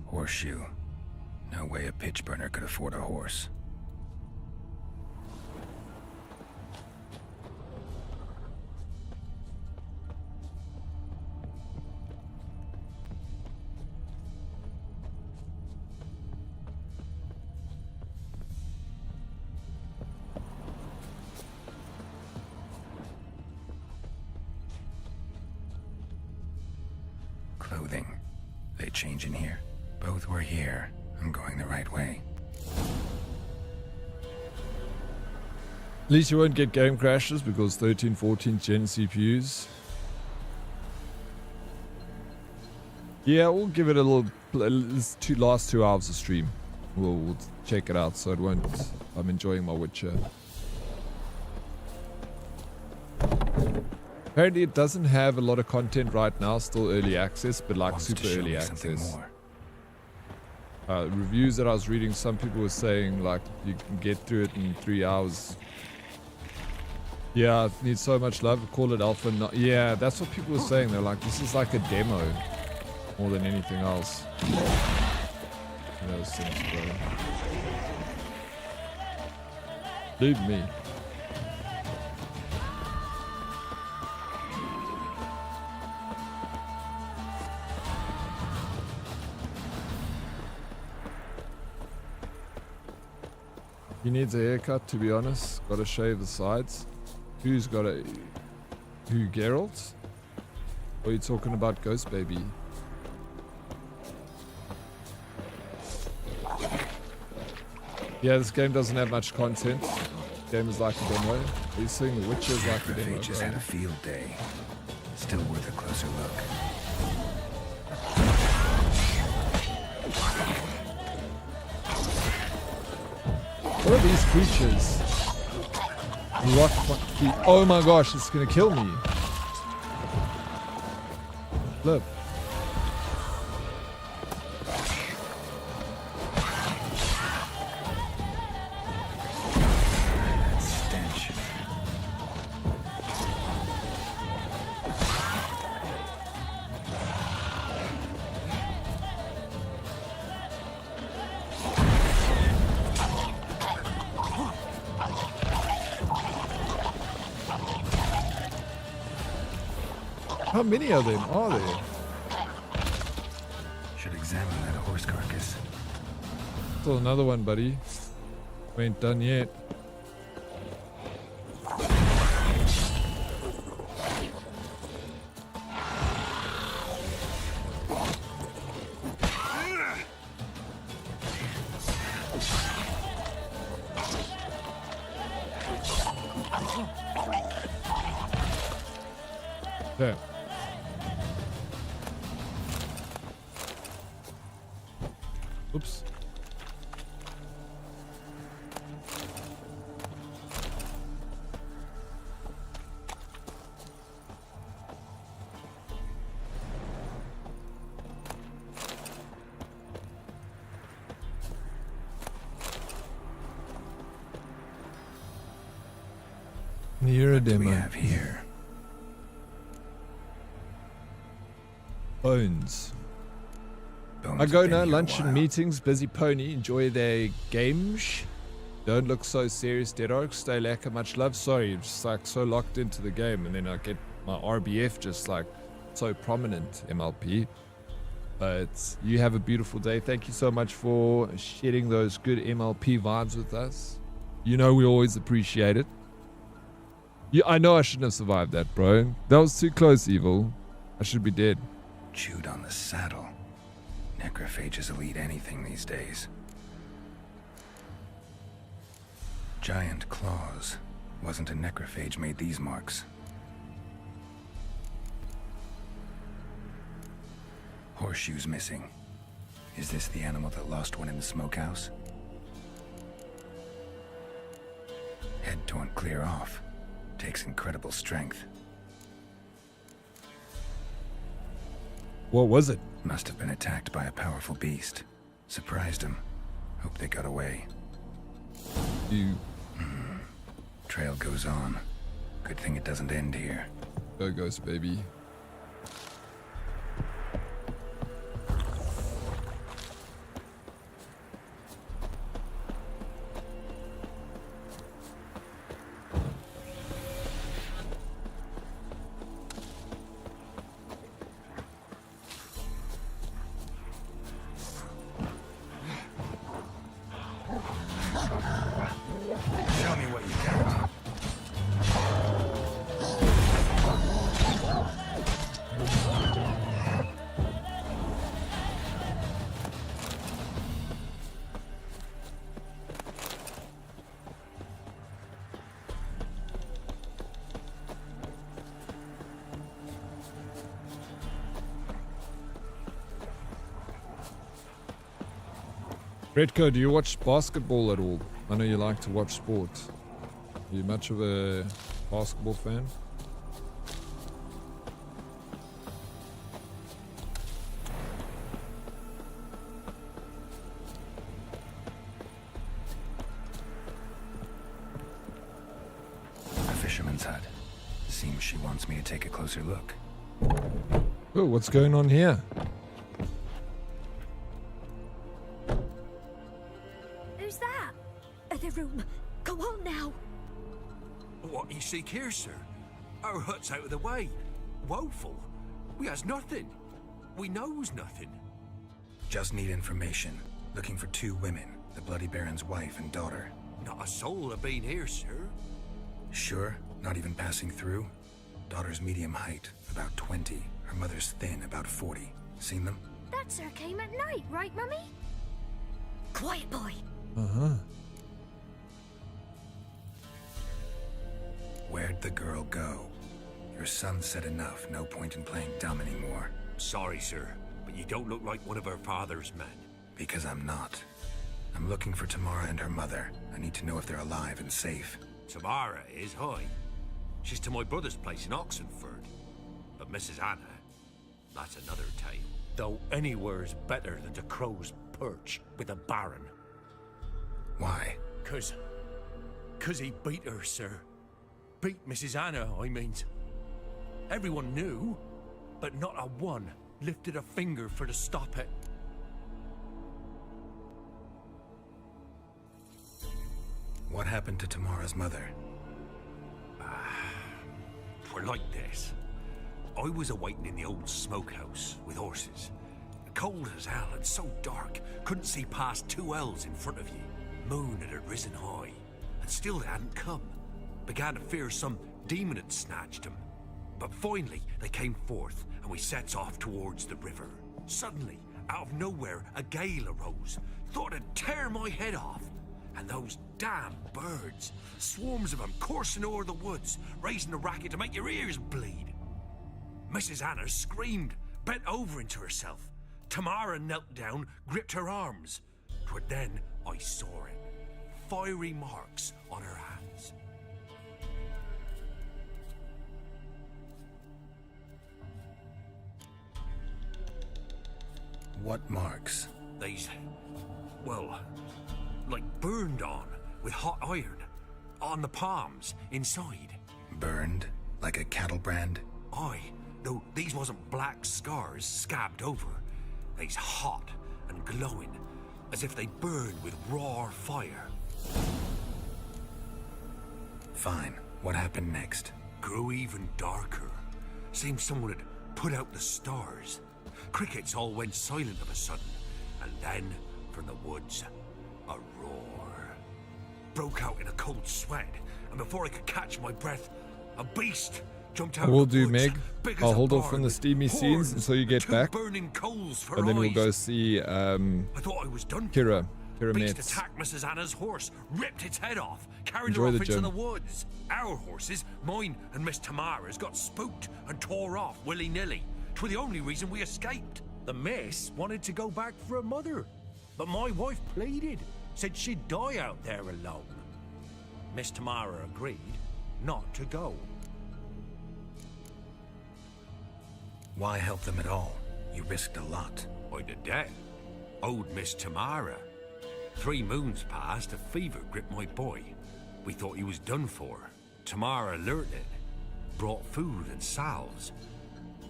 Horseshoe. No way a pitch burner could afford a horse. Clothing. They change in here. Both were here. I'm going the right way. At least you won't get game crashes because 13, 14 gen CPUs. Yeah, we'll give it a little. Last 2 hours of stream. We'll check it out so it won't. I'm enjoying my Witcher. Apparently, it doesn't have a lot of content right now. Still early access, but like super early access. Reviews that I was reading, some people were saying like you can get through it in 3 hours. Yeah, it needs so much love. Call it alpha. Yeah, that's what people were saying. They're like, this is like a demo more than anything else. Those things, bro. Leave me. He needs a haircut, to be honest. Gotta shave the sides. Who's got a... Who, Geralt? Or are you talking about Ghost Baby? Yeah, this game doesn't have much content. This game is like a demo. Are you saying The Witcher is like a demo? Just had a field day. Still worth a closer look. What are these creatures? Oh my gosh, it's gonna kill me. Look. Stench. How many of them are there? Should examine that horse carcass. Still another one, buddy. We ain't done yet. There. Oops. Near a demo. What do we have here? Bones. I go now, lunch and meetings, busy pony, enjoy their games. Don't look so serious, Dead Oak. Stay lacquer, much love. Sorry, just like so locked into the game, and then I get my RBF just like so prominent, MLP. But you have a beautiful day. Thank you so much for sharing those good MLP vibes with us. You know we always appreciate it. Yeah, I know I shouldn't have survived that, bro. That was too close, Evil. I should be dead. Chewed on the saddle. Necrophages will eat anything these days. Giant claws. Wasn't a necrophage made these marks. Horseshoes missing. Is this the animal that lost one in the smokehouse? Head torn clear off. Takes incredible strength. What was it? Must have been attacked by a powerful beast. Surprised him. Hope they got away. Trail goes on. Good thing it doesn't end here. There goes, baby. Show me what you got. Redco, do you watch basketball at all? I know you like to watch sports. Are you much of a basketball fan? A fisherman's hut. Seems she wants me to take a closer look. Oh, what's going on here? Who's that? The room. Go on now. What you seek here, sir? Our hut's out of the way. Woeful. We has nothing. We knows nothing. Just need information. Looking for 2 women. The Bloody Baron's wife and daughter. Not a soul have been here, sir. Sure? Not even passing through? Daughter's medium height, about 20. Her mother's thin, about 40. Seen them? That sir came at night, right, Mummy? Quiet, boy. Uh-huh. Where'd the girl go? Your son said enough. No point in playing dumb anymore. Sorry, sir, but you don't look like one of our father's men. Because I'm not. I'm looking for Tamara and her mother. I need to know if they're alive and safe. Tamara is, hi. She's to my brother's place in Oxenford. But Mrs. Anna, that's another tale. Though anywhere's better than to Crow's Perch with a baron. Why? Cause he beat her, sir. Beat Mrs. Anna, I mean. Everyone knew, but not a one lifted a finger for to stop it. What happened to Tamara's mother? Twere like this. I was awaiting in the old smokehouse with horses. Cold as hell and so dark, couldn't see past 2 ells in front of you. Moon had risen high, and still they hadn't come. Began to fear some demon had snatched them. But finally, they came forth, and we sets off towards the river. Suddenly, out of nowhere, a gale arose. Thought it'd tear my head off. And those damn birds, swarms of them coursing o'er the woods, raising a racket to make your ears bleed. Mrs. Anna screamed, bent over into herself. Tamara knelt down, gripped her arms. 'Twere then I saw it. Fiery marks on her hands. What marks? These, well, like burned on with hot iron. On the palms, inside. Burned? Like a cattle brand? Aye, though these wasn't black scars scabbed over. They's hot and glowing, as if they burned with raw fire. Fine. What happened next? Grew even darker. Seemed someone had put out the stars. Crickets all went silent of a sudden, and then, from the woods, a roar. Broke out in a cold sweat, and before I could catch my breath, a beast jumped out We'll of the do, woods, Meg. big I'll as a hold off barn, from the with steamy scenes horns until you get and two back. burning coals for And then we'll eyes. go see I thought I was done. Kira Beast Metz. attacked Mrs. Anna's horse, ripped its head off, carried Enjoy her off the into gym. the woods. Our horses, mine and Miss Tamara's, got spooked and tore off willy-nilly. 'Twas the only reason we escaped. The miss wanted to go back for her mother, but my wife pleaded, said she'd die out there alone. Miss Tamara agreed not to go. Why help them at all? You risked a lot. I did that. Owed Miss Tamara. 3 moons passed, a fever gripped my boy. We thought he was done for. Tamara alerted, brought food and salves.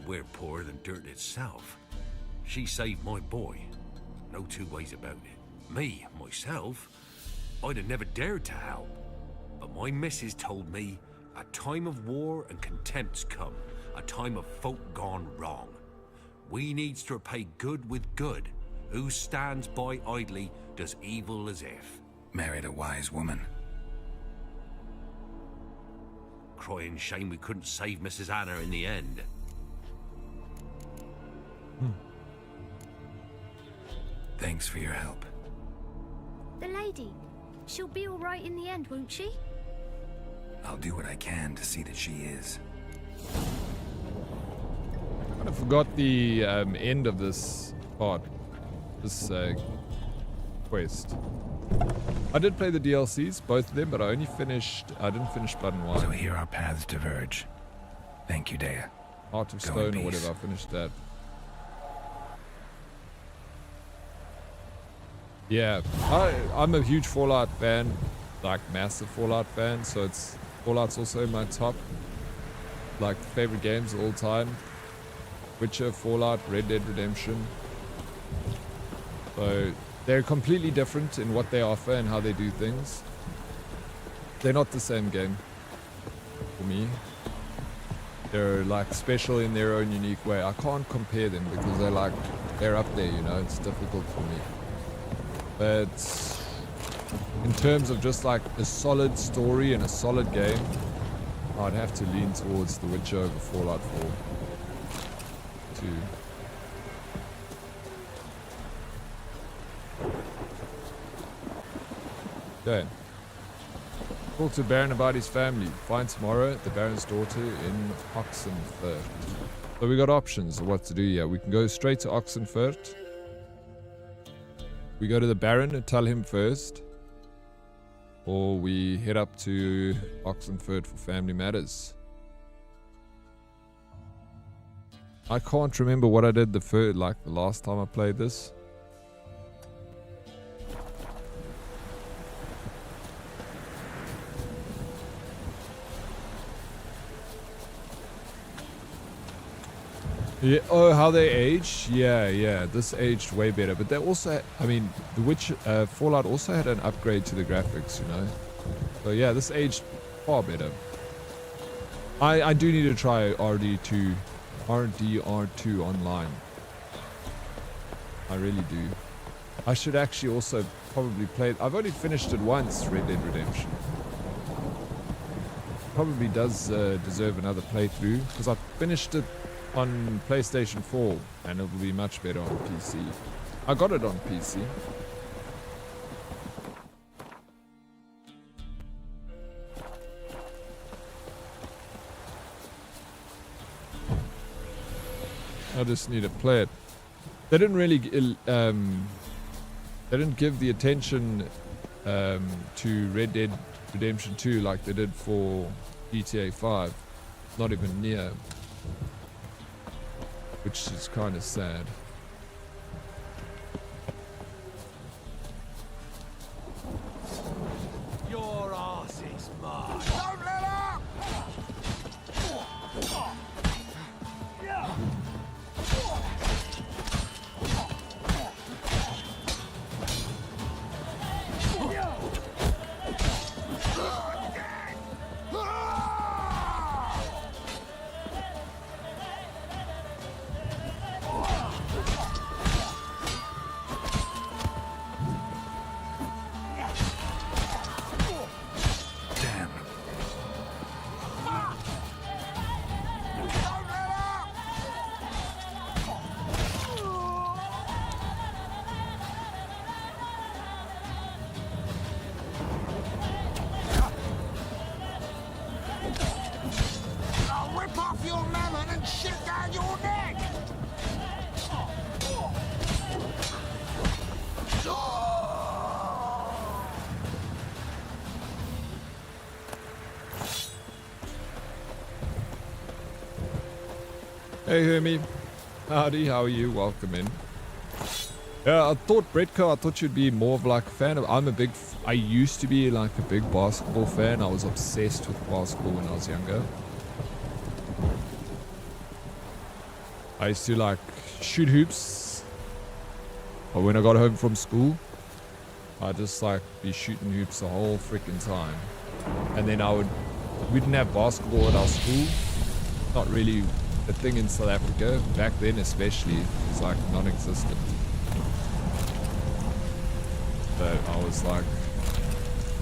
We're poorer than dirt itself. She saved my boy. No two ways about it. Me, myself, I'd have never dared to help. But my missus told me a time of war and contempt's come, a time of folk gone wrong. We needs to repay good with good. Who stands by idly does evil as if. Married a wise woman. Crying shame we couldn't save Mrs. Anna in the end. Thanks for your help. The lady. She'll be all right in the end, won't she? I'll do what I can to see that she is. I kind of forgot the end of this part. This quest. I did play the DLCs, both of them, but I didn't finish Blood and Wine. So here our paths diverge. Thank you, Dea. Heart of Go in Stone or peace. whatever, I finished that. Yeah, I'm a huge Fallout fan, like massive Fallout fan, so Fallout's also in my top, like, favorite games of all time. Witcher, Fallout, Red Dead Redemption. So they're completely different in what they offer and how they do things. They're not the same game for me. They're like special in their own unique way. I can't compare them because they're up there, you know, it's difficult for me. But in terms of just like a solid story and a solid game, I'd have to lean towards The Witcher over Fallout 4. Okay. Talk to Baron about his family. Find tomorrow the Baron's daughter in Oxenfurt. So we got options of what to do here. We can go straight to Oxenfurt. We go to the Baron and tell him first. Or we head up to Oxenfurt for family matters. I can't remember what I did the last time I played this. Yeah, oh, how they aged? Yeah, this aged way better. But they also, I mean, The Witch, Fallout also had an upgrade to the graphics, you know? So yeah, this aged far better. I do need to try RDR2 online. I really do. I should actually also probably play it. I've only finished it once, Red Dead Redemption. Probably does deserve another playthrough, because I finished it on PlayStation 4 and it will be much better on PC. I got it on PC. I just need to play it. They didn't really they didn't give the attention to Red Dead Redemption 2 like they did for GTA 5. Not even near. Which is kind of sad. Your arse is mine. Don't let up! Hey, Hermie. Howdy, how are you? Welcome in. Yeah, I thought you'd be more of like a fan of... I used to be like a big basketball fan. I was obsessed with basketball when I was younger. I used to like shoot hoops. But when I got home from school, I'd just like be shooting hoops the whole freaking time. And then we didn't have basketball at our school. Not really a thing in South Africa. Back then especially, it was like non-existent. But I was like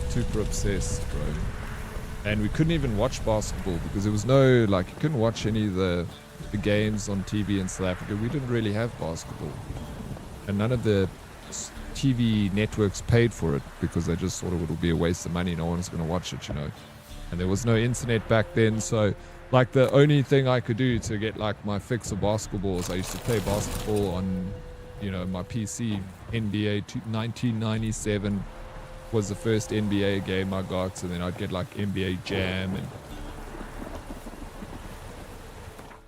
super obsessed, bro. And we couldn't even watch basketball because there was no, like, you couldn't watch any of the games on TV in South Africa. We didn't really have basketball. And none of the TV networks paid for it because they just thought it would be a waste of money. No one's going to watch it, you know. And there was no internet back then, so like the only thing I could do to get like my fix of basketball is I used to play basketball on, you know, my PC. NBA 1997 was the first NBA game I got, and then I'd get like NBA Jam and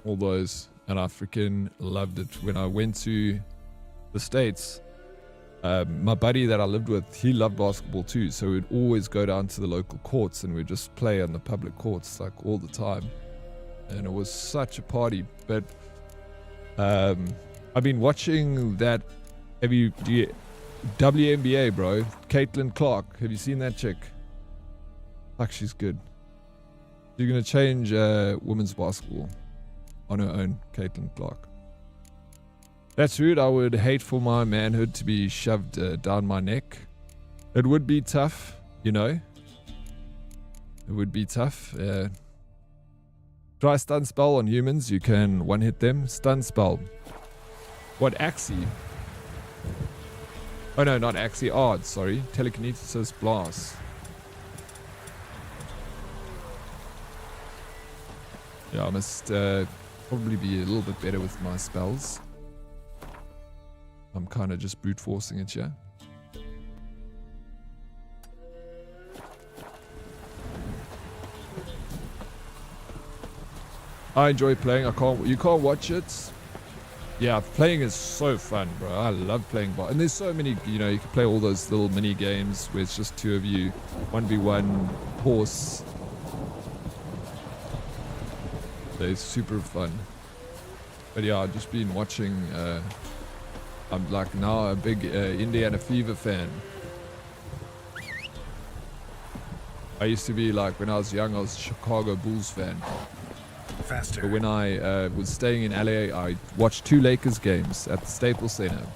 all those, and I freaking loved it. When I went to the States, my buddy that I lived with, he loved basketball too, so we'd always go down to the local courts and we'd just play on the public courts like all the time, and it was such a party. But I've been watching that. WNBA, bro? Caitlin Clark. Have you seen that chick? Fuck, she's good. You're gonna change women's basketball on her own, Caitlin Clark. That's rude. I would hate for my manhood to be shoved down my neck. It would be tough, you know. It would be tough. Try stun spell on humans. You can one-hit them. Stun spell. What, Axie? Oh no, not Axie. Oh, sorry. Telekinesis Blast. Yeah, I must probably be a little bit better with my spells. I'm kind of just brute forcing it, yeah. I enjoy playing. You can't watch it. Yeah, playing is so fun, bro. I love playing ball. And there's so many, you know, you can play all those little mini games where it's just two of you, 1v1, horse. They're super fun. But yeah, I've just been watching, I'm like now a big Indiana Fever fan. I used to be like, when I was young, I was a Chicago Bulls fan. Faster. But when I was staying in LA, I watched 2 Lakers games at the Staples Center.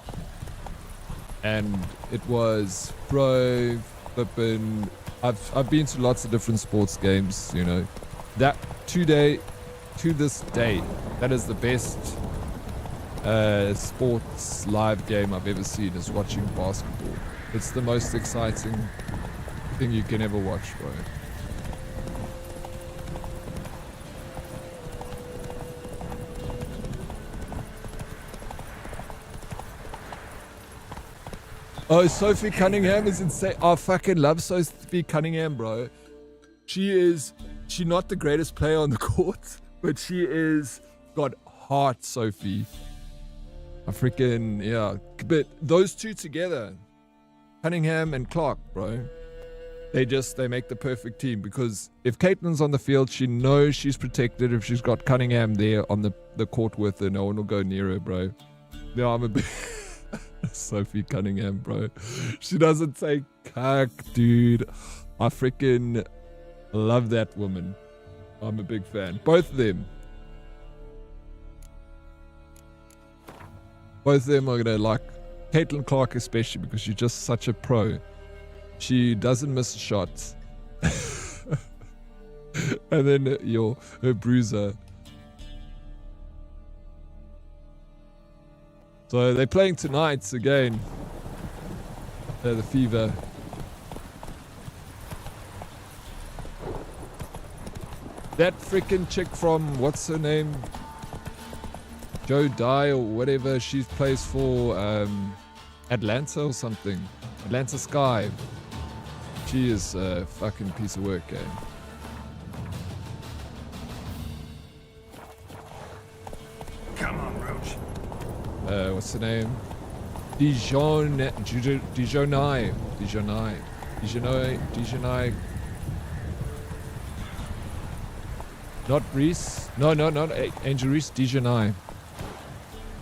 And it was, bro, flippin', I've been to lots of different sports games, you know. That to this day, that is the best sports live game I've ever seen, is watching basketball. It's the most exciting thing you can ever watch, bro. Oh, Sophie Cunningham is insane. I fucking love Sophie Cunningham, bro. She's not the greatest player on the court, but she is got heart, Sophie. I freaking, yeah. But those two together, Cunningham and Clark, bro, they make the perfect team, because if Caitlin's on the field, she knows she's protected. If she's got Cunningham there on the court with her, no one will go near her, bro. Yeah, I'm a bit... Sophie Cunningham, bro. She doesn't say cuck, dude. I freaking love that woman. I'm a big fan. Both of them. Both of them are gonna like Caitlin Clark, especially because she's just such a pro. She doesn't miss shots. And then her bruiser. So they're playing tonight again. The Fever. That freaking chick from, what's her name? Joe Dye or whatever. She plays for Atlanta or something. Atlanta Sky. She is a fucking piece of work, eh? what's the name? Dijonai. Not Reese. No, not Angel Reese. Dijonai.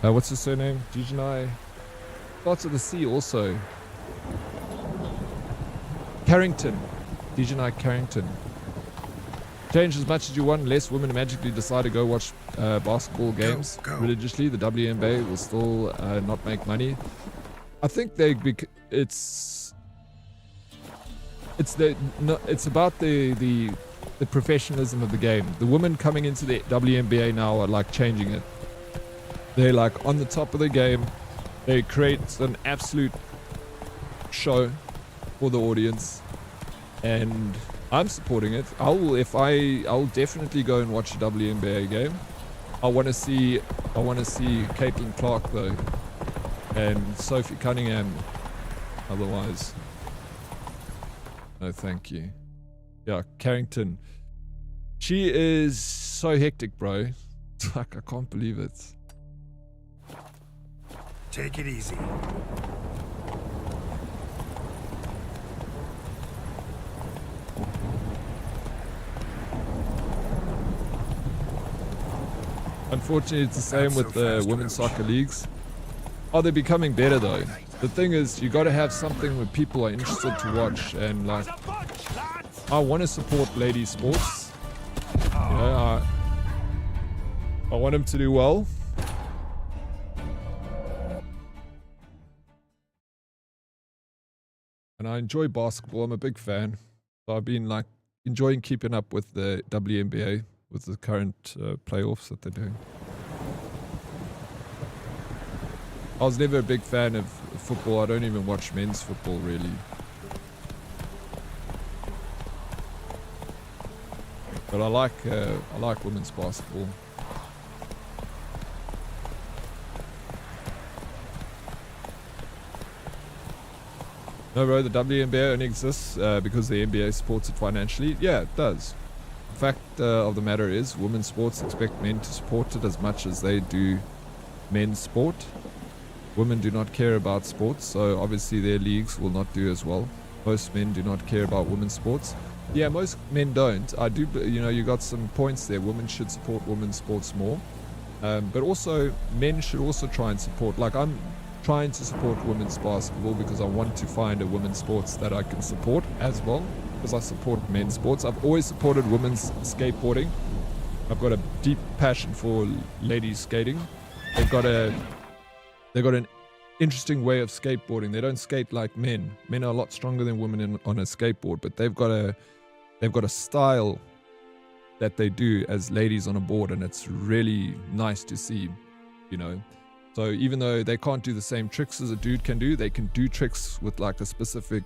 What's his surname? Dijonai. Starts with a C also. Carrington. Dijonai Carrington. Change as much as you want, less women magically decide to go watch basketball games religiously. The WNBA will still not make money. I think it's about the professionalism of the game. The women coming into the WNBA now are like changing it. They're like on the top of the game. They create an absolute show for the audience, and I'm supporting it. I'll definitely go and watch a WNBA game. I want to see Caitlin Clark though, and Sophie Cunningham. Otherwise, no thank you. Yeah, Carrington. She is so hectic, bro. It's like, I can't believe it. Take it easy. Unfortunately, it's the same with the women's soccer leagues. Oh, they're becoming better though. The thing is, you got to have something where people are interested to watch, and like, I want to support ladies sports. You know, I want them to do well. And I enjoy basketball. I'm a big fan. So I've been like enjoying keeping up with the WNBA, with the current playoffs that they're doing. I was never a big fan of football. I don't even watch men's football really. But I like women's basketball. No, bro, the WNBA only exists because the NBA supports it financially. Yeah, it does. The fact of the matter is, women's sports expect men to support it as much as they do men's sport. Women do not care about sports, so obviously their leagues will not do as well. Most men do not care about women's sports. Yeah, most men don't. I do, you got some points there. Women should support women's sports more. But also, men should also try and support. Like, I'm trying to support women's basketball because I want to find a women's sports that I can support as well, because I support men's sports. I've always supported women's skateboarding. I've got a deep passion for ladies skating. They've got an interesting way of skateboarding. They don't skate like men. Men are a lot stronger than women on a skateboard, but they've got a style that they do as ladies on a board, and it's really nice to see, So even though they can't do the same tricks as a dude can do, they can do tricks with like a specific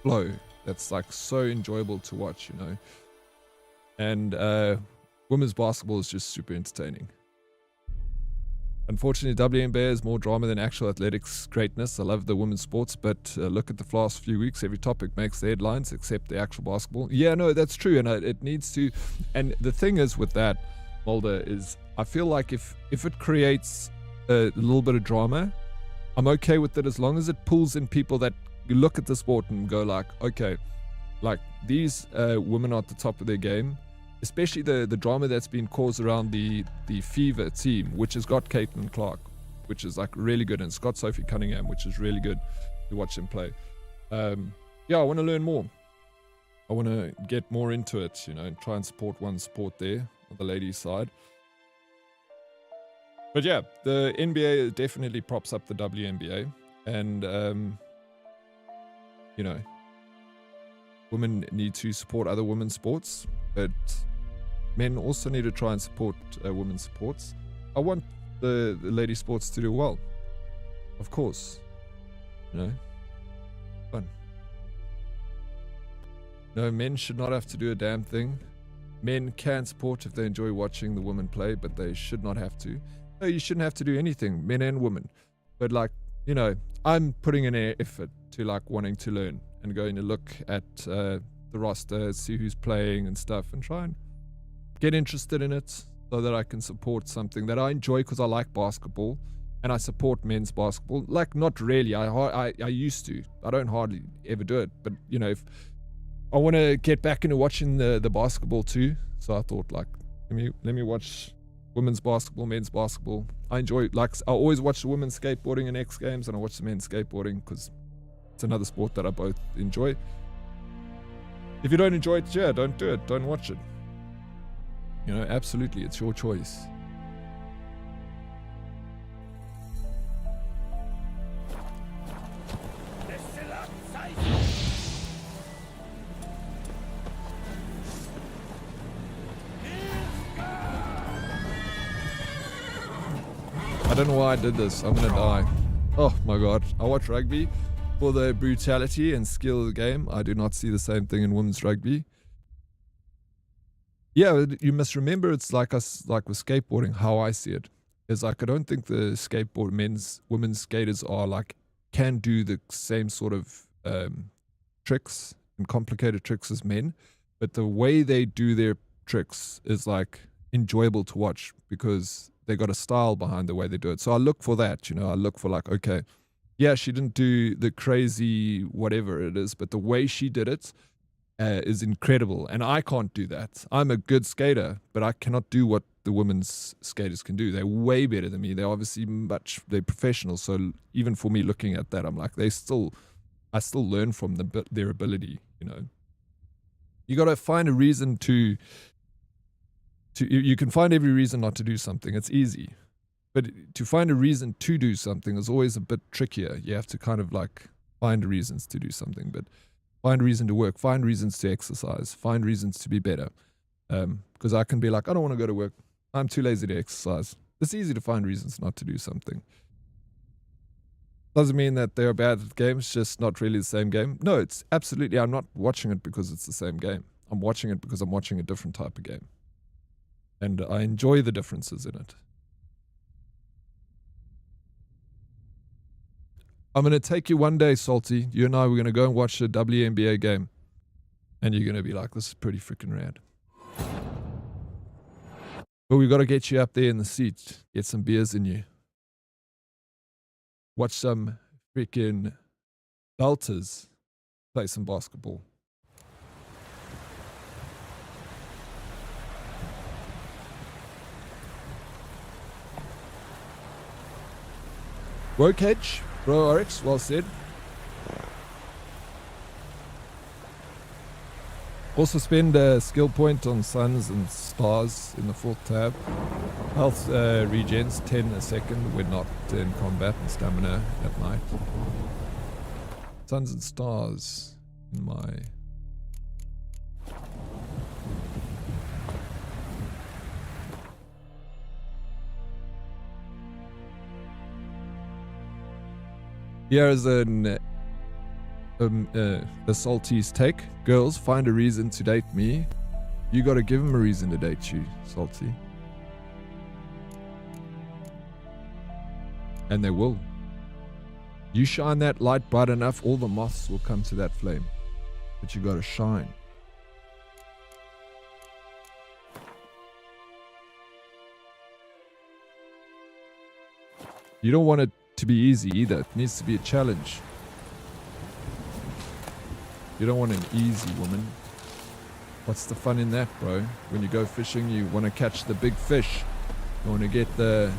flow that's like so enjoyable to watch, And women's basketball is just super entertaining. Unfortunately, WNBA is more drama than actual athletics greatness. I love the women's sports, but look at the last few weeks. Every topic makes the headlines except the actual basketball. Yeah, no, that's true, and it needs to. And the thing is with that, Mulder, is I feel like if it creates a little bit of drama, I'm okay with it as long as it pulls in people that you look at the sport and go like, okay, like these women are at the top of their game. Especially the drama that's been caused around the Fever team, which has got Caitlin Clark, which is like really good, and it's got Sophie Cunningham, which is really good to watch them play. Yeah, I want to learn more. I want to get more into it, and try and support one sport there on the ladies' side. But yeah, the NBA definitely props up the WNBA, and women need to support other women's sports, but men also need to try and support women's sports. I want the lady sports to do well, of course. Fun. No, men should not have to do a damn thing. Men can support if they enjoy watching the women play, but they should not have to. No, you shouldn't have to do anything, men and women. But I'm putting in an effort to wanting to learn and going to look at the roster, see who's playing and stuff, and try and get interested in it so that I can support something that I enjoy because I like basketball. and I support men's basketball. Like, not really. I used to. I don't hardly ever do it. But, you know, if I want to get back into watching the basketball too. So I thought, like, let me watch women's basketball, men's basketball. I enjoy, like, I always watch the women's skateboarding and X Games, and I watch the men's skateboarding because it's another sport that I both enjoy. If you don't enjoy it, yeah, don't do it. Don't watch it. You know, absolutely, it's your choice. I don't know why I did this. I'm gonna die. Oh my god. I watch rugby for the brutality and skill of the game. I do not see the same thing in women's rugby. Yeah, you must remember, it's like us, like with skateboarding, how I see it is like, I don't think the women's skaters are like, can do the same sort of tricks and complicated tricks as men, but the way they do their tricks is like enjoyable to watch because they got a style behind the way they do it. So I look for that, you know, I look for like, okay, yeah, she didn't do the crazy whatever it is, but the way she did it is incredible. And I can't do that. I'm a good skater, but I cannot do what the women's skaters can do. They're way better than me. They're obviously they're professionals. So even for me looking at that, I'm like, I still learn from their ability, you know. You got to find a reason you can find every reason not to do something. It's easy. But to find a reason to do something is always a bit trickier. You have to kind of like find reasons to do something, but find a reason to work, find reasons to exercise, find reasons to be better. Because I can be like, I don't want to go to work. I'm too lazy to exercise. It's easy to find reasons not to do something. Doesn't mean that they're bad at the game. It's just not really the same game. No, it's absolutely, I'm not watching it because it's the same game. I'm watching it because I'm watching a different type of game. And I enjoy the differences in it. I'm going to take you one day, Salty. You and I, we're going to go and watch a WNBA game. And you're going to be like, this is pretty freaking rad. But we've got to get you up there in the seat. Get some beers in you. Watch some freaking belters play some basketball. Woke Edge, Bro Oryx, well said. Also spend a skill point on Suns and Stars in the 4th tab. Health regens 10 a second when not in combat, and stamina at night. Suns and Stars in my... Here is the Salty's take. Girls, find a reason to date me. You gotta give them a reason to date you, Salty. And they will. You shine that light bright enough, all the moths will come to that flame. But you gotta shine. You don't want it to be easy either. It needs to be a challenge. You don't want an easy woman. What's the fun in that, bro? When you go fishing, you want to catch the big fish. You want to get the...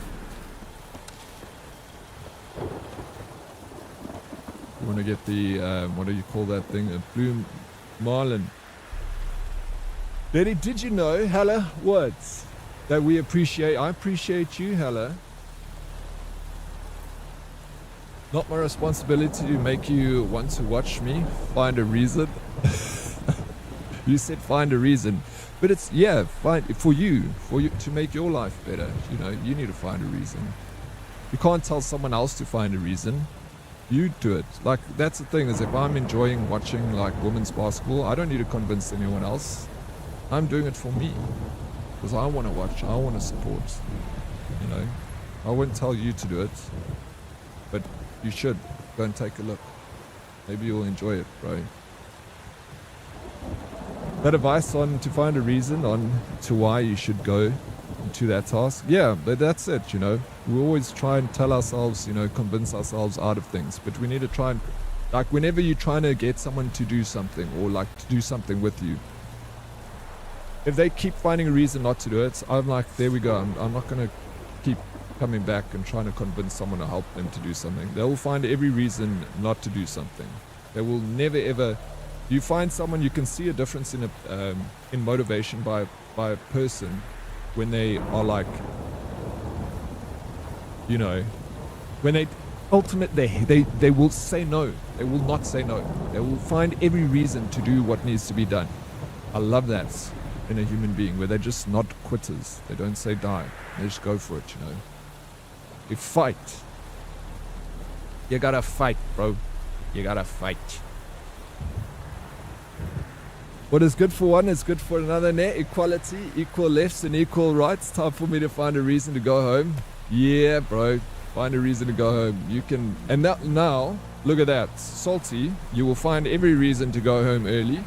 You want to get the, what do you call that thing? A blue marlin. Betty, did you know, Hella, what? That I appreciate you, Hella. Not my responsibility to make you want to watch me. Find a reason. You said find a reason. But it's, yeah, for you to make your life better. You know, you need to find a reason. You can't tell someone else to find a reason. You do it. Like, that's the thing, is if I'm enjoying watching like women's basketball, I don't need to convince anyone else. I'm doing it for me. Because I want to watch, I want to support. You know, I wouldn't tell you to do it. But you should go and take a look. Maybe you'll enjoy it, bro. That advice on to find a reason on to why you should go to that task. Yeah, but that's it, you know. We always try and tell ourselves, you know, convince ourselves out of things, but we need to try and, like, whenever you're trying to get someone to do something or like to do something with you, if they keep finding a reason not to do it, I'm like, there we go. I'm not going to keep coming back and trying to convince someone to help them to do something. They will find every reason not to do something. They will never ever. You find someone, you can see a difference in motivation by a person when they are like, you know, when they they will say no. They will not say no. They will find every reason to do what needs to be done. I love that in a human being, where they're just not quitters. They don't say die. They just go for it, you know. You fight. You gotta fight, bro. You gotta fight. What is good for one is good for another. Net equality, equal lefts and equal rights. Time for me to find a reason to go home. Yeah, bro. Find a reason to go home. You can, and now, look at that. Salty, you will find every reason to go home early.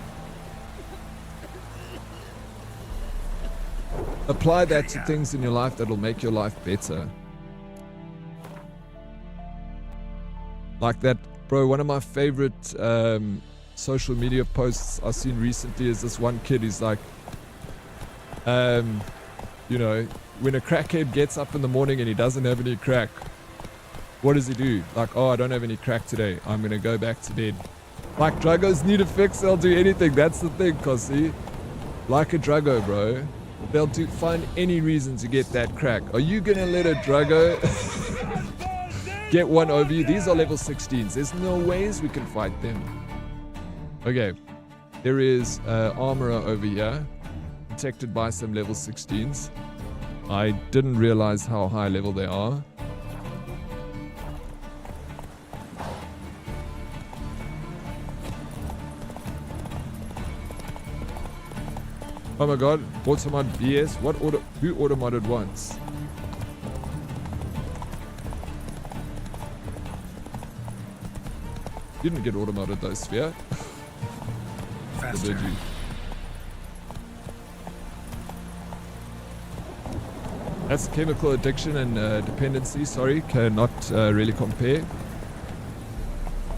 Apply that to things in your life that'll make your life better. Like that, bro, one of my favorite social media posts I've seen recently is this one kid. He's like, you know, when a crackhead gets up in the morning and he doesn't have any crack, what does he do? Like, oh, I don't have any crack today. I'm going to go back to bed. Like, druggos need a fix. They'll do anything. That's the thing, Kossi. Like a druggo, bro. They'll find any reason to get that crack. Are you going to let a druggo get one over you? These are level 16s. There's no ways we can fight them. Okay. There is armorer over here. Protected by some level 16s. I didn't realize how high level they are. Oh my god, automod BS. What auto? Who automodded once? You didn't get automodded though, Sphere. Faster. Or did you? That's chemical addiction and dependency. Sorry, cannot really compare.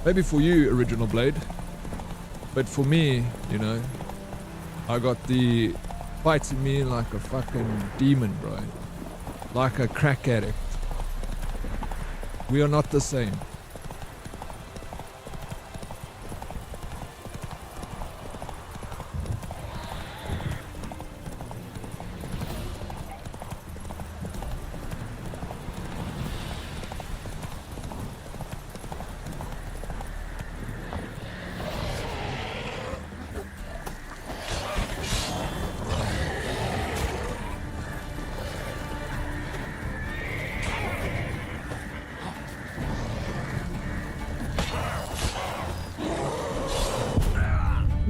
Maybe for you, Original Blade. But for me, you know, I got the fighting me like a fucking demon, bro. Like a crack addict. We are not the same.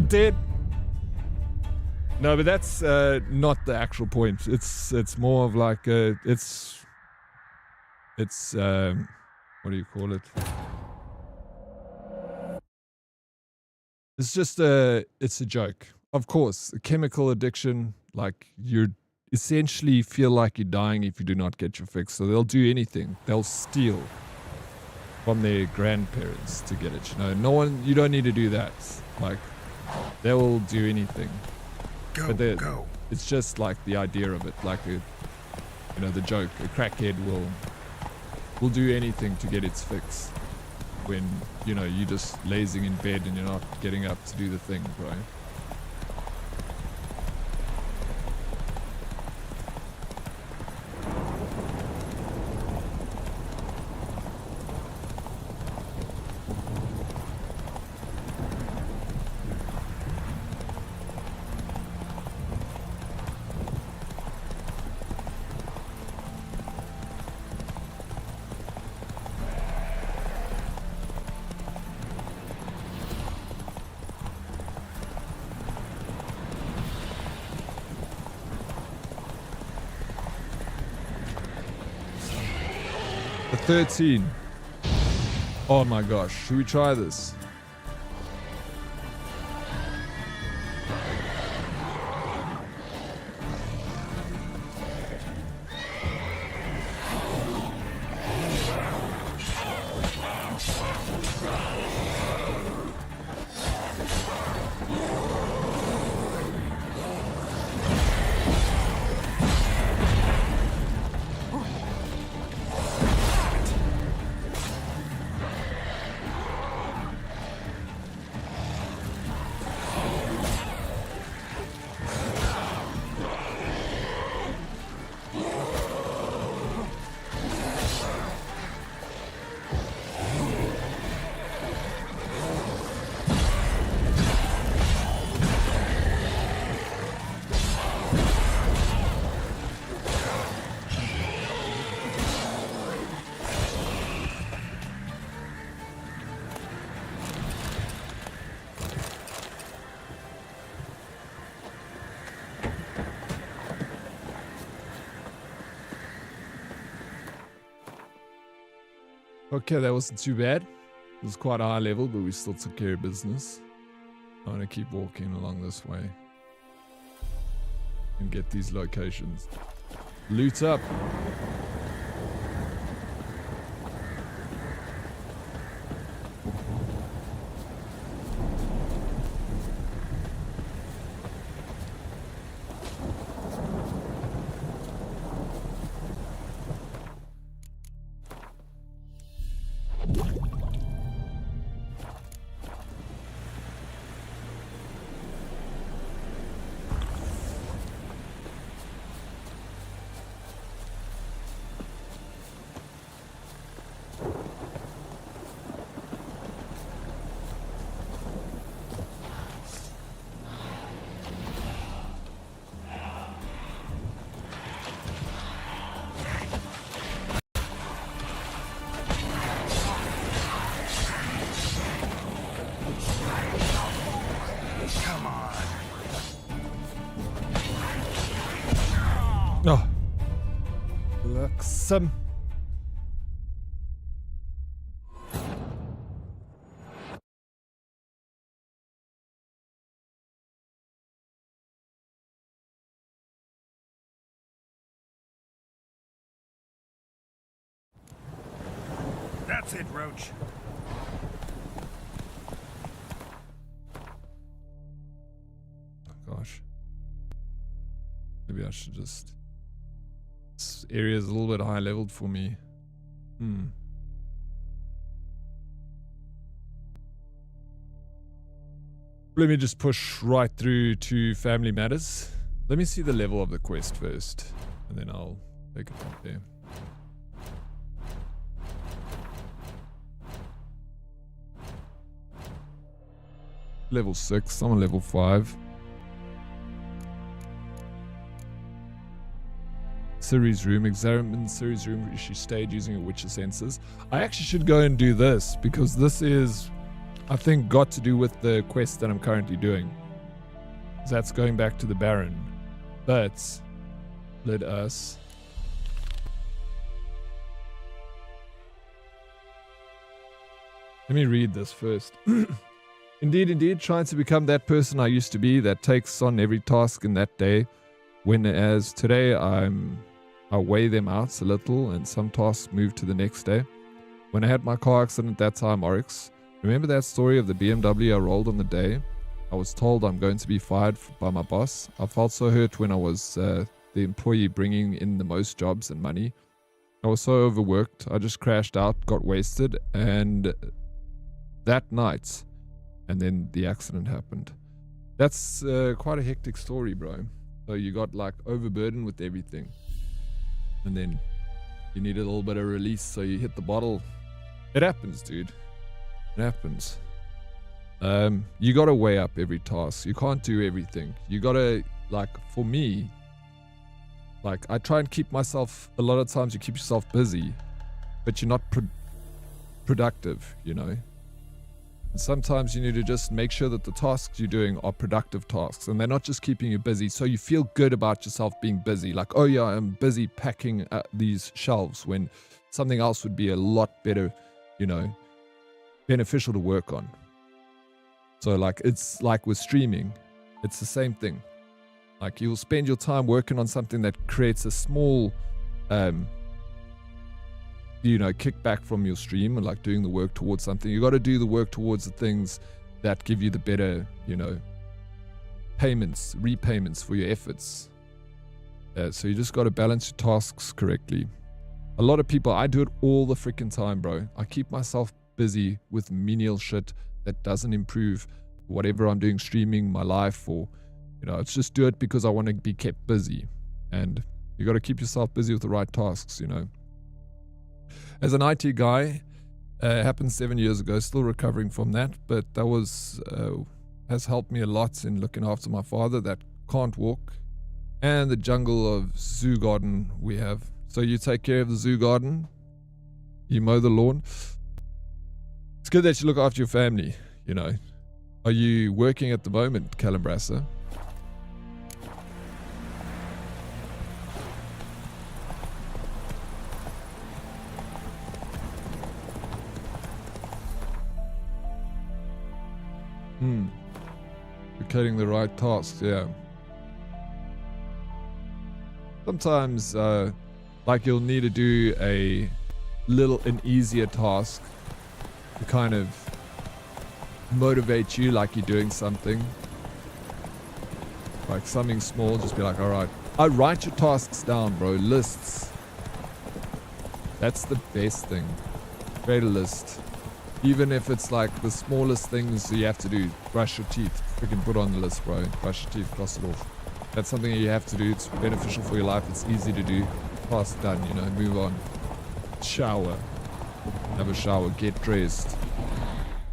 Dead. No, but that's not the actual point. It's more of like it's what do you call it? It's just it's a joke. Of course, a chemical addiction, like you essentially feel like you're dying if you do not get your fix. So they'll do anything. They'll steal from their grandparents to get it. You don't need to do that. Like, they will do anything. Go. It's just like the idea of it, like the joke. A crackhead will do anything to get its fix. When you're just lazing in bed and you're not getting up to do the thing, bro. The 13. Oh my gosh, should we try this? Okay, that wasn't too bad. It was quite a high level, but we still took care of business. I'm going to keep walking along this way and get these locations. Loot up. Oh. Looks That's it, Roach. Gosh. Maybe I should just... This area is a little bit high leveled for me. Let me just push right through to Family Matters. Let me see the level of the quest first, and then I'll take it from there. Level 6, I'm on level 5. Ciri's room. Examine Ciri's room. She stayed using her witcher senses. I actually should go and do this because this is, I think, got to do with the quest that I'm currently doing. That's going back to the Baron. But let us... Let me read this first. Indeed, trying to become that person I used to be that takes on every task in that day. When as today I weigh them out a little and some tasks move to the next day. When I had my car accident that time, Oryx, remember that story of the BMW I rolled on the day? I was told I'm going to be fired by my boss. I felt so hurt when I was the employee bringing in the most jobs and money. I was so overworked. I just crashed out, got wasted, and that night, and then the accident happened. That's quite a hectic story, bro. So you got like overburdened with everything. And then you need a little bit of release, so you hit the bottle. It happens, dude. It happens. You gotta weigh up every task. You can't do everything. You gotta, like, for me, like, I try and keep myself, a lot of times you keep yourself busy, but you're not productive, you know? And sometimes you need to just make sure that the tasks you're doing are productive tasks and they're not just keeping you busy, so you feel good about yourself being busy. Like, oh yeah, I'm busy packing these shelves, when something else would be a lot better, you know, beneficial to work on. So like, it's like with streaming, it's the same thing. Like, you'll spend your time working on something that creates a small you know, kickback from your stream, and like doing the work towards something. You got to do the work towards the things that give you the better, you know, repayments for your efforts. So you just got to balance your tasks correctly. A lot of people, I do it all the freaking time, bro. I keep myself busy with menial shit that doesn't improve whatever I'm doing, streaming, my life, or, you know, it's just do it because I want to be kept busy. And you got to keep yourself busy with the right tasks, you know. As an IT guy, happened 7 years ago, still recovering from that, but that was has helped me a lot in looking after my father that can't walk, and the jungle of zoo garden we have. So you take care of the zoo garden, you mow the lawn. It's good that you look after your family, you know. Are you working at the moment, Calambrasa? Locating the right tasks, yeah. Sometimes, like you'll need to do an easier task to kind of motivate you, like you're doing something. Like something small, just be like, alright. Write your tasks down, bro. Lists. That's the best thing. Create a list. Even if it's like the smallest things you have to do. Brush your teeth. Freaking put on the list, bro. Brush your teeth, cross it off. That's something that you have to do. It's beneficial for your life. It's easy to do. Task done, you know. Move on. Shower. Have a shower. Get dressed.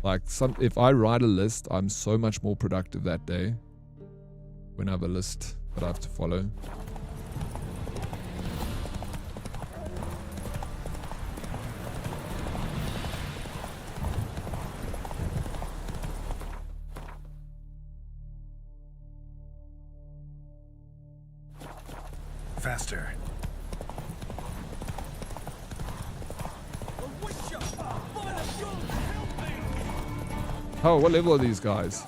Like, if I write a list, I'm so much more productive that day. When I have a list that I have to follow. Faster. Oh, what level are these guys?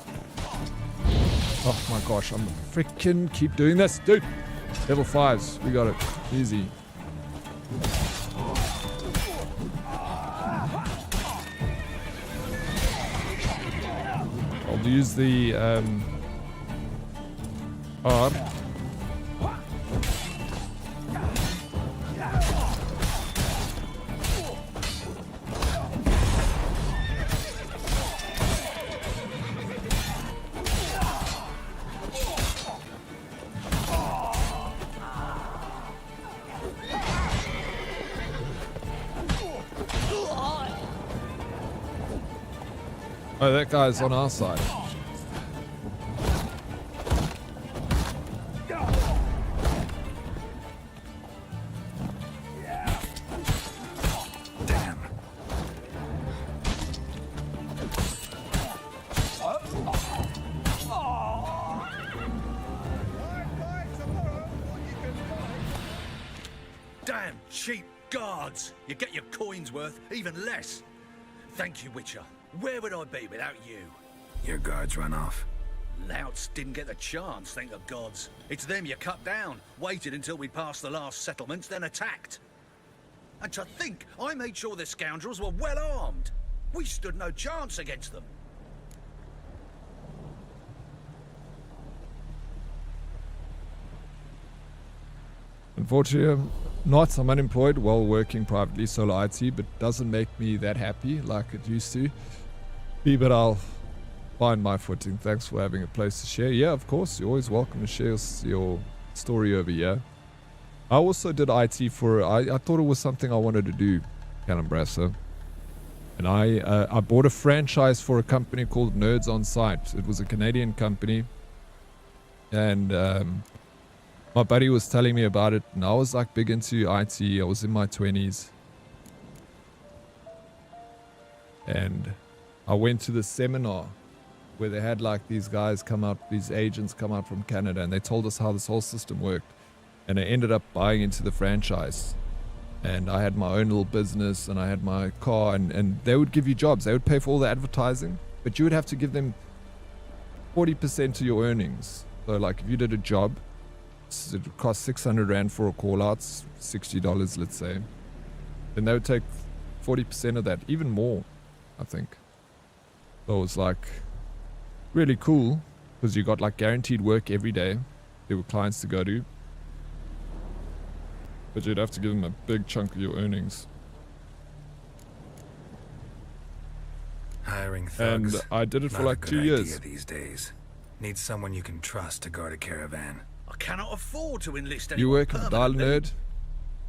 Oh my gosh, I'm freaking keep doing this, dude. Level 5s, we got it. Easy. I'll use the R. Oh, that guy's on our side. Damn. Damn cheap guards. You get your coins worth, even less. Thank you, Witcher. Where would I be without you? Your guards run off. Louts didn't get the chance, thank the gods. It's them you cut down, waited until we'd passed the last settlements, then attacked. And to think, I made sure the scoundrels were well armed. We stood no chance against them. Unfortunately, I'm not. I'm unemployed while working privately, solo IT, but doesn't make me that happy like it used to be, but I'll find my footing. Thanks for having a place to share. Yeah, of course, you're always welcome to share your story over here. I also did IT for, I thought it was something I wanted to do, Calambrasa. And I bought a franchise for a company called Nerds on Site. It was a Canadian company. And my buddy was telling me about it, and I was like big into IT. I was in my 20s. And I went to the seminar where they had like these guys come out, these agents come out from Canada, and they told us how this whole system worked. And I ended up buying into the franchise. And I had my own little business, and I had my car, and they would give you jobs. They would pay for all the advertising, but you would have to give them 40% of your earnings. So like if you did a job, it would cost 600 Rand for a call out, $60, let's say. Then they would take 40% of that, even more, I think. So it was like really cool because you got like guaranteed work every day. There were clients to go to. But you'd have to give them a big chunk of your earnings. Hiring thugs. And I did it for Not a like good 2 idea years. These days. Need someone you can trust to guard a caravan. I cannot afford to enlist You anyone work at Dial permanently. Nerd?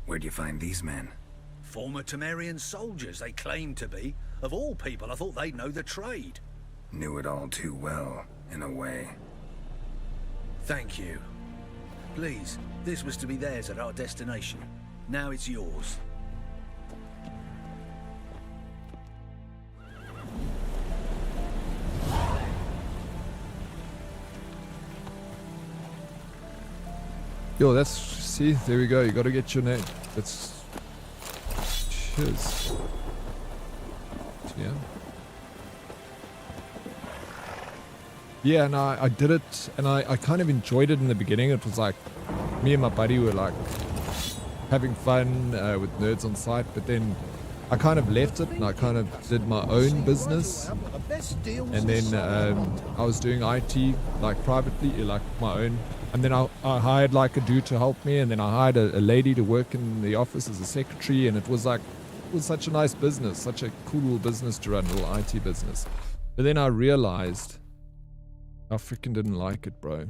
Where'd you find these men? Former Temerian soldiers, they claim to be. Of all people, I thought they'd know the trade. Knew it all too well, in a way. Thank you. Please, this was to be theirs at our destination. Now it's yours. Yo, that's, see, there we go. You gotta get your name. That's, cheers. Yeah. Yeah, and I did it, and I kind of enjoyed it in the beginning. It was like, me and my buddy were like having fun with Nerds on Site, but then I kind of left it and I kind of did my own business. And then I was doing IT like privately, like my own. And then I hired like a dude to help me, and then I hired a lady to work in the office as a secretary, and it was such a nice business, such a cool little business to run, a little IT business. But then I realized I freaking didn't like it, bro.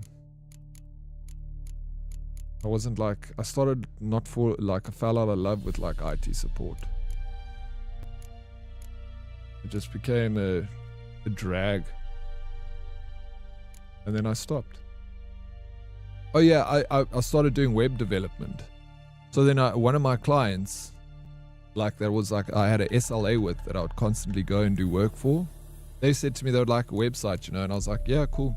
I wasn't like, I started not for, like, I fell out of love with like IT support. It just became a drag. And then I stopped. Oh yeah, I started doing web development. So then one of my clients, like that was like, I had a SLA with that I would constantly go and do work for. They said to me they would like a website, you know, and I was like, yeah, cool.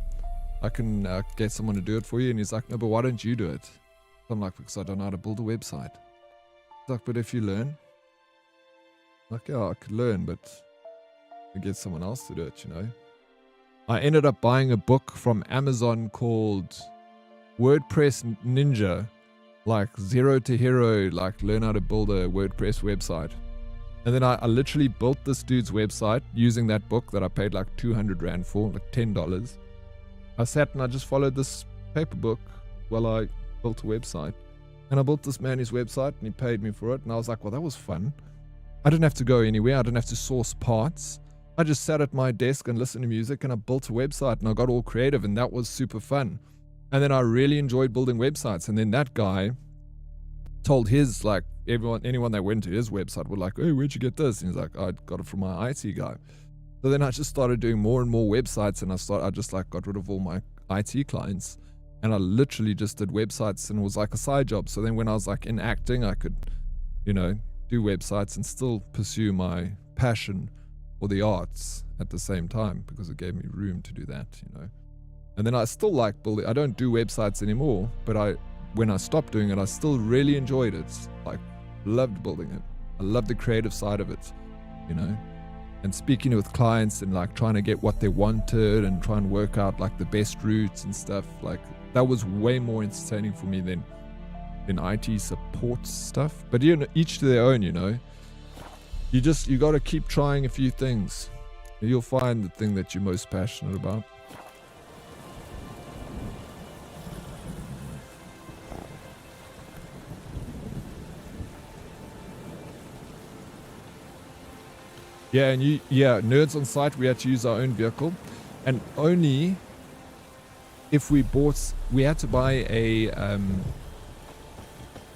I can get someone to do it for you. And he's like, no, but why don't you do it? So I'm like, because I don't know how to build a website. He's like, but if you learn. I'm like, yeah, I could learn, but I get someone else to do it, you know. I ended up buying a book from Amazon called WordPress Ninja, like 0 to hero, like learn how to build a WordPress website. And then I literally built this dude's website using that book that I paid like 200 Rand for, like $10. I sat and I just followed this paper book while I built a website. And I built this man his website and he paid me for it. And I was like, well, that was fun. I didn't have to go anywhere. I didn't have to source parts. I just sat at my desk and listened to music and I built a website and I got all creative and that was super fun. And then I really enjoyed building websites. And then that guy told his, like, anyone that went to his website were like, hey, where'd you get this? And he's like, I got it from my IT guy. So then I just started doing more and more websites, and I just like got rid of all my IT clients, and I literally just did websites, and it was like a side job. So then when I was like in acting, I could, you know, do websites and still pursue my passion for the arts at the same time, because it gave me room to do that, you know. And then I still like building. I don't do websites anymore, but when I stopped doing it, I still really enjoyed it. Like, loved building it. I loved the creative side of it, you know. And speaking with clients and like trying to get what they wanted and try and work out like the best routes and stuff, like that was way more entertaining for me than IT support stuff. But you know, each to their own, you know. You got to keep trying a few things. You'll find the thing that you're most passionate about. Yeah, and Nerds on Site, we had to use our own vehicle, and only if we had to buy they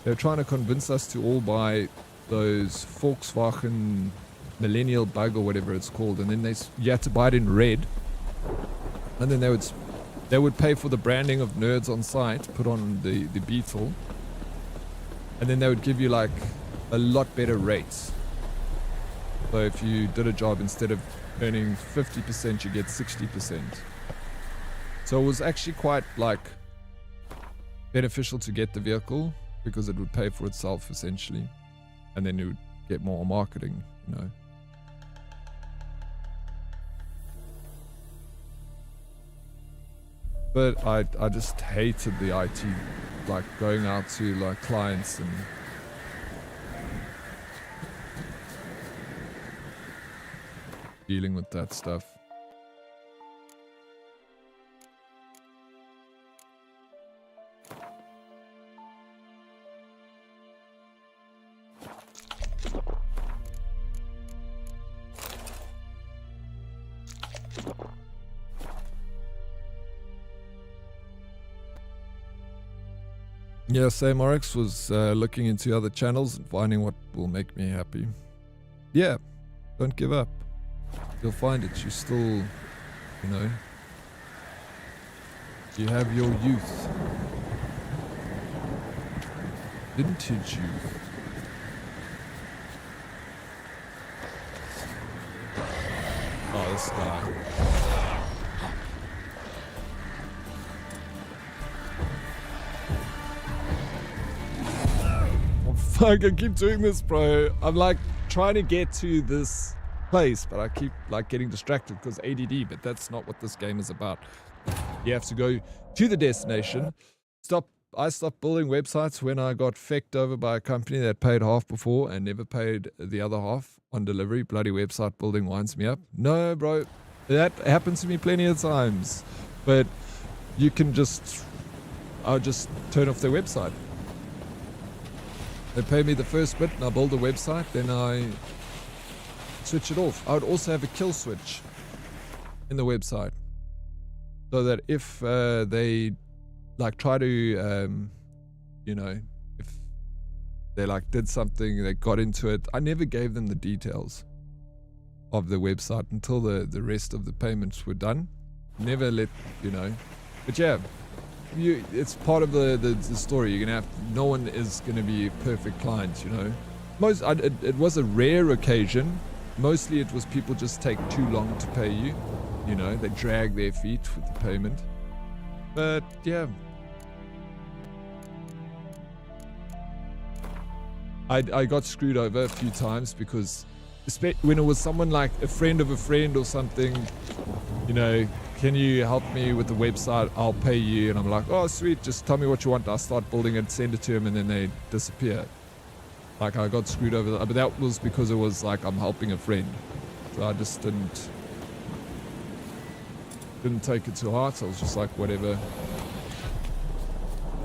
were trying to convince us to all buy those Volkswagen Millennial Bug or whatever it's called, and then you had to buy it in red, and then they would pay for the branding of Nerds on Site, put on the Beetle, and then they would give you like a lot better rates. So if you did a job, instead of earning 50%, you get 60%. So it was actually quite like beneficial to get the vehicle, because it would pay for itself essentially, and then you would get more marketing, you know. But I just hated the IT, like going out to like clients and dealing with that stuff. Yeah, Sam RX was looking into other channels and finding what will make me happy. Yeah, don't give up. You'll find it. You still, you know, you have your youth. Vintage youth. Oh, this guy. Oh, fuck, I keep doing this, bro. I'm like trying to get to this place, but I keep like getting distracted because ADD, but that's not what this game is about. You have to go to the destination. I stopped building websites when I got fecked over by a company that paid half before and never paid the other half on delivery. Bloody website building winds me up. No, bro, that happens to me plenty of times. But you can I'll just turn off their website. They pay me the first bit and I build a website, then I switch it off. I would also have a kill switch in the website, so that if they like try to, you know, if they like did something, they got into it, I never gave them the details of the website until the rest of the payments were done. Never let, you know, but yeah, it's part of the story. You're gonna have, no one is gonna be perfect clients, you know. It was a rare occasion. Mostly it was people just take too long to pay you. You know, they drag their feet with the payment. But yeah, I got screwed over a few times because when it was someone like a friend of a friend or something, you know, can you help me with the website? I'll pay you. And I'm like, oh, sweet, just tell me what you want. I'll start building it, send it to him, and then they disappear. Like, I got screwed over, but that was because it was like I'm helping a friend. So I just didn't take it to heart. I was just like, whatever.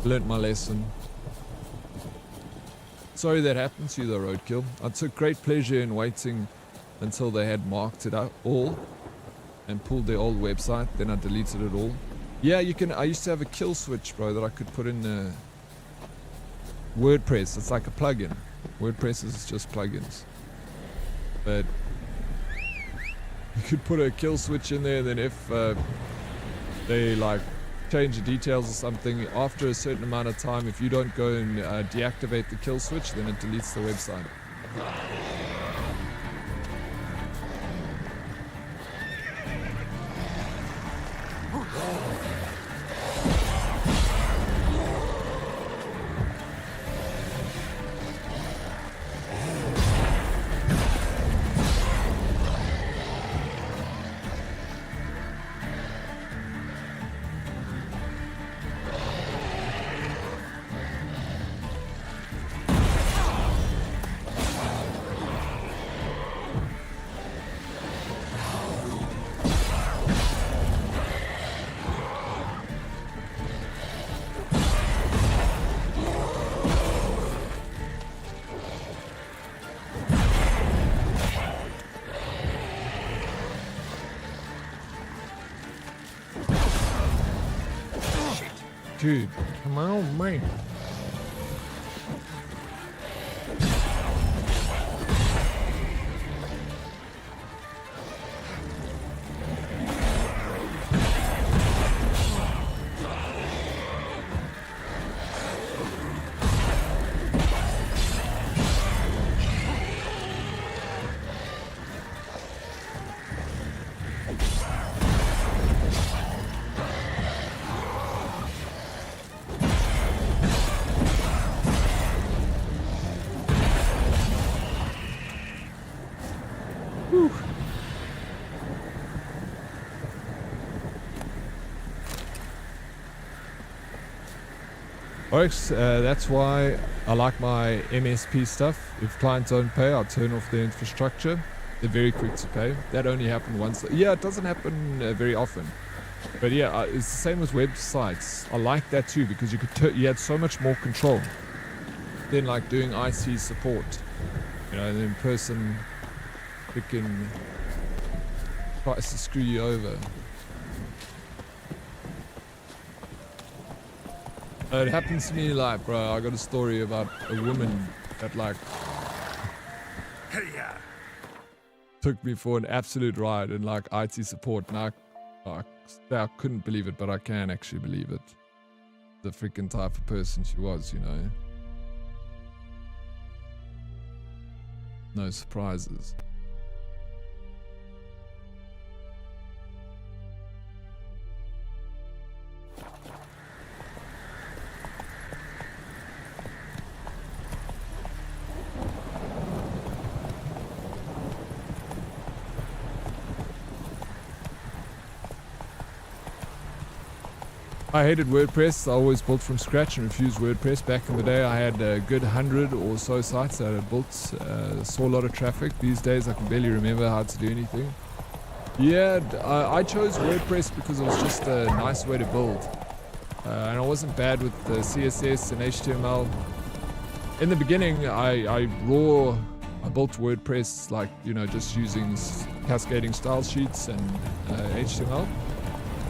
Learned my lesson. Sorry that happened to you though, Roadkill. I took great pleasure in waiting until they had marked it out all and pulled their old website. Then I deleted it all. Yeah, you can. I used to have a kill switch, bro, that I could put in WordPress. It's like a plugin. WordPress is just plugins. But you could put a kill switch in there, then if they like change the details or something, after a certain amount of time, if you don't go and deactivate the kill switch, then it deletes the website. Dude, come on, man. Folks, that's why I like my MSP stuff. If clients don't pay, I'll turn off their infrastructure. They're very quick to pay. That only happened once. Yeah, it doesn't happen very often. But yeah, it's the same with websites. I like that too because you had so much more control than like doing IT support. You know, and then person freaking tries to screw you over. It happens to me like, bro, I got a story about a woman that like took me for an absolute ride in like IT support, and I couldn't believe it, but I can actually believe it. The freaking type of person she was, you know. No surprises. I hated WordPress. I always built from scratch and refused WordPress. Back in the day, I had a good 100 or so sites that I built. Saw a lot of traffic. These days, I can barely remember how to do anything. Yeah, I chose WordPress because it was just a nice way to build. And I wasn't bad with the CSS and HTML. In the beginning, I built WordPress like, you know, just using cascading style sheets and HTML.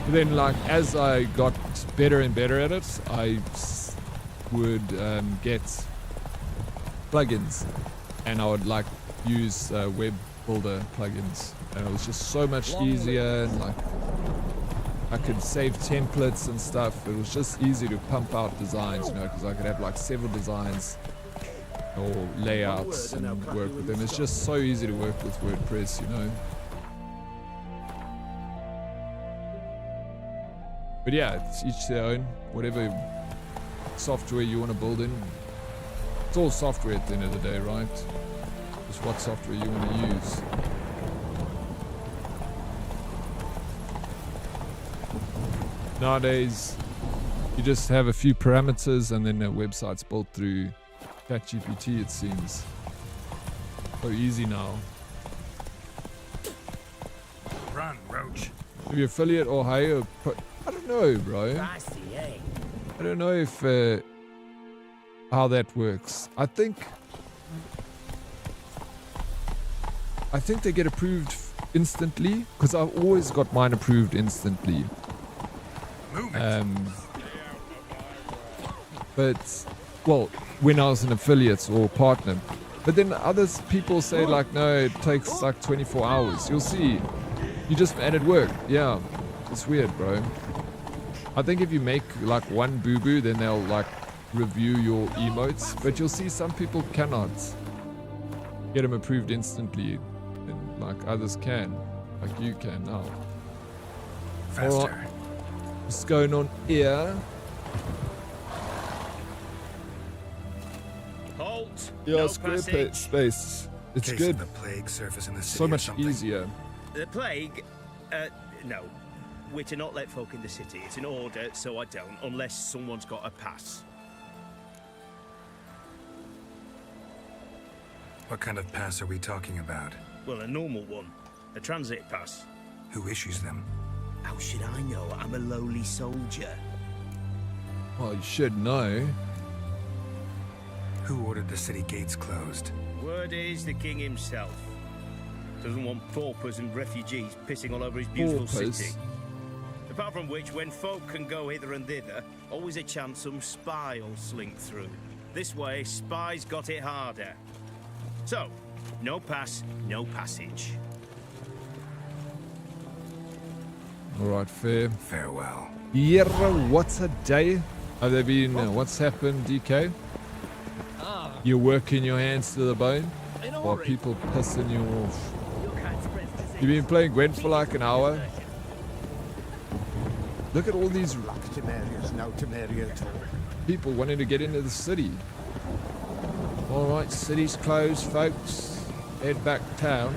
But then, like, as I got better and better at it, I would get plugins, and I would like use web builder plugins, and it was just so much easier. And like, I could save templates and stuff. It was just easy to pump out designs, you know, because I could have like several designs or layouts and work with them. It's just so easy to work with WordPress, you know. But yeah, it's each their own. Whatever software you want to build in. It's all software at the end of the day, right? Just what software you want to use. Nowadays, you just have a few parameters and then a website's built through ChatGPT, it seems. So easy now. Run, Roach. If you're affiliate or hire, I don't know, bro. I don't know if how that works. I think they get approved instantly, because I've always got mine approved instantly. But well, when I was an affiliate or partner. But then others people say like, no, it takes like 24 hours. You'll see. You just added work. Yeah, it's weird, bro. I think if you make like one boo-boo, then they'll like review your emotes. But you'll see some people cannot get them approved instantly, and like others can, like you can now. Faster. All right. What's going on here? Halt. Yeah, No square passage. space. It's Case good. of the plague surface in the city So or much something. easier. The plague? No. We're to not let folk in the city. It's an order, so I don't, unless someone's got a pass. What kind of pass are we talking about? Well, a normal one. A transit pass. Who issues them? How should I know? I'm a lowly soldier. Well, you should know. Who ordered the city gates closed? Word is the king himself. Doesn't want paupers and refugees pissing all over his beautiful Paupers? city. Apart from which, when folk can go hither and thither, always a chance some spy will slink through. This way, spies got it harder. So, no pass, no passage. Alright, fair. Farewell. Yeah, what's a day? Have there been, what's happened, DK? You're working your hands to the bone while people pissing you off. You've been playing Gwent for like an hour. Look at all these people wanting to get into the city. Alright, city's closed, folks. Head back to town.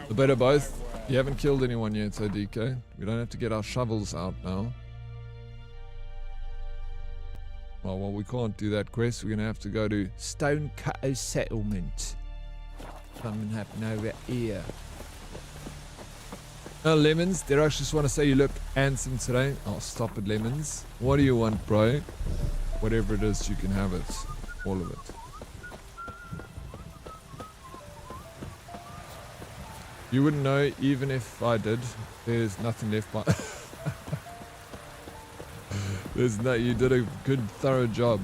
A bit of both. You haven't killed anyone yet, so DK. We don't have to get our shovels out now. Well, we can't do that quest. We're going to have to go to Stonecutter Settlement. Something happened over here. Oh, Lemons, did I just want to say you look handsome today? Oh, stop it, Lemons. What do you want, bro? Whatever it is, you can have it. All of it. You wouldn't know, even if I did. There's nothing left by... There's no... You did a good, thorough job.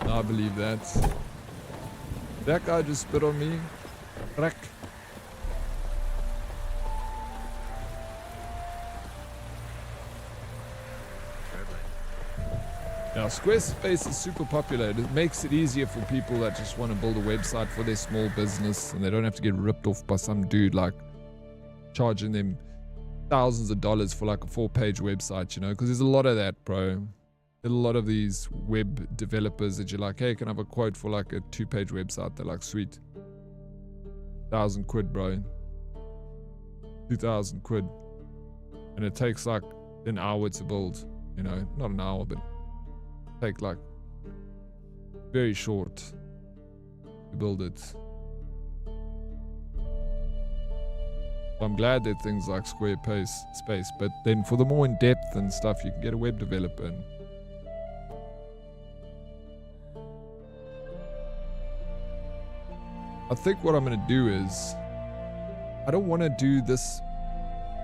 I believe that. That guy just spit on me. Crack. Now, Squarespace is super popular. It makes it easier for people that just want to build a website for their small business, and they don't have to get ripped off by some dude like charging them thousands of dollars for like a 4-page website, you know, because there's a lot of that, bro. There's a lot of these web developers that you're like, hey, can I have a quote for like a 2-page website? They're like, sweet. £1,000 quid, bro. 2,000 quid. And it takes like an hour to build, you know, not an hour, but take like very short to build it. I'm glad that things like Squarespace, but then for the more in-depth and stuff, you can get a web developer in. I think what I'm going to do is, I don't want to do this,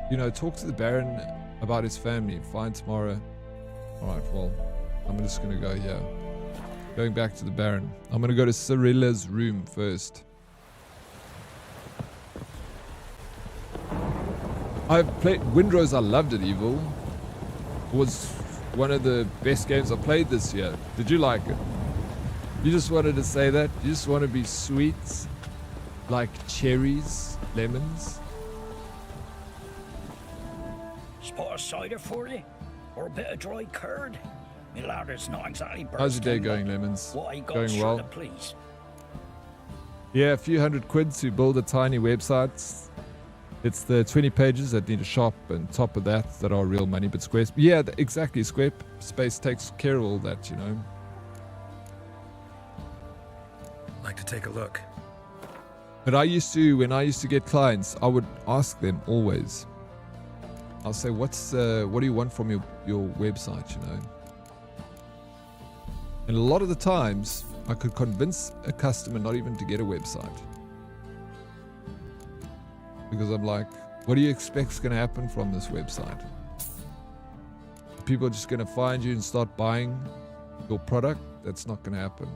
you know, talk to the Baron about his family, fine tomorrow. Alright, well, I'm just going to go here. Going back to the Baron. I'm going to go to Cyrilla's room first. I've played Windrose, I loved it, Evil. It was one of the best games I played this year. Did you like it? You just wanted to say that? You just want to be sweet? Like cherries, lemons? Spot a cider for you? Or a bit of dry curd? Me lad, it's not exactly How's your day bursting, going, but Lemons? what I got Going sure well? to please. Yeah, a few hundred quid to build a tiny website. It's the 20 pages that need a shop, and top of that are real money. But Squarespace, yeah, exactly. Squarespace takes care of all that, you know. Like to take a look. But when I used to get clients, I would ask them always. I'll say, what do you want from your website, you know? And a lot of the times, I could convince a customer not even to get a website. Because I'm like, what do you expect is going to happen from this website? People are just going to find you and start buying your product? That's not going to happen.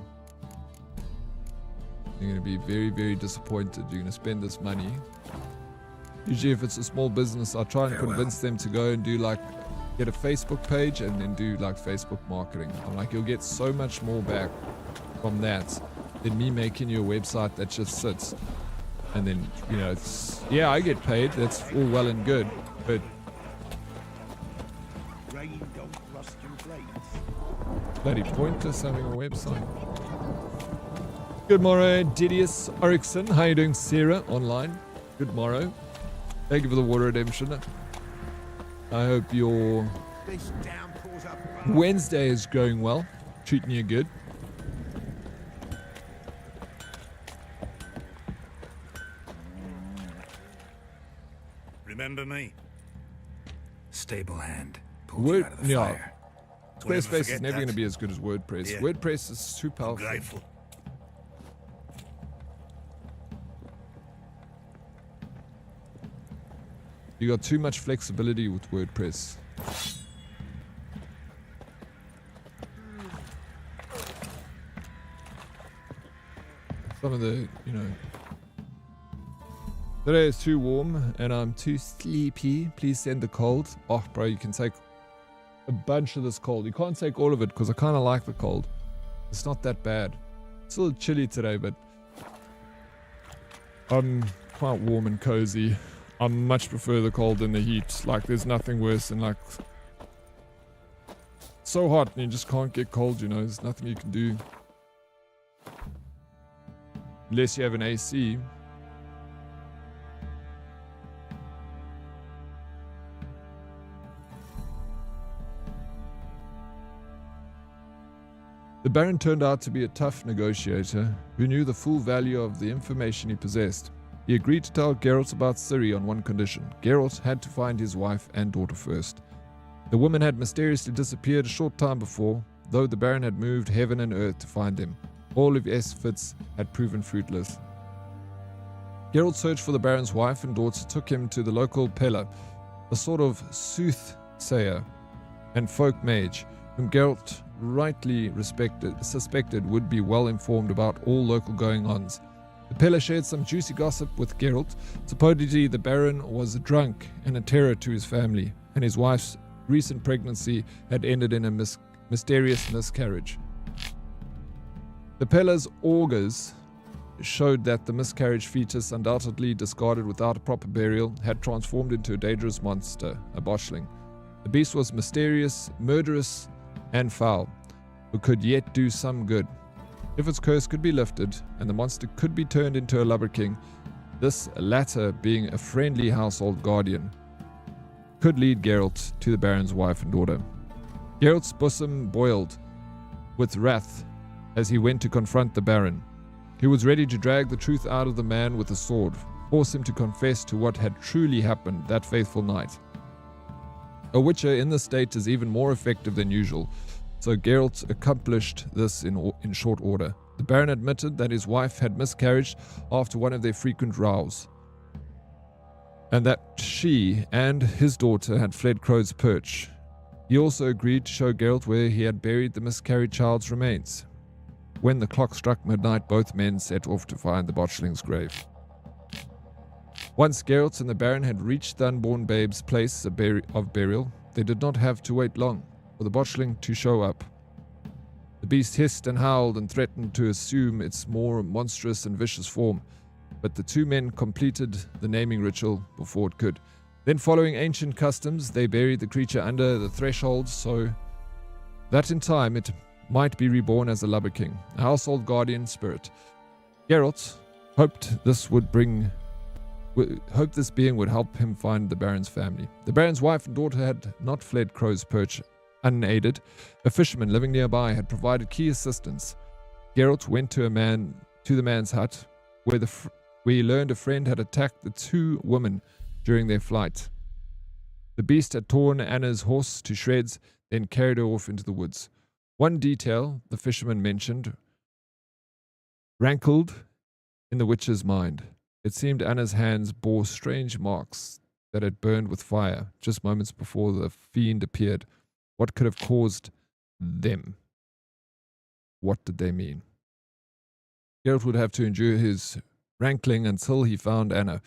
You're going to be very, very disappointed. You're going to spend this money. Usually if it's a small business, I try and convince them to go and do get a Facebook page and then do Facebook marketing. I'm like, you'll get so much more back from that than me making you a website that just sits. And then, you know, yeah, I get paid. That's all well and good. But Rain don't rust your blades. bloody pointless having a website. Good morrow, Didius Orickson. How you doing, Sarah, online? Good morrow. Thank you for the water redemption. I hope your Wednesday is going well. Treating you good. Remember me? Stable hand. Pulled you out of the fire. Squarespace is never going to be as good as WordPress. Yeah. WordPress is too powerful. I'm grateful. You got too much flexibility with WordPress. Some of the, you know... Today is too warm and I'm too sleepy. Please send the cold. Oh, bro, you can take a bunch of this cold. You can't take all of it because I kind of like the cold. It's not that bad. It's a little chilly today, but I'm quite warm and cozy. I much prefer the cold than the heat. Like, there's nothing worse than so hot and you just can't get cold, you know. There's nothing you can do. Unless you have an AC. The Baron turned out to be a tough negotiator who knew the full value of the information he possessed. He agreed to tell Geralt about Ciri on one condition. Geralt had to find his wife and daughter first. The woman had mysteriously disappeared a short time before, though the Baron had moved heaven and earth to find them. All of his efforts had proven fruitless. Geralt's search for the Baron's wife and daughter took him to the local Pella, a sort of soothsayer and folk mage, whom Geralt rightly suspected would be well informed about all local going-ons. The Pella shared some juicy gossip with Geralt. Supposedly the Baron was a drunk and a terror to his family, and his wife's recent pregnancy had ended in a mysterious miscarriage. The Pella's augurs showed that the miscarriage fetus, undoubtedly discarded without a proper burial, had transformed into a dangerous monster, a botchling. The beast was mysterious, murderous, and foul, who could yet do some good. If its curse could be lifted, and the monster could be turned into a lubber king, this latter being a friendly household guardian, could lead Geralt to the Baron's wife and daughter. Geralt's bosom boiled with wrath as he went to confront the Baron. He was ready to drag the truth out of the man with a sword, force him to confess to what had truly happened that faithful night. A witcher in this state is even more effective than usual, so Geralt accomplished this in short order. The Baron admitted that his wife had miscarried after one of their frequent rows, and that she and his daughter had fled Crow's Perch. He also agreed to show Geralt where he had buried the miscarried child's remains. When the clock struck midnight, both men set off to find the botchling's grave. Once Geralt and the Baron had reached the unborn babe's place of burial, they did not have to wait long for the botchling to show up. The beast hissed and howled and threatened to assume its more monstrous and vicious form, but the two men completed the naming ritual before it could. Then, following ancient customs, they buried the creature under the threshold so that in time it might be reborn as a lubberking, a household guardian spirit. Geralt hoped this being would help him find the Baron's family. The Baron's wife and daughter had not fled Crow's Perch unaided. A fisherman living nearby had provided key assistance. Geralt went to the man's hut, where he learned a friend had attacked the two women during their flight. The beast had torn Anna's horse to shreds, then carried her off into the woods. One detail the fisherman mentioned rankled in the witch's mind. It seemed Anna's hands bore strange marks that had burned with fire just moments before the fiend appeared. What could have caused them? What did they mean? Geralt would have to endure his rankling until he found Anna,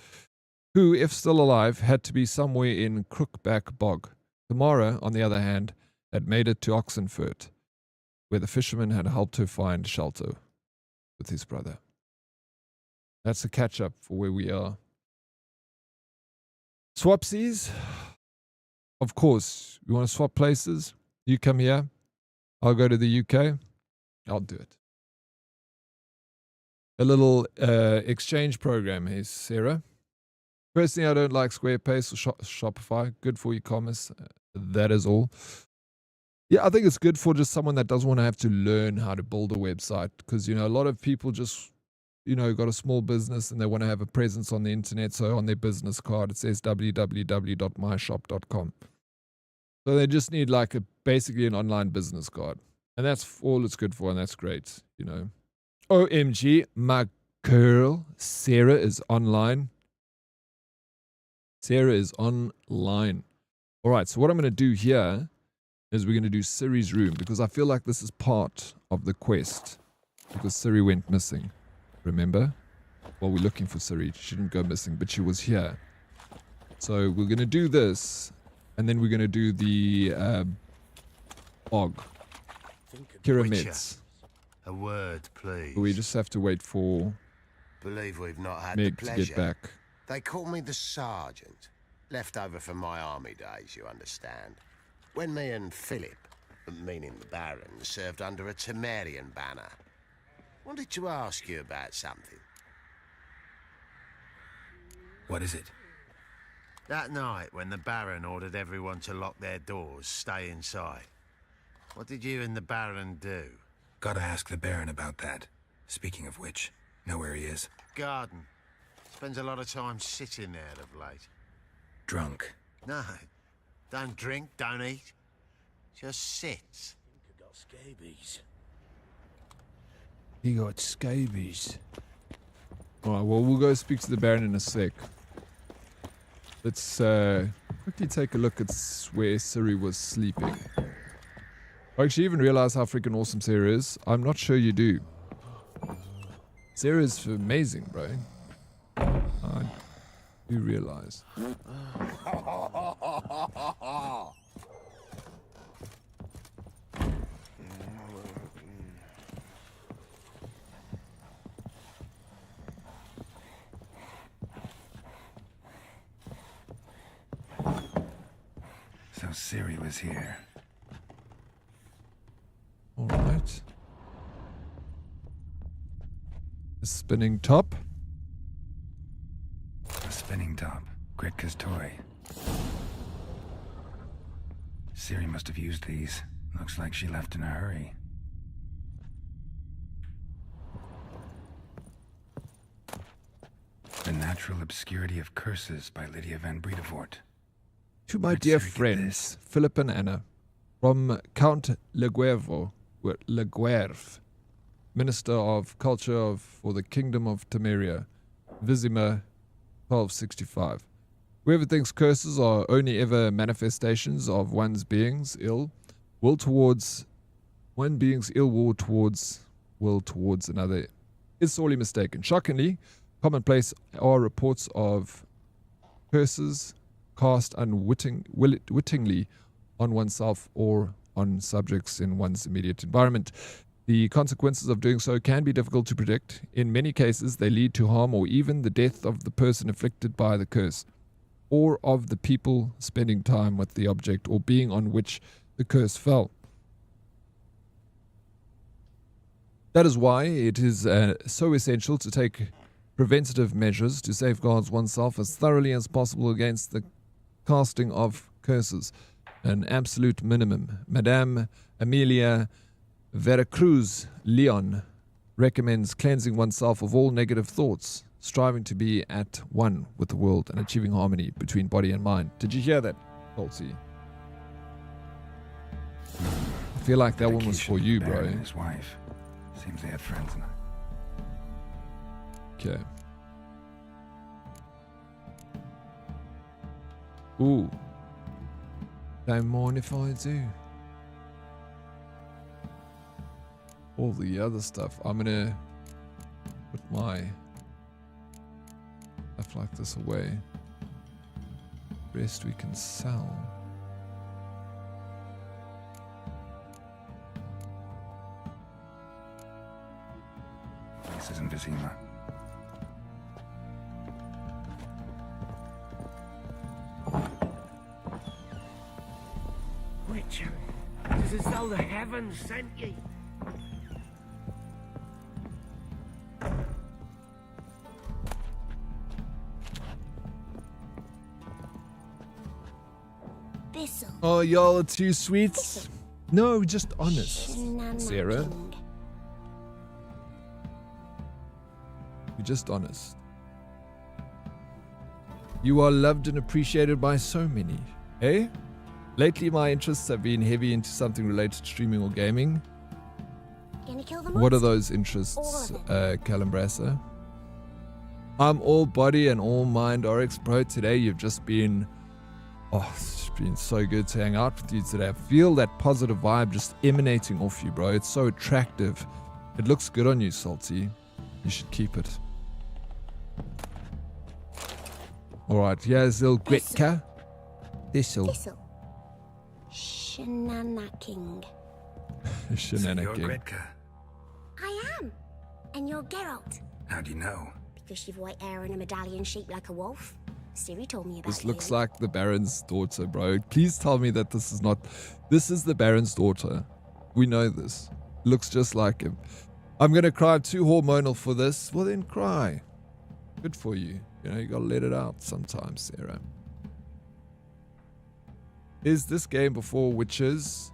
who, if still alive, had to be somewhere in Crookback Bog. Tamara, on the other hand, had made it to Oxenfurt, where the fisherman had helped her find shelter with his brother. That's a catch-up for where we are. Swapsies? Of course, you want to swap places? You come here, I'll go to the UK, I'll do it. A little exchange program here, Sarah. Personally, I don't like Squarespace or Shopify. Good for e-commerce. That is all. Yeah, I think it's good for just someone that doesn't want to have to learn how to build a website. Because, a lot of people just, got a small business and they want to have a presence on the internet. So on their business card, it says www.myshop.com. So they just need basically an online business card. And that's all it's good for. And that's great, OMG, my girl, Sarah is online. Sarah is online. All right, so what I'm going to do here is we're going to do Ciri's room, because I feel like this is part of the quest, because Ciri went missing. Remember? Well, we're looking for Ciri. She didn't go missing, but she was here. So we're going to do this, and then we're going to do the Og. Kira A word, please. We just have to wait for Believe we've not had Meg the to pleasure. get back. They call me the Sergeant. Left over from my army days, you understand. When me and Philip, meaning the Baron, served under a Temerian banner. Wanted to ask you about something. What is it? That night when the Baron ordered everyone to lock their doors, stay inside. What did you and the Baron do? Gotta ask the Baron about that. Speaking of which, know where he is? Garden. Spends a lot of time sitting there of late. Drunk. No. Don't drink, don't eat. Just sits. I got scabies. He got scabies. Alright, well, we'll go speak to the Baron in a sec. Let's quickly take a look at where Ciri was sleeping. I actually even realize how freaking awesome Sarah is. I'm not sure you do. Sarah is amazing, bro. I do realize. So Ciri was here. Alright. The spinning top. top. Gretka's toy. Ciri must have used these. Looks like she left in a hurry. The Natural Obscurity of Curses by Lydia van Bredevoort. To my dear friends, Philip and Anna, from Count Leguerve, Minister of Culture for the Kingdom of Temeria, Vizima 1265. Whoever thinks curses are only ever manifestations of one's being's ill will towards another is sorely mistaken. Shockingly, commonplace are reports of curses cast unwittingly on oneself or on subjects in one's immediate environment. The consequences of doing so can be difficult to predict. In many cases, they lead to harm or even the death of the person afflicted by the curse, or of the people spending time with the object or being on which the curse fell. That is why it is so essential to take preventative measures to safeguard oneself as thoroughly as possible against the casting of curses. An absolute minimum. Madame Amelia Veracruz Leon recommends cleansing oneself of all negative thoughts, striving to be at one with the world and achieving harmony between body and mind. Did you hear that, Colsey? I feel like that one was for you, bro. And his wife. Seems they had friends in it. Okay. Ooh. Don't mind if I do. All the other stuff. I'm gonna put my stuff like this away. Rest we can sell. This isn't Vizima. Witcher, it is as though the heavens sent ye. Oh, y'all are too sweet. No, just honest, Sarah. You're just honest. You are loved and appreciated by so many, eh? Lately, my interests have been heavy into something related to streaming or gaming. Gonna kill the What are monster? those interests, Calambrasa? I'm all body and all mind, Oryx, bro. Today, you've just been... Oh, it's been so good to hang out with you today. I feel that positive vibe just emanating off you, bro. It's so attractive. It looks good on you, Salty. You should keep it. Alright, here's Il Gretka. Thistle. Shenanaking. Shenanaking. You're Gretka. I am. And you're Geralt. How do you know? Because you've white hair and a medallion shaped like a wolf. Ciri told me about This you. looks like the Baron's daughter, bro. Please tell me that this is not... This is the Baron's daughter. We know this. Looks just like him. I'm going to cry. I'm too hormonal for this. Well, then cry. Good for you. You know, you got to let it out sometimes, Sarah. Is this game before witches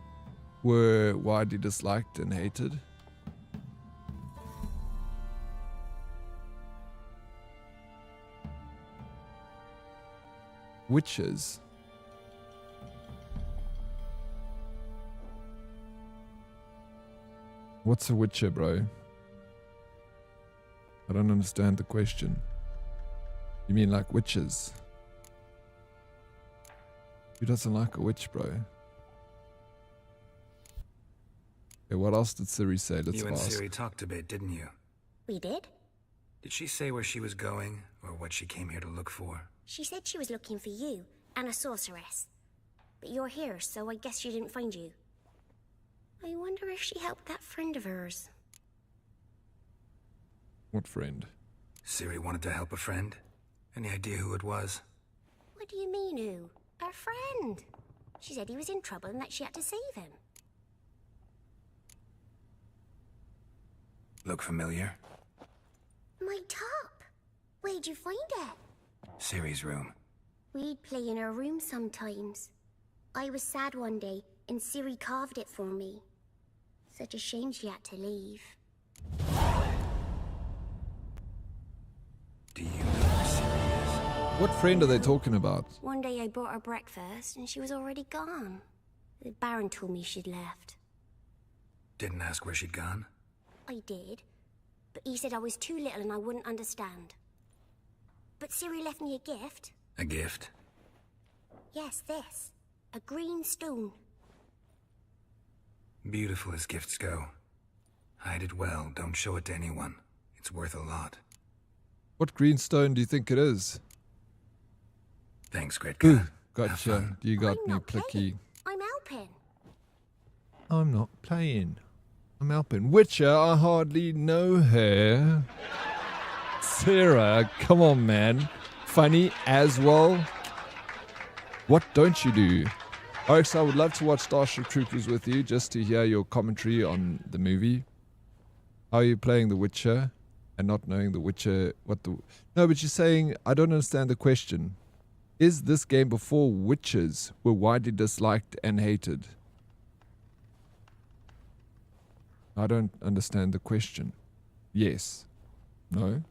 were widely disliked and hated? Witches? What's a witcher, bro? I don't understand the question. You mean like witches? Who doesn't like a witch, bro? Okay, what else did Ciri say? Let's You and ask. Ciri talked a bit, didn't you? We did? Did she say where she was going, or what she came here to look for? She said she was looking for you and a sorceress. But you're here, so I guess she didn't find you. I wonder if she helped that friend of hers. What friend? Ciri wanted to help a friend? Any idea who it was? What do you mean, who? Her friend. She said he was in trouble and that she had to save him. Look familiar? My top. Where'd you find it? Ciri's room. We'd play in her room sometimes. I was sad one day, and Ciri carved it for me. Such a shame she had to leave. Do you know where Ciri is? What friend are they talking about? One day I bought her breakfast, and she was already gone. The Baron told me she'd left. Didn't ask where she'd gone? I did, but he said I was too little and I wouldn't understand. But Ciri left me a gift. A gift? Yes, this. A green stone. Beautiful as gifts go. Hide it well, don't show it to anyone. It's worth a lot. What green stone do you think it is? Thanks, Gretka. Ooh, gotcha. You got me, Plicky. I'm helping. I'm not playing. I'm helping. Witcher, I hardly know her. Sarah, come on, man. Funny as well. What don't you do? Alex, I would love to watch Starship Troopers with you just to hear your commentary on the movie. How are you playing The Witcher and not knowing The Witcher? No, but you're saying, I don't understand the question. Is this game before Witchers were widely disliked and hated? I don't understand the question. Yes. No.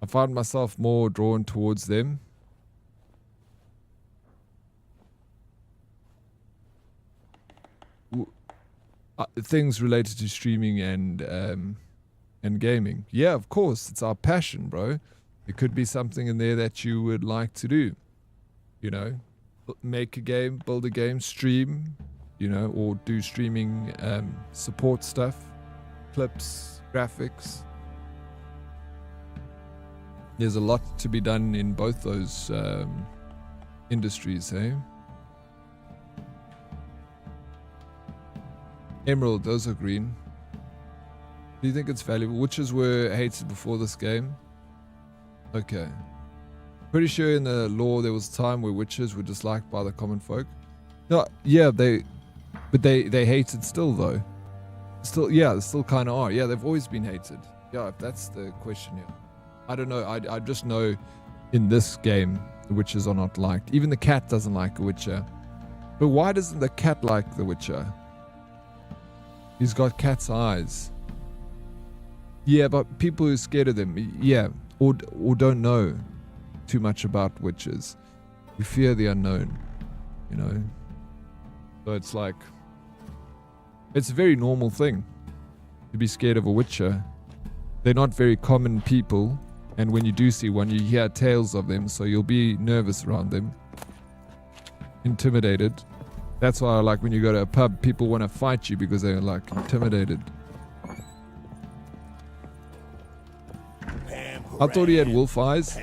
I find myself more drawn towards them. Things related to streaming and gaming. Yeah, of course, it's our passion, bro. There could be something in there that you would like to do. You know, make a game, build a game, stream, you know, or do streaming support stuff, clips, graphics. There's a lot to be done in both those industries, eh? Emerald, those are green. Do you think it's valuable? Witches were hated before this game. Okay. Pretty sure in the lore there was a time where witches were disliked by the common folk. No, yeah, they hated still though. Still, yeah, they still kind of are. Yeah, they've always been hated. Yeah, if that's the question here. I don't know. I just know in this game the witches are not liked. Even the cat doesn't like a witcher. But why doesn't the cat like the witcher? He's got cat's eyes. Yeah, but people who are scared of them, yeah, or don't know too much about witches. We fear the unknown, you know. So it's like, it's a very normal thing to be scared of a witcher. They're not very common people, and when you do see one, you hear tales of them, so you'll be nervous around them, intimidated. That's why, like, when you go to a pub, people want to fight you because they're, like, intimidated. I thought he had wolf eyes.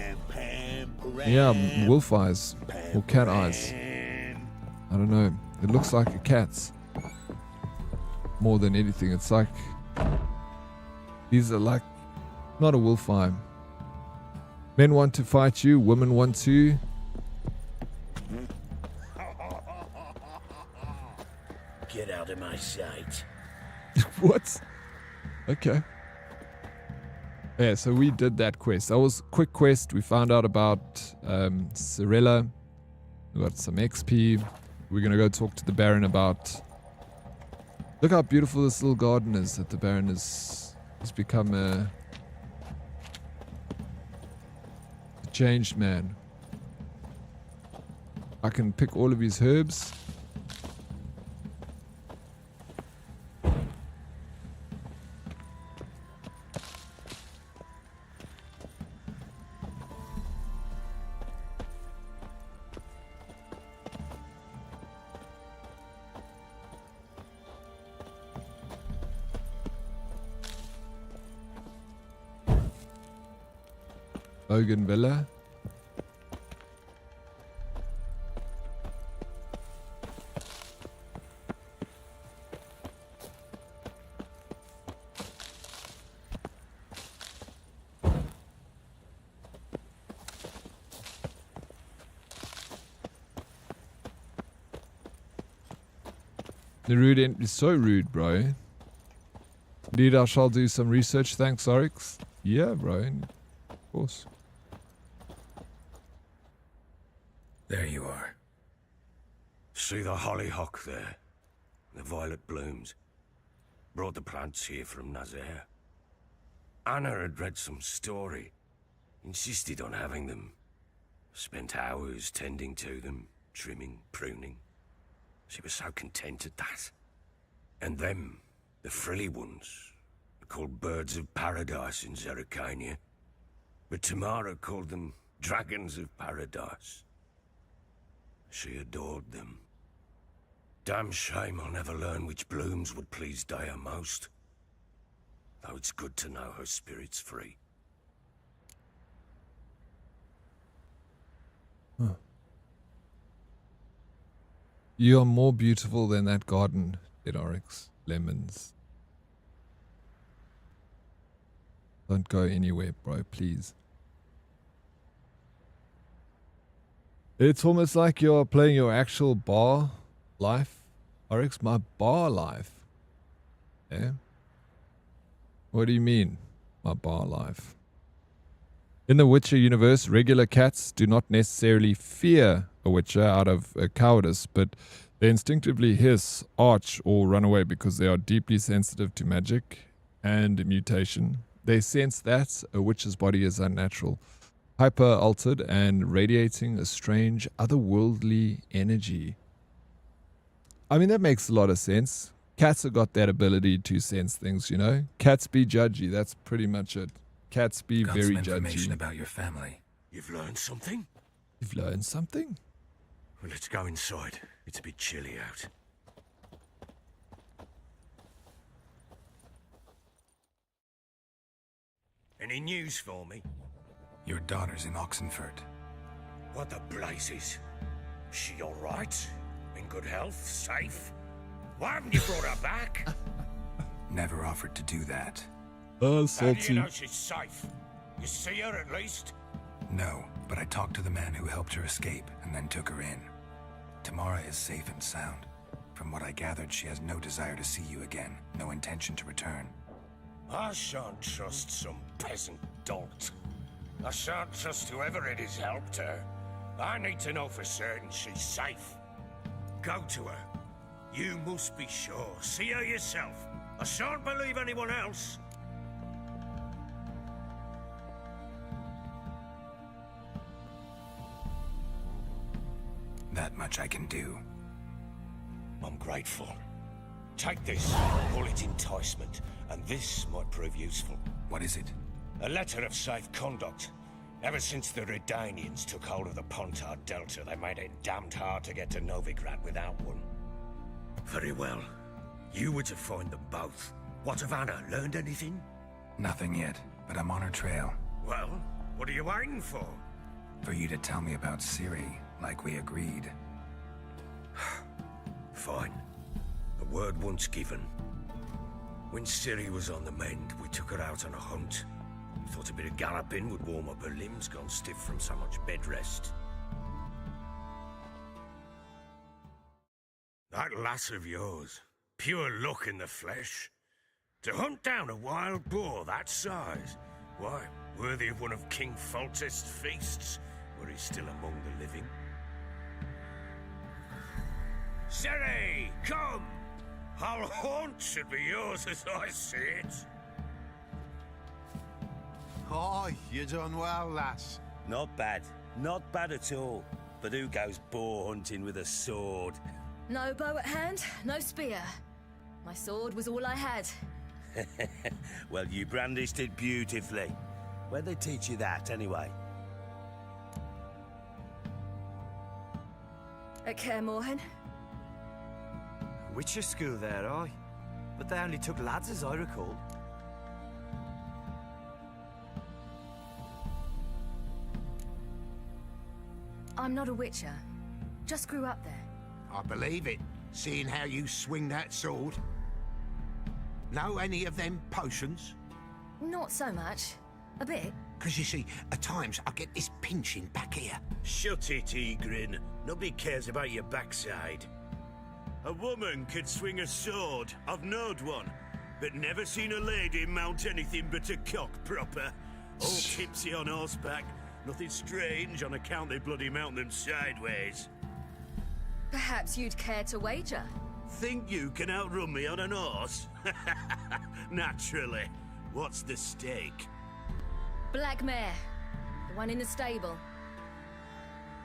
Yeah, wolf eyes. Or cat eyes. I don't know. It looks like a cat's. More than anything. It's like... These are like... Not a wolf eye. Men want to fight you. Women want to... Get out of my sight. What? Okay. Yeah, so we did that quest. That was a quick quest. We found out about Cirilla. We got some XP. We're going to go talk to the Baron about... Look how beautiful this little garden is that the Baron has become a changed man. I can pick all of his herbs. Bougainvillea. The rude end is so rude, bro. Indeed, I shall do some research. Thanks, Oryx. Yeah, bro. Of course. There you are. See the hollyhock there? The violet blooms. Brought the plants here from Nazaire. Anna had read some story. Insisted on having them. Spent hours tending to them, trimming, pruning. She was so content at that. And them, the frilly ones, are called birds of paradise in Zerrikania. But Tamara called them dragons of paradise. She adored them. Damn shame I'll never learn which blooms would please Daya most. Though it's good to know her spirit's free. Huh. You are more beautiful than that garden, said Oryx. Lemons. Don't go anywhere, bro, please. It's almost like you're playing your actual bar life. Oryx, my bar life. Yeah? What do you mean, my bar life? In the Witcher universe, regular cats do not necessarily fear a Witcher out of cowardice, but they instinctively hiss, arch, or run away because they are deeply sensitive to magic and mutation. They sense that a Witcher's body is unnatural, hyper-altered, and radiating a strange, otherworldly energy. I mean, that makes a lot of sense. Cats have got that ability to sense things, you know? Cats be judgy, that's pretty much it. Cats be Got very some information judgy. about your family. You've learned something? You've learned something? Well, let's go inside. It's a bit chilly out. Any news for me? Your daughter's in Oxenfurt. What the blazes? She all right? In good health? Safe? Why haven't you brought her back? Never offered to do that. How salty. do you know she's safe? You see her at least? No, but I talked to the man who helped her escape and then took her in. Tamara is safe and sound. From what I gathered, she has no desire to see you again, no intention to return. I shan't trust some peasant dolt. I shan't trust whoever it is helped her. I need to know for certain she's safe. Go to her. You must be sure. See her yourself. I shan't believe anyone else. That much I can do. I'm grateful. Take this, call it enticement, and this might prove useful. What is it? A letter of safe conduct. Ever since the Redanians took hold of the Pontar Delta, they made it damned hard to get to Novigrad without one. Very well. You were to find them both. What of Anna? Learned anything? Nothing yet, but I'm on her trail. Well, what are you waiting for? For you to tell me about Ciri, like we agreed. Fine. A word once given. When Ciri was on the mend, we took her out on a hunt. Thought a bit of galloping would warm up her limbs, gone stiff from so much bed rest. That lass of yours, pure luck in the flesh. To hunt down a wild boar that size, why, worthy of one of King Foltest's feasts, were he still among the living. Ciri, come! Our haunt should be yours as I see it. Oh, you done well, lass. Not bad. Not bad at all. But who goes boar hunting with a sword? No bow at hand, no spear. My sword was all I had. Well, you brandished it beautifully. Where'd they teach you that, anyway? At Kaer Morhen. Witcher school there, aye. But they only took lads, as I recall. I'm not a Witcher. Just grew up there. I believe it, seeing how you swing that sword. Know any of them potions? Not so much. A bit. Because you see, at times I get this pinching back here. Shut it, Egrin. Nobody cares about your backside. A woman could swing a sword. I've knowed one. But never seen a lady mount anything but a cock proper. All tipsy on horseback. Nothing strange on account they bloody mount them sideways. Perhaps you'd care to wager? Think you can outrun me on an horse? Naturally. What's the stake? Black mare. The one in the stable.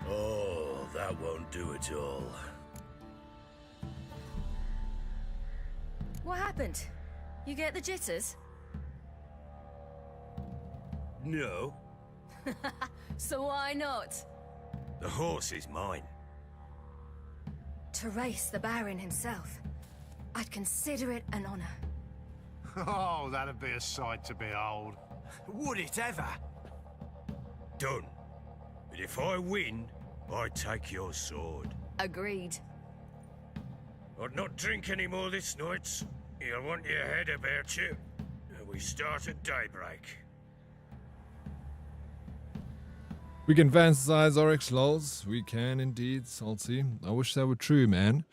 Oh, that won't do it all. What happened? You get the jitters? No. So why not? The horse is mine. To race the Baron himself. I'd consider it an honor. Oh, that'd be a sight to behold. Would it ever? Done. But if I win, I take your sword. Agreed. I'd not drink any more this night. You'll want your head about you. We start at daybreak. We can fantasize Oryx lols. We can indeed, Salty. I wish that were true, man.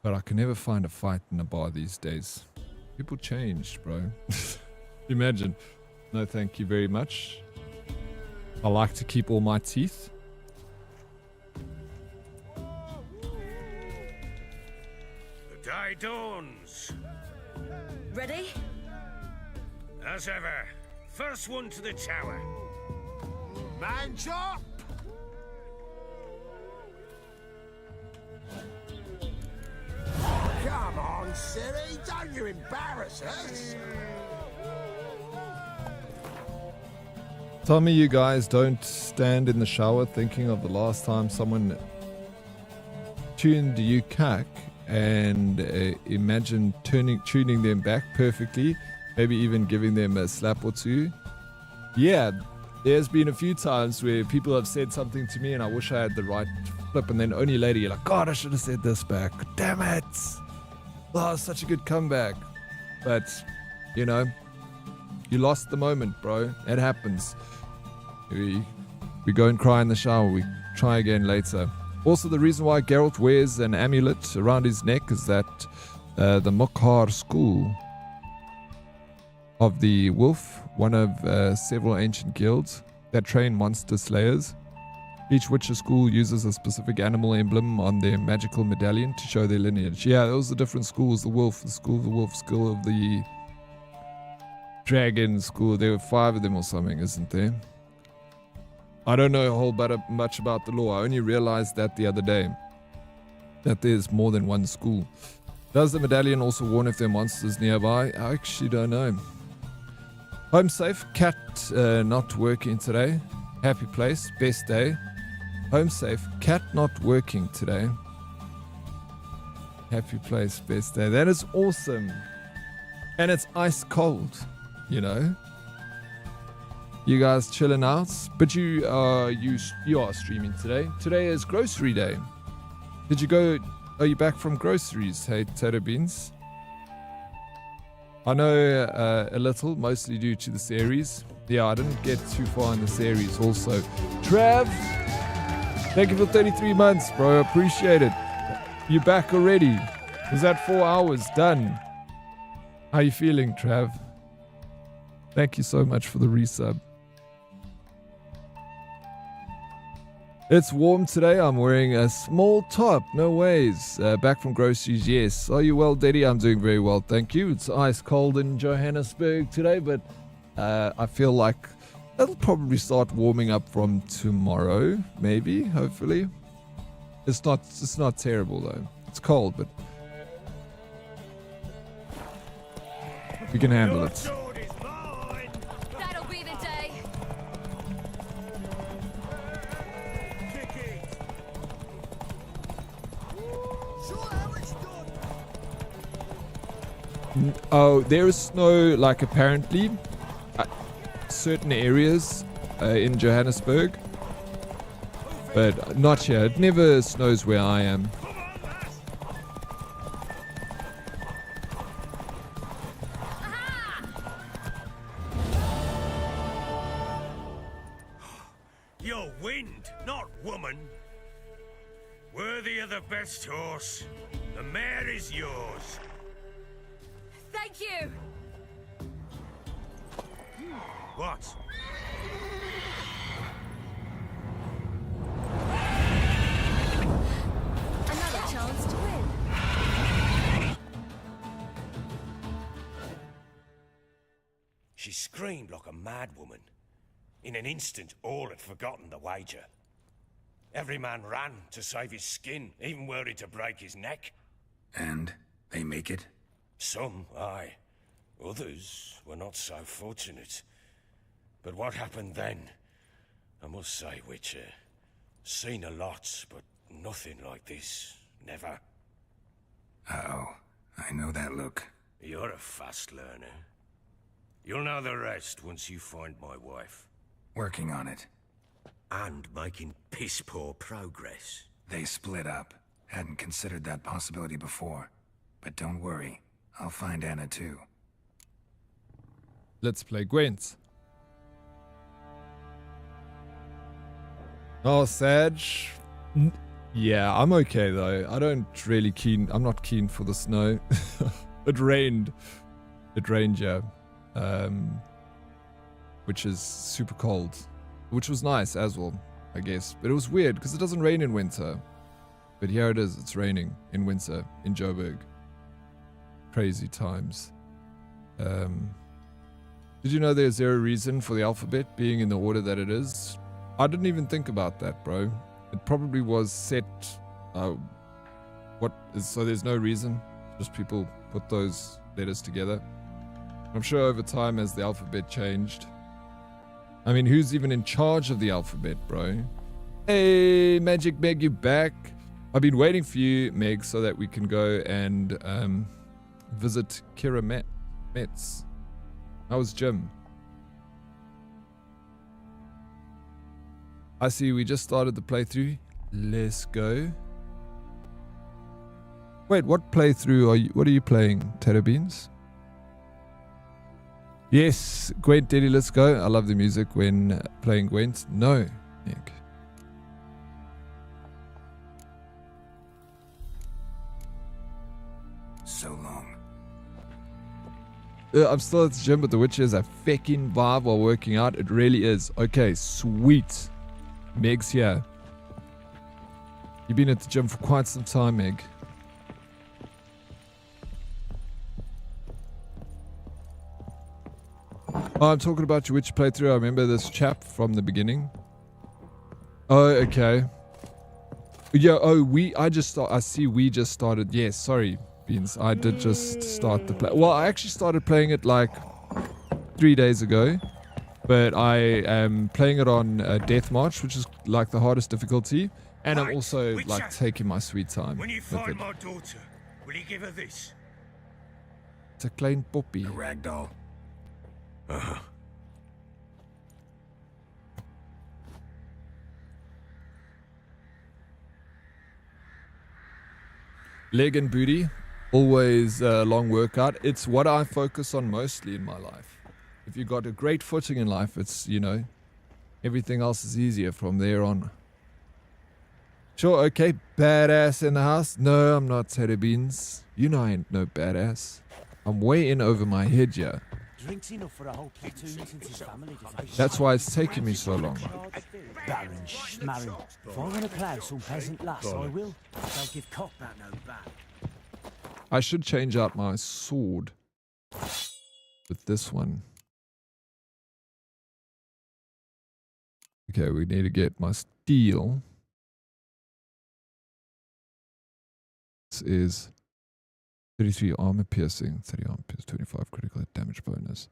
But I can never find a fight in a bar these days. People changed, bro. Imagine. No, thank you very much. I like to keep all my teeth. The day dawns. Ready? As ever. First one to the tower. Man chop! Come on, Siri, don't you embarrass us! Tell me you guys don't stand in the shower thinking of the last time someone tuned you cack and imagine tuning them back perfectly, maybe even giving them a slap or two. Yeah, there's been a few times where people have said something to me and I wish I had the right flip, and then only later you're like, God, I should have said this back. Damn it. Oh, such a good comeback. But, you know, you lost the moment, bro. It happens. We go and cry in the shower. We try again later. Also, the reason why Geralt wears an amulet around his neck is that the Mokhar school of the Wolf, one of several ancient guilds that train monster slayers. Each Witcher school uses a specific animal emblem on their magical medallion to show their lineage. Yeah, those are different schools. The Wolf, the school of the Wolf, school of the Dragon school. There were 5 of them or something, isn't there? I don't know a whole much about the law. I only realized that the other day, that there's more than one school. Does the medallion also warn if there are monsters nearby? I actually don't know. Home safe. Cat not working today. Happy place. Best day. Home safe. Cat not working today. Happy place. Best day. That is awesome. And it's ice cold, you know. You guys chilling out, but you are streaming today. Today is grocery day. Did you go? Are you back from groceries? Hey, Tato Beans. I know a little, mostly due to the series. Yeah, I didn't get too far in the series. Also, Trav, thank you for 33 months, bro. Appreciate it. You back already? Was that 4 hours done? How you feeling, Trav? Thank you so much for the resub. It's warm today. I'm wearing a small top. No ways. Back from groceries, yes. Are you well, Daddy? I'm doing very well, thank you. It's ice cold in Johannesburg today, but I feel like it'll probably start warming up from tomorrow, maybe, hopefully. It's not terrible, though. It's cold, but we can handle it. That'll be the day. Oh, there is snow, like apparently, certain areas in Johannesburg, but not here. It never snows where I am. You're wind, not woman. Worthy of the best horse. The mare is yours. Thank you. What? screamed like a madwoman. In an instant, all had forgotten the wager. Every man ran to save his skin, even worried to break his neck. And they make it? Some, aye. Others were not so fortunate. But what happened then? I must say, Witcher, seen a lot, but nothing like this. Never. Uh-oh. I know that look. You're a fast learner. You'll know the rest once you find my wife. Working on it. And making piss-poor progress. They split up. Hadn't considered that possibility before. But don't worry. I'll find Anna too. Let's play Gwent. Oh, Sag. Yeah, I'm okay though. I'm not keen for the snow. It rained. Yeah. Which is super cold. Which was nice as well, I guess. But it was weird because it doesn't rain in winter. But here it is. It's raining in winter in Joburg. Crazy times. Did you know there's zero reason for the alphabet being in the order that it is? I didn't even think about that, bro. It probably was set. So there's no reason. Just people put those letters together. I'm sure over time as the alphabet changed. I mean, who's even in charge of the alphabet, bro? Hey, Magic Meg, you back? I've been waiting for you, Meg, so that we can go and visit Kira Metz. How was Jim? I see we just started the playthrough. Let's go. Wait, what playthrough what are you playing, Tater Beans? Yes, Gwent Daddy, let's go. I love the music when playing Gwent. No, Nick. So long. I'm still at the gym, but the Witcher is a fucking vibe while working out. It really is. Okay, sweet. Meg's here. You've been at the gym for quite some time, Meg. Oh, I'm talking about your Witcher playthrough. I remember this chap from the beginning. Oh, okay. Yeah, I see we just started. Yes, sorry, Beans. I did just start the play. Well, I actually started playing it like 3 days ago. But I am playing it on Death March, which is like the hardest difficulty. And I'm also like taking my sweet time. When you find my daughter, will you give her this? It's a klein poppy. A ragdoll. Uh-huh. Leg and booty, always a long workout. It's what I focus on mostly in my life. If you've got a great footing in life, it's, everything else is easier from there on. Sure, okay, badass in the house. No, I'm not, Teddy Beans. You know I ain't no badass. I'm way in over my head, yeah. Drinks enough for a whole platoon since his family divided. That's why it's taking me so long. Baron Schmarren. If I want to plough some peasant lass, I will. Don't give cock that no back. I should change out my sword with this one. Okay, we need to get my steel. This is 33 armor piercing, 30 armor piercing, 25 critical hit damage bonus.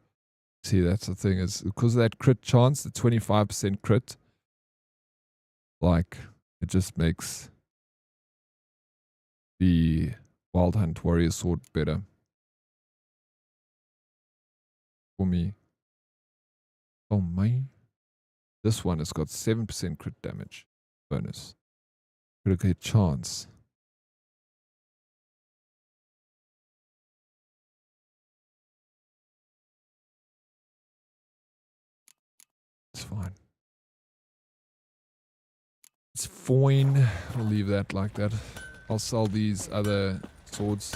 See, that's the thing, is because of that crit chance, the 25% crit, like, it just makes the Wild Hunt Warrior Sword better. For me. Oh my. This one has got 7% crit damage bonus. Critical hit chance. It's fine. It's fine. I'll leave that like that. I'll sell these other swords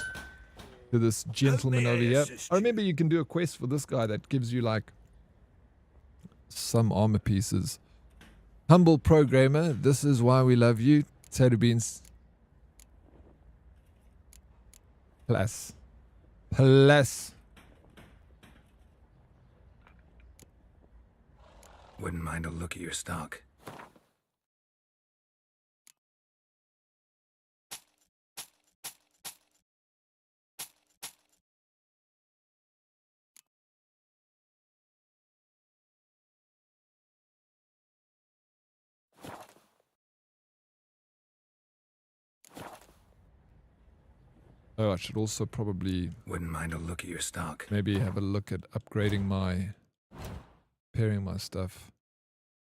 to this gentleman over here. I remember you can do a quest for this guy that gives you like some armor pieces. Humble programmer, this is why we love you. Tater Beans. Plus. Wouldn't mind a look at your stock. Oh, I should also probably... Wouldn't mind a look at your stock. Maybe have a look at upgrading my... Repairing my stuff.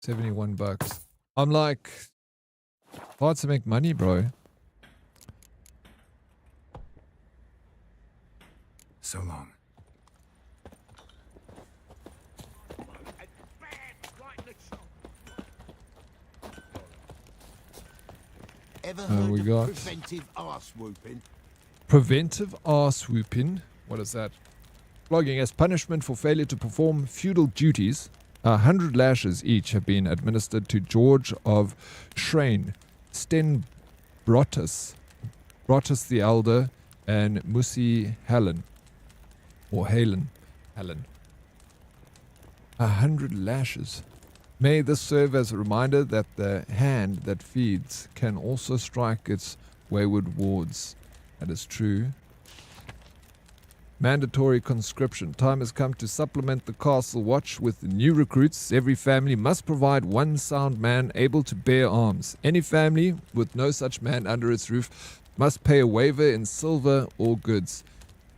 71 bucks. I'm like... Hard to make money, bro. So long. Ever heard we of got... preventive arse whooping? Preventive arse whooping. What is that? Flogging as punishment for failure to perform feudal duties. 100 lashes each have been administered to George of Shrane, Stenbrotus, Brotus the Elder, and Musi Helen. Or Helen. 100 lashes. May this serve as a reminder that the hand that feeds can also strike its wayward wards. That is true. Mandatory conscription. Time has come to supplement the castle watch with new recruits. Every family must provide one sound man able to bear arms. Any family with no such man under its roof must pay a waiver in silver or goods.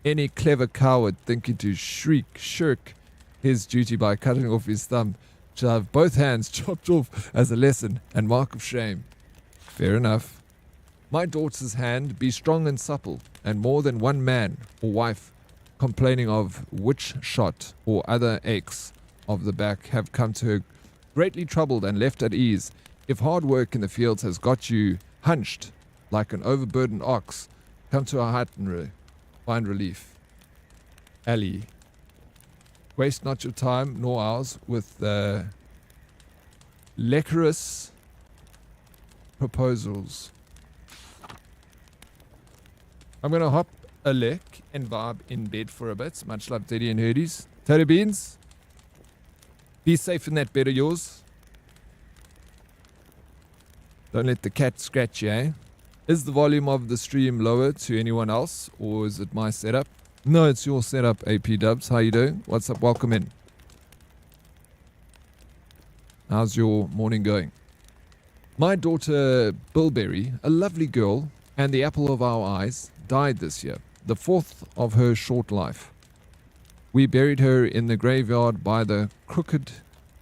Any clever coward thinking to shirk his duty by cutting off his thumb shall have both hands chopped off as a lesson and mark of shame. Fair enough. My daughter's hand be strong and supple, and more than one man or wife complaining of witch shot or other aches of the back have come to her greatly troubled and left at ease. If hard work in the fields has got you hunched like an overburdened ox, come to our hut and find relief. Ali. Waste not your time nor ours with lecherous proposals. I'm going to hop a lick and Bob in bed for a bit. Much love, Teddy and Herdies. Teddy Beans, be safe in that bed of yours. Don't let the cat scratch you, eh? Is the volume of the stream lower to anyone else, or is it my setup? No, it's your setup, AP Dubs. How you doing? What's up? Welcome in. How's your morning going? My daughter, Bilberry, a lovely girl and the apple of our eyes, died this year, the fourth of her short life. We buried her in the graveyard by the crooked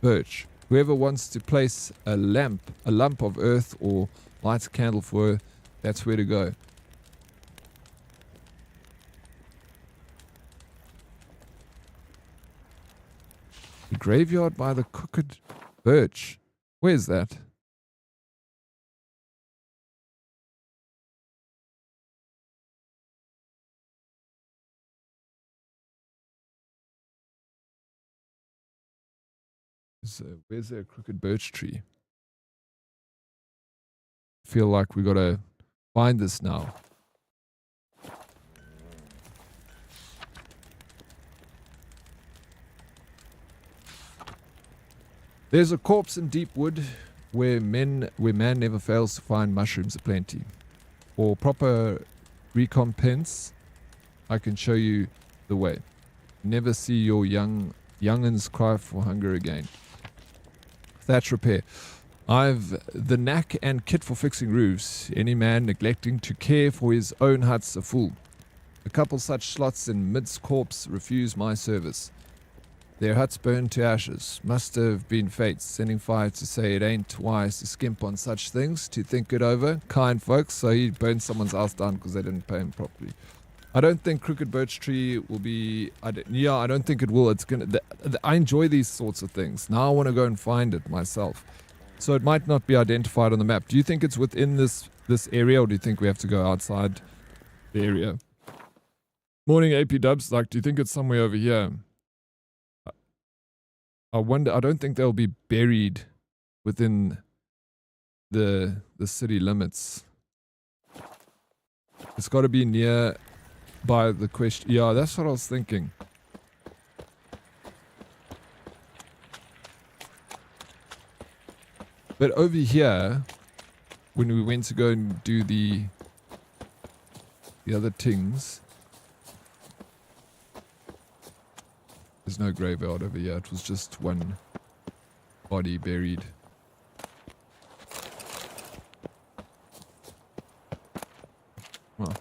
birch. Whoever wants to place a lump of earth or light a candle for her, that's where to go. The graveyard by the crooked birch. Where's that? Where's there a crooked birch tree? I feel like we gotta find this now. There's a corpse in deep wood where man never fails to find mushrooms aplenty. For proper recompense, I can show you the way. Never see your young'uns cry for hunger again. Thatch repair. I've the knack and kit for fixing roofs. Any man neglecting to care for his own hut's a fool. A couple such slots in midst corpse refuse my service. Their huts burned to ashes. Must have been fate sending fire to say it ain't wise to skimp on such things, to think it over. Kind folks, so he burned someone's house down because they didn't pay him properly. I don't think crooked birch tree will be... I don't think it will. It's gonna. I enjoy these sorts of things. Now I want to go and find it myself. So it might not be identified on the map. Do you think it's within this area, or do you think we have to go outside the area? Morning, AP Dubs. Like, do you think it's somewhere over here? I wonder. I don't think they'll be buried within the city limits. It's got to be near by the question. Yeah, that's what I was thinking. But over here, when we went to go and do the other things, there's no graveyard over here. It was just one body buried. Well,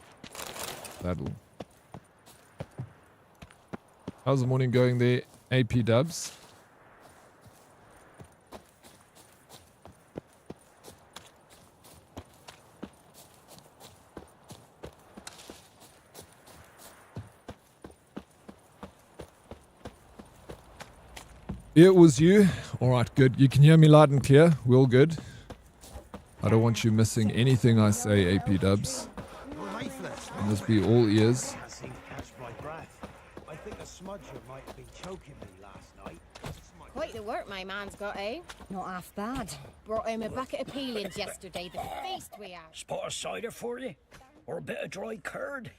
that'll. How's the morning going there, AP Dubs? It was you. All right, good. You can hear me loud and clear. We're all good. I don't want you missing anything I say, AP Dubs. You must be all ears. I think a smudger might have been choking me last night. Quite the work my man's got, eh? Not half bad. Brought home a bucket of peelings yesterday. The feast we had. Spot of cider for you? Or a bit of dry curd?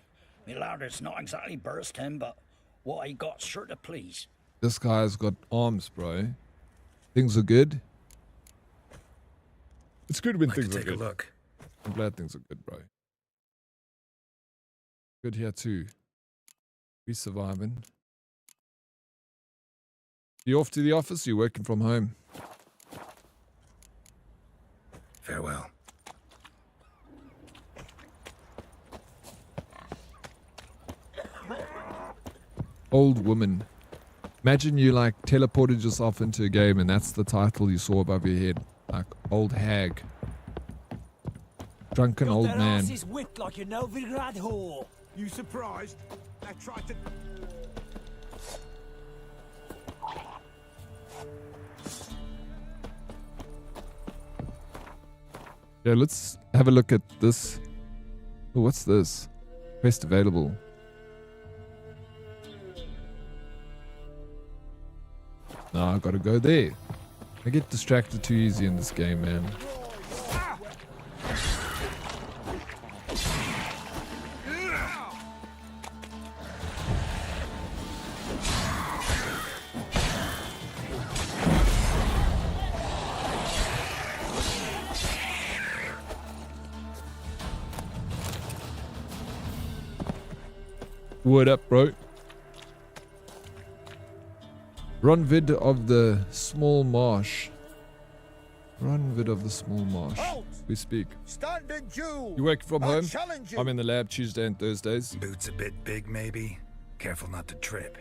Me ladder's not exactly bursting, but what I got sure to please. This guy's got arms, bro. Things are good. It's good when things are good. Take a look. I'm glad things are good, bro. Good here too. We surviving. You off to the office? You working from home? Farewell. Old woman. Imagine you like teleported yourself into a game and that's the title you saw above your head. Like old hag. Drunken old man. Asses whipped like a Novigrad whore. You surprised? I tried to. Yeah, let's have a look at this. Oh, what's this? Quest available. No, I gotta go there. I get distracted too easy in this game, man. What up, bro? Run vid of the small marsh. Run vid of the small marsh. Halt! We speak. Standing Jew! You work from home? Challenge you. I'm in the lab Tuesday and Thursdays. Boots a bit big, maybe? Careful not to trip.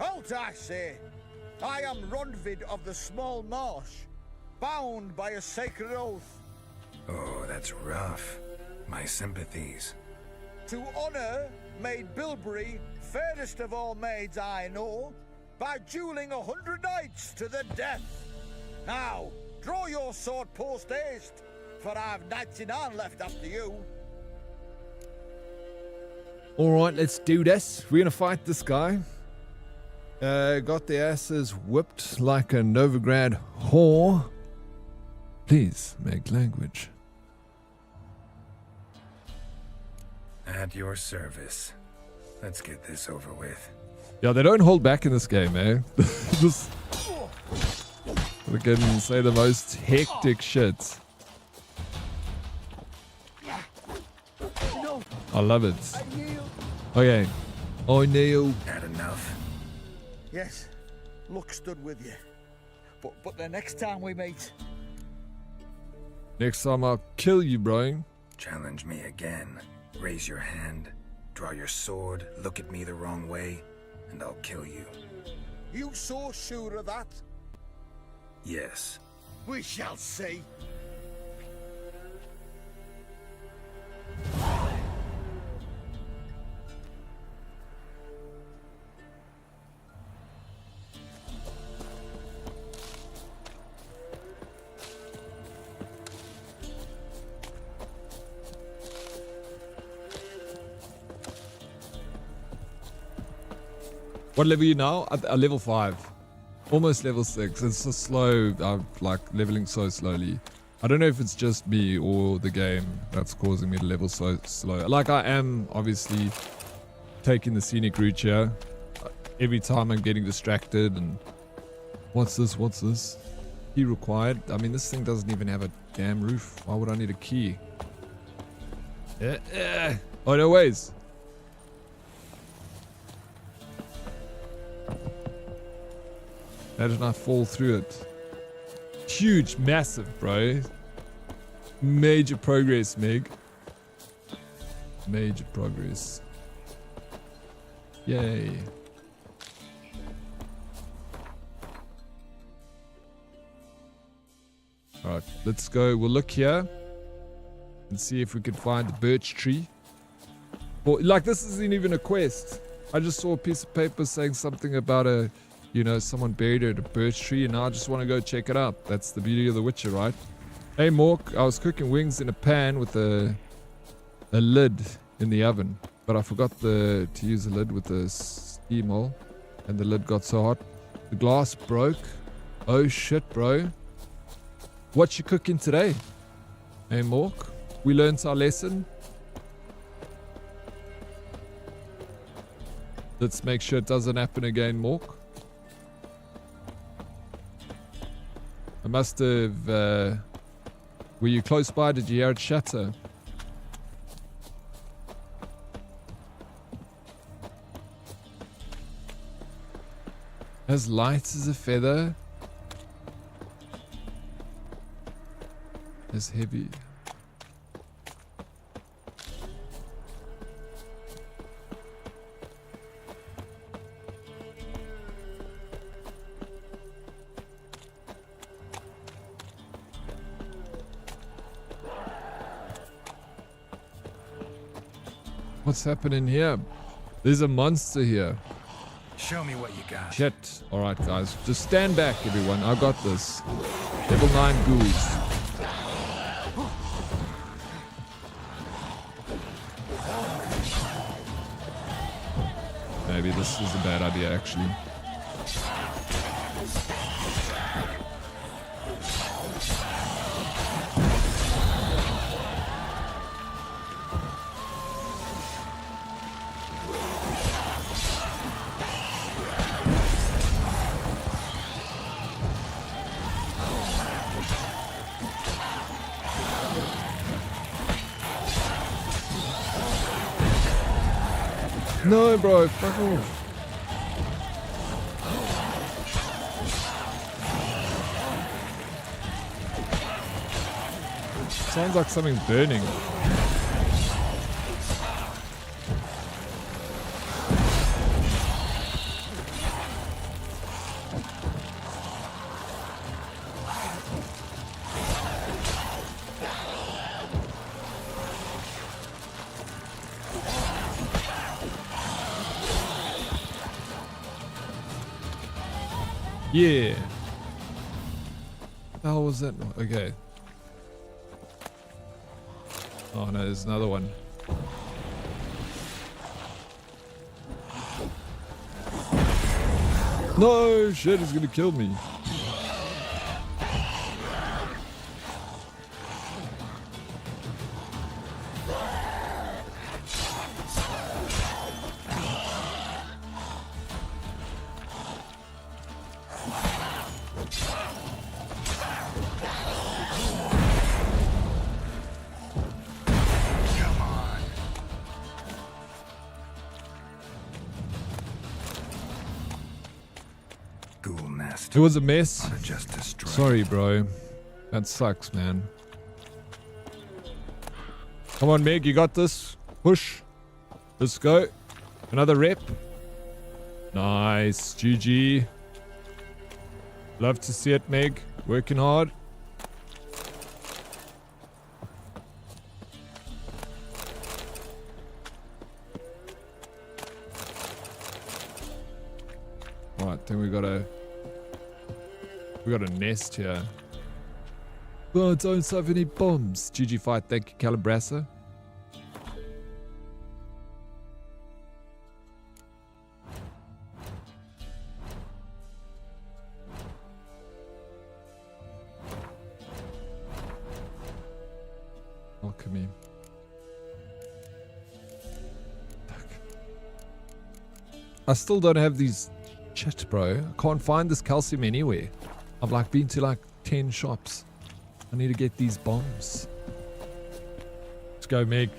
Halt, I say! I am Ronvid of the Small Marsh, bound by a sacred oath. Oh, that's rough. My sympathies. To honor Maid Bilberry, fairest of all maids I know, by dueling 100 knights to the death. Now, draw your sword post haste, for I've 99 left after you. Alright, let's do this. We're gonna fight this guy. Got the asses whipped like a Novigrad whore. Please make language. At your service. Let's get this over with. Yeah, they don't hold back in this game, eh? Just again say the most hectic shit. I love it. Okay. I kneel. Had enough. Yes, luck stood with you. But the next time we meet... Next time I'll kill you, bro. Challenge me again. Raise your hand. Draw your sword. Look at me the wrong way. And I'll kill you. You so sure of that? Yes. We shall see. What level are you now? At level 5. Almost level 6. It's so slow. I'm like leveling so slowly. I don't know if it's just me or the game that's causing me to level so slow. Like I am obviously taking the scenic route here. Every time I'm getting distracted and what's this? What's this? Key required. I mean, this thing doesn't even have a damn roof. Why would I need a key? Oh, no ways. Imagine I fall through it. Huge, massive, bro. Major progress, Meg. Major progress. Yay. Alright, let's go. We'll look here and see if we can find the birch tree. Or, like, this isn't even a quest. I just saw a piece of paper saying something about a, you know, someone buried at a birch tree, and now I just want to go check it out. That's the beauty of The Witcher, right? Hey, Mork, I was cooking wings in a pan with a lid in the oven, but I forgot to use the lid with the steam hole, and the lid got so hot. The glass broke. Oh, shit, bro. What you cooking today? Hey, Mork, we learned our lesson. Let's make sure it doesn't happen again, Mork. I must have... were you close by? Did you hear it shatter? As light as a feather. As heavy. What's happening here? There's a monster here. Show me what you got. Shit. Alright, guys. Just stand back, everyone. I got this. Level 9 ghouls. Maybe this is a bad idea, actually. No, bro, fuck off. Sounds like something burning. Yeah. How was that? Okay. Oh no, there's another one. No, shit, he's gonna kill me. It was a mess. Sorry, bro. That sucks, man. Come on, Meg. You got this. Push. Let's go. Another rep. Nice. GG. Love to see it, Meg. Working hard. Alright, then we got a nest here. Oh, don't have any bombs. GG fight, thank you, Calabrasa. Alchemy. I still don't have these. Shit, bro. I can't find this calcium anywhere. I've like been to like 10 shops. I need to get these bombs. Let's go, Meg.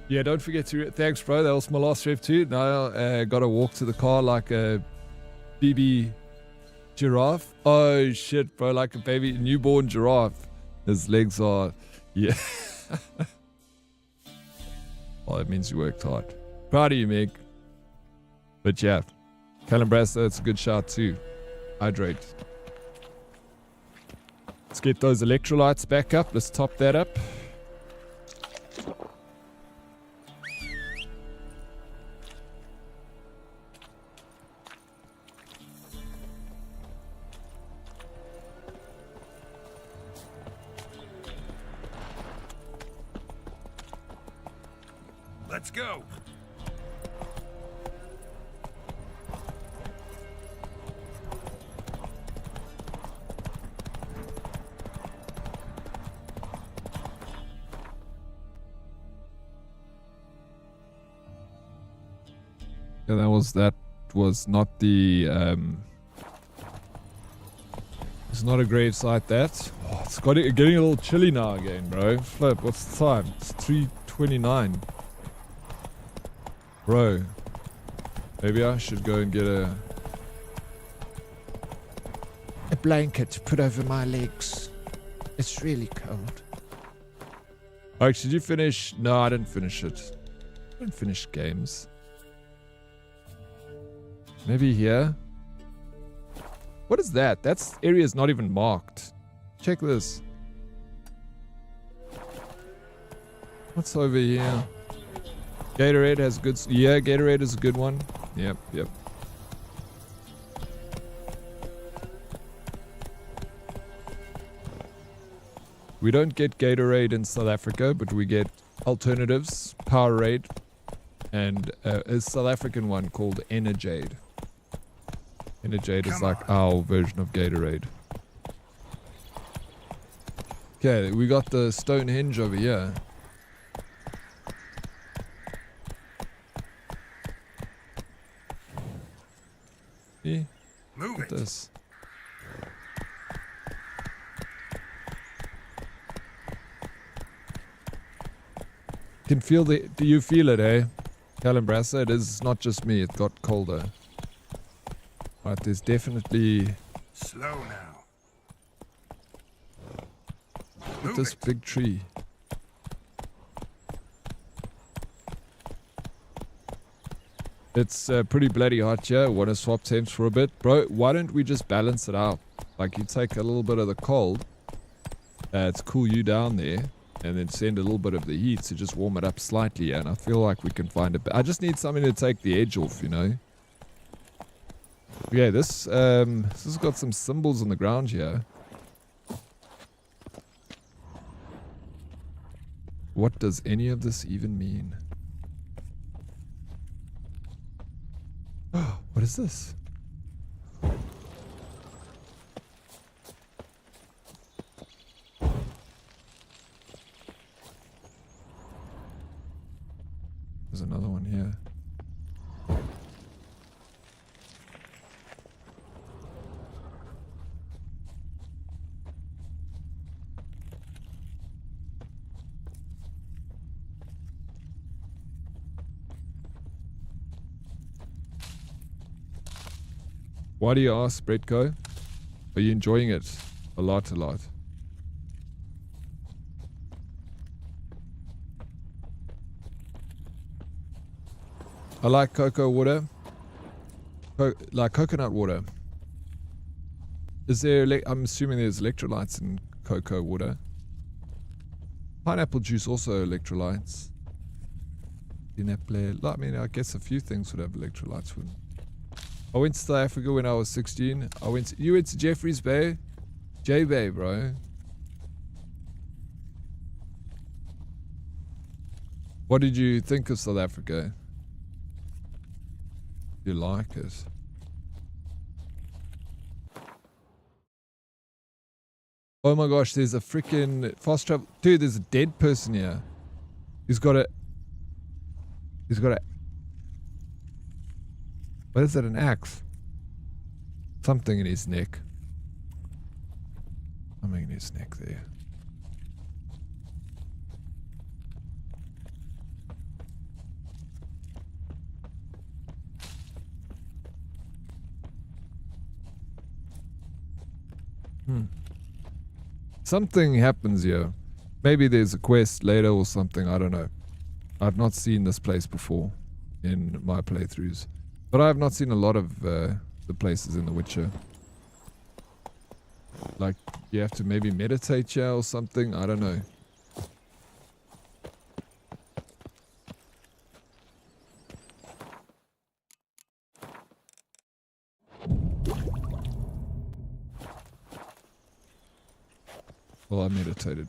Yeah, don't forget to... Thanks, bro. That was my last rev too. Now I got to walk to the car like a baby giraffe. Oh, shit, bro. Like a baby newborn giraffe. His legs are... Yeah. Well, that means you worked hard. Proud of you, Meg. But yeah, Calambrasa, it's a good shot too. Hydrate. Let's get those electrolytes back up. Let's top that up. Let's go. Yeah, that was not the it's not a grave site that. Oh, it's getting a little chilly now again, bro. Flip, what's the time? It's 3:29. Bro. Maybe I should go and get a blanket to put over my legs. It's really cold. Alright, did you finish? No, I didn't finish it. I didn't finish games. Maybe here? What is that? That area is not even marked. Check this. What's over here? Gatorade has good... Yeah, Gatorade is a good one. Yep. We don't get Gatorade in South Africa, but we get alternatives. Powerade. And a South African one called Enerjade. Enerjade is like our version of Gatorade. Okay, we got the Stonehenge over here. See? Move it. This. Can feel the... Do you feel it, eh? Calambrasa, it is not just me, it got colder. But there's definitely... Slow now. Look at this big tree. It's pretty bloody hot here. Want to swap temps for a bit? Bro, why don't we just balance it out? Like you take a little bit of the cold to cool you down there. And then send a little bit of the heat to just warm it up slightly. And I feel like we can find a bit. I just need something to take the edge off, you know. Yeah, this has got some symbols on the ground here. What does any of this even mean? What is this? There's another one here. Why do you ask, Bretko? Are you enjoying it? A lot. I like cocoa water. Like coconut water. Is there... I'm assuming there's electrolytes in cocoa water. Pineapple juice also electrolytes. I mean, I guess a few things would have electrolytes, wouldn't. I went to South Africa when I was 16. You went to Jeffreys Bay? J-Bay, bro. What did you think of South Africa? You like it? Oh my gosh, there's a freaking fast travel. Dude, there's a dead person here. He's got a... What is that, an axe? Something in his neck. Something in his neck there. Something happens here. Maybe there's a quest later or something. I don't know. I've not seen this place before in my playthroughs. But I have not seen a lot of the places in The Witcher. Like, you have to maybe meditate here or something. I don't know. Well, I meditated.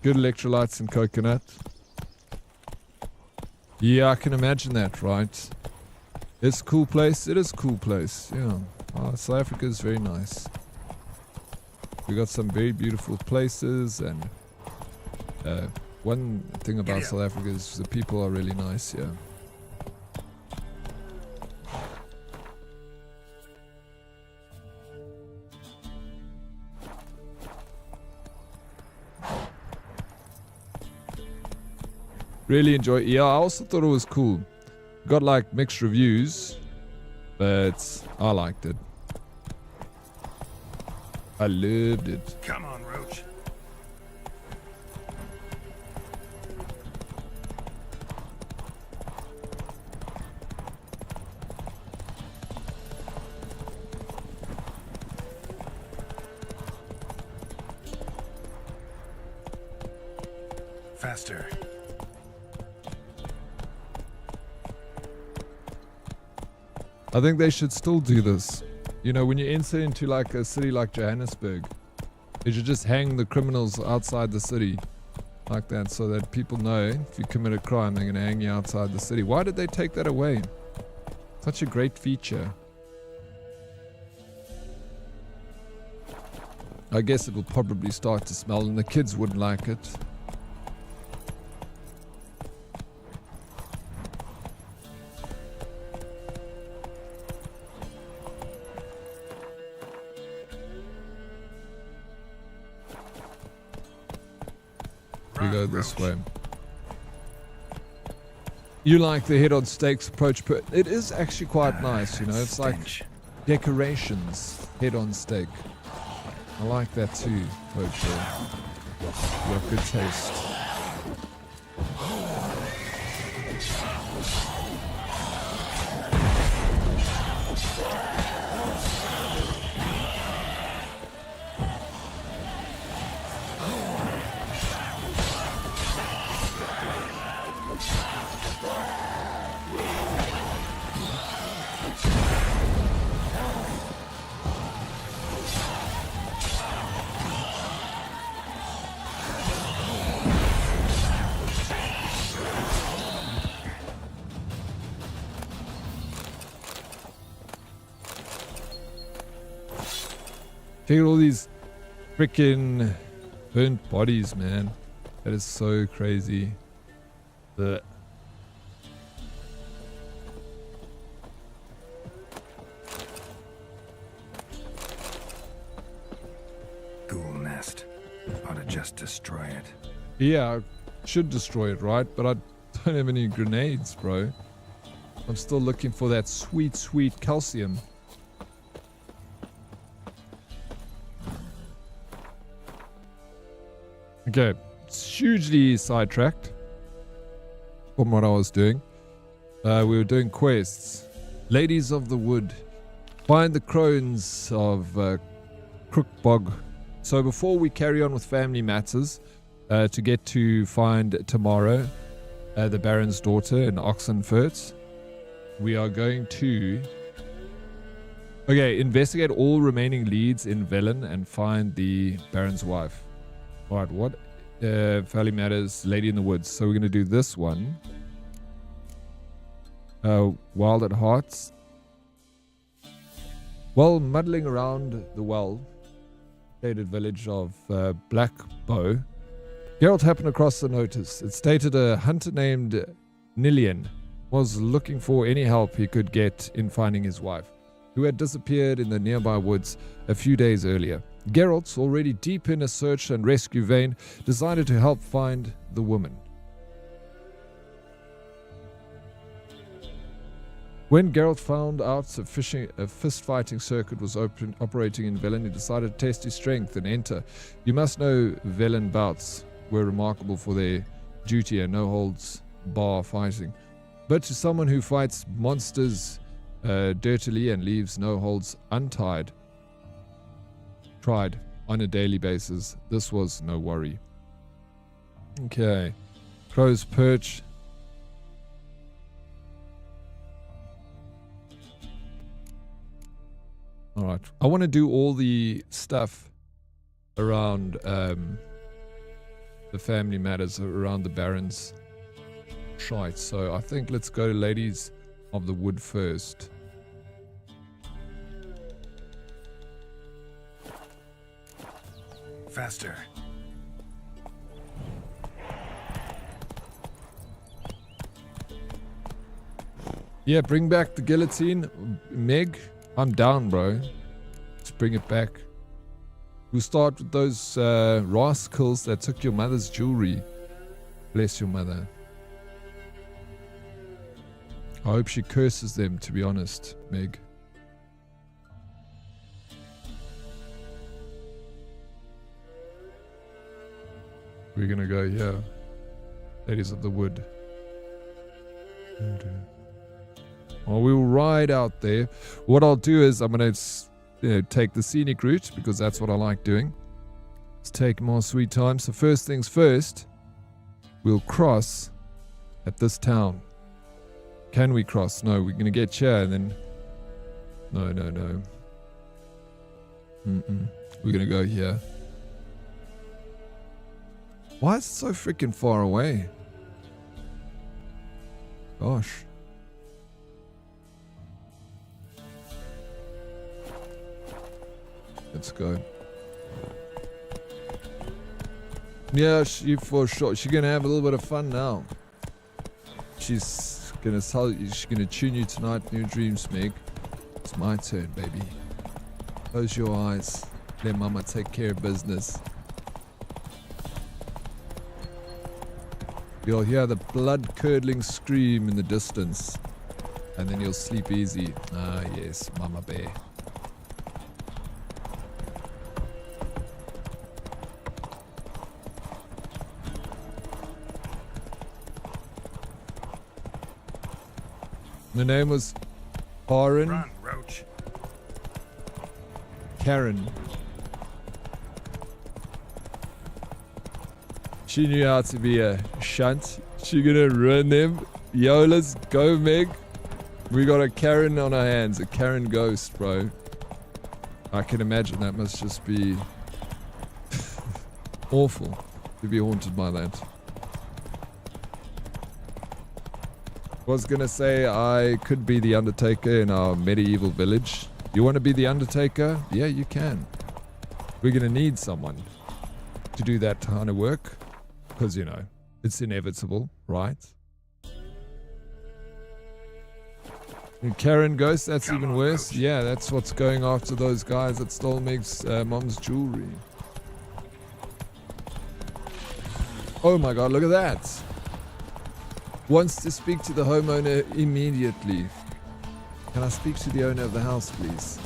Good electrolytes and coconut. Yeah, I can imagine that, right? It's a cool place. It is a cool place, yeah. South Africa is very nice. We got some very beautiful places, and one thing about South Africa is the people are really nice, yeah. Really enjoy. Yeah, I also thought it was cool. Got like mixed reviews, but I liked it. I loved it. Come on, Roach. Faster. I think they should still do this. You know, when you enter into like a city like Johannesburg, they should just hang the criminals outside the city like that, so that people know if you commit a crime, they're going to hang you outside the city. Why did they take that away? Such a great feature. I guess it will probably start to smell and the kids wouldn't like it. We go this way. You like the head on stakes approach, but it is actually quite nice, you know. It's like decorations, head on stake. I like that too, Poacher. You have good taste. Check out all these freaking burnt bodies, man. That is so crazy. The Ghoul nest. Ought to just destroy it. Yeah, I should destroy it, right? But I don't have any grenades, bro. I'm still looking for that sweet, sweet calcium. Okay, it's hugely sidetracked from what I was doing. We were doing quests. Ladies of the Wood. Find the crones of Crookbog. So before we carry on with family matters, to get to find Tamara, the Baron's daughter in Oxenfurt, we are going to... Okay, investigate all remaining leads in Velen and find the Baron's wife. Alright, what family matters? Lady in the Woods. So we're going to do this one. Wild at Hearts. While muddling around the well-stated village of Black Bow, Geralt happened across the notice. It stated a hunter named Nilian was looking for any help he could get in finding his wife, who had disappeared in the nearby woods a few days earlier. Geralt, already deep in a search and rescue vein, decided to help find the woman. When Geralt found out a fist-fighting circuit was operating in Velen, he decided to test his strength and enter. You must know Velen bouts were remarkable for their duty and no-holds-bar fighting. But to someone who fights monsters dirtily and leaves no holds tried on a daily basis, this was no worry. Okay. Crow's Perch. Alright. I want to do all the stuff around the family matters, around the Baron's shite. So I think let's go to Ladies of the Wood first. Faster. Yeah, bring back the guillotine. Meg, I'm down, bro. Let's bring it back. We'll start with those rascals that took your mother's jewelry. Bless your mother. I hope she curses them, to be honest, Meg. We're gonna go here. Ladies of the Wood. Well, we'll ride out there. What I'll do is I'm gonna take the scenic route, because that's what I like doing. Let's take more sweet time. So first things first, we'll cross at this town. Can we cross? No, we're gonna get here and then... No. We're gonna go here. Why is it so freaking far away? Gosh. Let's go. Yeah, she for sure. She's gonna have a little bit of fun now. She's gonna tell you. She's gonna tune you tonight. New dreams, Meg. It's my turn, baby. Close your eyes. Let Mama take care of business. You'll hear the blood-curdling scream in the distance, and then you'll sleep easy. Ah, yes, Mama Bear. The name was Karen. Run, Roach. Karen. She knew how to be a shunt. She gonna run them. Yo, let's go, Meg. We got a Karen on our hands. A Karen ghost, bro. I can imagine that must just be awful to be haunted by that. Was gonna say I could be the Undertaker in our medieval village. You want to be the Undertaker? Yeah, you can. We're gonna need someone to do that kind of work, because you know it's inevitable, right? And Karen Ghost, that's even worse. Yeah, that's what's going after those guys that stole Meg's mom's jewelry. Oh my god, look at that. Wants to speak to the homeowner immediately. Can I speak to the owner of the house, please?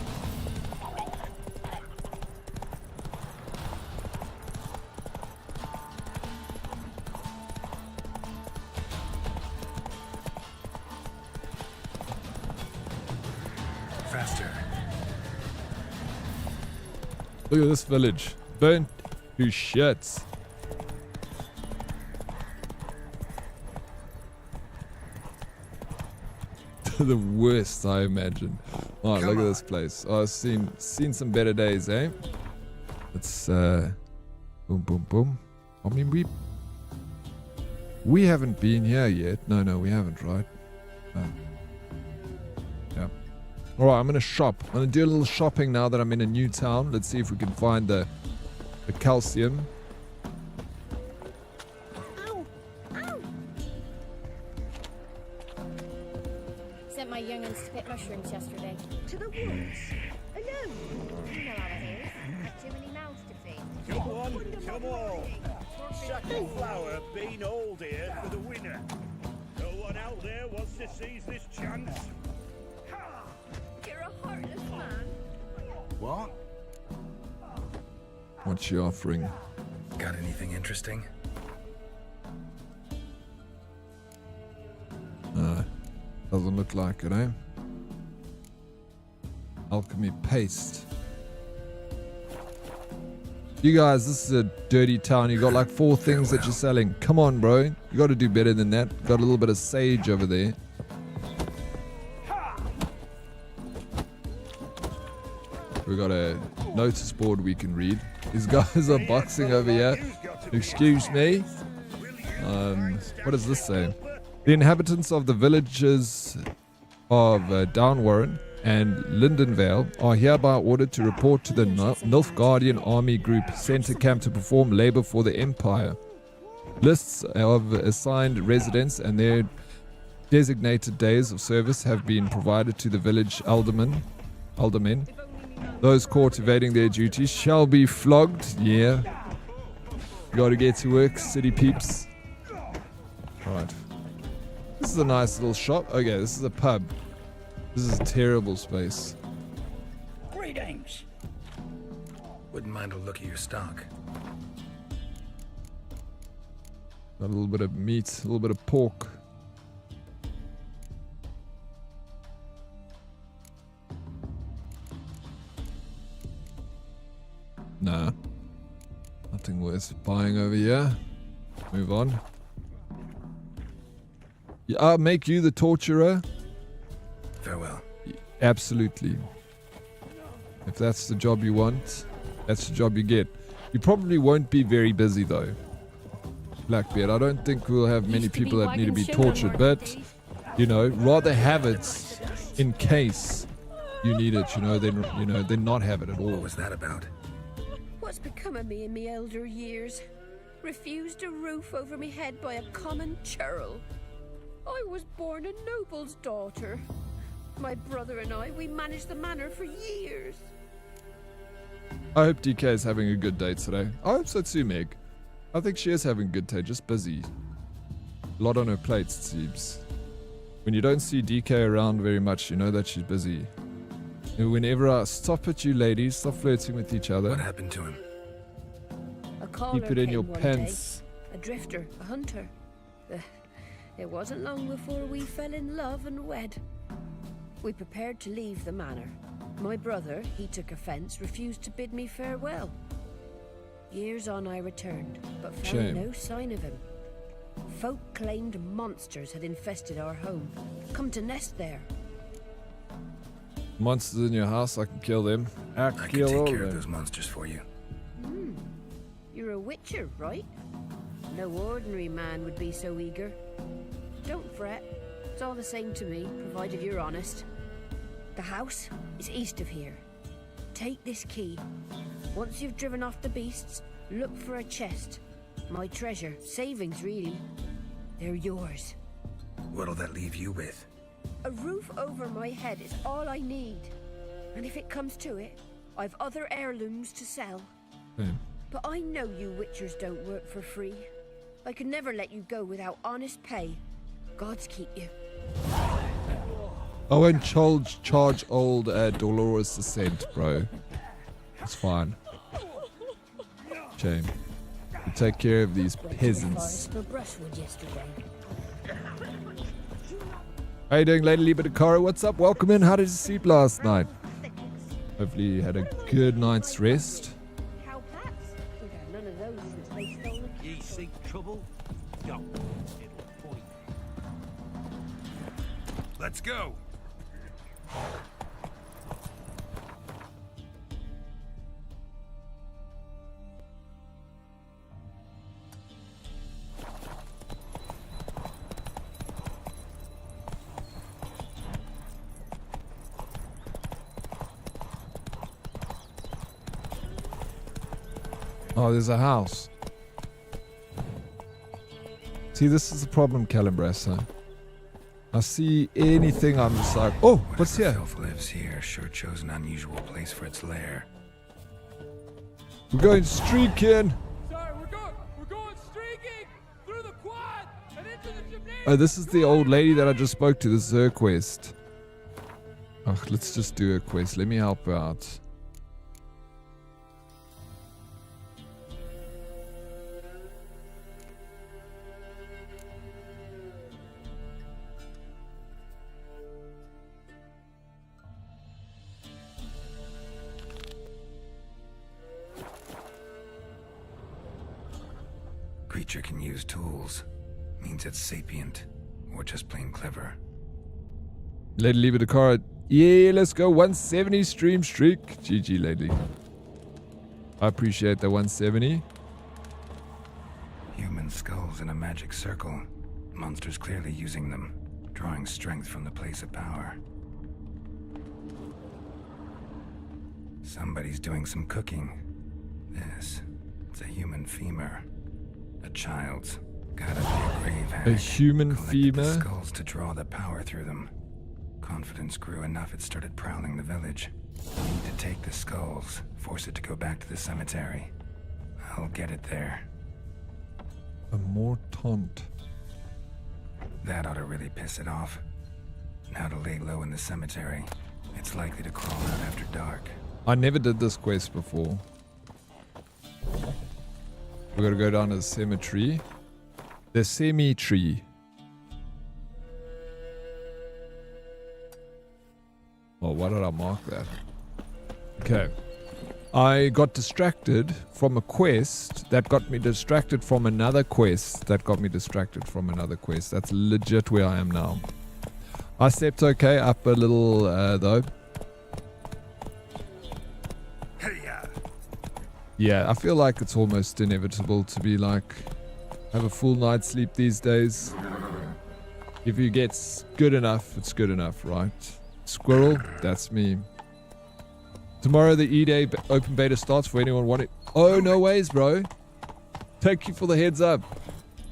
Faster. Look at this village. Burnt to shit. The worst, I imagine. Oh, look at this place. Oh, I've seen some better days, eh? It's boom, boom, boom. I mean, we haven't been here yet. No, we haven't, right? Yeah. All right, I'm gonna shop. I'm gonna do a little shopping now that I'm in a new town. Let's see if we can find the calcium. sent my young'uns to pick mushrooms yesterday. To the woods? Alone? You know how it is. Too many mouths to feed. Come on, come on. Sack of flour being old here for the winner. No one out there wants to seize this chance. You're a heartless man. What? What's she offering? Got anything interesting? Doesn't look like it, eh? Alchemy paste. You guys, this is a dirty town. You got like 4 things that you're selling. Come on, bro. You got to do better than that. Got a little bit of sage over there. We got a notice board we can read. These guys are boxing over here. Excuse me. What does this say? The inhabitants of the villages of Downwarren and Lindenvale are hereby ordered to report to the Nilfgaardian Army Group Center Camp to perform labor for the Empire. Lists of assigned residents and their designated days of service have been provided to the village aldermen. Those caught evading their duties shall be flogged. Yeah. Gotta get to work, city peeps. Right. This is a nice little shop. Okay, this is a pub. This is a terrible space. Greetings. Wouldn't mind a look at your stock. Got a little bit of meat, a little bit of pork. Nah. Nothing worth buying over here. Move on. Yeah, I'll make you the torturer. Farewell. Absolutely. If that's the job you want, that's the job you get. You probably won't be very busy though, Blackbeard. I don't think we'll have many people that need to be tortured, but you know, rather have it in case you need it, than not have it at all. What was that about? What's become of me in me elder years? Refused a roof over me head by a common churl. I was born a noble's daughter. My brother and I, we managed the manor for years. I hope DK is having a good day today. I hope so too, Meg. I think she is having a good day, just busy. A lot on her plate, it seems. When you don't see DK around very much, you know that she's busy. And whenever I stop at you ladies, stop flirting with each other. What happened to him? A caller Keep it in came your one pants. day. A drifter, a hunter. It wasn't long before we fell in love and wed. We prepared to leave the manor. My brother, he took offence, refused to bid me farewell. Years on I returned, but found Shame. no sign of him. Folk claimed monsters had infested our home, come to nest there. Monsters in your house, I can kill them. I can kill take all care of of them. those monsters for you. You're a witcher, right? No ordinary man would be so eager. Don't fret. It's all the same to me, provided you're honest. The house is east of here. Take this key. Once you've driven off the beasts, look for a chest. My treasure, savings really. They're yours. What'll that leave you with? A roof over my head is all I need. And if it comes to it, I've other heirlooms to sell. But I know you witchers don't work for free. I could never let you go without honest pay. Gods keep you. I won't charge old Dolores a cent, bro. It's fine. Shame. You take care of these peasants. For brushwood yesterday. How you doing, Lady Libertacaro? What's up? Welcome in. How did you sleep last night? Hopefully you had a good night's rest. We've had none of those since they stole the Ye seek trouble? Yo, it'll point. Let's go. Oh, there's a house. See, this is the problem, Calabresa. I see anything, I'm just like, oh, what's here? Elf lives here, sure chose an unusual place for its lair. We're going streaking. Sorry, we're going streaking through the quad and into the gymnasium. Oh, this is the old lady that I just spoke to. This is her quest. Oh, let's just do her quest. Let me help her out. Creature can use tools. Means it's sapient, or just plain clever. Lady, leave it a card. Yeah, let's go. 170 stream streak. GG, lady. I appreciate the 170. Human skulls in a magic circle. Monsters clearly using them, drawing strength from the place of power. Somebody's doing some cooking. It's a human femur. A child's. Gotta be a grave hag. A human Collected the femur? skulls to draw the power through them. Confidence grew enough it started prowling the village. Need to take the skulls, force it to go back to the cemetery. I'll get it there. A more taunt. That ought to really piss it off. Now to lay low in the cemetery. It's likely to crawl out after dark. I never did this quest before. We gotta go down to the cemetery. The cemetery. Oh, why did I mark that? Okay. I got distracted from a quest that got me distracted from another quest that got me distracted from another quest. That's legit where I am now. I stepped okay up a little though. Yeah, I feel like it's almost inevitable to be like, have a full night's sleep these days. If you get good enough, it's good enough, right? Squirrel, that's me. Tomorrow the E-Day open beta starts for anyone wanting. Oh, no ways, bro. Thank you for the heads up.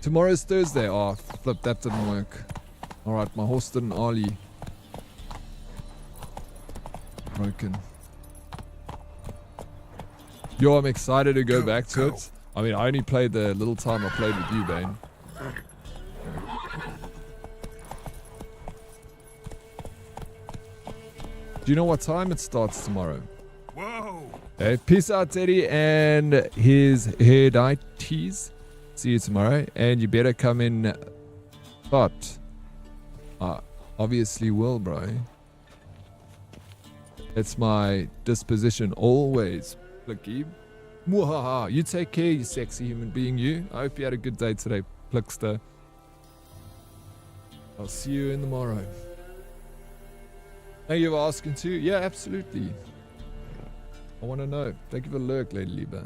Tomorrow's Thursday. Oh, flip, that didn't work. Alright, my horse didn't ollie. Broken. Yo, I'm excited to go back to it. I mean, I only played the little time I played with you, Bane. Do you know what time it starts tomorrow? Whoa! Okay, peace out, Teddy, and his Herdites. See you tomorrow, and you better come in. But obviously will, bro. It's my disposition always. Plicky. Mwahaha. You take care, you sexy human being, you. I hope you had a good day today, Plickster. I'll see you in the morrow. Thank you for asking too. Yeah, absolutely. I want to know. Thank you for the lurk, Lady Lieber.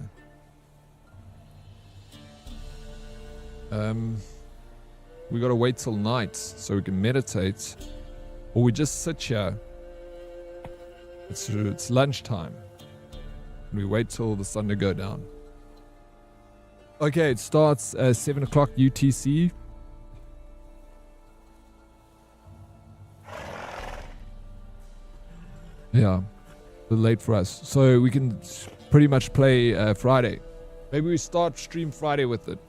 We gotta wait till night so we can meditate, or we just sit here. It's lunchtime. We wait till the sun to go down. Okay, it starts at 7 o'clock UTC. Yeah, a little late for us. So we can pretty much play Friday. Maybe we start stream Friday with it.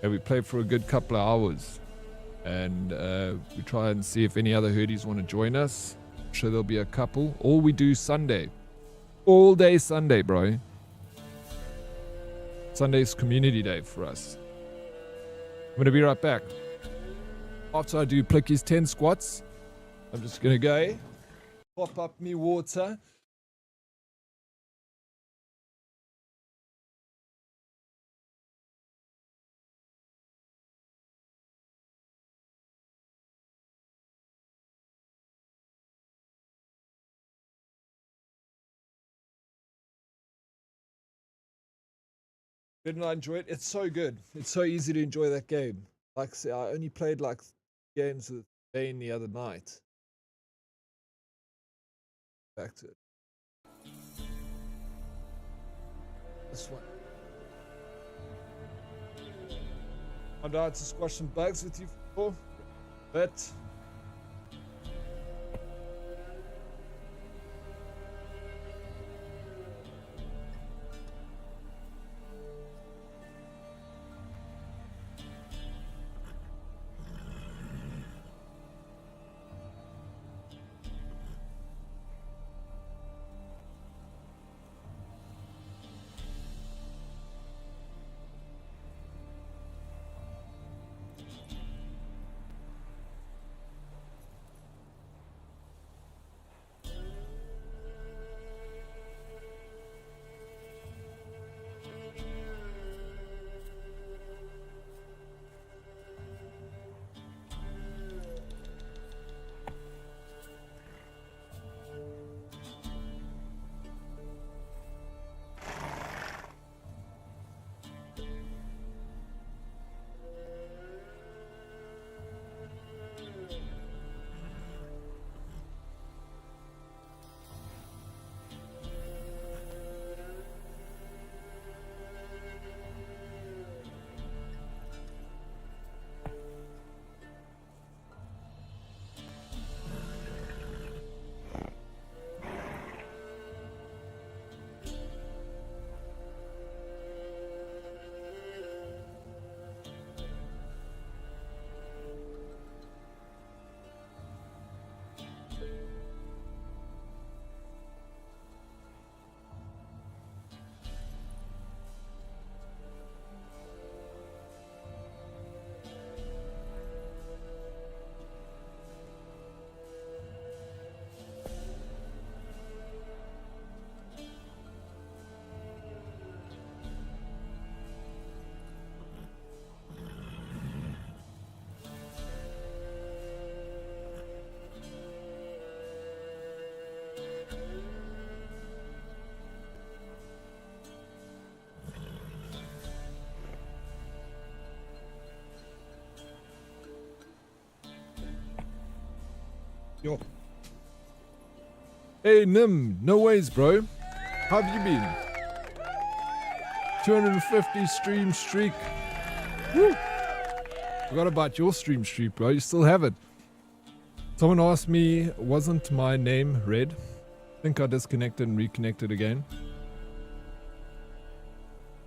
And we play for a good couple of hours. And we try and see if any other herdies want to join us. I'm sure there'll be a couple. Or we do Sunday. All day Sunday, bro. Sunday's community day for us. I'm going to be right back. After I do Plicky's 10 squats, I'm just going to go pop up me water. Didn't I enjoy it? It's so good. It's so easy to enjoy that game. Like I said, I only played like games with Bane the other night. Back to it. This one. I'm down to squash some bugs with you for a bit. Yo. Hey, Nim. No ways, bro. How have you been? 250 stream streak. Woo. Forgot about your stream streak, bro. You still have it. Someone asked me, wasn't my name red? I think I disconnected and reconnected again.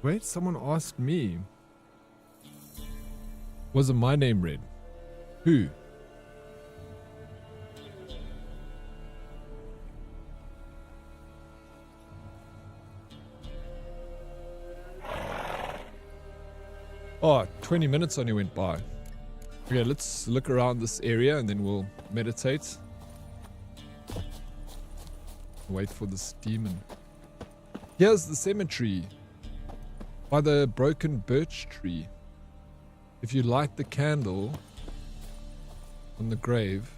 Wait, someone asked me, wasn't my name red? Who? Oh, 20 minutes only went by. Okay, let's look around this area and then we'll meditate. Wait for this demon. Here's the cemetery by the broken birch tree. If you light the candle on the grave,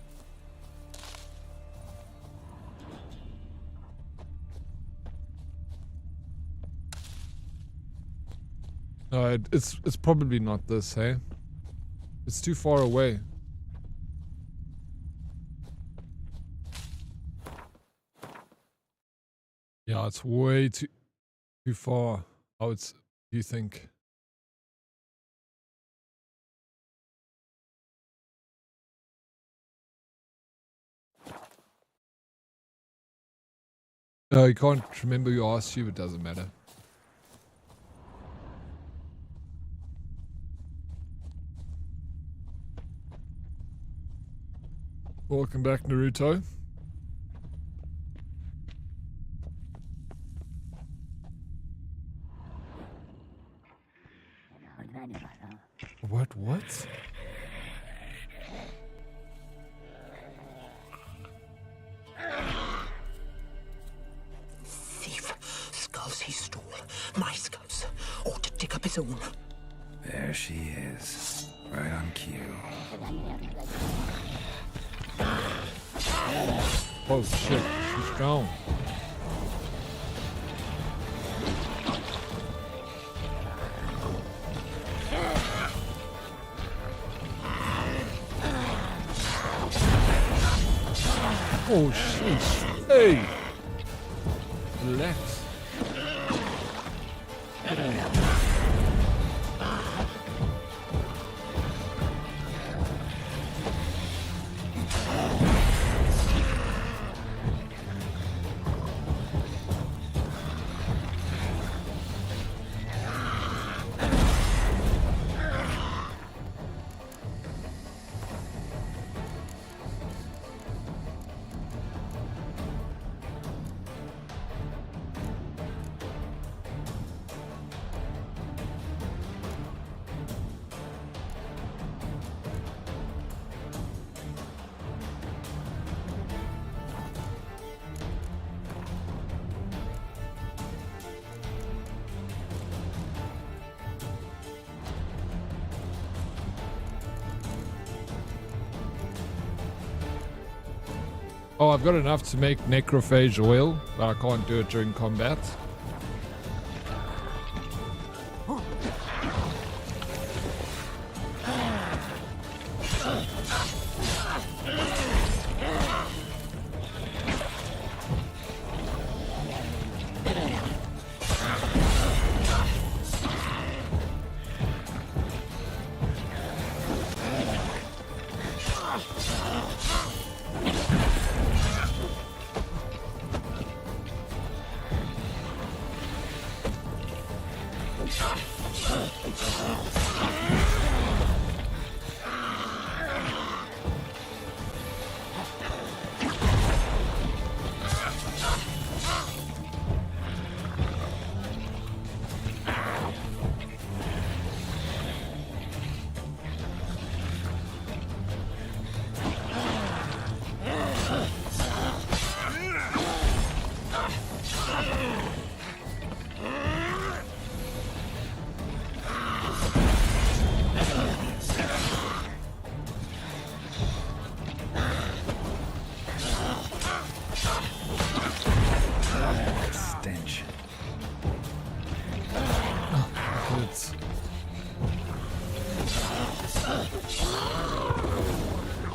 no, it's probably not this, hey? It's too far away. Yeah, it's way too far. Oh, it's, you think? You can't remember who asked you, it doesn't matter. Welcome back, Naruto. What? Thief. Skulls he stole. My skulls. Ought to dig up his own. There she is. Right on cue. Oh shit, she's strong. Oh shit. Hey! Relax. Oh, I've got enough to make necrophage oil, but I can't do it during combat.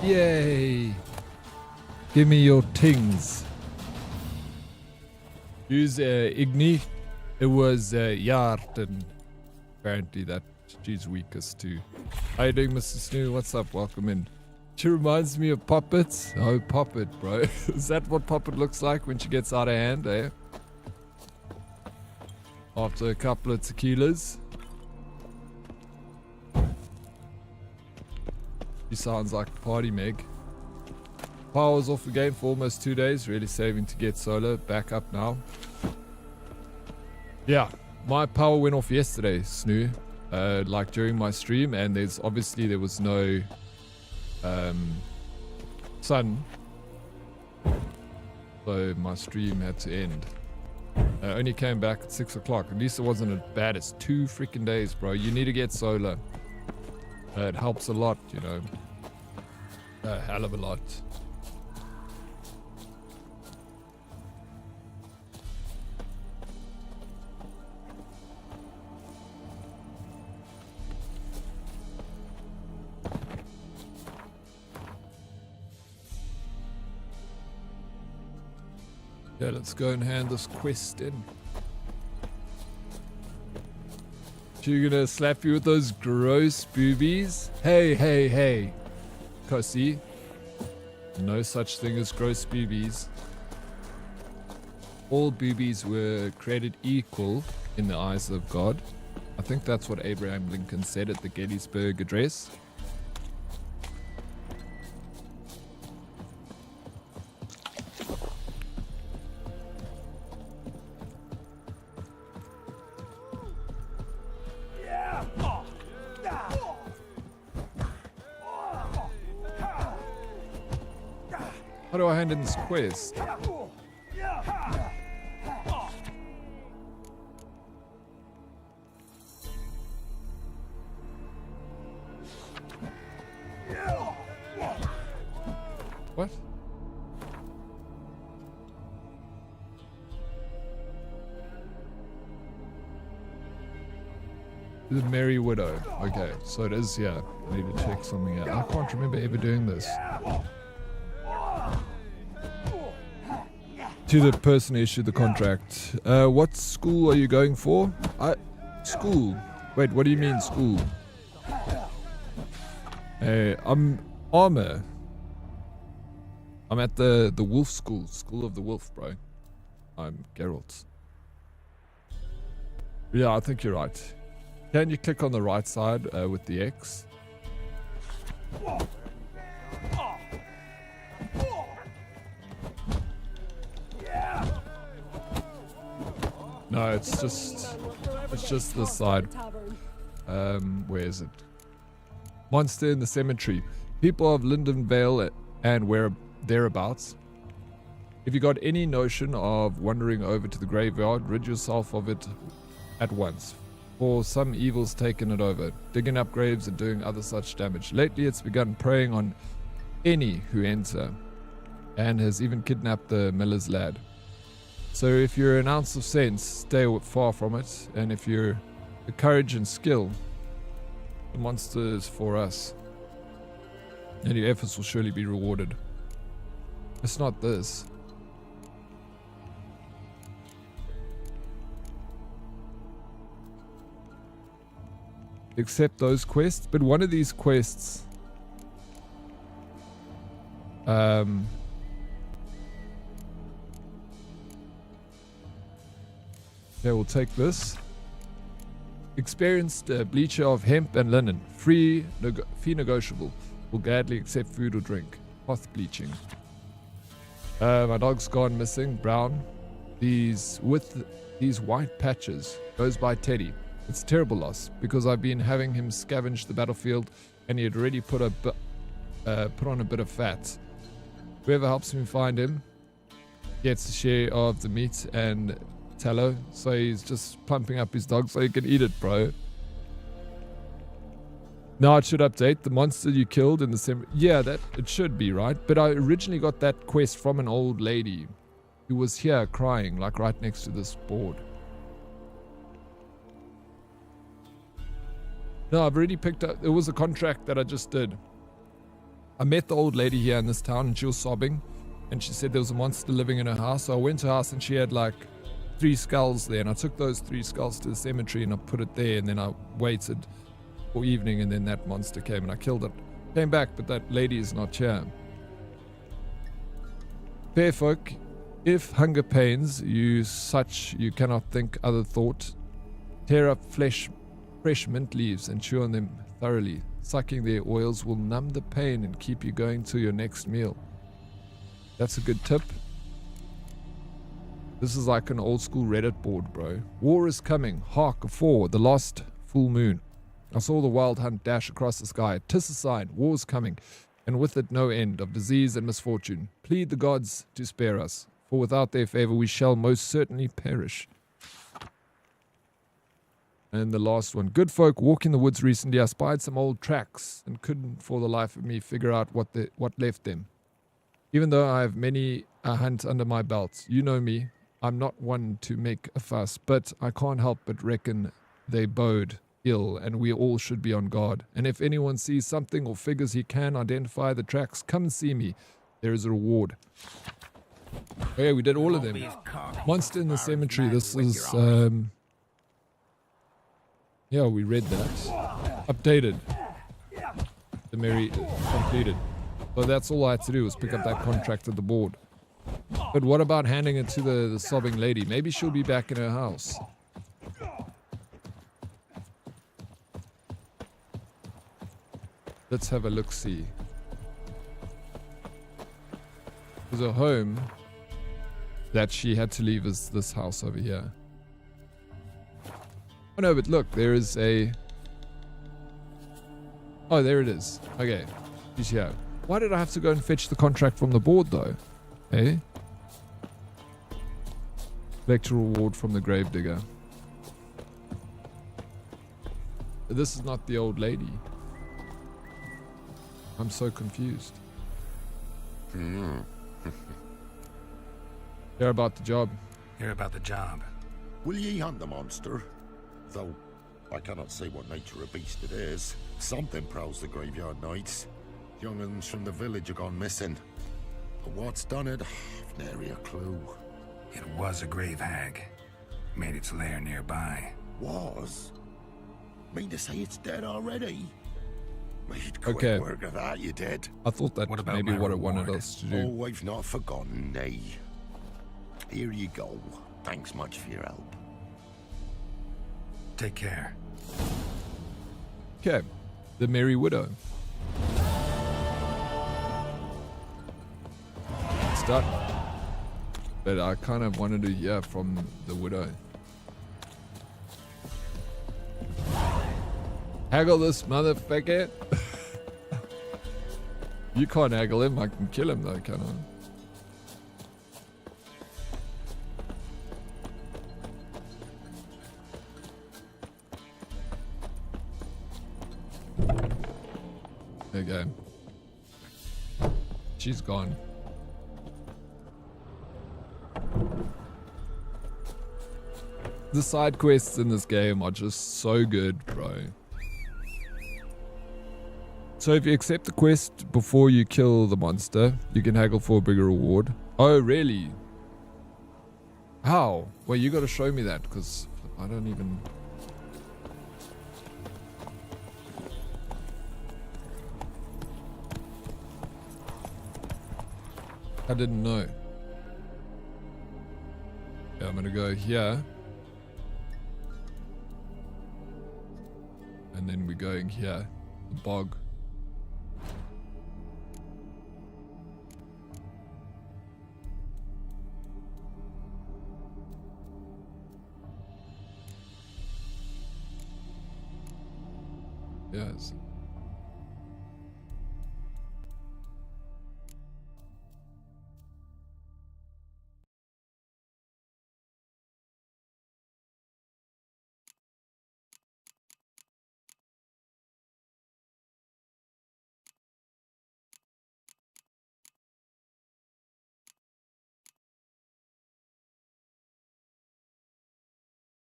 Yay! Give me your tings. Use Igni. It was Yart, and apparently that she's weakest too. How you doing, Mr. Snoo? What's up? Welcome in. She reminds me of Poppet. Oh, Poppet, bro. Is that what Poppet looks like when she gets out of hand, eh? After a couple of tequilas. She sounds like a party Meg. Power was off the game for almost 2 days. Really saving to get solar. Back up now. Yeah, my power went off yesterday, Snoo. Like during my stream, and there was no sun, so my stream had to end. I only came back at 6 o'clock. At least it wasn't as bad as 2 freaking days, bro. You need to get solar. It helps a lot, you know. A hell of a lot. Yeah, let's go and hand this quest in. She's gonna slap you with those gross boobies? Hey, hey, hey. Kosi. No such thing as gross boobies. All boobies were created equal in the eyes of God. I think that's what Abraham Lincoln said at the Gettysburg Address. How do I hand in this quest? What? The Merry Widow. Okay, so it is, yeah. I need to check something out. I can't remember ever doing this. To the person who issued the contract. What school are you going for? School. Wait, what do you mean school? I'm armor. I'm at the wolf school. School of the wolf, bro. I'm Geralt. Yeah, I think you're right. Can you click on the right side with the X? No, it's just this side. Where is it? Monster in the Cemetery. People of Linden Vale and where thereabouts. If you got any notion of wandering over to the graveyard, rid yourself of it at once. For some evil's taken it over, digging up graves and doing other such damage. Lately it's begun preying on any who enter, and has even kidnapped the miller's lad. So if you're an ounce of sense, stay far from it, and if you're the courage and skill, the monster is for us. And your efforts will surely be rewarded. It's not this. Accept those quests, but one of these quests okay, we'll take this. Experienced bleacher of hemp and linen. Fee negotiable. Will gladly accept food or drink. Cloth bleaching. My dog's gone missing. Brown. These white patches. Goes by Teddy. It's a terrible loss because I've been having him scavenge the battlefield, and he had already put on a bit of fat. Whoever helps me find him gets a share of the meat and tallow, so he's just pumping up his dog so he can eat it, bro. Now it should update the monster you killed in the cemetery. Yeah, that it should be, right? But I originally got that quest from an old lady who was here crying, like right next to this board. No, I've already picked up. It was a contract that I just did. I met the old lady here in this town, and she was sobbing, and she said there was a monster living in her house. So I went to her house and she had like 3 skulls there, and I took those 3 skulls to the cemetery and I put it there, and then I waited for evening, and then that monster came and I killed it. Came back, but that lady is not here. Fair folk, if hunger pains you such you cannot think other thought, tear up fresh mint leaves and chew on them thoroughly. Sucking their oils will numb the pain and keep you going to your next meal. That's a good tip. This is like an old school Reddit board, bro. War is coming. Hark, afore the lost full moon. I saw the wild hunt dash across the sky. 'Tis a sign, war's coming, and with it no end of disease and misfortune. Plead the gods to spare us, for without their favor we shall most certainly perish. And the last one. Good folk, walking the woods recently, I spied some old tracks and couldn't for the life of me figure out what left them. Even though I have many a hunt under my belt, you know me, I'm not one to make a fuss, but I can't help but reckon they bode ill, and we all should be on guard. And if anyone sees something or figures he can identify the tracks, come and see me. There is a reward. Oh yeah, we did all of them. Monster in the Cemetery. This is yeah, we read that. Updated. The Mary completed. So that's all I had to do was pick up that contract at the board. But what about handing it to the sobbing lady? Maybe she'll be back in her house. Let's have a look-see. There's a home that she had to leave is this house over here. Oh no, but look, there is a... Oh, there it is. Okay, she's here. Why did I have to go and fetch the contract from the board though? Eh? Collect a reward from the gravedigger. This is not the old lady. I'm so confused. Hear about the job. Hear about the job. Will ye hunt the monster? Though I cannot say what nature of beast it is. Something prowls the graveyard nights. Young'uns from the village are gone missing. But what's done it? I've nary a clue. It was a grave hag. Made its lair nearby. Was? Mean to say it's dead already? Made quick Okay. work of that, you did. I thought that What about maybe my what it wanted reward? us to do. Oh, I've not forgotten, nay. Here you go. Thanks much for your help. Take care. Okay, the Merry Widow. It's done. But I kind of wanted to hear from the widow. Haggle this motherfucker. You can't haggle him, I can kill him though, can I? There you go. She's gone. The side quests in this game are just so good, bro. So if you accept the quest before you kill the monster, you can haggle for a bigger reward. Oh, really? How? Well, you gotta show me that, because I don't even... I didn't know. Yeah, I'm gonna go here. And then we're going here. The bog. Yes.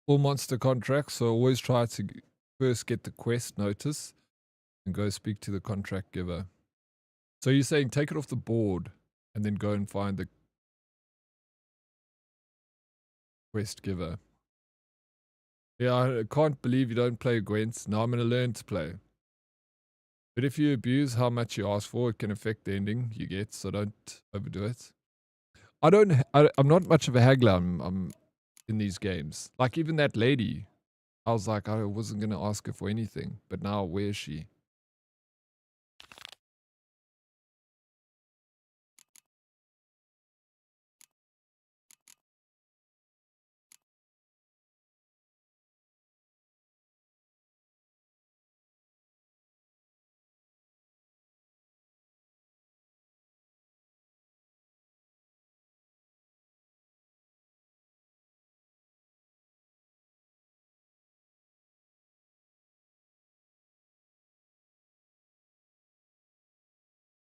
Full monster contract, so always try to first get the quest notice and go speak to the contract giver. So you're saying take it off the board and then go and find the quest giver. Yeah, I can't believe you don't play Gwent. Now I'm going to learn to play. But if you abuse how much you ask for, it can affect the ending you get, so don't overdo it. I'm not much of a haggler I'm in these games. Like even that lady, I was like, I wasn't going to ask her for anything, but now where is she?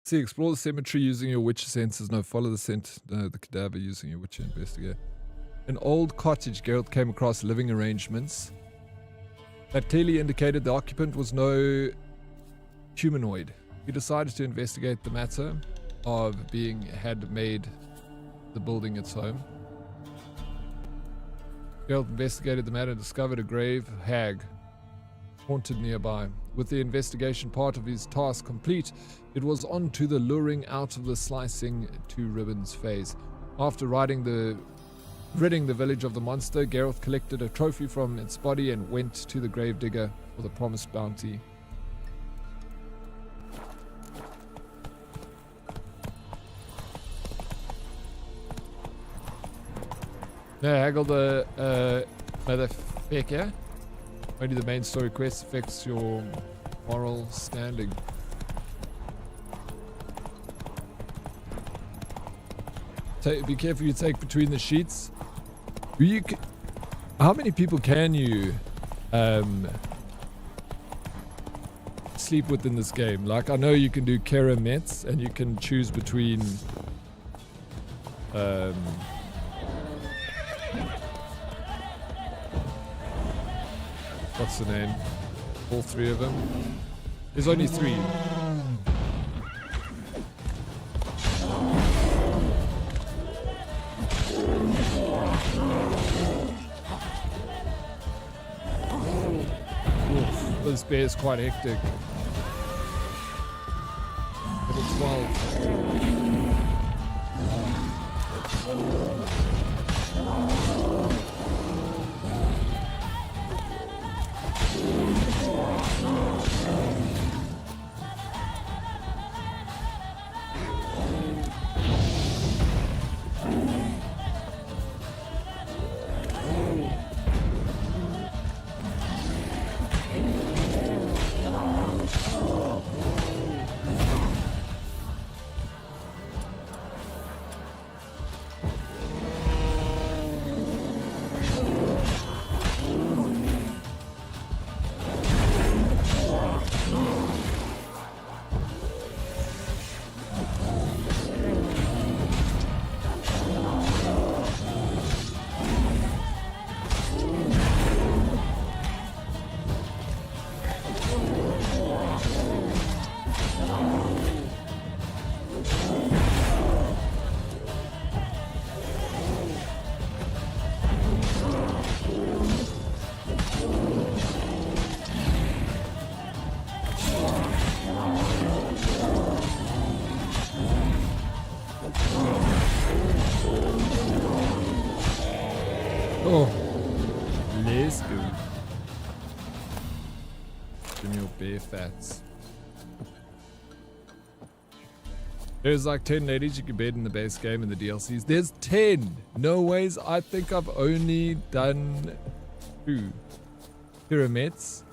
See, explore the cemetery using your witcher senses. No, follow the cadaver using your witcher investigate. An old cottage, Geralt came across living arrangements that clearly indicated the occupant was no humanoid. He decided to investigate the matter of had made the building its home. Geralt investigated the matter and discovered a grave hag haunted nearby. With the investigation part of his task complete, it was on to the luring out of the slicing two ribbons phase. After ridding the village of the monster, Geralt collected a trophy from its body and went to the gravedigger for the promised bounty. No, haggle the motherfucker. Only the main story quest affects your moral standing. Be careful you take between the sheets. How many people can you sleep with in this game? Like, I know you can do Kara Metz and you can choose between what's the name? All three of them. There's only three. Oof, this bear is quite hectic. Level 12. Fats. There's like 10 ladies you can bed in the base game and the DLCs. There's 10! No ways. I think I've only done 2. Pyramids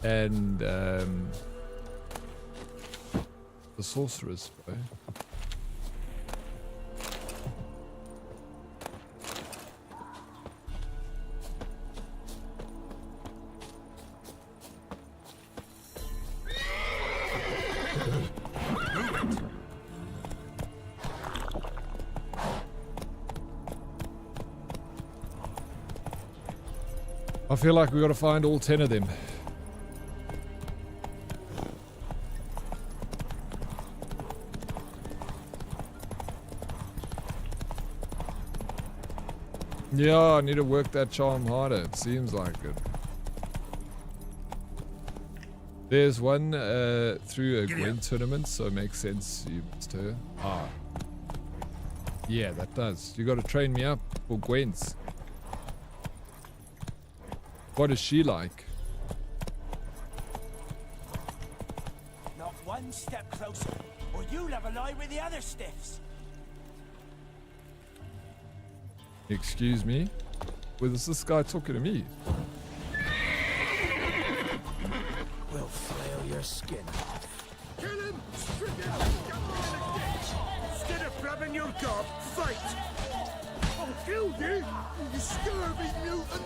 and the sorceress, bro. I feel like we've got to find all 10 of them. Yeah, I need to work that charm harder. It seems like it. There's one through a Gwen tournament, so it makes sense you missed her. Ah. Yeah, that does. You gotta train me up for Gwen's. What is she like? Not one step closer, or you'll have a lie with the other stiffs. Excuse me? Well, is this guy talking to me? We'll flail your skin off. Kill him! Strip him! Instead of blabbing your gob, fight! I'll kill you, you scurvy mutant!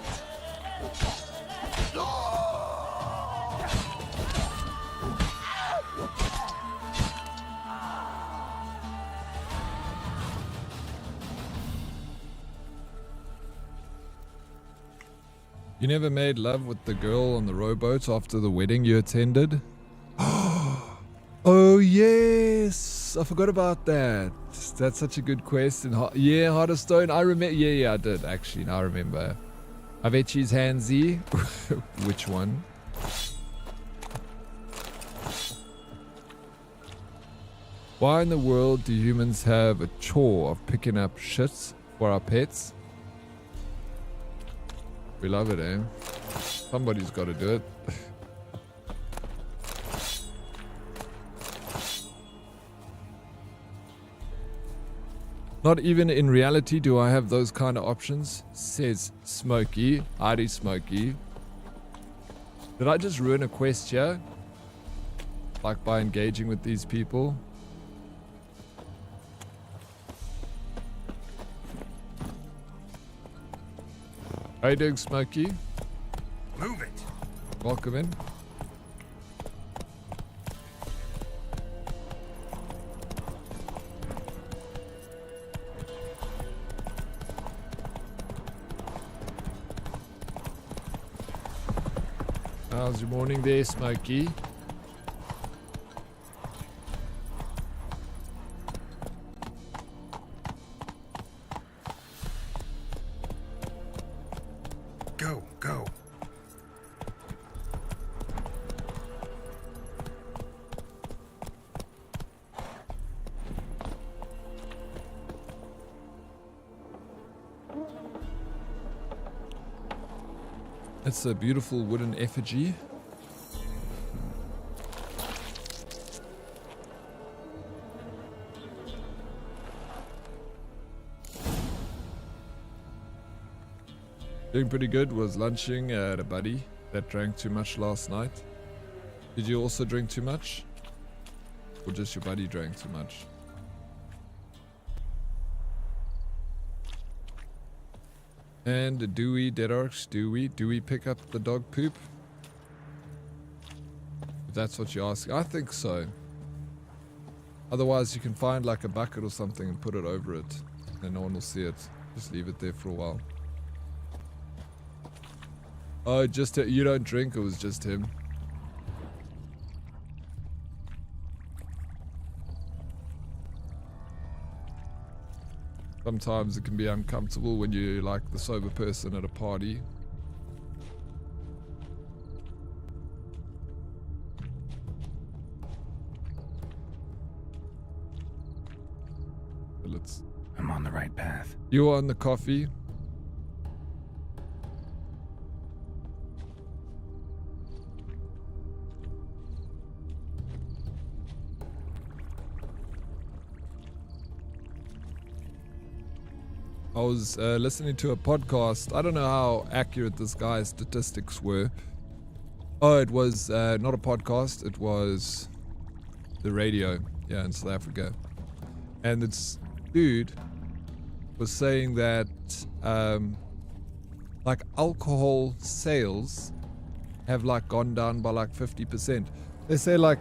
You never made love with the girl on the rowboat after the wedding you attended? Oh yes, I forgot about that. That's such a good question. Yeah, Heart of Stone. I remember. Yeah, I did actually. Now I remember. Avicii's handsy. Which one? Why in the world do humans have a chore of picking up shit for our pets? We love it, eh? Somebody's got to do it. Not even in reality do I have those kind of options, says Smokey. Hardy Smokey. Did I just ruin a quest here? Like by engaging with these people? How you doing, Smokey? Move it! Welcome in. How's your morning there, Smokey? Go, go. It's a beautiful wooden effigy. Doing pretty good. Was lunching at a buddy that drank too much last night. Did you also drink too much? Or just your buddy drank too much? And do Dead Orcs, do we pick up the dog poop? If that's what you're asking. I think so. Otherwise you can find like a bucket or something and put it over it. And no one will see it. Just leave it there for a while. Oh, just you don't drink, it was just him. Sometimes it can be uncomfortable when you're like the sober person at a party. I'm on the right path. You're on the coffee. I was listening to a podcast. I don't know how accurate this guy's statistics were. Oh, it was not a podcast. It was the radio, yeah, in South Africa. And this dude was saying that like alcohol sales have like gone down by like 50%. They say like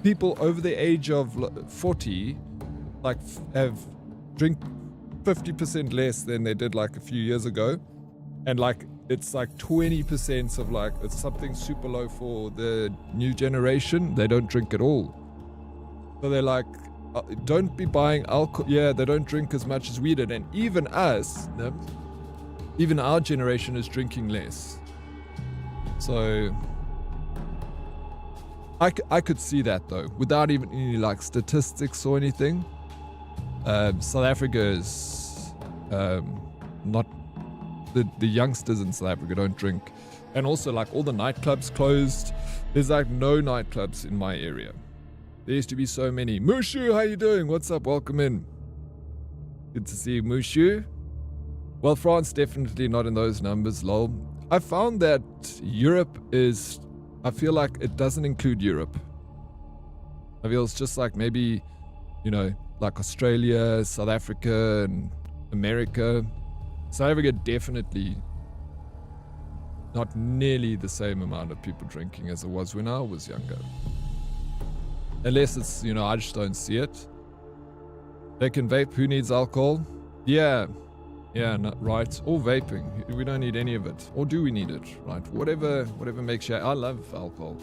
people over the age of 40 like have drink 50% less than they did like a few years ago, and like it's like 20% of like it's something super low for the new generation. They don't drink at all, so they're like don't be buying alcohol. Yeah, they don't drink as much as we did, and even us, even our generation is drinking less. So I could see that though, without even any like statistics or anything. South Africa is not the youngsters in South Africa don't drink, and also like all the nightclubs closed. There's like no nightclubs in my area. There used to be so many. Mushu, how you doing? What's up? Welcome in. Good to see you, Mushu. Well, France definitely not in those numbers, lol. I found that Europe is, I feel like it doesn't include Europe. I feel it's just like maybe, you know, like Australia, South Africa, and America. South Africa definitely not nearly the same amount of people drinking as it was when I was younger. Unless it's, you know, I just don't see it. They can vape. Who needs alcohol? Yeah, not right. Or vaping. We don't need any of it. Or do we need it? Right. Whatever makes you. I love alcohol.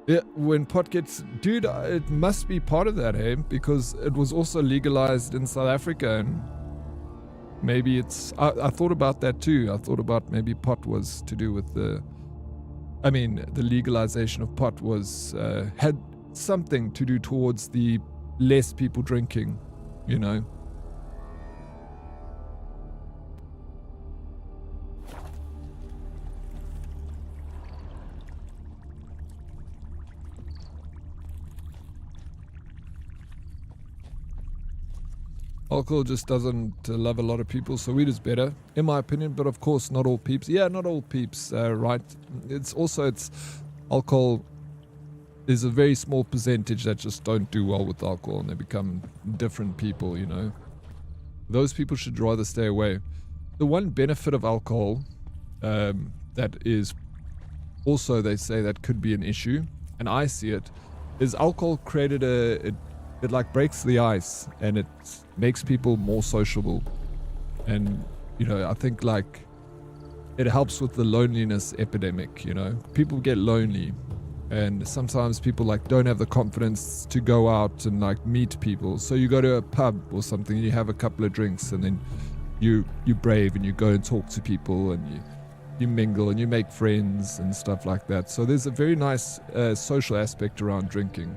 Yeah, when pot gets... Dude, it must be part of that, hey? Because it was also legalized in South Africa, and maybe it's... I thought about that too. I thought about maybe pot was to do with the... I mean, the legalization of pot was... had something to do towards the less people drinking, you know? Alcohol just doesn't love a lot of people, so weed is better, in my opinion. But of course, not all peeps. Yeah, not all peeps, right? It's alcohol is a very small percentage that just don't do well with alcohol, and they become different people, you know? Those people should rather stay away. The one benefit of alcohol that is also, they say, that could be an issue, and I see it, is alcohol created it like breaks the ice, and it makes people more sociable. And, you know, I think like it helps with the loneliness epidemic, you know? People get lonely, and sometimes people like don't have the confidence to go out and like meet people. So you go to a pub or something, you have a couple of drinks, and then you're brave and you go and talk to people, and you mingle and you make friends and stuff like that. So there's a very nice social aspect around drinking.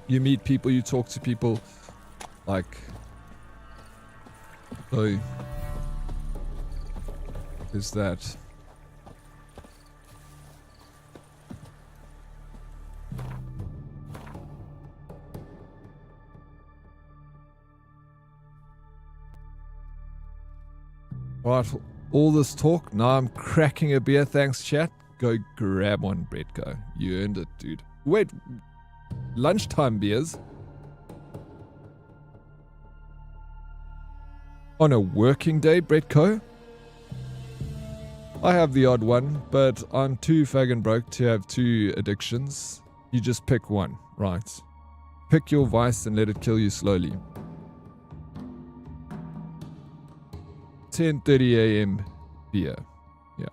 You meet people, you talk to people, like, so is that. Alright, all this talk, now I'm cracking a beer, thanks chat. Go grab one, Bretko. You earned it, dude. Wait, lunchtime beers? On a working day, Bretko? I have the odd one, but I'm too faggin' broke to have two addictions. You just pick one, right? Pick your vice and let it kill you slowly. 10:30 a.m. beer. Yeah.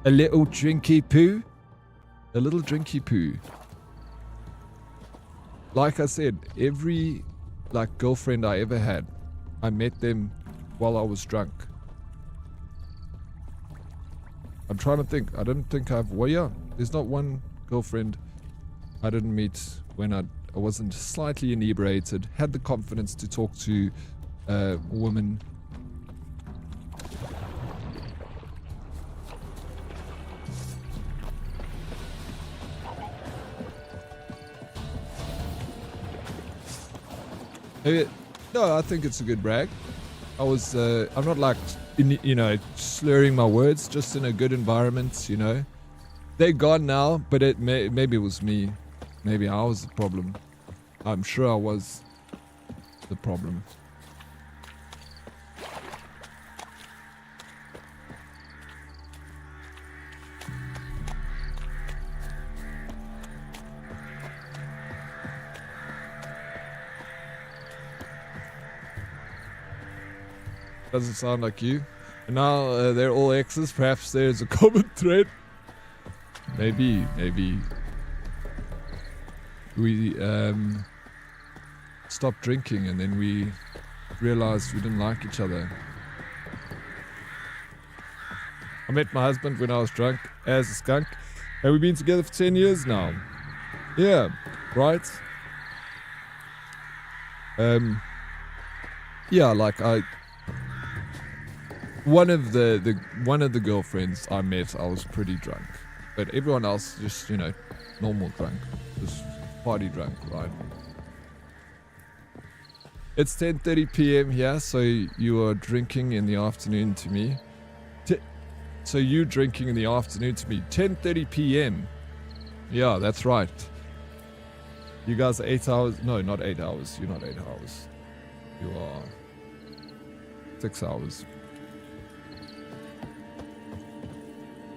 A little drinky poo? A little drinky poo. Like I said, every like girlfriend I ever had, I met them while I was drunk. I'm trying to think. I don't think I've... Well, yeah. There's not one girlfriend I didn't meet when I wasn't slightly inebriated, had the confidence to talk to a woman. No, I think it's a good brag. I'm not like, you know, slurring my words, just in a good environment, you know. They're gone now, but maybe it was me. Maybe I was the problem. I'm sure I was the problem. Doesn't sound like you. And now they're all exes. Perhaps there's a common thread. Maybe we stopped drinking and then we realized we didn't like each other. I met my husband when I was drunk as a skunk, and we've been together for 10 years now. Yeah, right? Yeah, like one of the girlfriends I met, I was pretty drunk, but everyone else just, you know, normal drunk, just party drunk, right? It's 10:30 p.m. here, so you are drinking in the afternoon to me. So you drinking in the afternoon to me. 10:30 p.m. Yeah, that's right. You guys are 8 hours. No, not 8 hours. You're not 8 hours. You are 6 hours.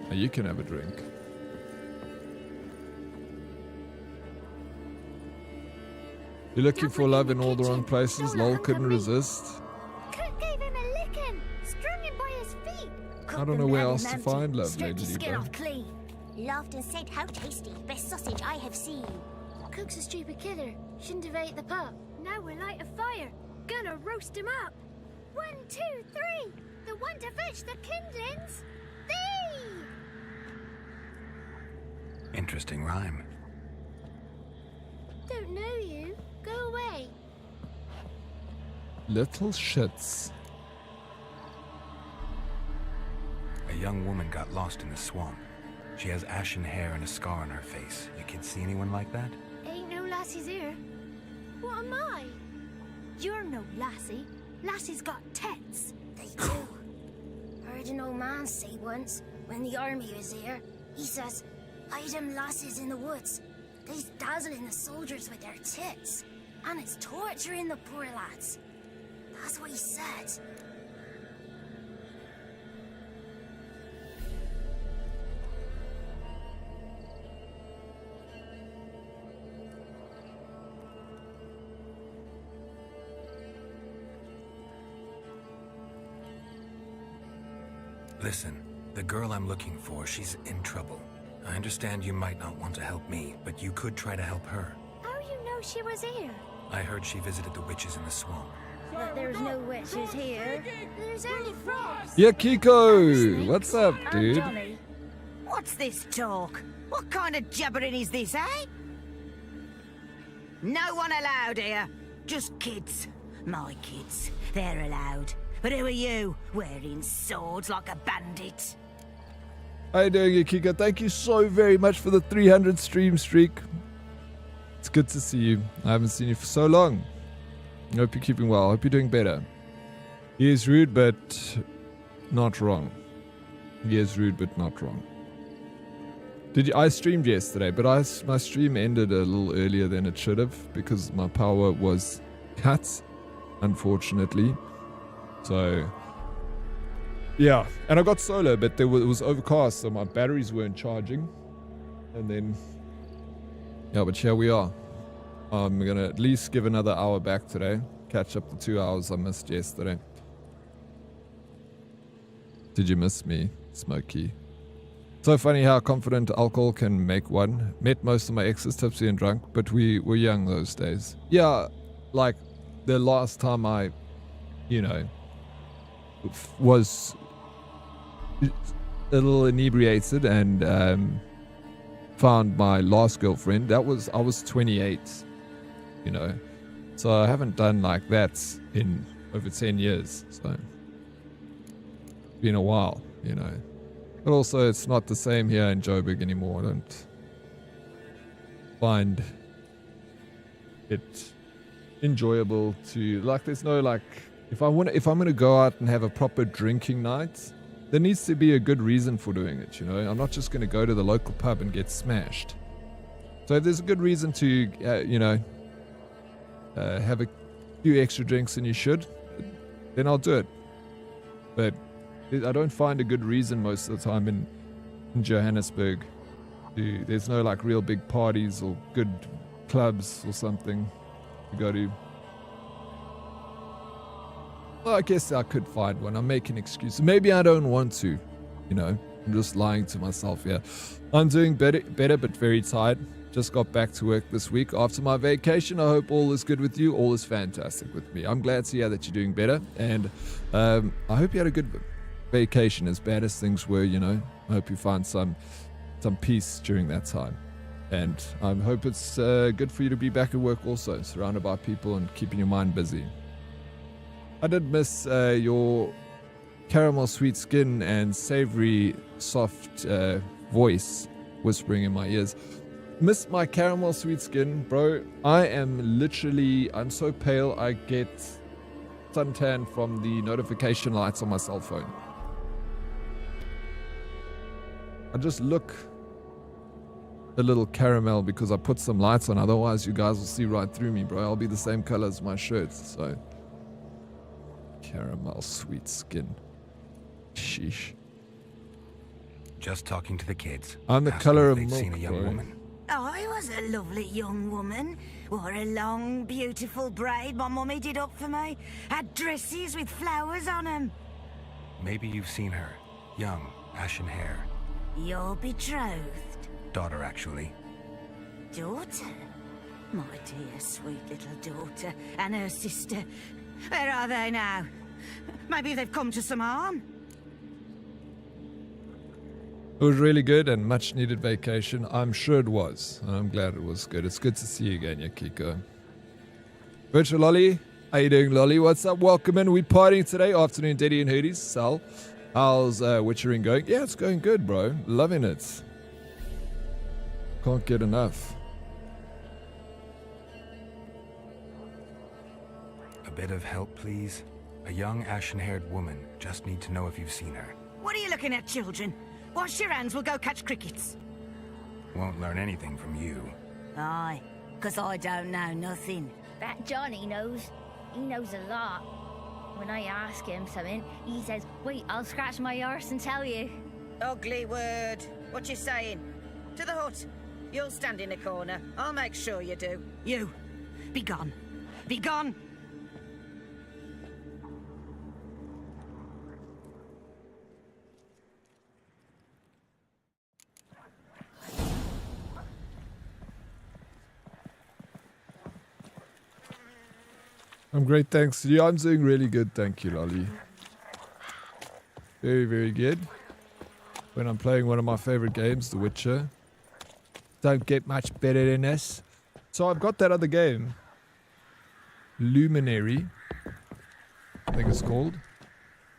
Now you can have a drink. You're looking for love in all the wrong places. Lol, couldn't resist. Cook gave him a licking, strung him by his feet. I don't know where else to find love, Lady Libra. Clean. Laughed and said, "How tasty! Best sausage I have seen." Cook's a stupid killer. Shouldn't have ate the pup. Now we'll light a fire. Gonna roast him up. 1, 2, 3. The one to fetch the kindlings. Thee! Interesting rhyme. Don't know you. Go away. Little shits. A young woman got lost in the swamp. She has ashen hair and a scar on her face. You kids see anyone like that? Ain't no lassies here. What am I? You're no lassie. Lassies got tets. They do. Heard an old man say once, when the army was here, he says, "Hide them lassies in the woods. They's dazzling the soldiers with their tits. And it's torturing the poor lads." That's what he said. Listen, the girl I'm looking for, she's in trouble. I understand you might not want to help me, but you could try to help her. How you know she was here? I heard she visited the witches in the swamp. But there's no witches here. There's only frogs. Yeah, Kiko! What's up, dude? Johnny, what's this talk? What kind of jabbering is this, eh? No one allowed here. Just kids. My kids. They're allowed. But who are you, wearing swords like a bandit? How you doing, Kiko? Thank you so very much for the 300 stream streak. It's good to see you. I haven't seen you for so long. I hope you're keeping well. I hope you're doing better. He is rude, but not wrong. He is rude, but not wrong. I streamed yesterday, but my stream ended a little earlier than it should have because my power was cut, unfortunately. So, yeah. And I got solar, but it was overcast, so my batteries weren't charging. And then, yeah, but here we are. I'm going to at least give another hour back today. Catch up the 2 hours I missed yesterday. Did you miss me, Smokey? So funny how confident alcohol can make one. Met most of my exes tipsy and drunk, but we were young those days. Yeah, like the last time I, was a little inebriated and found my last girlfriend. I was 28, so I haven't done like that in over 10 years. So it's been a while, But also, it's not the same here in Joburg anymore. I don't find it enjoyable to there's no if I'm gonna go out and have a proper drinking night, there needs to be a good reason for doing it. I'm not just gonna go to the local pub and get smashed. So if there's a good reason to have a few extra drinks than you should, then I'll do it. But I don't find a good reason most of the time in Johannesburg. There's no real big parties or good clubs or something to go to. Well, I guess I could find one. I'm making excuses. Maybe I don't want to. You know, I'm just lying to myself here. I'm doing better, but very tired. Just got back to work this week after my vacation. I hope all is good with you. All is fantastic with me. I'm glad to hear that you're doing better. And I hope you had a good vacation, as bad as things were, you know. I hope you find some peace during that time. And I hope it's good for you to be back at work also, surrounded by people and keeping your mind busy. I did miss your caramel sweet skin and savory soft voice whispering in my ears. Miss my caramel sweet skin, bro. I'm so pale I get suntan from the notification lights on my cell phone. I just look a little caramel because I put some lights on, otherwise you guys will see right through me, bro. I'll be the same color as my shirts, so caramel sweet skin. Sheesh. Just talking to the kids. I'm the color of milk, seen a young bro. woman. I was a lovely young woman. Wore a long, beautiful braid my mummy did up for me. Had dresses with flowers on them. Maybe you've seen her. Young, ashen hair. Your betrothed? Daughter, actually. Daughter? My dear, sweet little daughter. And her sister. Where are they now? Maybe they've come to some harm. It was really good and much needed vacation. I'm sure it was. And I'm glad it was good. It's good to see you again, Yakiko. Virtual Lolly. How you doing, Lolly? What's up? Welcome in. We partying today. Afternoon, Daddy and Hooties. Sal. How's Witchering going? Yeah, it's going good, bro. Loving it. Can't get enough. A bit of help, please. A young, ashen-haired woman. Just need to know if you've seen her. What are you looking at, children? Wash your hands, we'll go catch crickets. Won't learn anything from you. Aye, 'cause I don't know nothing. That Johnny knows. He knows a lot. When I ask him something, he says, wait, I'll scratch my arse and tell you. Ugly word. What you saying? To the hut. You'll stand in a corner. I'll make sure you do. You, be gone. Be gone! I'm great, thanks to you. I'm doing really good, thank you, Lolly. Very, very good. When I'm playing one of my favorite games, The Witcher. Don't get much better than this. So I've got that other game. Luminary. I think it's called.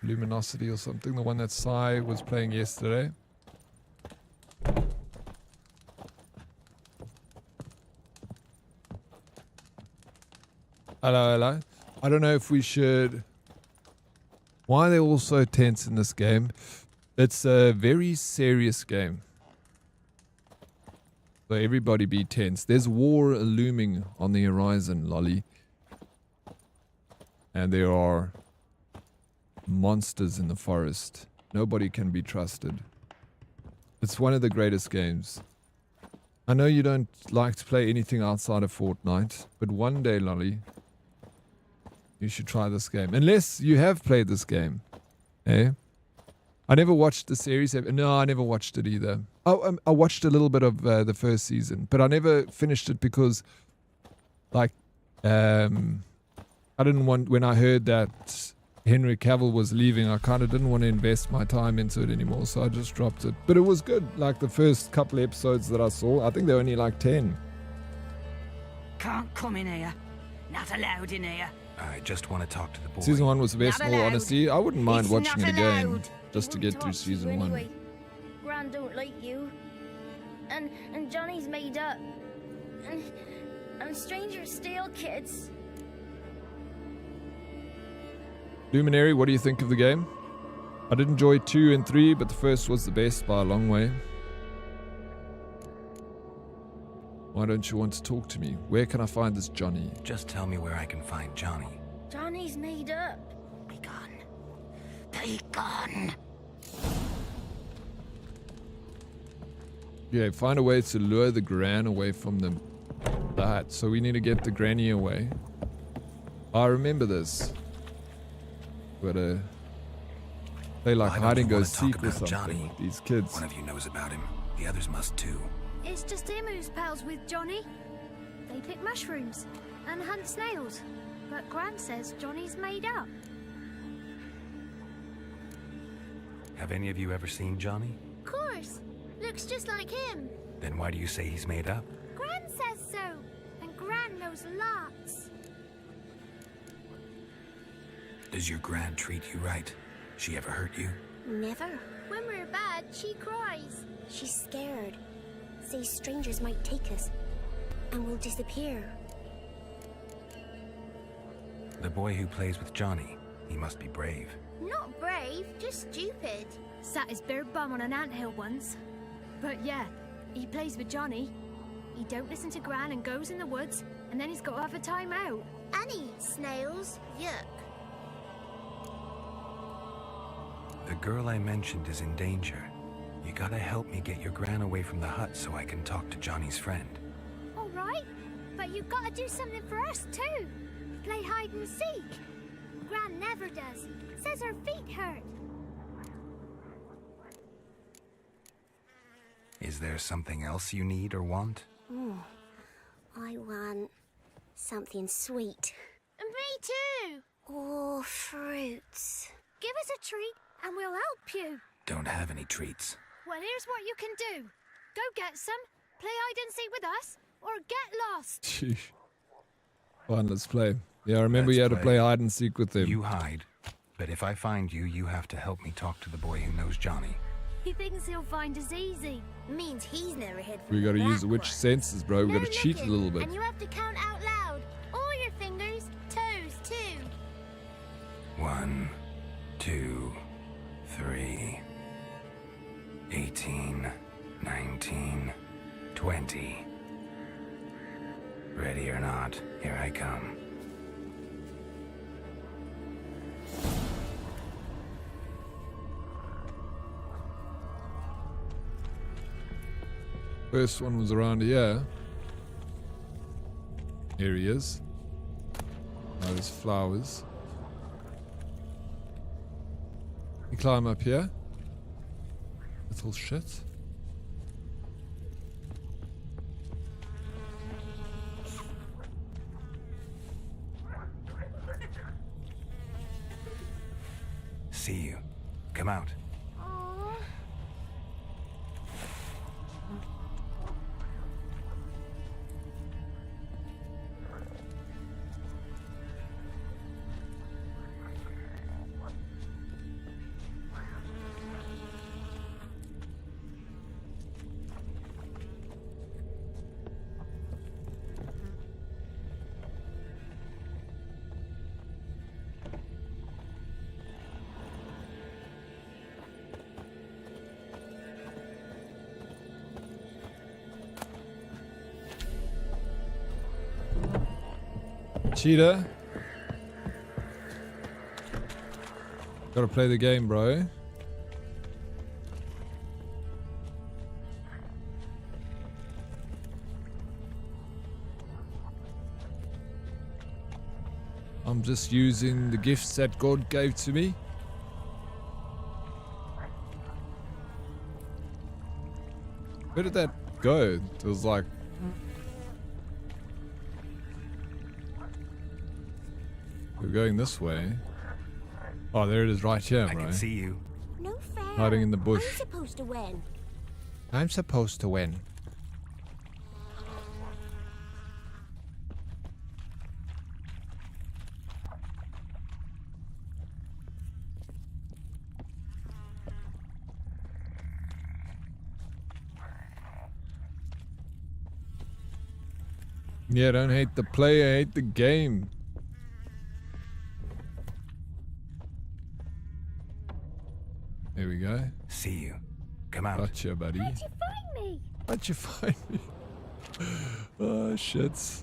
Luminosity or something. The one that Sai was playing yesterday. Hello. I don't know if we should... Why are they all so tense in this game? It's a very serious game. So everybody be tense. There's war looming on the horizon, Lolly. And there are monsters in the forest. Nobody can be trusted. It's one of the greatest games. I know you don't like to play anything outside of Fortnite, but one day, Lolly, you should try this game. Unless you have played this game. Eh? I never watched the series. No, I never watched it either. Oh, I watched a little bit of the first season, but I never finished it because, like, I didn't want, when I heard that Henry Cavill was leaving, I kind of didn't want to invest my time into it anymore, so I just dropped it. But it was good. Like, the first couple of episodes that I saw, I think they're only like 10. Can't come in here. Not allowed in here. I just want to talk to the boy. Season 1 was the best, in all honesty. I wouldn't mind It's watching not it again, allowed. just to get through season 1. Anyway, Gran don't like you. And Johnny's made up. And strangers steal kids. Luminary, what do you think of the game? I did enjoy 2 and 3, but the first was the best by a long way. Why don't you want to talk to me? Where can I find this Johnny? Just tell me where I can find Johnny. Johnny's made up. Be gone. Be gone. Yeah, find a way to lure the Gran away from the hut. So we need to get the Granny away. I remember this. Gotta play like Why hide don't and you go wanna talk seek or about something Johnny? with these kids. One of you knows about him. The others must too. It's just him who's pals with Johnny. They pick mushrooms and hunt snails. But Gran says Johnny's made up. Have any of you ever seen Johnny? Of course. Looks just like him. Then why do you say he's made up? Gran says so. And Gran knows lots. Does your Gran treat you right? She ever hurt you? Never. When we're bad, she cries. She's scared. Says strangers might take us. And we'll disappear. The boy who plays with Johnny, he must be brave. Not brave, just stupid. Sat his bare bum on an anthill once. But yeah, he plays with Johnny. He don't listen to Gran and goes in the woods, and then he's got to have a time out. And he eats snails. Yuck. The girl I mentioned is in danger. You gotta help me get your Gran away from the hut so I can talk to Johnny's friend. All right, but you've got to do something for us too. Play hide and seek. Gran never does. Says her feet hurt. Is there something else you need or want? I want something sweet. And me too. Or fruits. Give us a treat and we'll help you. Don't have any treats. Well, here's what you can do. Go get some, play hide and seek with us, or get lost. Sheesh. Fine, let's play. Yeah, I remember Let's you had to play. play hide and seek with him. You hide, but if I find you, you have to help me talk to the boy who knows Johnny. He thinks he'll find us easy. Means he's never hid from We gotta the use the black witch one. senses, bro. We No gotta cheat a looking, little bit. And you have to count out loud. All your fingers, toes too. 1, 2, 3, 18, 19, 20. Ready or not, here I come. First one was around here. Here he is. Now there's flowers. You climb up here. Little shit. See you. Come out. Cheetah. Gotta play the game, bro. I'm just using the gifts that God gave to me. Where did that go? It was like... We're going this way. Oh, there it is right here, I bro. can see you. No fair. Hiding in the bush. I'm supposed to win. I'm supposed to win. Yeah, don't hate the player, hate the game. There we go. See you. Come out. Gotcha, buddy. How'd you find me? How'd you find me? Oh, shits.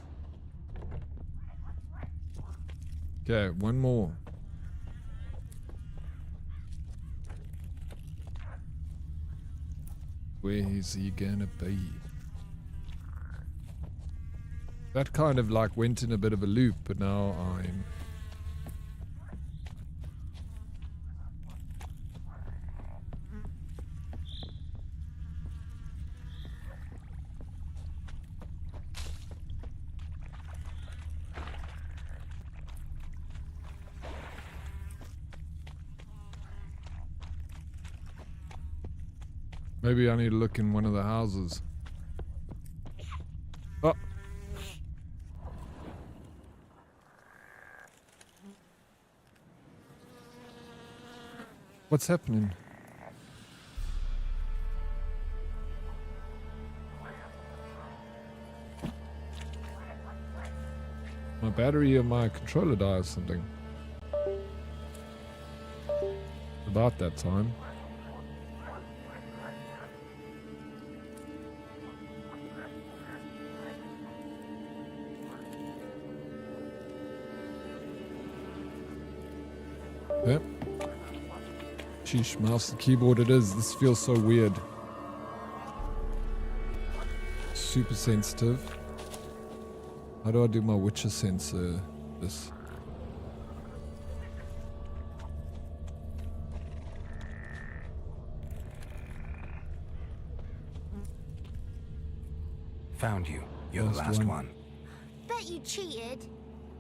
Okay, one more. Where is he gonna be? That kind of like went in a bit of a loop, but now I'm Maybe I need to look in one of the houses. Oh. What's happening? My battery or my controller died or something. About that time. Yep. Sheesh, mouse and keyboard it is. This feels so weird. Super sensitive. How do I do my Witcher sensor? This. Found you. You're the last one. Bet you cheated.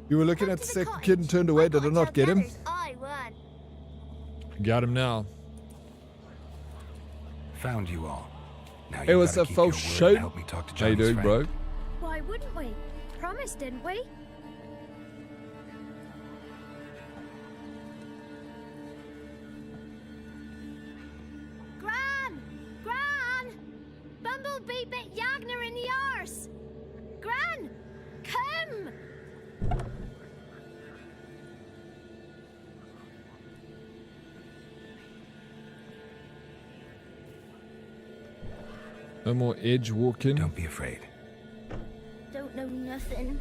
You were looking at the second kid and turned away. Did I not get him? I won. Got him now. Found you all. Now It was a faux show. Help me talk to How you Johnny's doing, friend. bro? Why wouldn't we? Promised, didn't we? Gran! Gran! Bumblebee bit Yagner in the arse! Gran! Come! No more edge walking. Don't be afraid. Don't know nothing.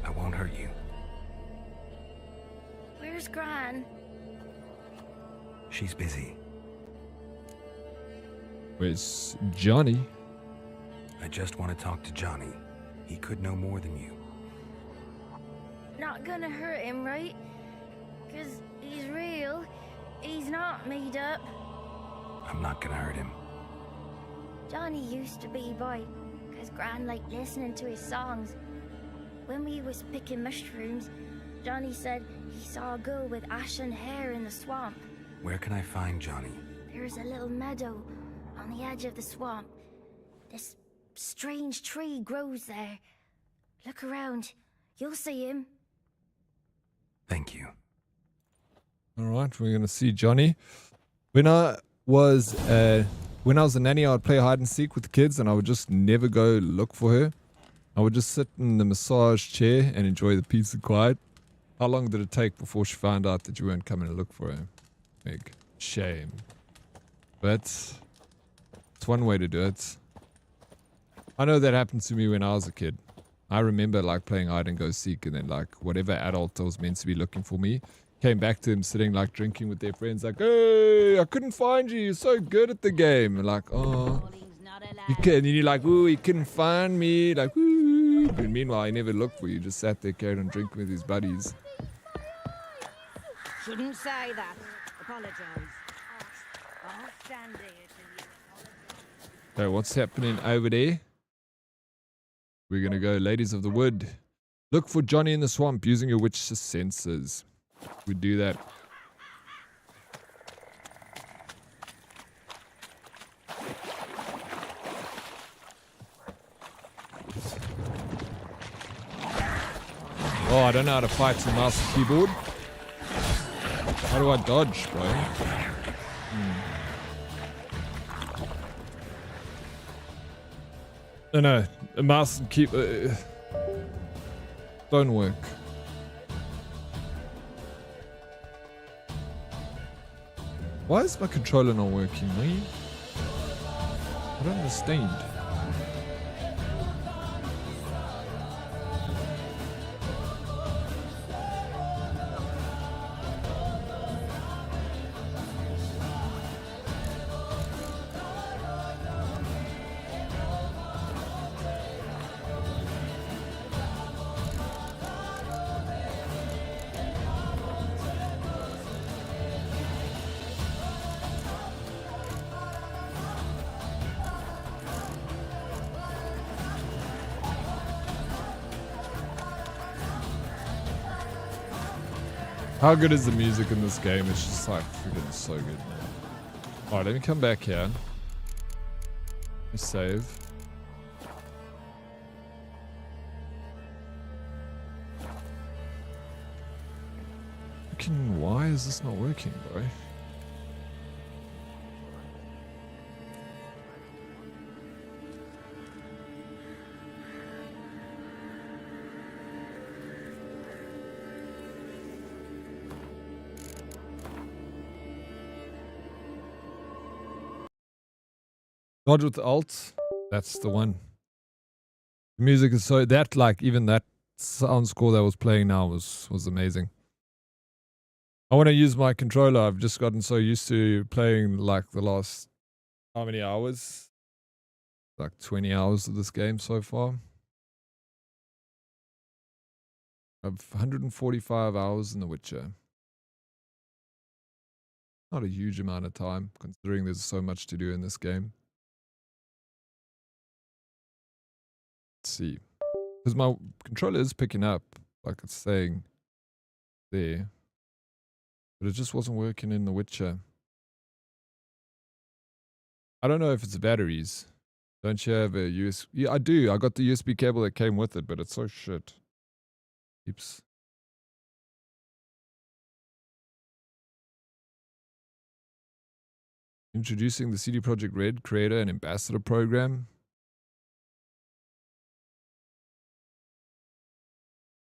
I won't hurt you. Where's Gran? She's busy. Where's Johnny? I just want to talk to Johnny. He could know more than you. Not gonna hurt him, right? 'Cause he's real. He's not made up. I'm not gonna hurt him. Johnny used to be boy, 'cause Gran liked listening to his songs. When we was picking mushrooms, Johnny said he saw a girl with ashen hair in the swamp. Where can I find Johnny? There's a little meadow on the edge of the swamp. This strange tree grows there. Look around. You'll see him. Thank you. All right, we're gonna see Johnny. When I was a nanny, I would play hide and seek with the kids, and I would just never go look for her. I would just sit in the massage chair and enjoy the peace and quiet. How long did it take before she found out that you weren't coming to look for her? Big shame. But it's one way to do it. I know that happened to me when I was a kid. I remember like playing hide and go seek, and then like whatever adult that was meant to be looking for me came back to him sitting like drinking with their friends like, hey, I couldn't find you. You're so good at the game. And like, oh, you can. And you're like, ooh, he couldn't find me. Like, ooh. And meanwhile, he never looked for you. Just sat there carried on drinking with his buddies. Shouldn't say that. Apologise. I'll stand here till you apologise. So what's happening over there? We're going to go Ladies of the Wood. Look for Johnny in the swamp using your witch senses. We do that. Oh, I don't know how to fight the mouse and keyboard. How do I dodge, bro? No, a mouse and keyboard don't work. Why is my controller not working, man? I don't understand. How good is the music in this game? It's just like freaking so good. Alright, let me come back here. Save. Fucking, why is this not working, bro? Dodge with alt. That's the one. The music is so that like even that sound score that was playing now was amazing. I want to use my controller. I've just gotten so used to playing like the last how many hours? Like 20 hours of this game so far. I've 145 hours in The Witcher. Not a huge amount of time considering there's so much to do in this game. Let's see. Because my controller is picking up, like it's saying there. But it just wasn't working in The Witcher. I don't know if it's batteries. Don't you have a USB? Yeah, I do. I got the USB cable that came with it, but it's so shit. Keeps. Introducing the CD Projekt Red Creator and Ambassador program.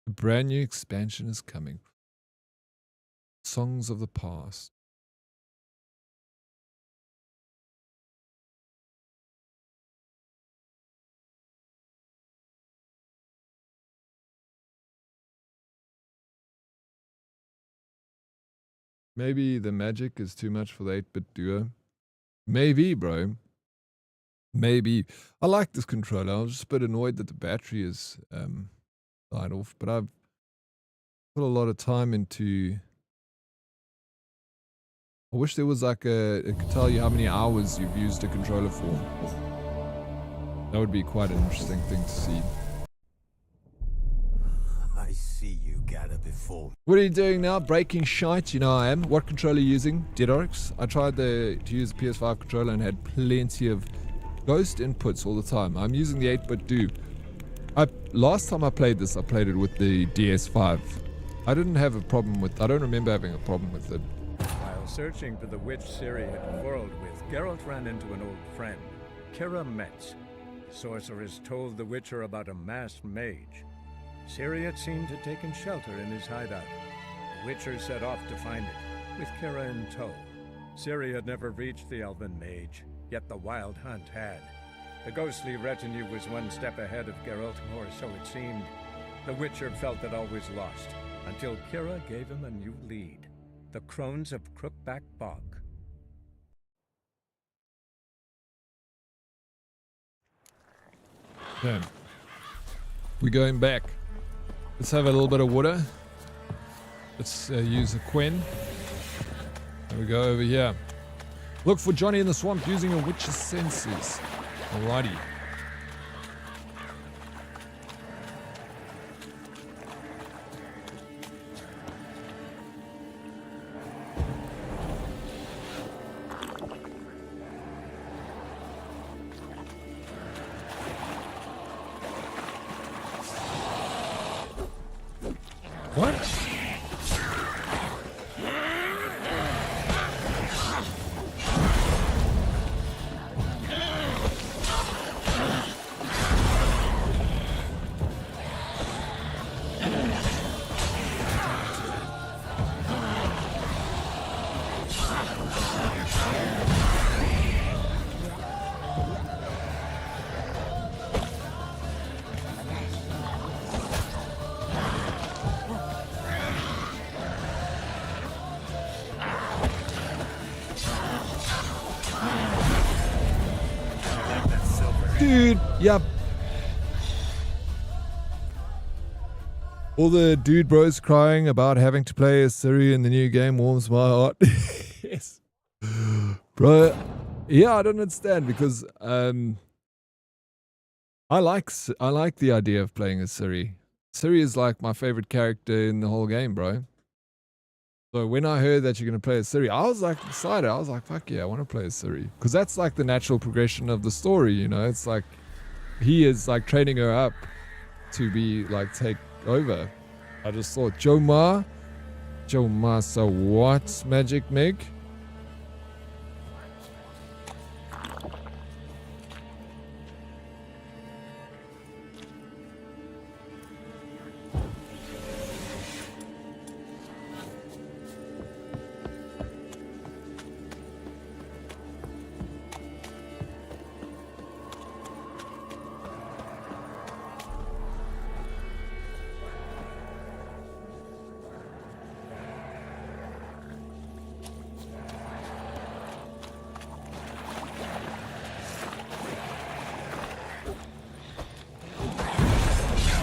A brand new expansion is coming. Songs of the past. Maybe the magic is too much for the 8-bit duo. Maybe, bro. Maybe. I like this controller. I was just a bit annoyed that the battery is died off, but I've put a lot of time into. I wish there was like it could tell you how many hours you've used a controller for. That would be quite an interesting thing to see. I see you gather before. What are you doing now? Breaking shite? You know I am. What controller are you using? Deadorix? I tried to use the PS5 controller and had plenty of ghost inputs all the time. I'm using the 8-bit do. Last time I played this, I played it with the DS5. I didn't have a problem with. I don't remember having a problem with it. While searching for the witch Ciri had quarreled with, Geralt ran into an old friend, Kira Metz. The sorceress told the Witcher about a masked mage. Ciri had seemed to taken shelter in his hideout. The Witcher set off to find it, with Kira in tow. Ciri had never reached the elven mage, yet the wild hunt had. The ghostly retinue was one step ahead of Geralt, or so it seemed. The Witcher felt that all was lost, until Kira gave him a new lead. The Crones of Crookback Bog. Okay. We're going back. Let's have a little bit of water. Let's use a Quen. There we go over here. Look for Johnny in the swamp using a witch's senses. Alrighty. What? Dude, yep. All the dude bros crying about having to play as Ciri in the new game warms my heart. Yes. Bro, yeah, I don't understand because I like the idea of playing as Ciri. Ciri is like my favorite character in the whole game, bro. So when I heard that you're going to play as Ciri, I was like excited. I was like, fuck yeah, I want to play as Ciri. Because that's like the natural progression of the story, you know? It's like he is like training her up to be like take over. I just thought, Joe Ma, so what, Magic Meg?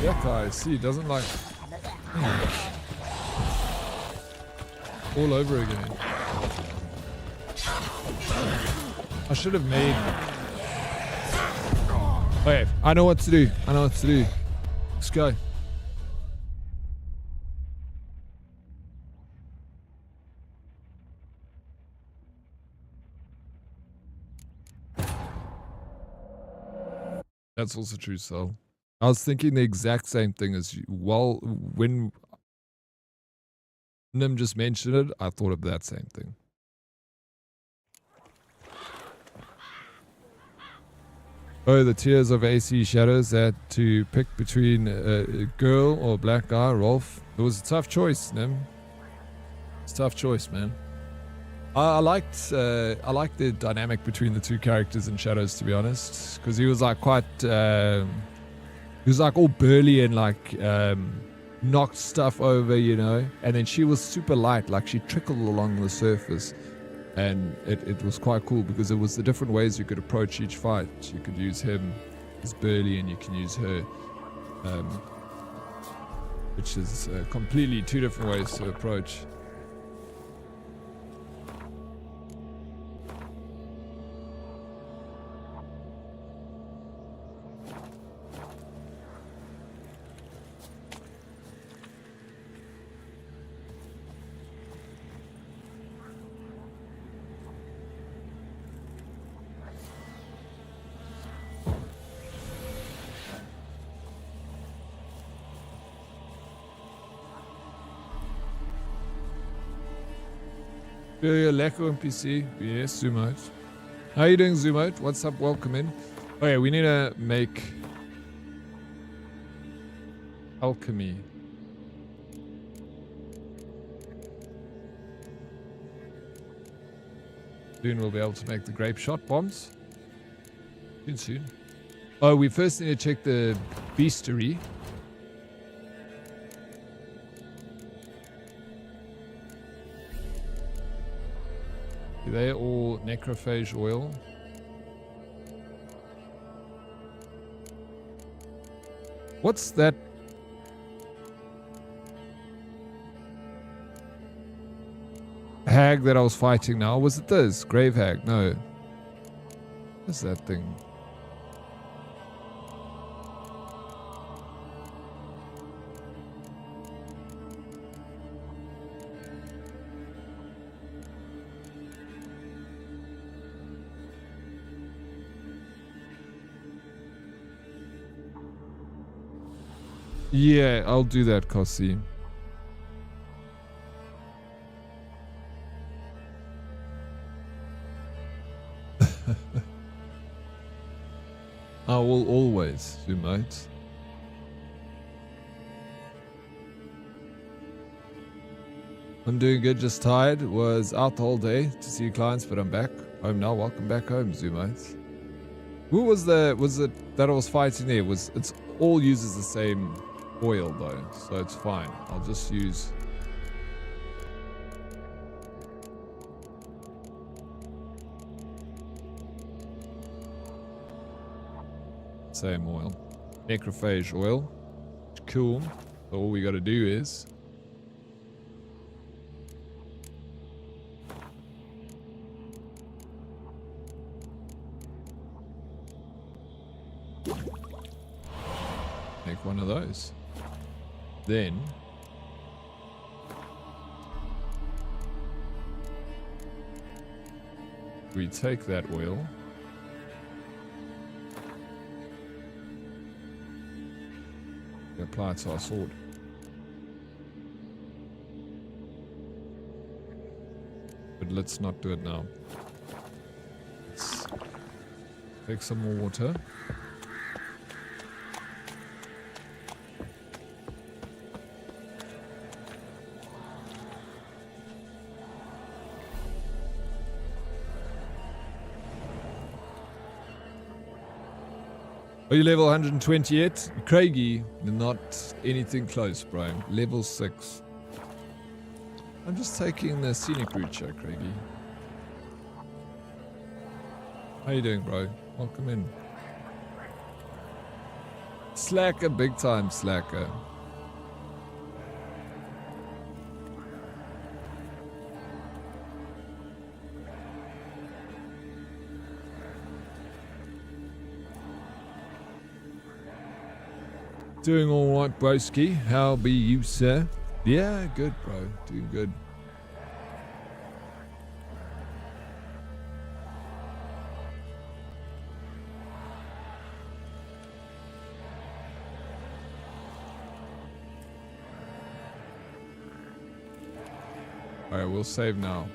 That guy, see, doesn't like all over again. I should have made. Okay, I know what to do. Let's go. That's also true, Sol. I was thinking the exact same thing as you. Well, when Nim just mentioned it, I thought of that same thing. Oh, the Tears of AC Shadows had to pick between a girl or a black guy, Rolf. It was a tough choice, Nim. It's a tough choice, man. I liked the dynamic between the two characters in Shadows, to be honest, because he was like quite. He was like all burly and like knocked stuff over, you know. And then she was super light, like she trickled along the surface. And it was quite cool because it was the different ways you could approach each fight. You could use him as burly and you can use her, which is completely two different ways to approach. Lekker NPC. Yes, Zoomote. How you doing, Zoomote? What's up? Welcome in. Oh yeah, we need to make alchemy. Soon we'll be able to make the grape shot bombs. Soon. Oh, we first need to check the beastery. They're all necrophage oil. What's that? Hag that I was fighting now? Was it this? Grave hag? No. What's that thing? Yeah, I'll do that, Kossi. I will always, you mate. I'm doing good, just tired. Was out the whole day to see clients, but I'm back home now. Welcome back home, Zoomates. Who was it that I was fighting there? It's all uses the same oil though, so it's fine. I'll just use same oil, necrophage oil. Cool. So all we got to do is make one of those. Then We take that oil. We apply it to our sword. But let's not do it now. Let's take some more water. Are you level 120 yet? Craigie, not anything close, bro. Level 6. I'm just taking the scenic route here, Craigie. How you doing, bro? Welcome in. Slacker, big time slacker. Doing all right, broski. How be you, sir? Yeah, good, bro. Doing good. Alright, we'll save now.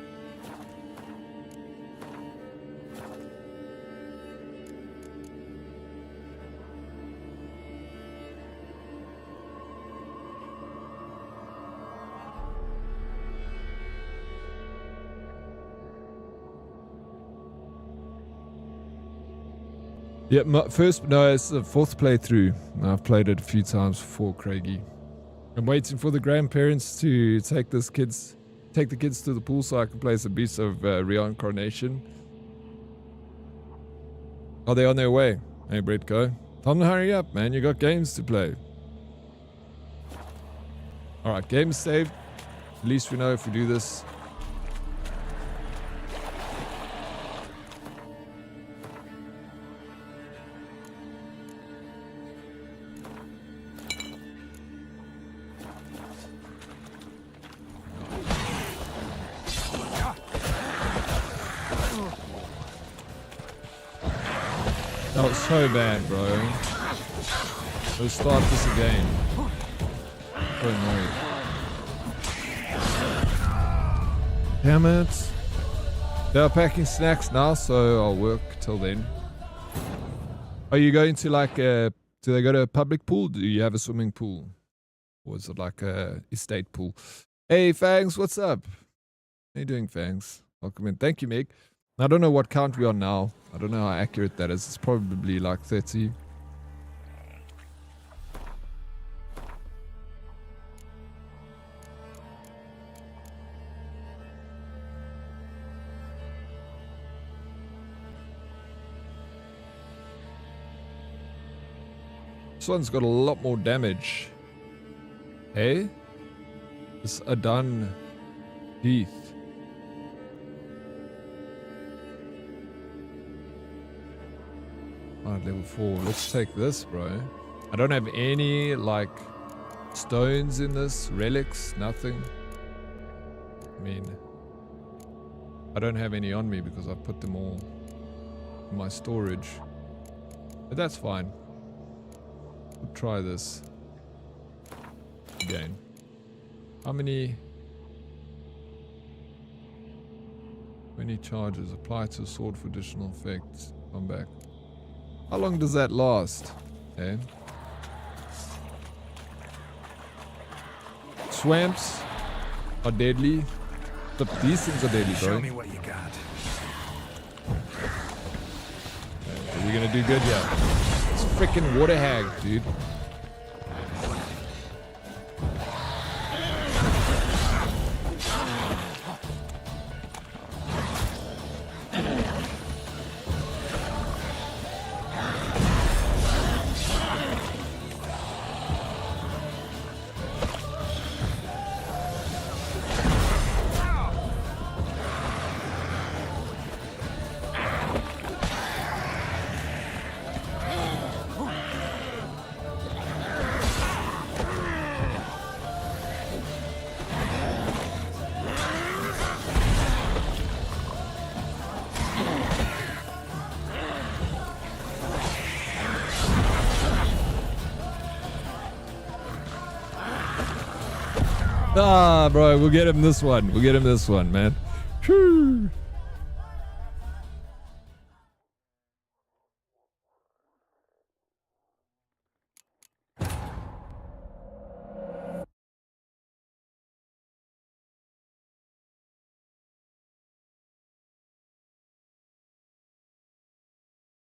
Yeah, it's the 4th playthrough. I've played it a few times before, Craigie. I'm waiting for the grandparents to take the kids to the pool so I can play some Beasts of Reincarnation. Are they on their way? Hey, Bretko. Time to hurry up, man. You got games to play. Alright, game saved. At least we know if we do this. That was so bad, bro. Let's start this again. So annoying. Damn it. They're packing snacks now, so I'll work till then. Are you going to like do they go to a public pool? Do you have a swimming pool? Or is it like a estate pool? Hey, Fangs, what's up? How you doing, Fangs? Welcome in. Thank you, Meg. I don't know what count we're on now. I don't know how accurate that is. It's probably like 30. This one's got a lot more damage. Hey? This Adan Heath. Alright, level 4. Let's take this, bro. I don't have any, like, stones in this. Relics, nothing. I mean, I don't have any on me because I put them all in my storage. But that's fine. We'll try this again. How many charges? Apply to a sword for additional effects. Come back. How long does that last? Okay. Swamps are deadly. But these things are deadly, bro. Show me what you got. Okay, we're gonna do good here. It's freaking water hag, dude. Ah, bro, we'll get him this one. We'll get him this one, man. Whew.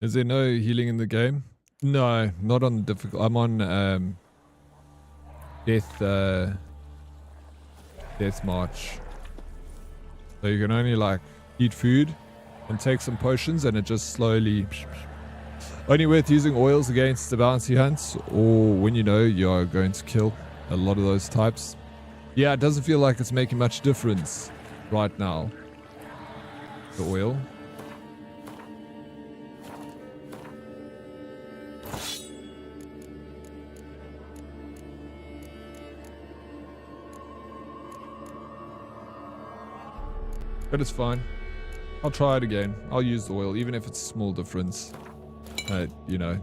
Is there no healing in the game? No, not on the difficult. I'm on death march. So you can only like eat food and take some potions, and it just slowly. Only worth using oils against the bounty hunts, or when you know you're going to kill a lot of those types. Yeah, it doesn't feel like it's making much difference right now. The oil. But it's fine. I'll try it again. I'll use the oil, even if it's a small difference. You know.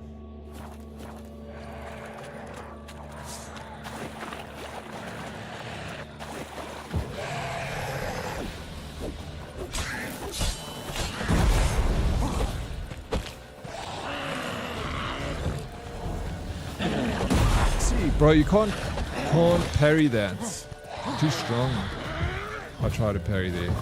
See, bro, you can't parry that. Too strong. I'll try to parry there.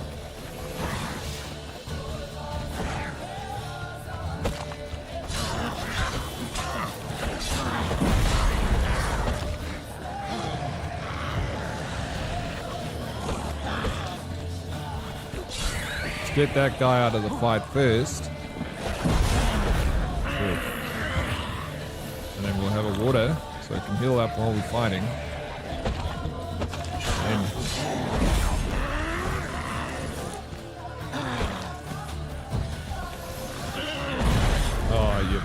Get that guy out of the fight first. Good. And then we'll have a water so I can heal up while we're fighting. And oh, yep.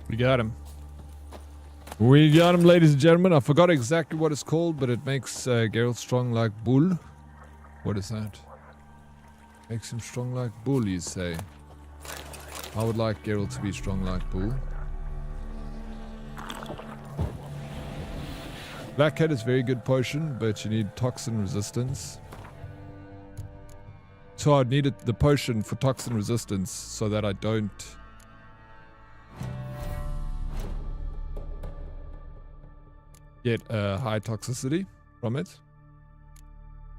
We got him. We got him, ladies and gentlemen. I forgot exactly what it's called, but it makes Geralt strong like bull. What is that? Makes him strong like bull, you say? I would like Geralt to be strong like bull. Black Cat is very good potion, but you need toxin resistance. So I'd need the potion for toxin resistance so that I don't get a high toxicity from it.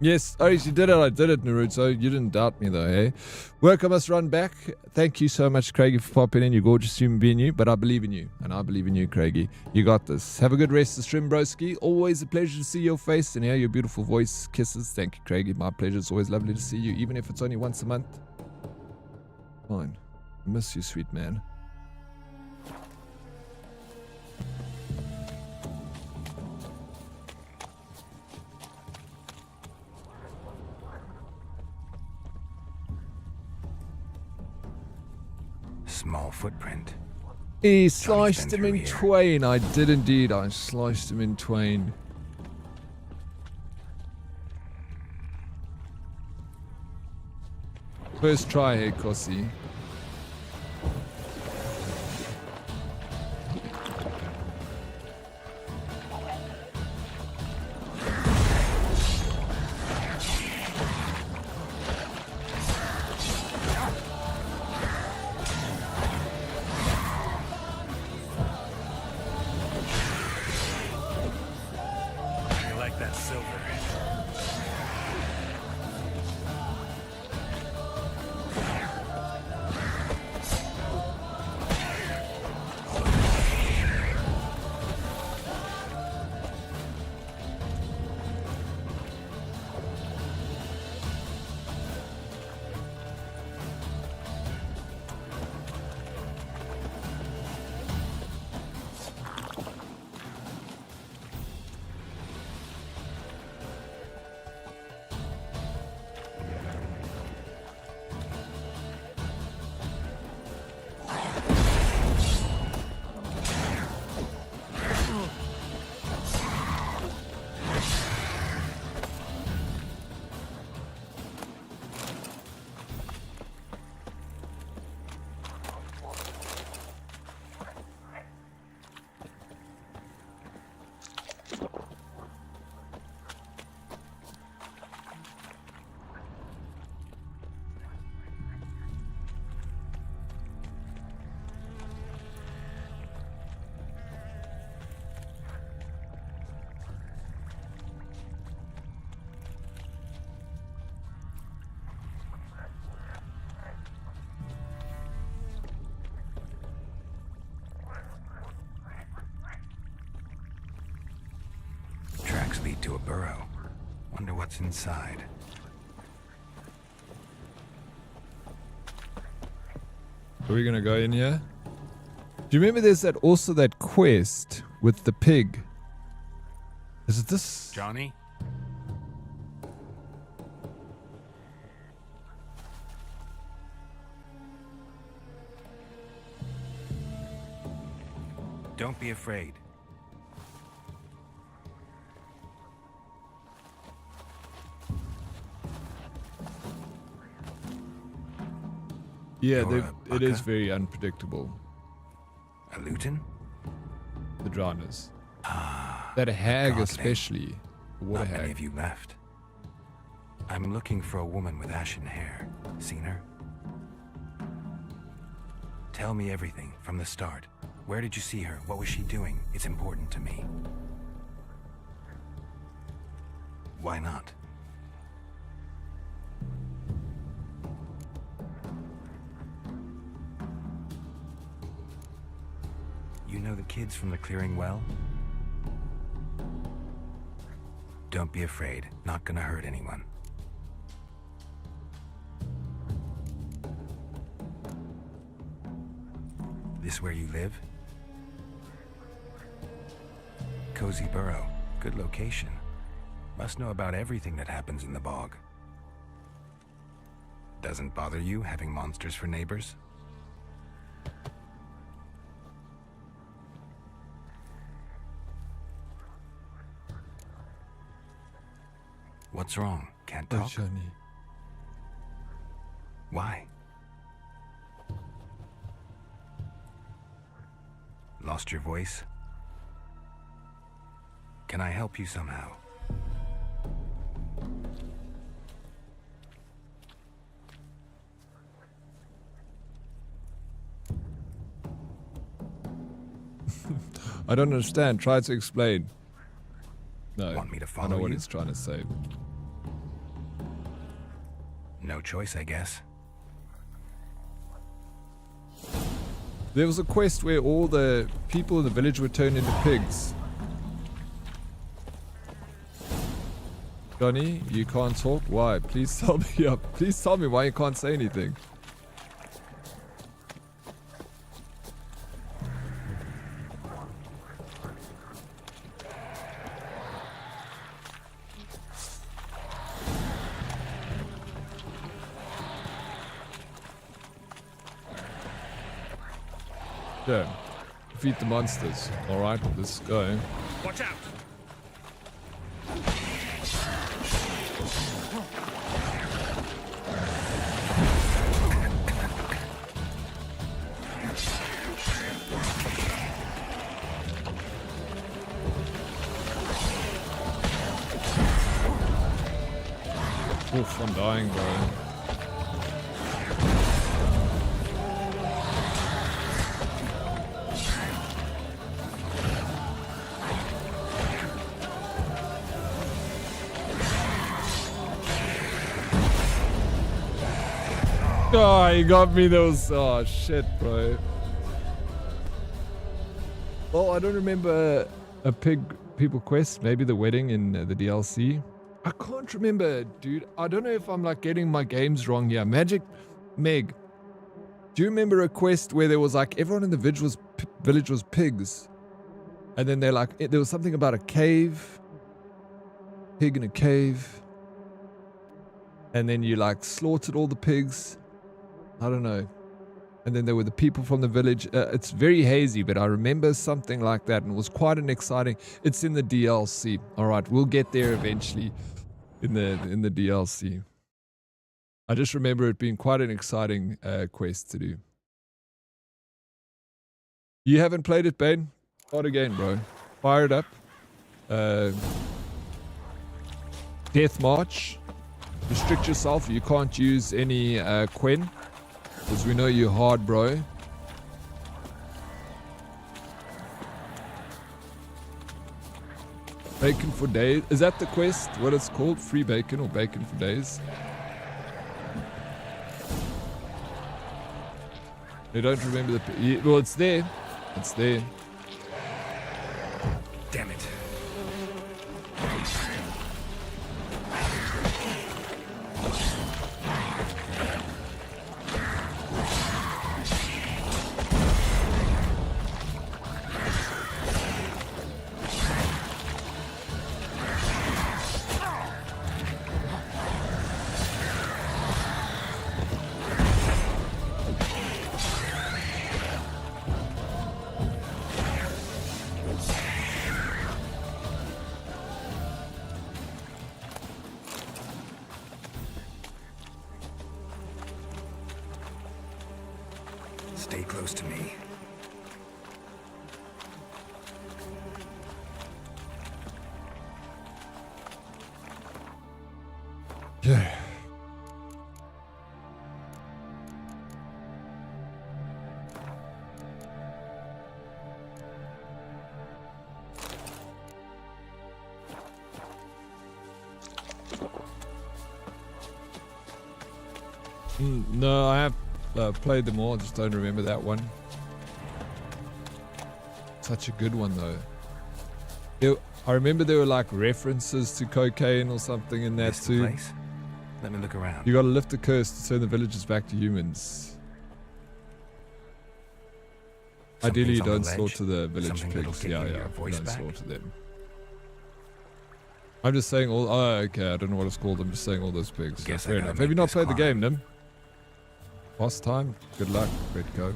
Yes, oh, you did it. I did it, Naruto. You didn't doubt me though, hey? Work, I must run back. Thank you so much, Craigie, for popping in. You're gorgeous human being, you. But I believe in you, and I believe in you, Craigie. You got this. Have a good rest of the stream, broski. Always a pleasure to see your face and hear your beautiful voice. Kisses. Thank you, Craigie. My pleasure. It's always lovely to see you, even if it's only once a month. Fine. I miss you, sweet man. Small footprint. He sliced him in twain. I did indeed. I sliced him in twain. First try here, Kossi. a burrow. Wonder what's inside. Are we gonna go in here? Do you remember there's that quest with the pig? Is it this? Johnny? Don't be afraid. Yeah, You're a it is bucka? very unpredictable. A Luton? The drowners. That hag Godling. especially. The water Not many hag. of you left. I'm looking for a woman with ashen hair. Seen her? Tell me everything from the start. Where did you see her? What was she doing? It's important to me. Why not? You know the kids from the clearing well? Don't be afraid. Not gonna hurt anyone. This where you live? Cozy Burrow. Good location. Must know about everything that happens in the bog. Doesn't bother you having monsters for neighbors? What's wrong? Can't talk? Johnny. Why? Lost your voice? Can I help you somehow? I don't understand. Try to explain. No. Want me to I follow know what you? it's trying to say. No choice, I guess. There was a quest where all the people in the village were turned into pigs. Johnny, you can't talk? Why? Please tell me up. Please tell me why you can't say anything. Yeah. Defeat the monsters. Alright, let's go. Watch out! Oof, I'm dying, bro. Oh, he got me those. Oh, shit, bro. Oh, I don't remember a people quest. Maybe the wedding in the DLC. I can't remember, dude. I don't know if I'm like getting my games wrong here. Magic Meg, do you remember a quest where there was like everyone in the village was pigs? And then they're like, there was something about a cave. Pig in a cave. And then you like slaughtered all the pigs. I don't know. And then there were the people from the village. It's very hazy, but I remember something like that, and it was quite an exciting. It's in the DLC. All right, we'll get there eventually, in the DLC. I just remember it being quite an exciting quest to do. You haven't played it, Ben? Start again, bro. Fire it up. Death March. Restrict yourself. You can't use any Quen. Because we know you're hard, bro. Bacon for days. Is that the quest? What it's called? Free bacon or bacon for days? I don't remember the... Well, it's there. It's there. Damn it. close to me. Yeah. No, I have played them all. I just don't remember that one. Such a good one though. I remember there were like references to cocaine or something in that too. Place? Let me look around. You gotta lift the curse to turn the villagers back to humans. Ideally, you don't slaughter the village pigs. Yeah, you don't slaughter them. I'm just saying all. Oh, okay. I don't know what it's called. I'm just saying all those pigs. So fair enough. Have you not played the game, Nim? Last time. Good luck. Great go.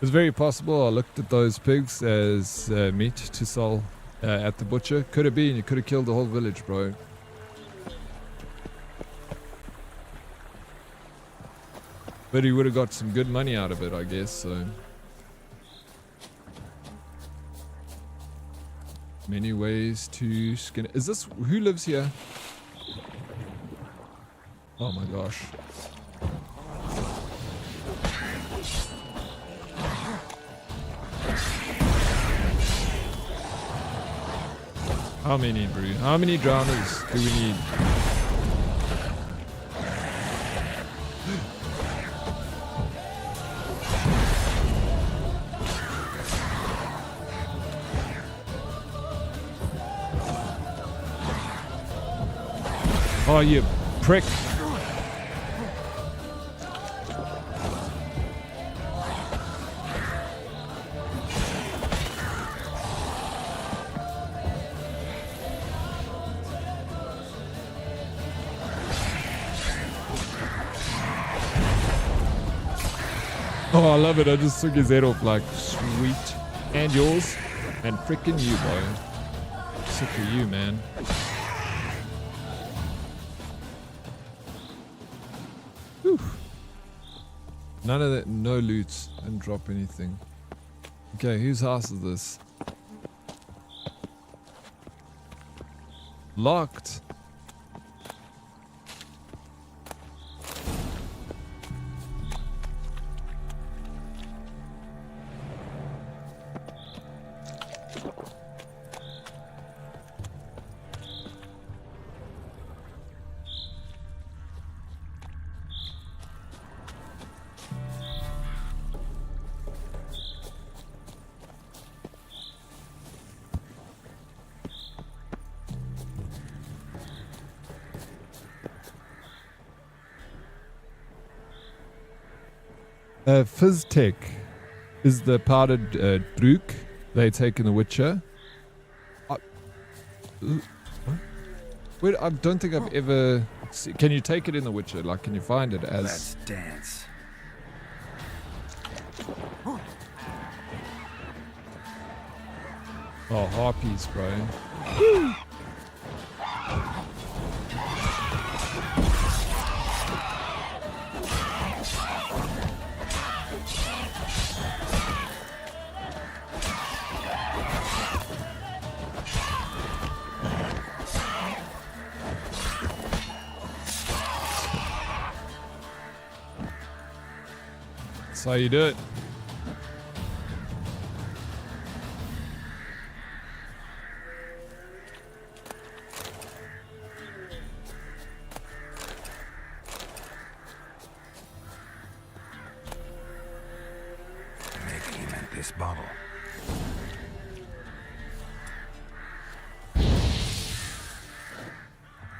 It's very possible I looked at those pigs as meat to sell at the butcher. Could have been. You could have killed the whole village, bro. But he would have got some good money out of it, I guess, so. Many ways to skin it. Is this... Who lives here? Oh my gosh. How many, bro? How many drowners do we need? Oh, you prick. Oh, I love it. I just took his head off like, sweet. And yours. And frickin' you, boy. Sick of you, man. Whew. None of that, no loot. Didn't drop anything. Okay, whose house is this? Locked. Fizztech is the powdered druk they take in The Witcher. Wait, I don't think I've ever... Can you take it in The Witcher? Like, can you find it as... Let's dance. Oh, harpies, bro. That's how you do it. Maybe he meant this bottle.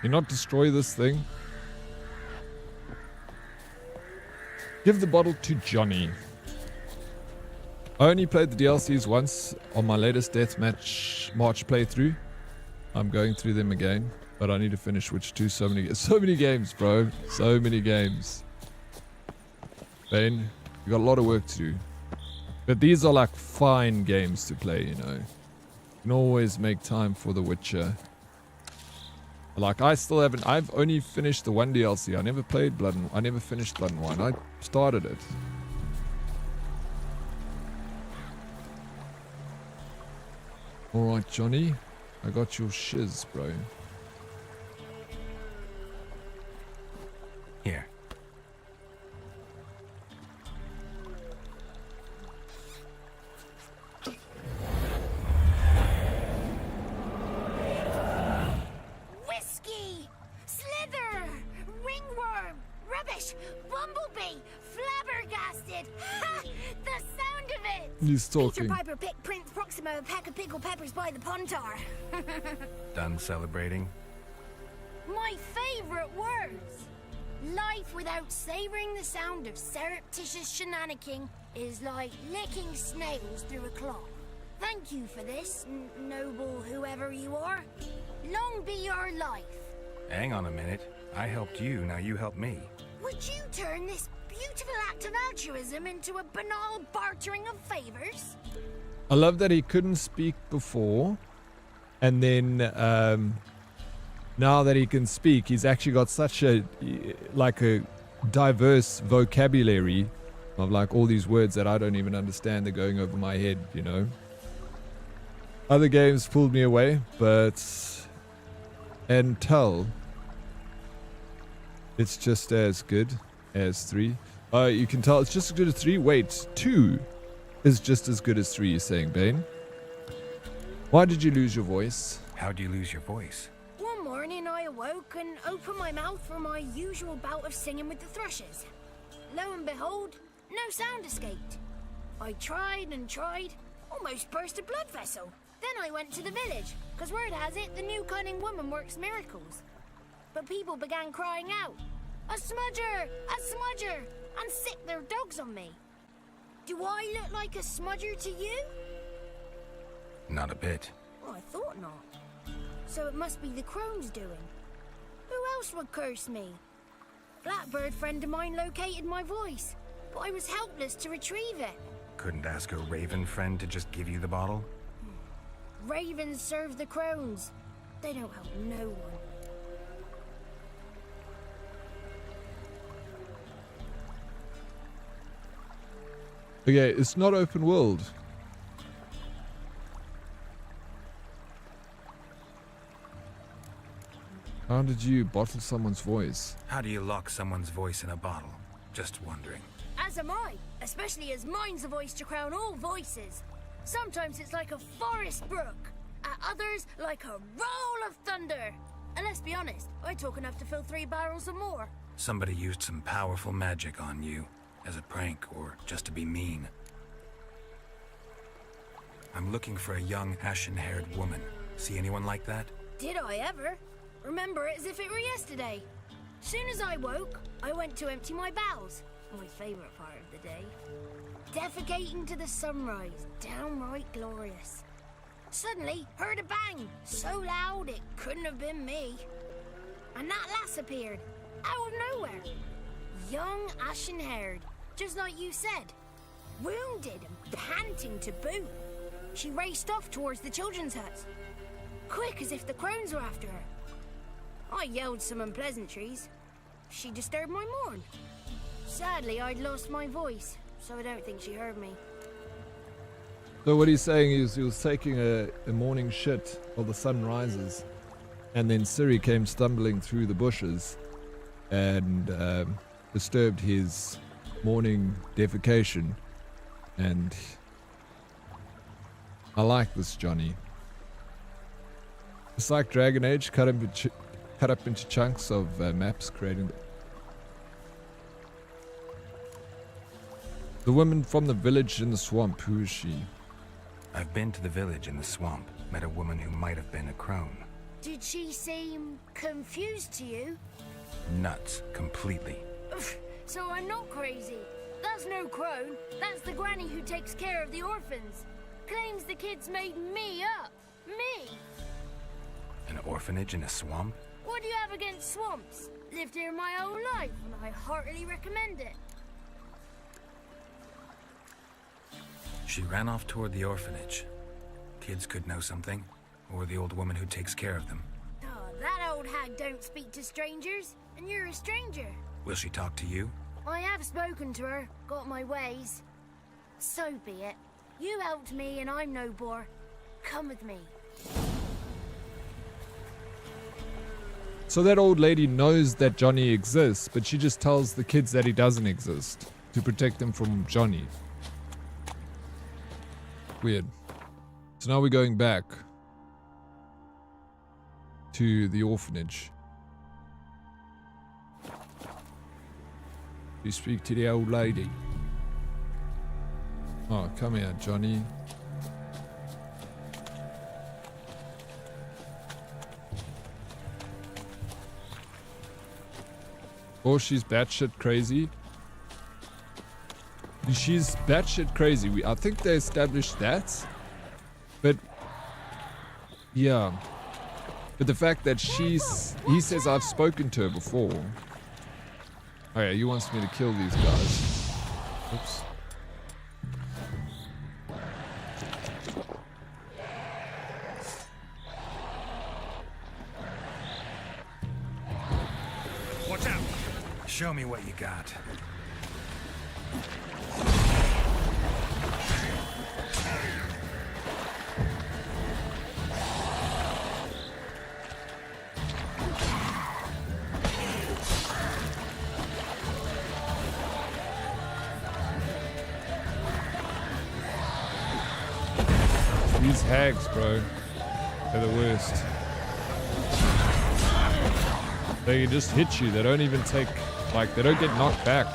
You not destroy this thing? Give the bottle to Johnny. I only played the DLCs once on my latest Deathmatch March playthrough. I'm going through them again, but I need to finish Witcher 2. So many games, bro. So many games. Bane, you got a lot of work to do. But these are like fine games to play, you know. You can always make time for The Witcher. Like, I still haven't... I've only finished the one DLC. I never played Blood and... I never finished Blood and Wine. I started it. Alright, Johnny. I got your shiz, bro. Here. Whiskey! Slither! Ringworm! Rubbish! Bumblebee! Flabbergasted! Ha! The sound of it! He's Peter talking. Piper picked Prince Proximo a pack of pickle peppers by the pontar. Done celebrating? My favourite words! Life without savouring the sound of surreptitious shenanigans is like licking snails through a cloth. Thank you for this, noble whoever you are. Long be your life. Hang on a minute. I helped you, now you help me. Would you turn this beautiful act of altruism into a banal bartering of favours? I love that he couldn't speak before, and then now that he can speak, he's actually got such a diverse vocabulary of like all these words that I don't even understand. They're going over my head, you know. Other games pulled me away, but until it's just as good as 3. You can tell it's just as good as 3. Wait, 2 is just as good as 3, you're saying, Bane? Why did you lose your voice? How'd you lose your voice? One morning I awoke and opened my mouth for my usual bout of singing with the thrushes. Lo and behold, no sound escaped. I tried and tried, almost burst a blood vessel. Then I went to the village, because word has it the new cunning woman works miracles. But people began crying out, "A smudger! A smudger!" and sick their dogs on me. Do I look like a smudger to you? Not a bit. Oh, I thought not. So it must be the crone's doing. Who else would curse me? Blackbird friend of mine located my voice, but I was helpless to retrieve it. Couldn't ask a raven friend to just give you the bottle? Ravens serve the crones. They don't help no one. Okay, it's not open world. How did you bottle someone's voice? How do you lock someone's voice in a bottle? Just wondering. As am I, especially as mine's a voice to crown all voices. Sometimes it's like a forest brook, at others like a roll of thunder. And let's be honest, I talk enough to fill 3 barrels or more. Somebody used some powerful magic on you, as a prank or just to be mean. I'm looking for a young, ashen-haired woman. See anyone like that? Did I ever? Remember it as if it were yesterday. Soon as I woke, I went to empty my bowels. My favourite part of the day. Defecating to the sunrise, downright glorious. Suddenly, heard a bang, so loud it couldn't have been me. And that lass appeared, out of nowhere. Young, ashen-haired, just like you said. Wounded and panting to boot. She raced off towards the children's huts. Quick as if the crones were after her. I yelled some unpleasantries. She disturbed my morn. Sadly, I'd lost my voice, so I don't think she heard me. So what he's saying is he was taking a morning shit while the sun rises, and then Ciri came stumbling through the bushes and disturbed his morning defecation. And I like this Johnny. It's like Dragon Age, cut up into chunks of maps, creating the woman from the village in the swamp. Who is she? I've been to the village in the swamp, met a woman who might have been a crone. Did she seem confused to you? Nuts, completely. So I'm not crazy. That's no crone. That's the granny who takes care of the orphans. Claims the kids made me up. Me! An orphanage in a swamp? What do you have against swamps? Lived here my whole life, and I heartily recommend it. She ran off toward the orphanage. Kids could know something, or the old woman who takes care of them. Oh, that old hag don't speak to strangers, and you're a stranger. Will she talk to you? I have spoken to her, got my ways. So be it. You helped me, and I'm no bore. Come with me. So that old lady knows that Johnny exists, but she just tells the kids that he doesn't exist to protect them from Johnny. Weird. So now we're going back to the orphanage. You speak to the old lady. Oh, come here, Johnny. Oh, she's batshit crazy. She's batshit crazy. I think they established that. But yeah. But the fact that he says I've spoken to her before. Oh yeah, he wants me to kill these guys. Oops. Watch out! Show me what you got. These hags, bro. They're the worst. They can just hit you. They don't even take, like, they don't get knocked back.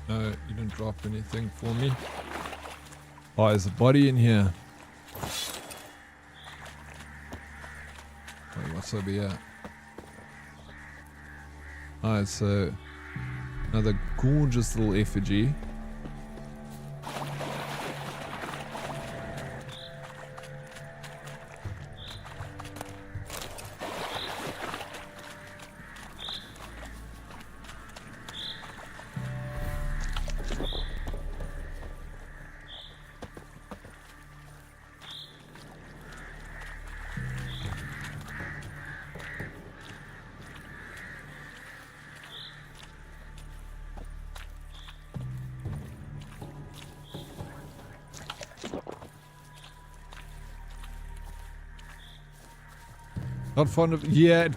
No, you didn't drop anything for me. Oh, there's a body in here. Wait, what's over here? Oh, it's another gorgeous little effigy. Not fond of, yeah,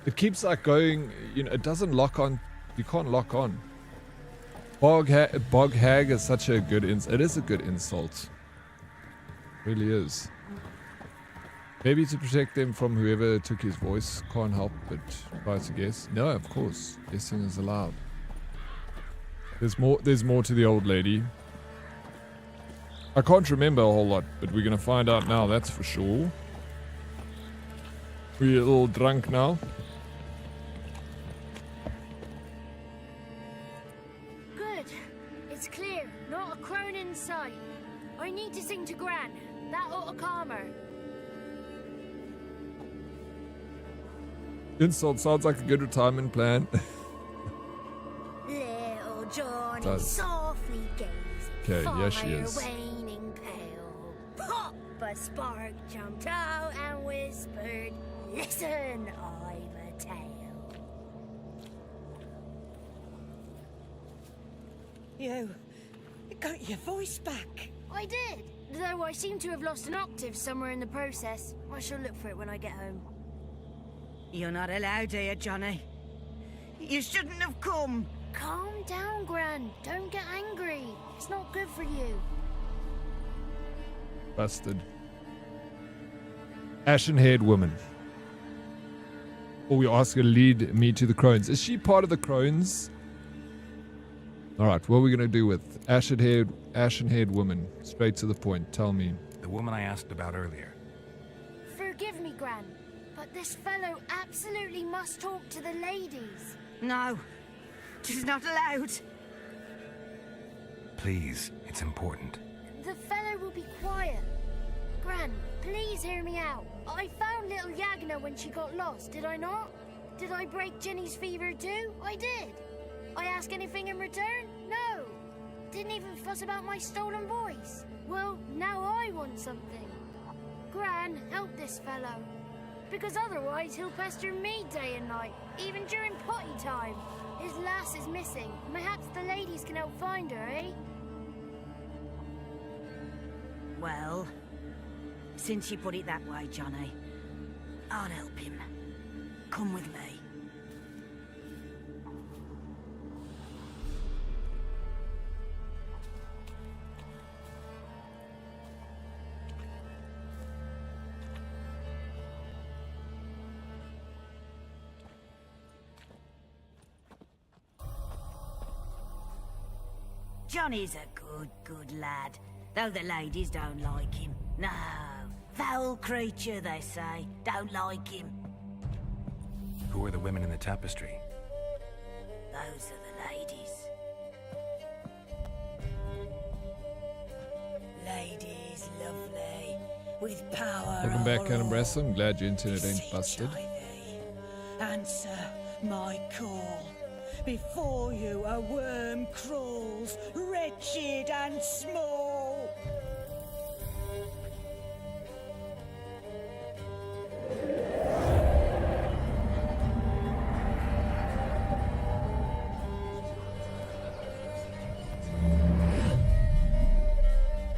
it keeps like going, you know, it doesn't lock on, you can't lock on. Bog hag is such a good it is a good insult. It really is. Maybe to protect them from whoever took his voice, can't help but try to guess. No, of course, guessing is allowed. There's more to the old lady. I can't remember a whole lot, but we're gonna find out now, that's for sure. We're a little drunk now. Good. It's clear. Not a crone in sight. I need to sing to Gran. That ought to calm her. Insult sounds like a good retirement plan. Little Johnny Does. softly gazed. Okay, yeah, she Fire is. waning pale. Pop! A spark jumped out and whispered, "Listen, I've a tale." You got your voice back. I did, though I seem to have lost an octave somewhere in the process. I shall look for it when I get home. You're not allowed here, Johnny. You shouldn't have come. Calm down, Gran. Don't get angry. It's not good for you. Busted. Ashen-haired woman. Or we ask her to lead me to the crones. Is she part of the crones? Alright, what are we going to do with ashen-haired woman? Straight to the point. Tell me. The woman I asked about earlier. Forgive me, Gran, but this fellow absolutely must talk to the ladies. No, she's not allowed. Please, it's important. The fellow will be quiet. Gran, please hear me out. I found little Yagna when she got lost, did I not? Did I break Ginny's fever too? I did. I ask anything in return? No. Didn't even fuss about my stolen voice. Well, now I want something. Gran, help this fellow. Because otherwise he'll pester me day and night, even during potty time. His lass is missing. Perhaps the ladies can help find her, eh? Well, since you put it that way, Johnny, I'll help him. Come with me. Johnny's a good lad, though the ladies don't like him. No, foul creature, they say. Don't like him. Who are the women in the tapestry? Those are the ladies. Ladies, lovely, with power. Welcome back, Cannon Brass. I'm glad your internet ain't busted. Answer my call. Before you a worm crawls, wretched and small.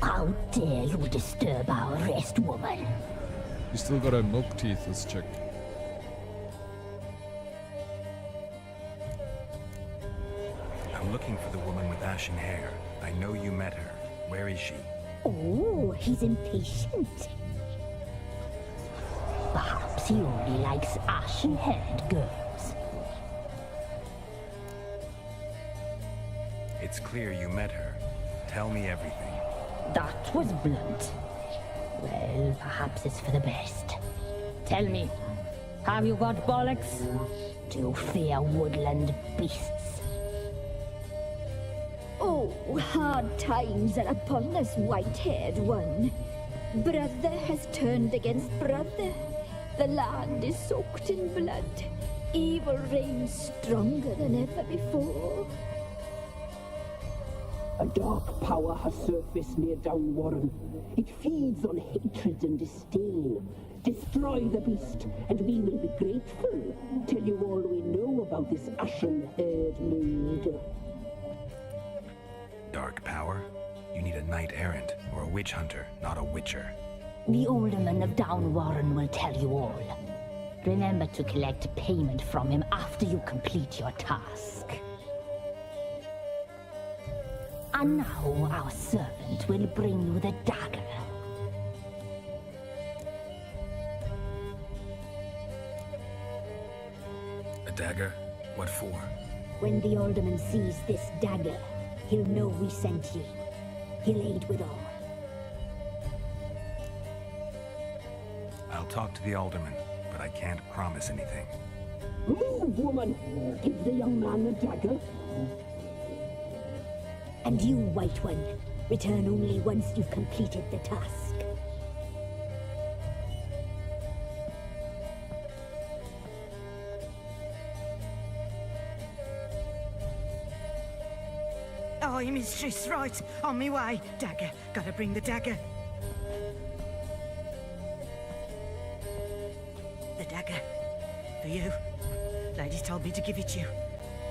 How dare you disturb our rest, woman? You still got her milk teeth, this chick. I'm looking for the woman with ashen hair. I know you met her. Where is she? Oh, he's impatient. Perhaps he only likes ashen-haired girls. It's clear you met her. Tell me everything. That was blunt. Well, perhaps it's for the best. Tell me, have you got bollocks? Do you fear woodland beasts? Oh, hard times are upon us, white-haired one. Brother has turned against brother. The land is soaked in blood. Evil reigns stronger than ever before. A dark power has surfaced near Downwarren. It feeds on hatred and disdain. Destroy the beast, and we will be grateful. Tell you all we know about this ashen-haired maid. Dark power? You need a knight-errant or a witch hunter, not a witcher. The alderman of Downwarren will tell you all. Remember to collect payment from him after you complete your task. And now our servant will bring you the dagger. A dagger? What for? When the alderman sees this dagger, he'll know we sent ye. He'll aid with all. I'll talk to the alderman, but I can't promise anything. Move, woman! Give the young man the dagger. And you, White One, return only once you've completed the task. Aye, mistress, right. On me way. Dagger. Gotta bring the dagger. The dagger. For you. Ladies told me to give it you.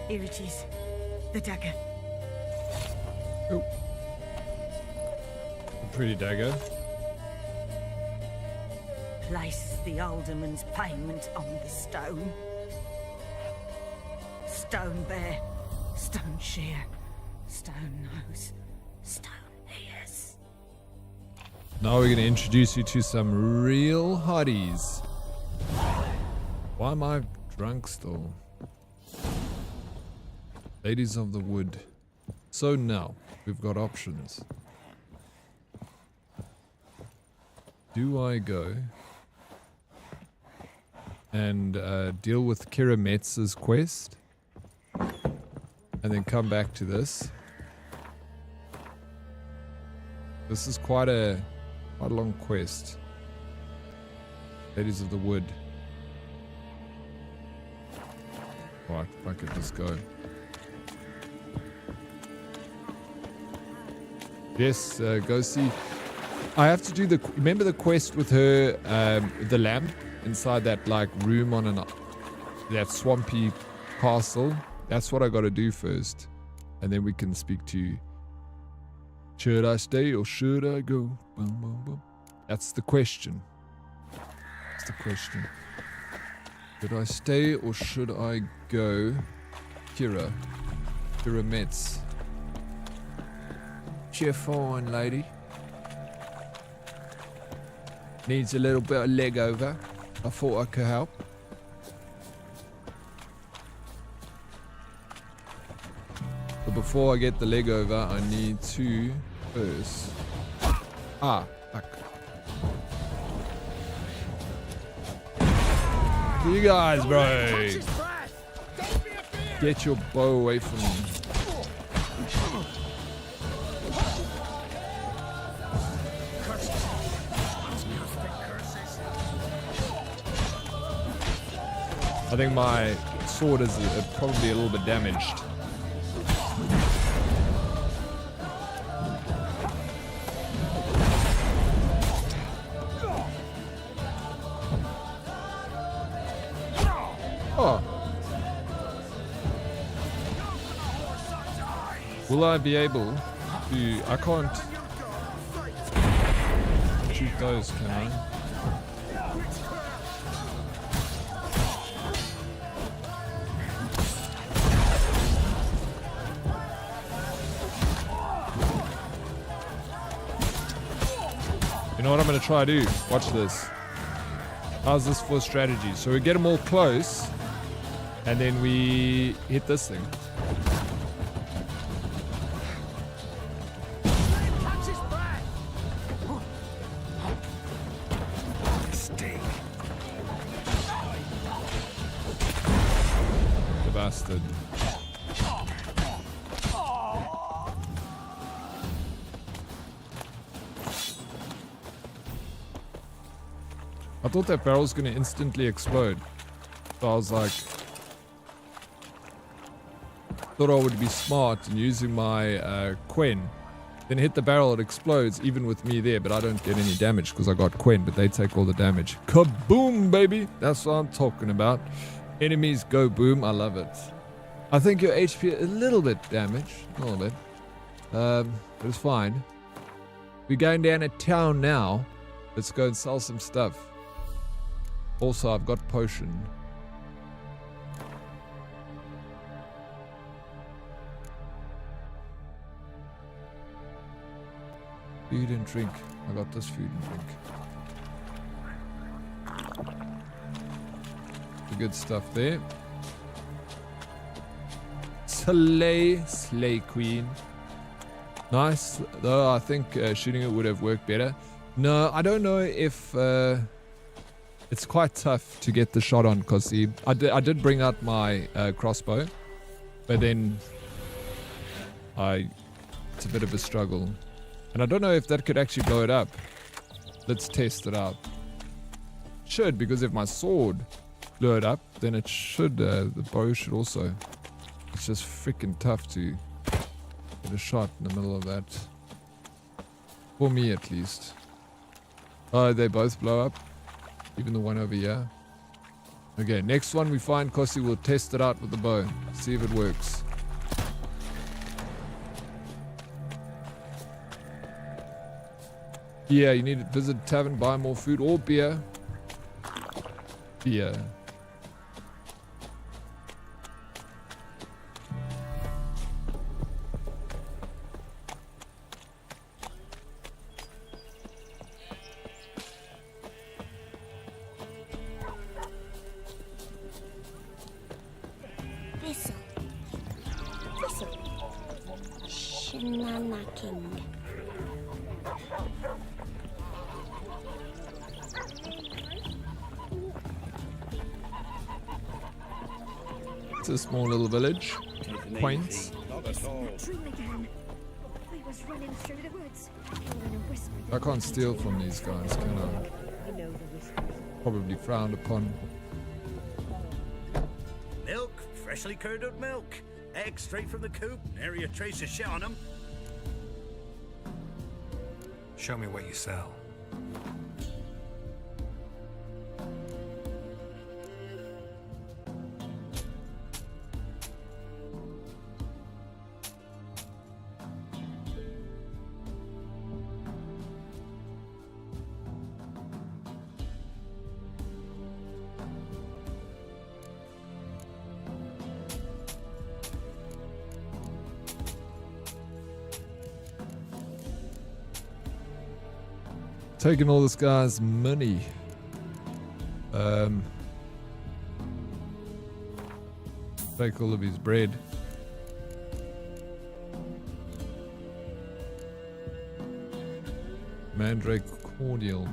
Here it is. The dagger. Oh. A pretty dagger. Place the alderman's payment on the stone. Stone bear. Stone shear, stone nose, stone ears. Now we're going to introduce you to some real hotties. Why am I drunk still? Ladies of the Wood. So now, we've got options. Do I go and deal with Kira Metz's quest? And then come back to this? This is quite a long quest. Ladies of the Wood. Right, fuck it, let's go. Yes, go see. I have to do the. Remember the quest with her, the lamp inside that like room on that swampy castle. That's what I got to do first, and then we can speak to you. Should I stay or should I go? Boom, boom, boom. That's the question. That's the question. Should I stay or should I go? Kira Metz. You're fine, lady. Needs a little bit of leg over. I thought I could help. But before I get the leg over, I need to first. Ah, fuck. You guys, bro. Get your bow away from me. I think my sword is probably a little bit damaged. Oh. Will I be able to... I can't shoot those, can I? You know what I'm going to try to do? Watch this. How's this for strategy? So we get them all close, and then we hit this thing. The bastard. I thought that barrel was going to instantly explode. So I was like... thought I would be smart in using my Quen. Then hit the barrel, it explodes, even with me there, but I don't get any damage because I got Quen, but they take all the damage. Kaboom, baby! That's what I'm talking about. Enemies go boom, I love it. I think your HP is a little bit damaged. A little bit. But it's fine. We're going down to town now. Let's go and sell some stuff. Also, I've got potion. Food and drink. I got this food and drink. The good stuff there. Slay queen. Nice, though I think shooting it would have worked better. No, I don't know if... it's quite tough to get the shot on because I did bring out my crossbow, but then it's a bit of a struggle. And I don't know if that could actually blow it up. Let's test it out. Should, because if my sword blew it up, then it should, the bow should also. It's just freaking tough to get a shot in the middle of that. For me at least. Oh, they both blow up. Even the one over here. Okay, next one we find Kossi, we'll test it out with the bow. See if it works. Yeah, you need to visit tavern, buy more food or beer. Beer. Nana King. It's a small little village. Quaint. Dream again. I was running through the woods. I can't steal from these guys, can I? Probably frowned upon. Milk, freshly curdled milk. Eggs straight from the coop. Nary a trace of shit on them. Show me what you sell. Taking all this guy's money. Take all of his bread. Mandrake cordial.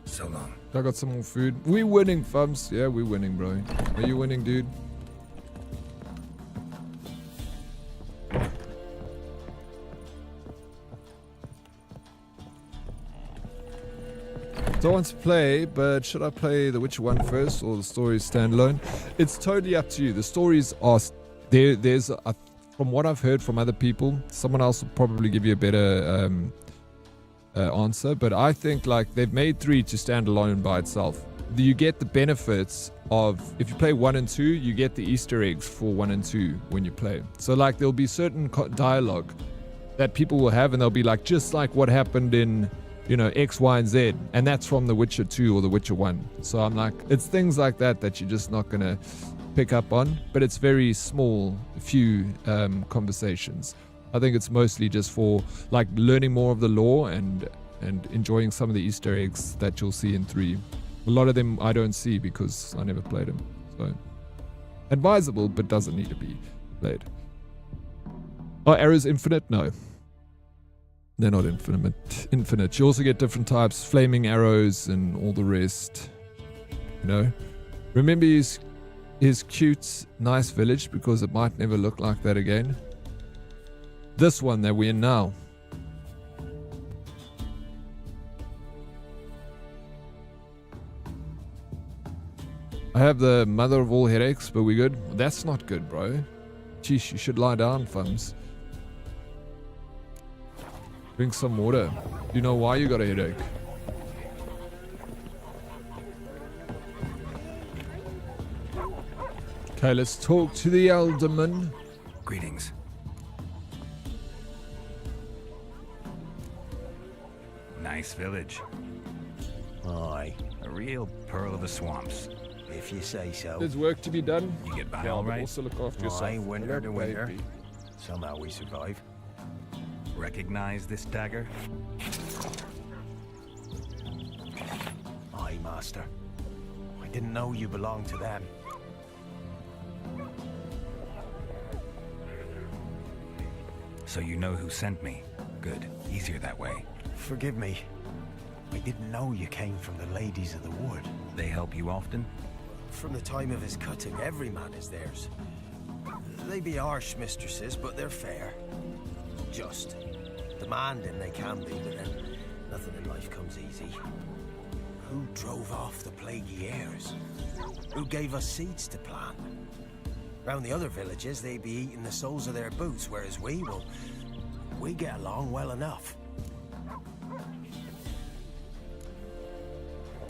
So long. I got some more food. We winning, fums. Yeah, we winning, bro. Are you winning, dude? So I want to play, but should I play The Witcher 1 first or the story standalone? It's totally up to you. The stories are there. From what I've heard from other people, someone else will probably give you a better answer. But I think like they've made 3 to stand alone by itself. You get the benefits of, if you play 1 and 2, you get the Easter eggs for 1 and 2 when you play. So like there'll be certain dialogue that people will have, and they'll be like, just like what happened in, you know, X, Y, and Z, and that's from The Witcher 2 or The Witcher 1. So I'm like, it's things like that that you're just not gonna pick up on, but it's very small, few conversations. I think it's mostly just for like learning more of the lore and enjoying some of the Easter eggs that you'll see in 3. A lot of them I don't see because I never played them. So advisable, but doesn't need to be played. Are arrows infinite? No. They're not infinite. You also get different types, flaming arrows and all the rest. You know? Remember his cute, nice village, because it might never look like that again. This one that we're in now. I have the mother of all headaches, but we good? That's not good, bro. Jeez, you should lie down, fums. Drink some water. Do you know why you got a headache? Okay, let's talk to the alderman. Greetings. Nice village. Aye. A real pearl of the swamps. If you say so. There's work to be done. You get by Yeah, all but right? also look after yourself. Aye, winter to Hello, winter. baby. Somehow we survive. Recognize this dagger? Aye, master. I didn't know you belonged to them. So you know who sent me. Good. Easier that way. Forgive me. I didn't know you came from the Ladies of the Wood. They help you often? From the time of his cutting, every man is theirs. They be harsh mistresses, but they're fair. Just. Demanding they can be, but then nothing in life comes easy. Who drove off the plaguey heirs? Who gave us seeds to plant? Round the other villages, they be eating the soles of their boots, whereas we get along well enough.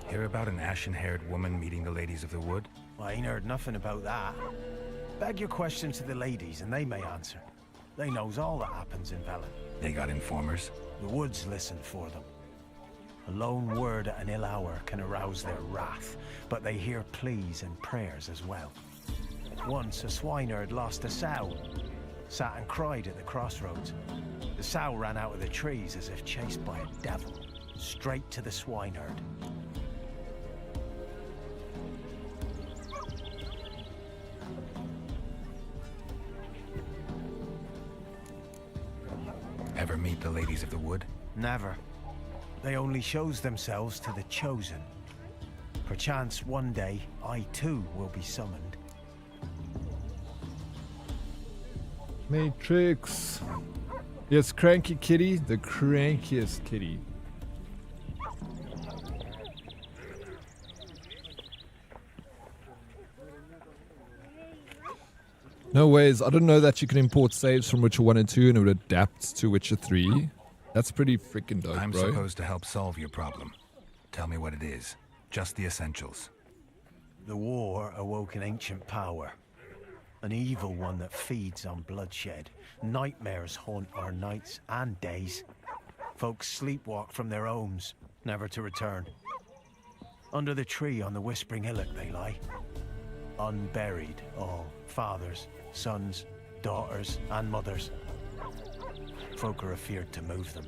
Hear about an ashen-haired woman meeting the Ladies of the Wood? I ain't heard nothing about that. Beg your question to the ladies, and they may answer. They knows all that happens in Velen. They got informers? The woods listen for them. A lone word at an ill hour can arouse their wrath, but they hear pleas and prayers as well. Once a swineherd lost a sow, sat and cried at the crossroads. The sow ran out of the trees as if chased by a devil, straight to the swineherd. Ever meet the ladies of the wood? Never. They only shows themselves to the chosen. Perchance one day, I too will be summoned. Matrix. Yes, Cranky Kitty, the crankiest kitty. No ways. I didn't know that you can import saves from Witcher 1 and 2 and it would adapt to Witcher 3. That's pretty freaking dope, I'm bro. supposed to help solve your problem. Tell me what it is. Just the essentials. The war awoke an ancient power. An evil one that feeds on bloodshed. Nightmares haunt our nights and days. Folks sleepwalk from their homes, never to return. Under the tree on the Whispering Hillock they lie. Unburied all. Fathers, sons, daughters, and mothers. Folk are afeared to move them.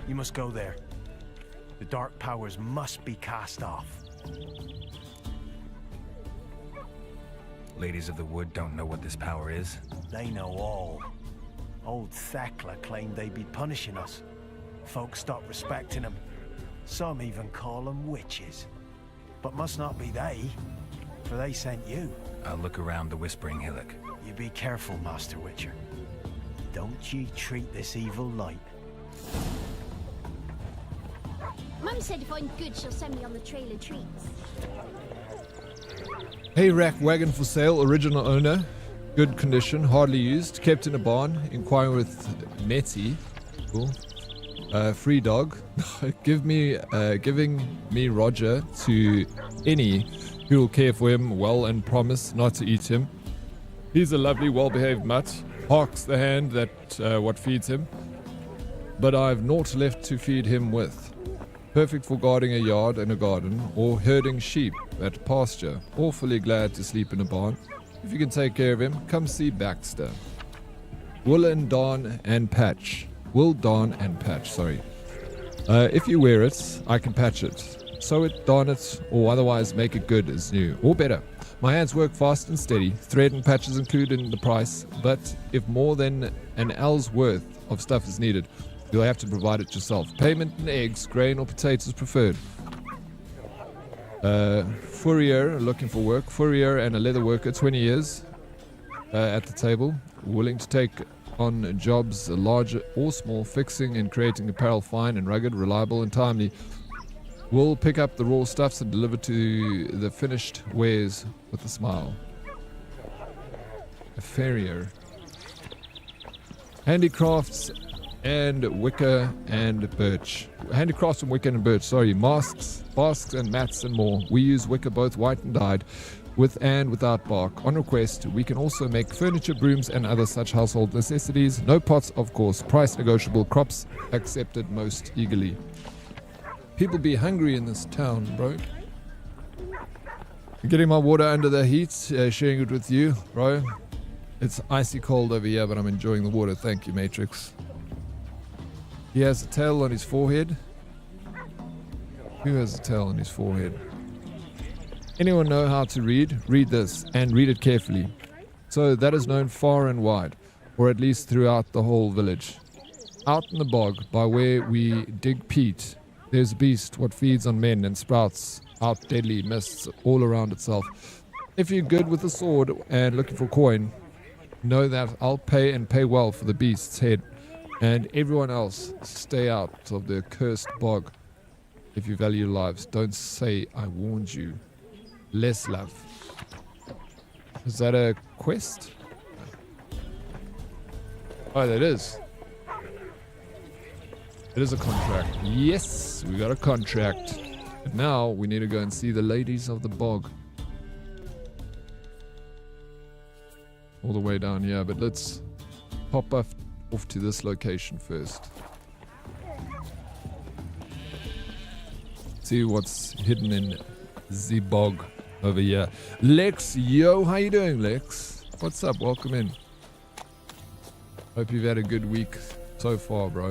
You must go there. The dark powers must be cast off. Ladies of the Wood don't know what this power is? They know all. Old Thekla claimed they'd be punishing us. Folk stopped respecting them. Some even call them witches. But must not be they, for they sent you. I'll look around the Whispering Hillock. You be careful, Master Witcher. Don't ye treat this evil light. Mum said if I'm good, she'll send me on the trail of treats. Hay rack wagon for sale, original owner, good condition, hardly used, kept in a barn. Inquiring with Nettie. Cool. Free dog. Giving me Roger to any who will care for him well and promise not to eat him. He's a lovely, well-behaved mutt. Harks the hand that what feeds him. But I've naught left to feed him with. Perfect for guarding a yard and a garden, or herding sheep at pasture. Awfully glad to sleep in a barn. If you can take care of him, come see Baxter. Wool and darn and patch. Wool, darn and patch, sorry. If you wear it, I can patch it. Sew it, darn it, or otherwise make it good as new, or better. My hands work fast and steady. Thread and patches included in the price, but if more than an L's worth of stuff is needed, you'll have to provide it yourself. Payment in eggs, grain, or potatoes preferred. Fourier, looking for work. Fourier and a leather worker, 20 years at the table. Willing to take on jobs large or small, fixing and creating apparel fine and rugged, reliable and timely. We'll pick up the raw stuffs and deliver to the finished wares with a smile. A farrier. Handicrafts and wicker and birch. Handicrafts and wicker and birch, sorry. Masks, basks and mats and more. We use wicker both white and dyed, with and without bark. On request, we can also make furniture, brooms and other such household necessities. No pots, of course. Price negotiable. Crops accepted most eagerly. People be hungry in this town, bro. Getting my water under the heat, sharing it with you, bro. It's icy cold over here, but I'm enjoying the water. Thank you, Matrix. He has a tail on his forehead. Who has a tail on his forehead? Anyone know how to read? Read this, and read it carefully. So that is known far and wide, or at least throughout the whole village. Out in the bog, by where we dig peat, there's a beast what feeds on men and sprouts out deadly mists all around itself. If you're good with a sword and looking for coin, know that I'll pay and pay well for the beast's head. And everyone else, stay out of the cursed bog. If you value lives, don't say I warned you. Less love. Is that a quest? Oh, that is. It is a contract. Yes, we got a contract. But now we need to go and see the ladies of the bog. All the way down here, but let's pop off to this location first. See what's hidden in the bog over here. Lex, yo, how you doing, Lex? What's up? Welcome in. Hope you've had a good week so far, bro.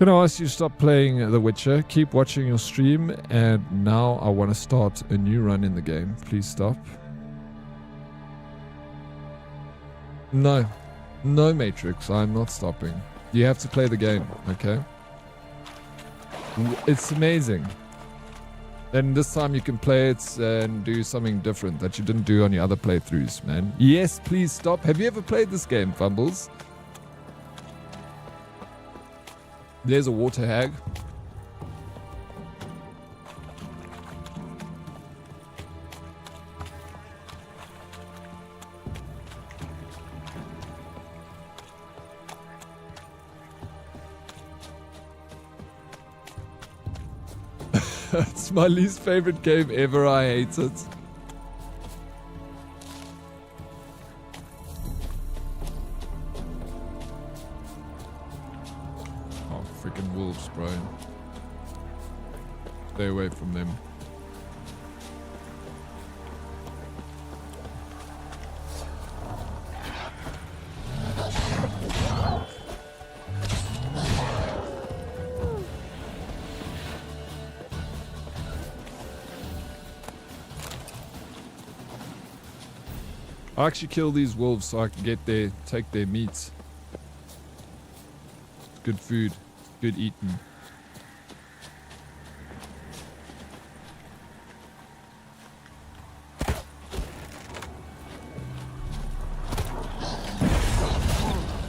Can I ask you to stop playing The Witcher? Keep watching your stream, and now I want to start a new run in the game. Please stop. No. No, Matrix. I'm not stopping. You have to play the game, okay? It's amazing. Then this time you can play it and do something different that you didn't do on your other playthroughs, man. Yes, please stop. Have you ever played this game, Fumbles? There's a water hag. It's my least favorite game ever. I hate it. Oh, freaking wolves, bro. Stay away from them. I actually kill these wolves so I can take their meat. It's good food, good eating.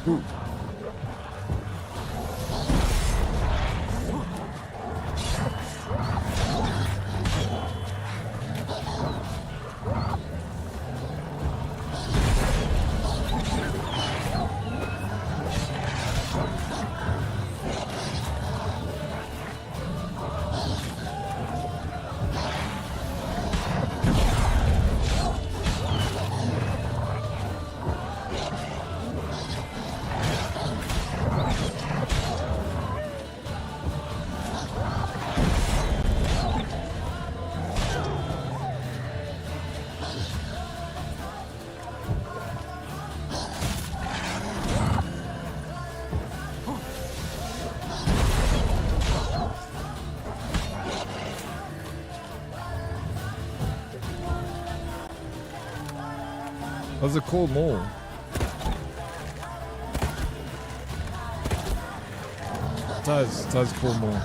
Ooh. What's it called more? It does call more.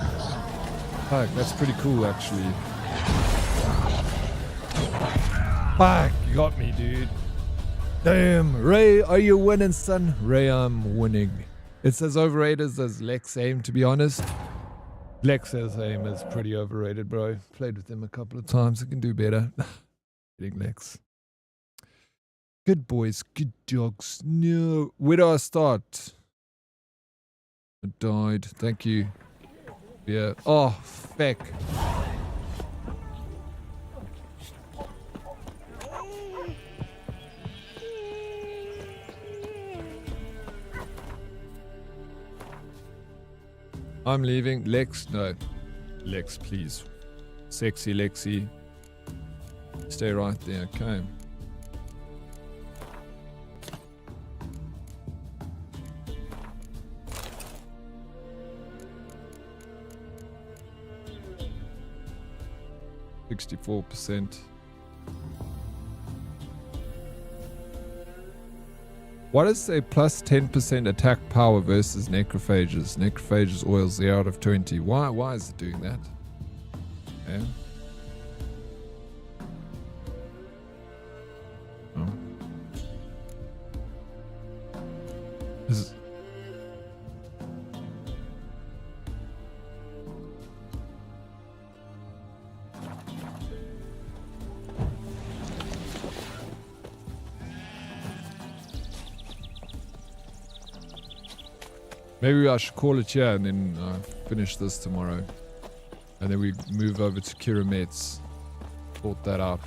Fuck, that's pretty cool actually. Fuck, you got me, dude. Damn, Ray, are you winning, son? Ray, I'm winning. It's as overrated as Lex Aim, to be honest. Lex's Aim is pretty overrated, bro. Played with him a couple of times. I can do better. Getting Lex. Good boys, good dogs. No. Where do I start? I died. Thank you. Yeah. Oh, feck. I'm leaving. Lex, no. Lex, please. Sexy Lexi. Stay right there, okay. %. Why does it say plus 10% attack power versus necrophages? Necrophages oils 0 out of 20. Why is it doing that? Yeah. Oh. Is Maybe I should call it here and then finish this tomorrow. And then we move over to Kira Metz. Sort that out.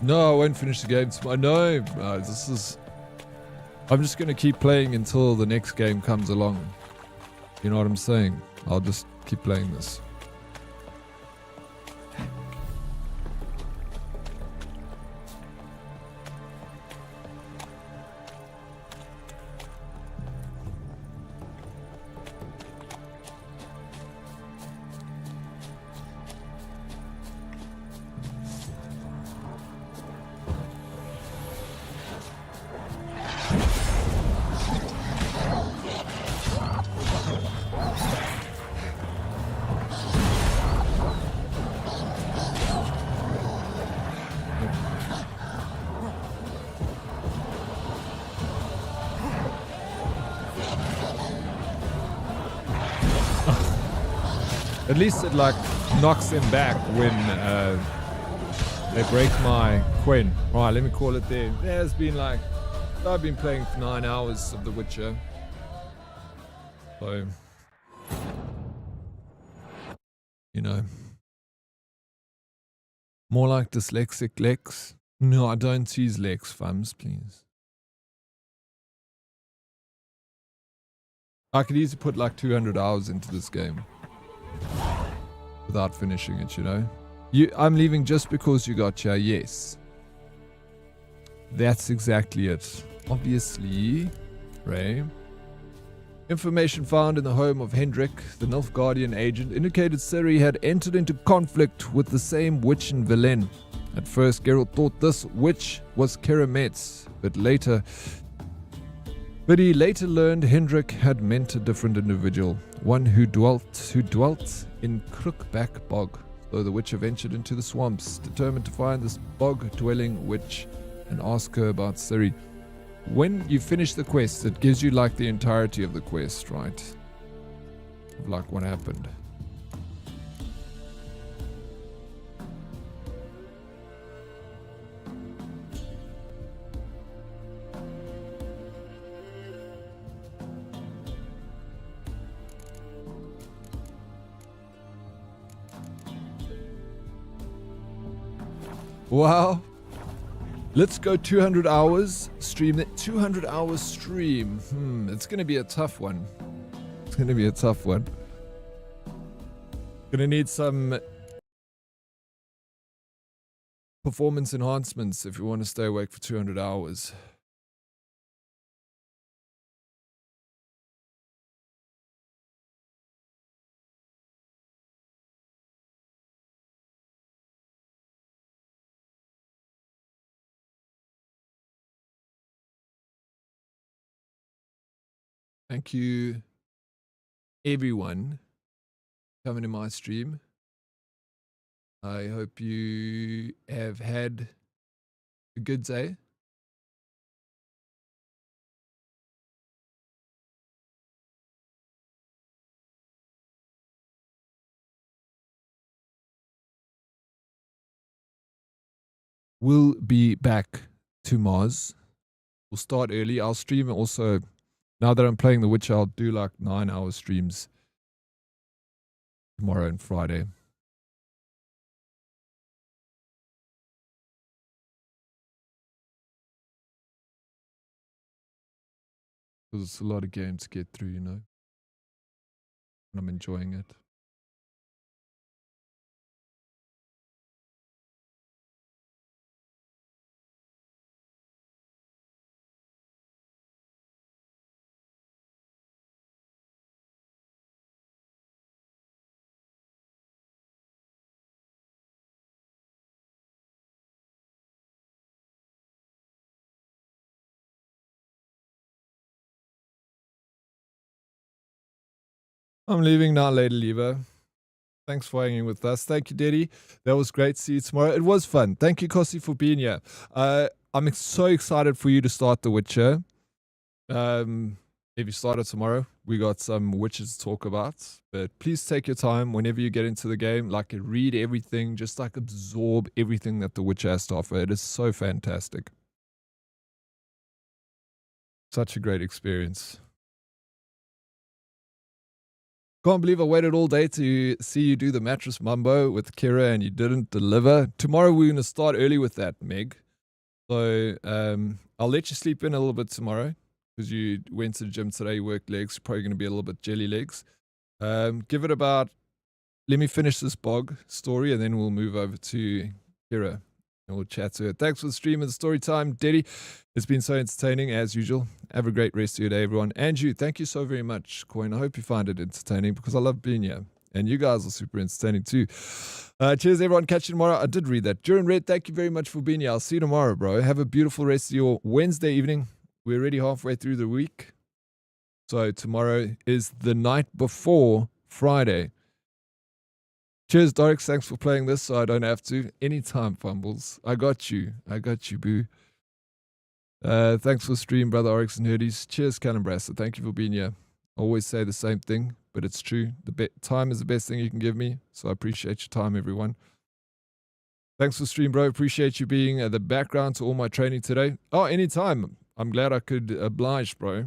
No, I won't finish the game tomorrow. No, this is... I'm just going to keep playing until the next game comes along. You know what I'm saying? I'll just keep playing this. At least it like knocks him back when they break my Queen. Right, let me call it there. There's been like, I've been playing for 9 hours of The Witcher. So, you know, more like dyslexic Lex. No, I don't use Lex, fams, please. I could easily put like 200 hours into this game without finishing it, you know. I'm leaving just because you got here, yes. That's exactly it. Obviously, Ray. Information found in the home of Hendrik, the Nilfgaardian agent, indicated Ciri had entered into conflict with the same witch in Velen. At first, Geralt thought this witch was Keira Metz, but he later learned Hendrik had meant a different individual, one who dwelt in Crookback Bog. So the witcher ventured into the swamps, determined to find this bog-dwelling witch and ask her about Ciri. When you finish the quest, it gives you like the entirety of the quest, right? Of like what happened. Wow. Let's go 200 hours. Stream that 200 hours stream. It's going to be a tough one. It's going to be a tough one. Going to need some performance enhancements if you want to stay awake for 200 hours. Thank you, everyone, coming to my stream. I hope you have had a good day. We'll be back to Mars. We'll start early. I'll stream also. Now that I'm playing The Witcher, I'll do like 9-hour streams tomorrow and Friday. Because it's a lot of games to get through, you know. And I'm enjoying it. I'm leaving now, Lady Lever. Thanks for hanging with us. Thank you, Daddy. That was great. See you tomorrow. It was fun. Thank you, Kossi, for being here. I'm so excited for you to start The Witcher. If you start it tomorrow, we got some Witches to talk about. But please take your time whenever you get into the game. Like, read everything. Just like absorb everything that The Witcher has to offer. It is so fantastic. Such a great experience. Can't believe I waited all day to see you do the mattress mumbo with Kira and you didn't deliver. Tomorrow we're going to start early with that, Meg. So I'll let you sleep in a little bit tomorrow because you went to the gym today, you worked legs, probably going to be a little bit jelly legs. Give it about, let me finish this bog story and then we'll move over to Kira and we'll chat to her. Thanks for the stream and the story time, Deddy. It's been so entertaining as usual. Have a great rest of your day, everyone. And you, thank you so very much, Coin. I hope you find it entertaining because I love being here. And you guys are super entertaining too. Cheers, everyone. Catch you tomorrow. I did read that. Duran Red, thank you very much for being here. I'll see you tomorrow, bro. Have a beautiful rest of your Wednesday evening. We're already halfway through the week. So tomorrow is the night before Friday. Cheers, Dorix. Thanks for playing this so I don't have to. Anytime, Fumbles. I got you. I got you, boo. Thanks for stream, Brother Oryx and Herdies. Cheers, Calumbrassa. Thank you for being here. I always say the same thing, but it's true. Time is the best thing you can give me, so I appreciate your time, everyone. Thanks for stream, bro. Appreciate you being the background to all my training today. Oh, anytime. I'm glad I could oblige, bro.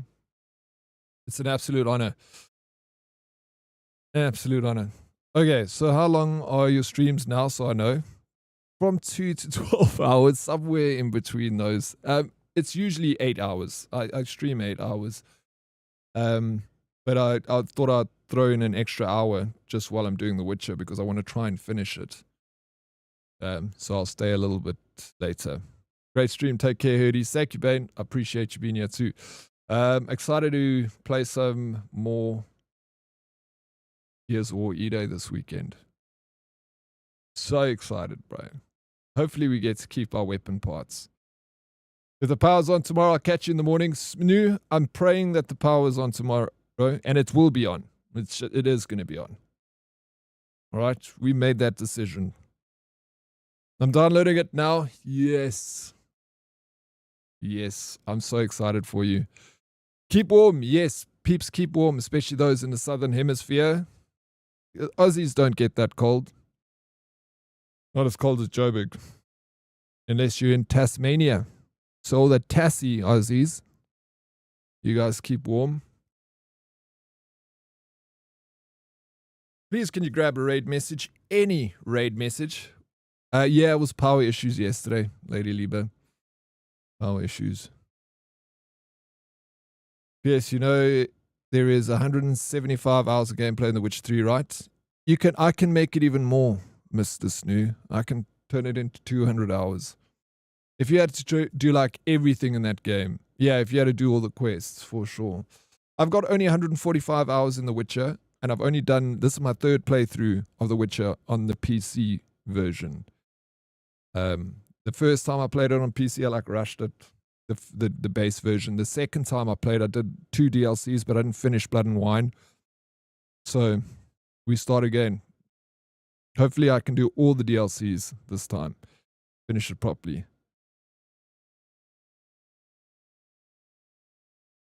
It's an absolute honor. Absolute honor. Okay, so how long are your streams now, so I know? From 2 to 12 hours, somewhere in between those. It's usually 8 hours. I stream 8 hours. But I thought I'd throw in an extra hour just while I'm doing The Witcher because I want to try and finish it. So I'll stay a little bit later. Great stream. Take care, Herdies. Thank you, Bane. I appreciate you being here too. Excited to play some more Gears of War E-Day this weekend. So excited, bro. Hopefully we get to keep our weapon parts. If the power's on tomorrow, I'll catch you in the morning. Snoo, I'm praying that the power's on tomorrow, and it will be on. It is going to be on. All right, we made that decision. I'm downloading it now. Yes. Yes, I'm so excited for you. Keep warm. Yes, peeps, keep warm, especially those in the southern hemisphere. Aussies don't get that cold. Not as cold as Joburg. Unless you're in Tasmania. So all the Tassie Aussies, you guys keep warm. Please, can you grab a raid message? Any raid message. Yeah, it was power issues yesterday, Lady Liba. Power issues. Yes, you know, there is 175 hours of gameplay in The Witcher 3, right? I can make it even more, Mr. Snoo. I can turn it into 200 hours. If you had to do like everything in that game, yeah, if you had to do all the quests, for sure. I've got only 145 hours in The Witcher, and I've only done, this is my third playthrough of The Witcher on the PC version. The first time I played it on PC, I like rushed it, the base version. The second time I played, I did 2 DLCs, but I didn't finish Blood and Wine. So we start again. Hopefully I can do all the DLCs this time. Finish it properly.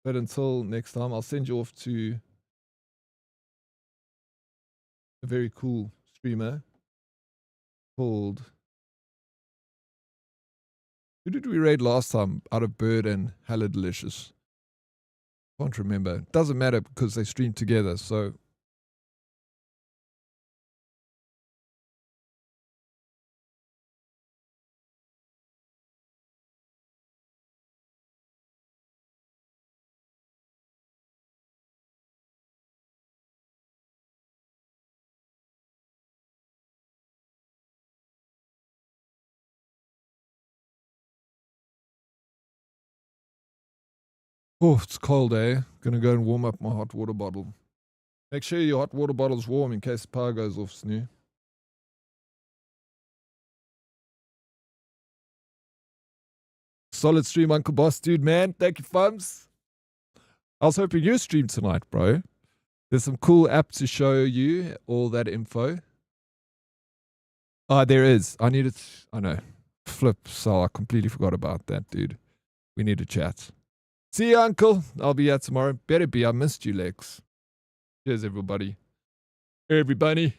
But until next time, I'll send you off to a very cool streamer called... Who did we raid last time out of Bird and Hella Delicious? Can't remember. Doesn't matter because they stream together, so... Oh, it's cold, eh? Gonna go and warm up my hot water bottle. Make sure your hot water bottle's warm in case the power goes off, Snoo. Solid stream, Uncle Boss, dude, man. Thank you, Fums. I was hoping you streamed tonight, bro. There's some cool app to show you all that info. There is. I know. Flip, so I completely forgot about that, dude. We need to chat. See you, Uncle. I'll be here tomorrow. Better be. I missed you, Lex. Cheers, everybody. Everybody.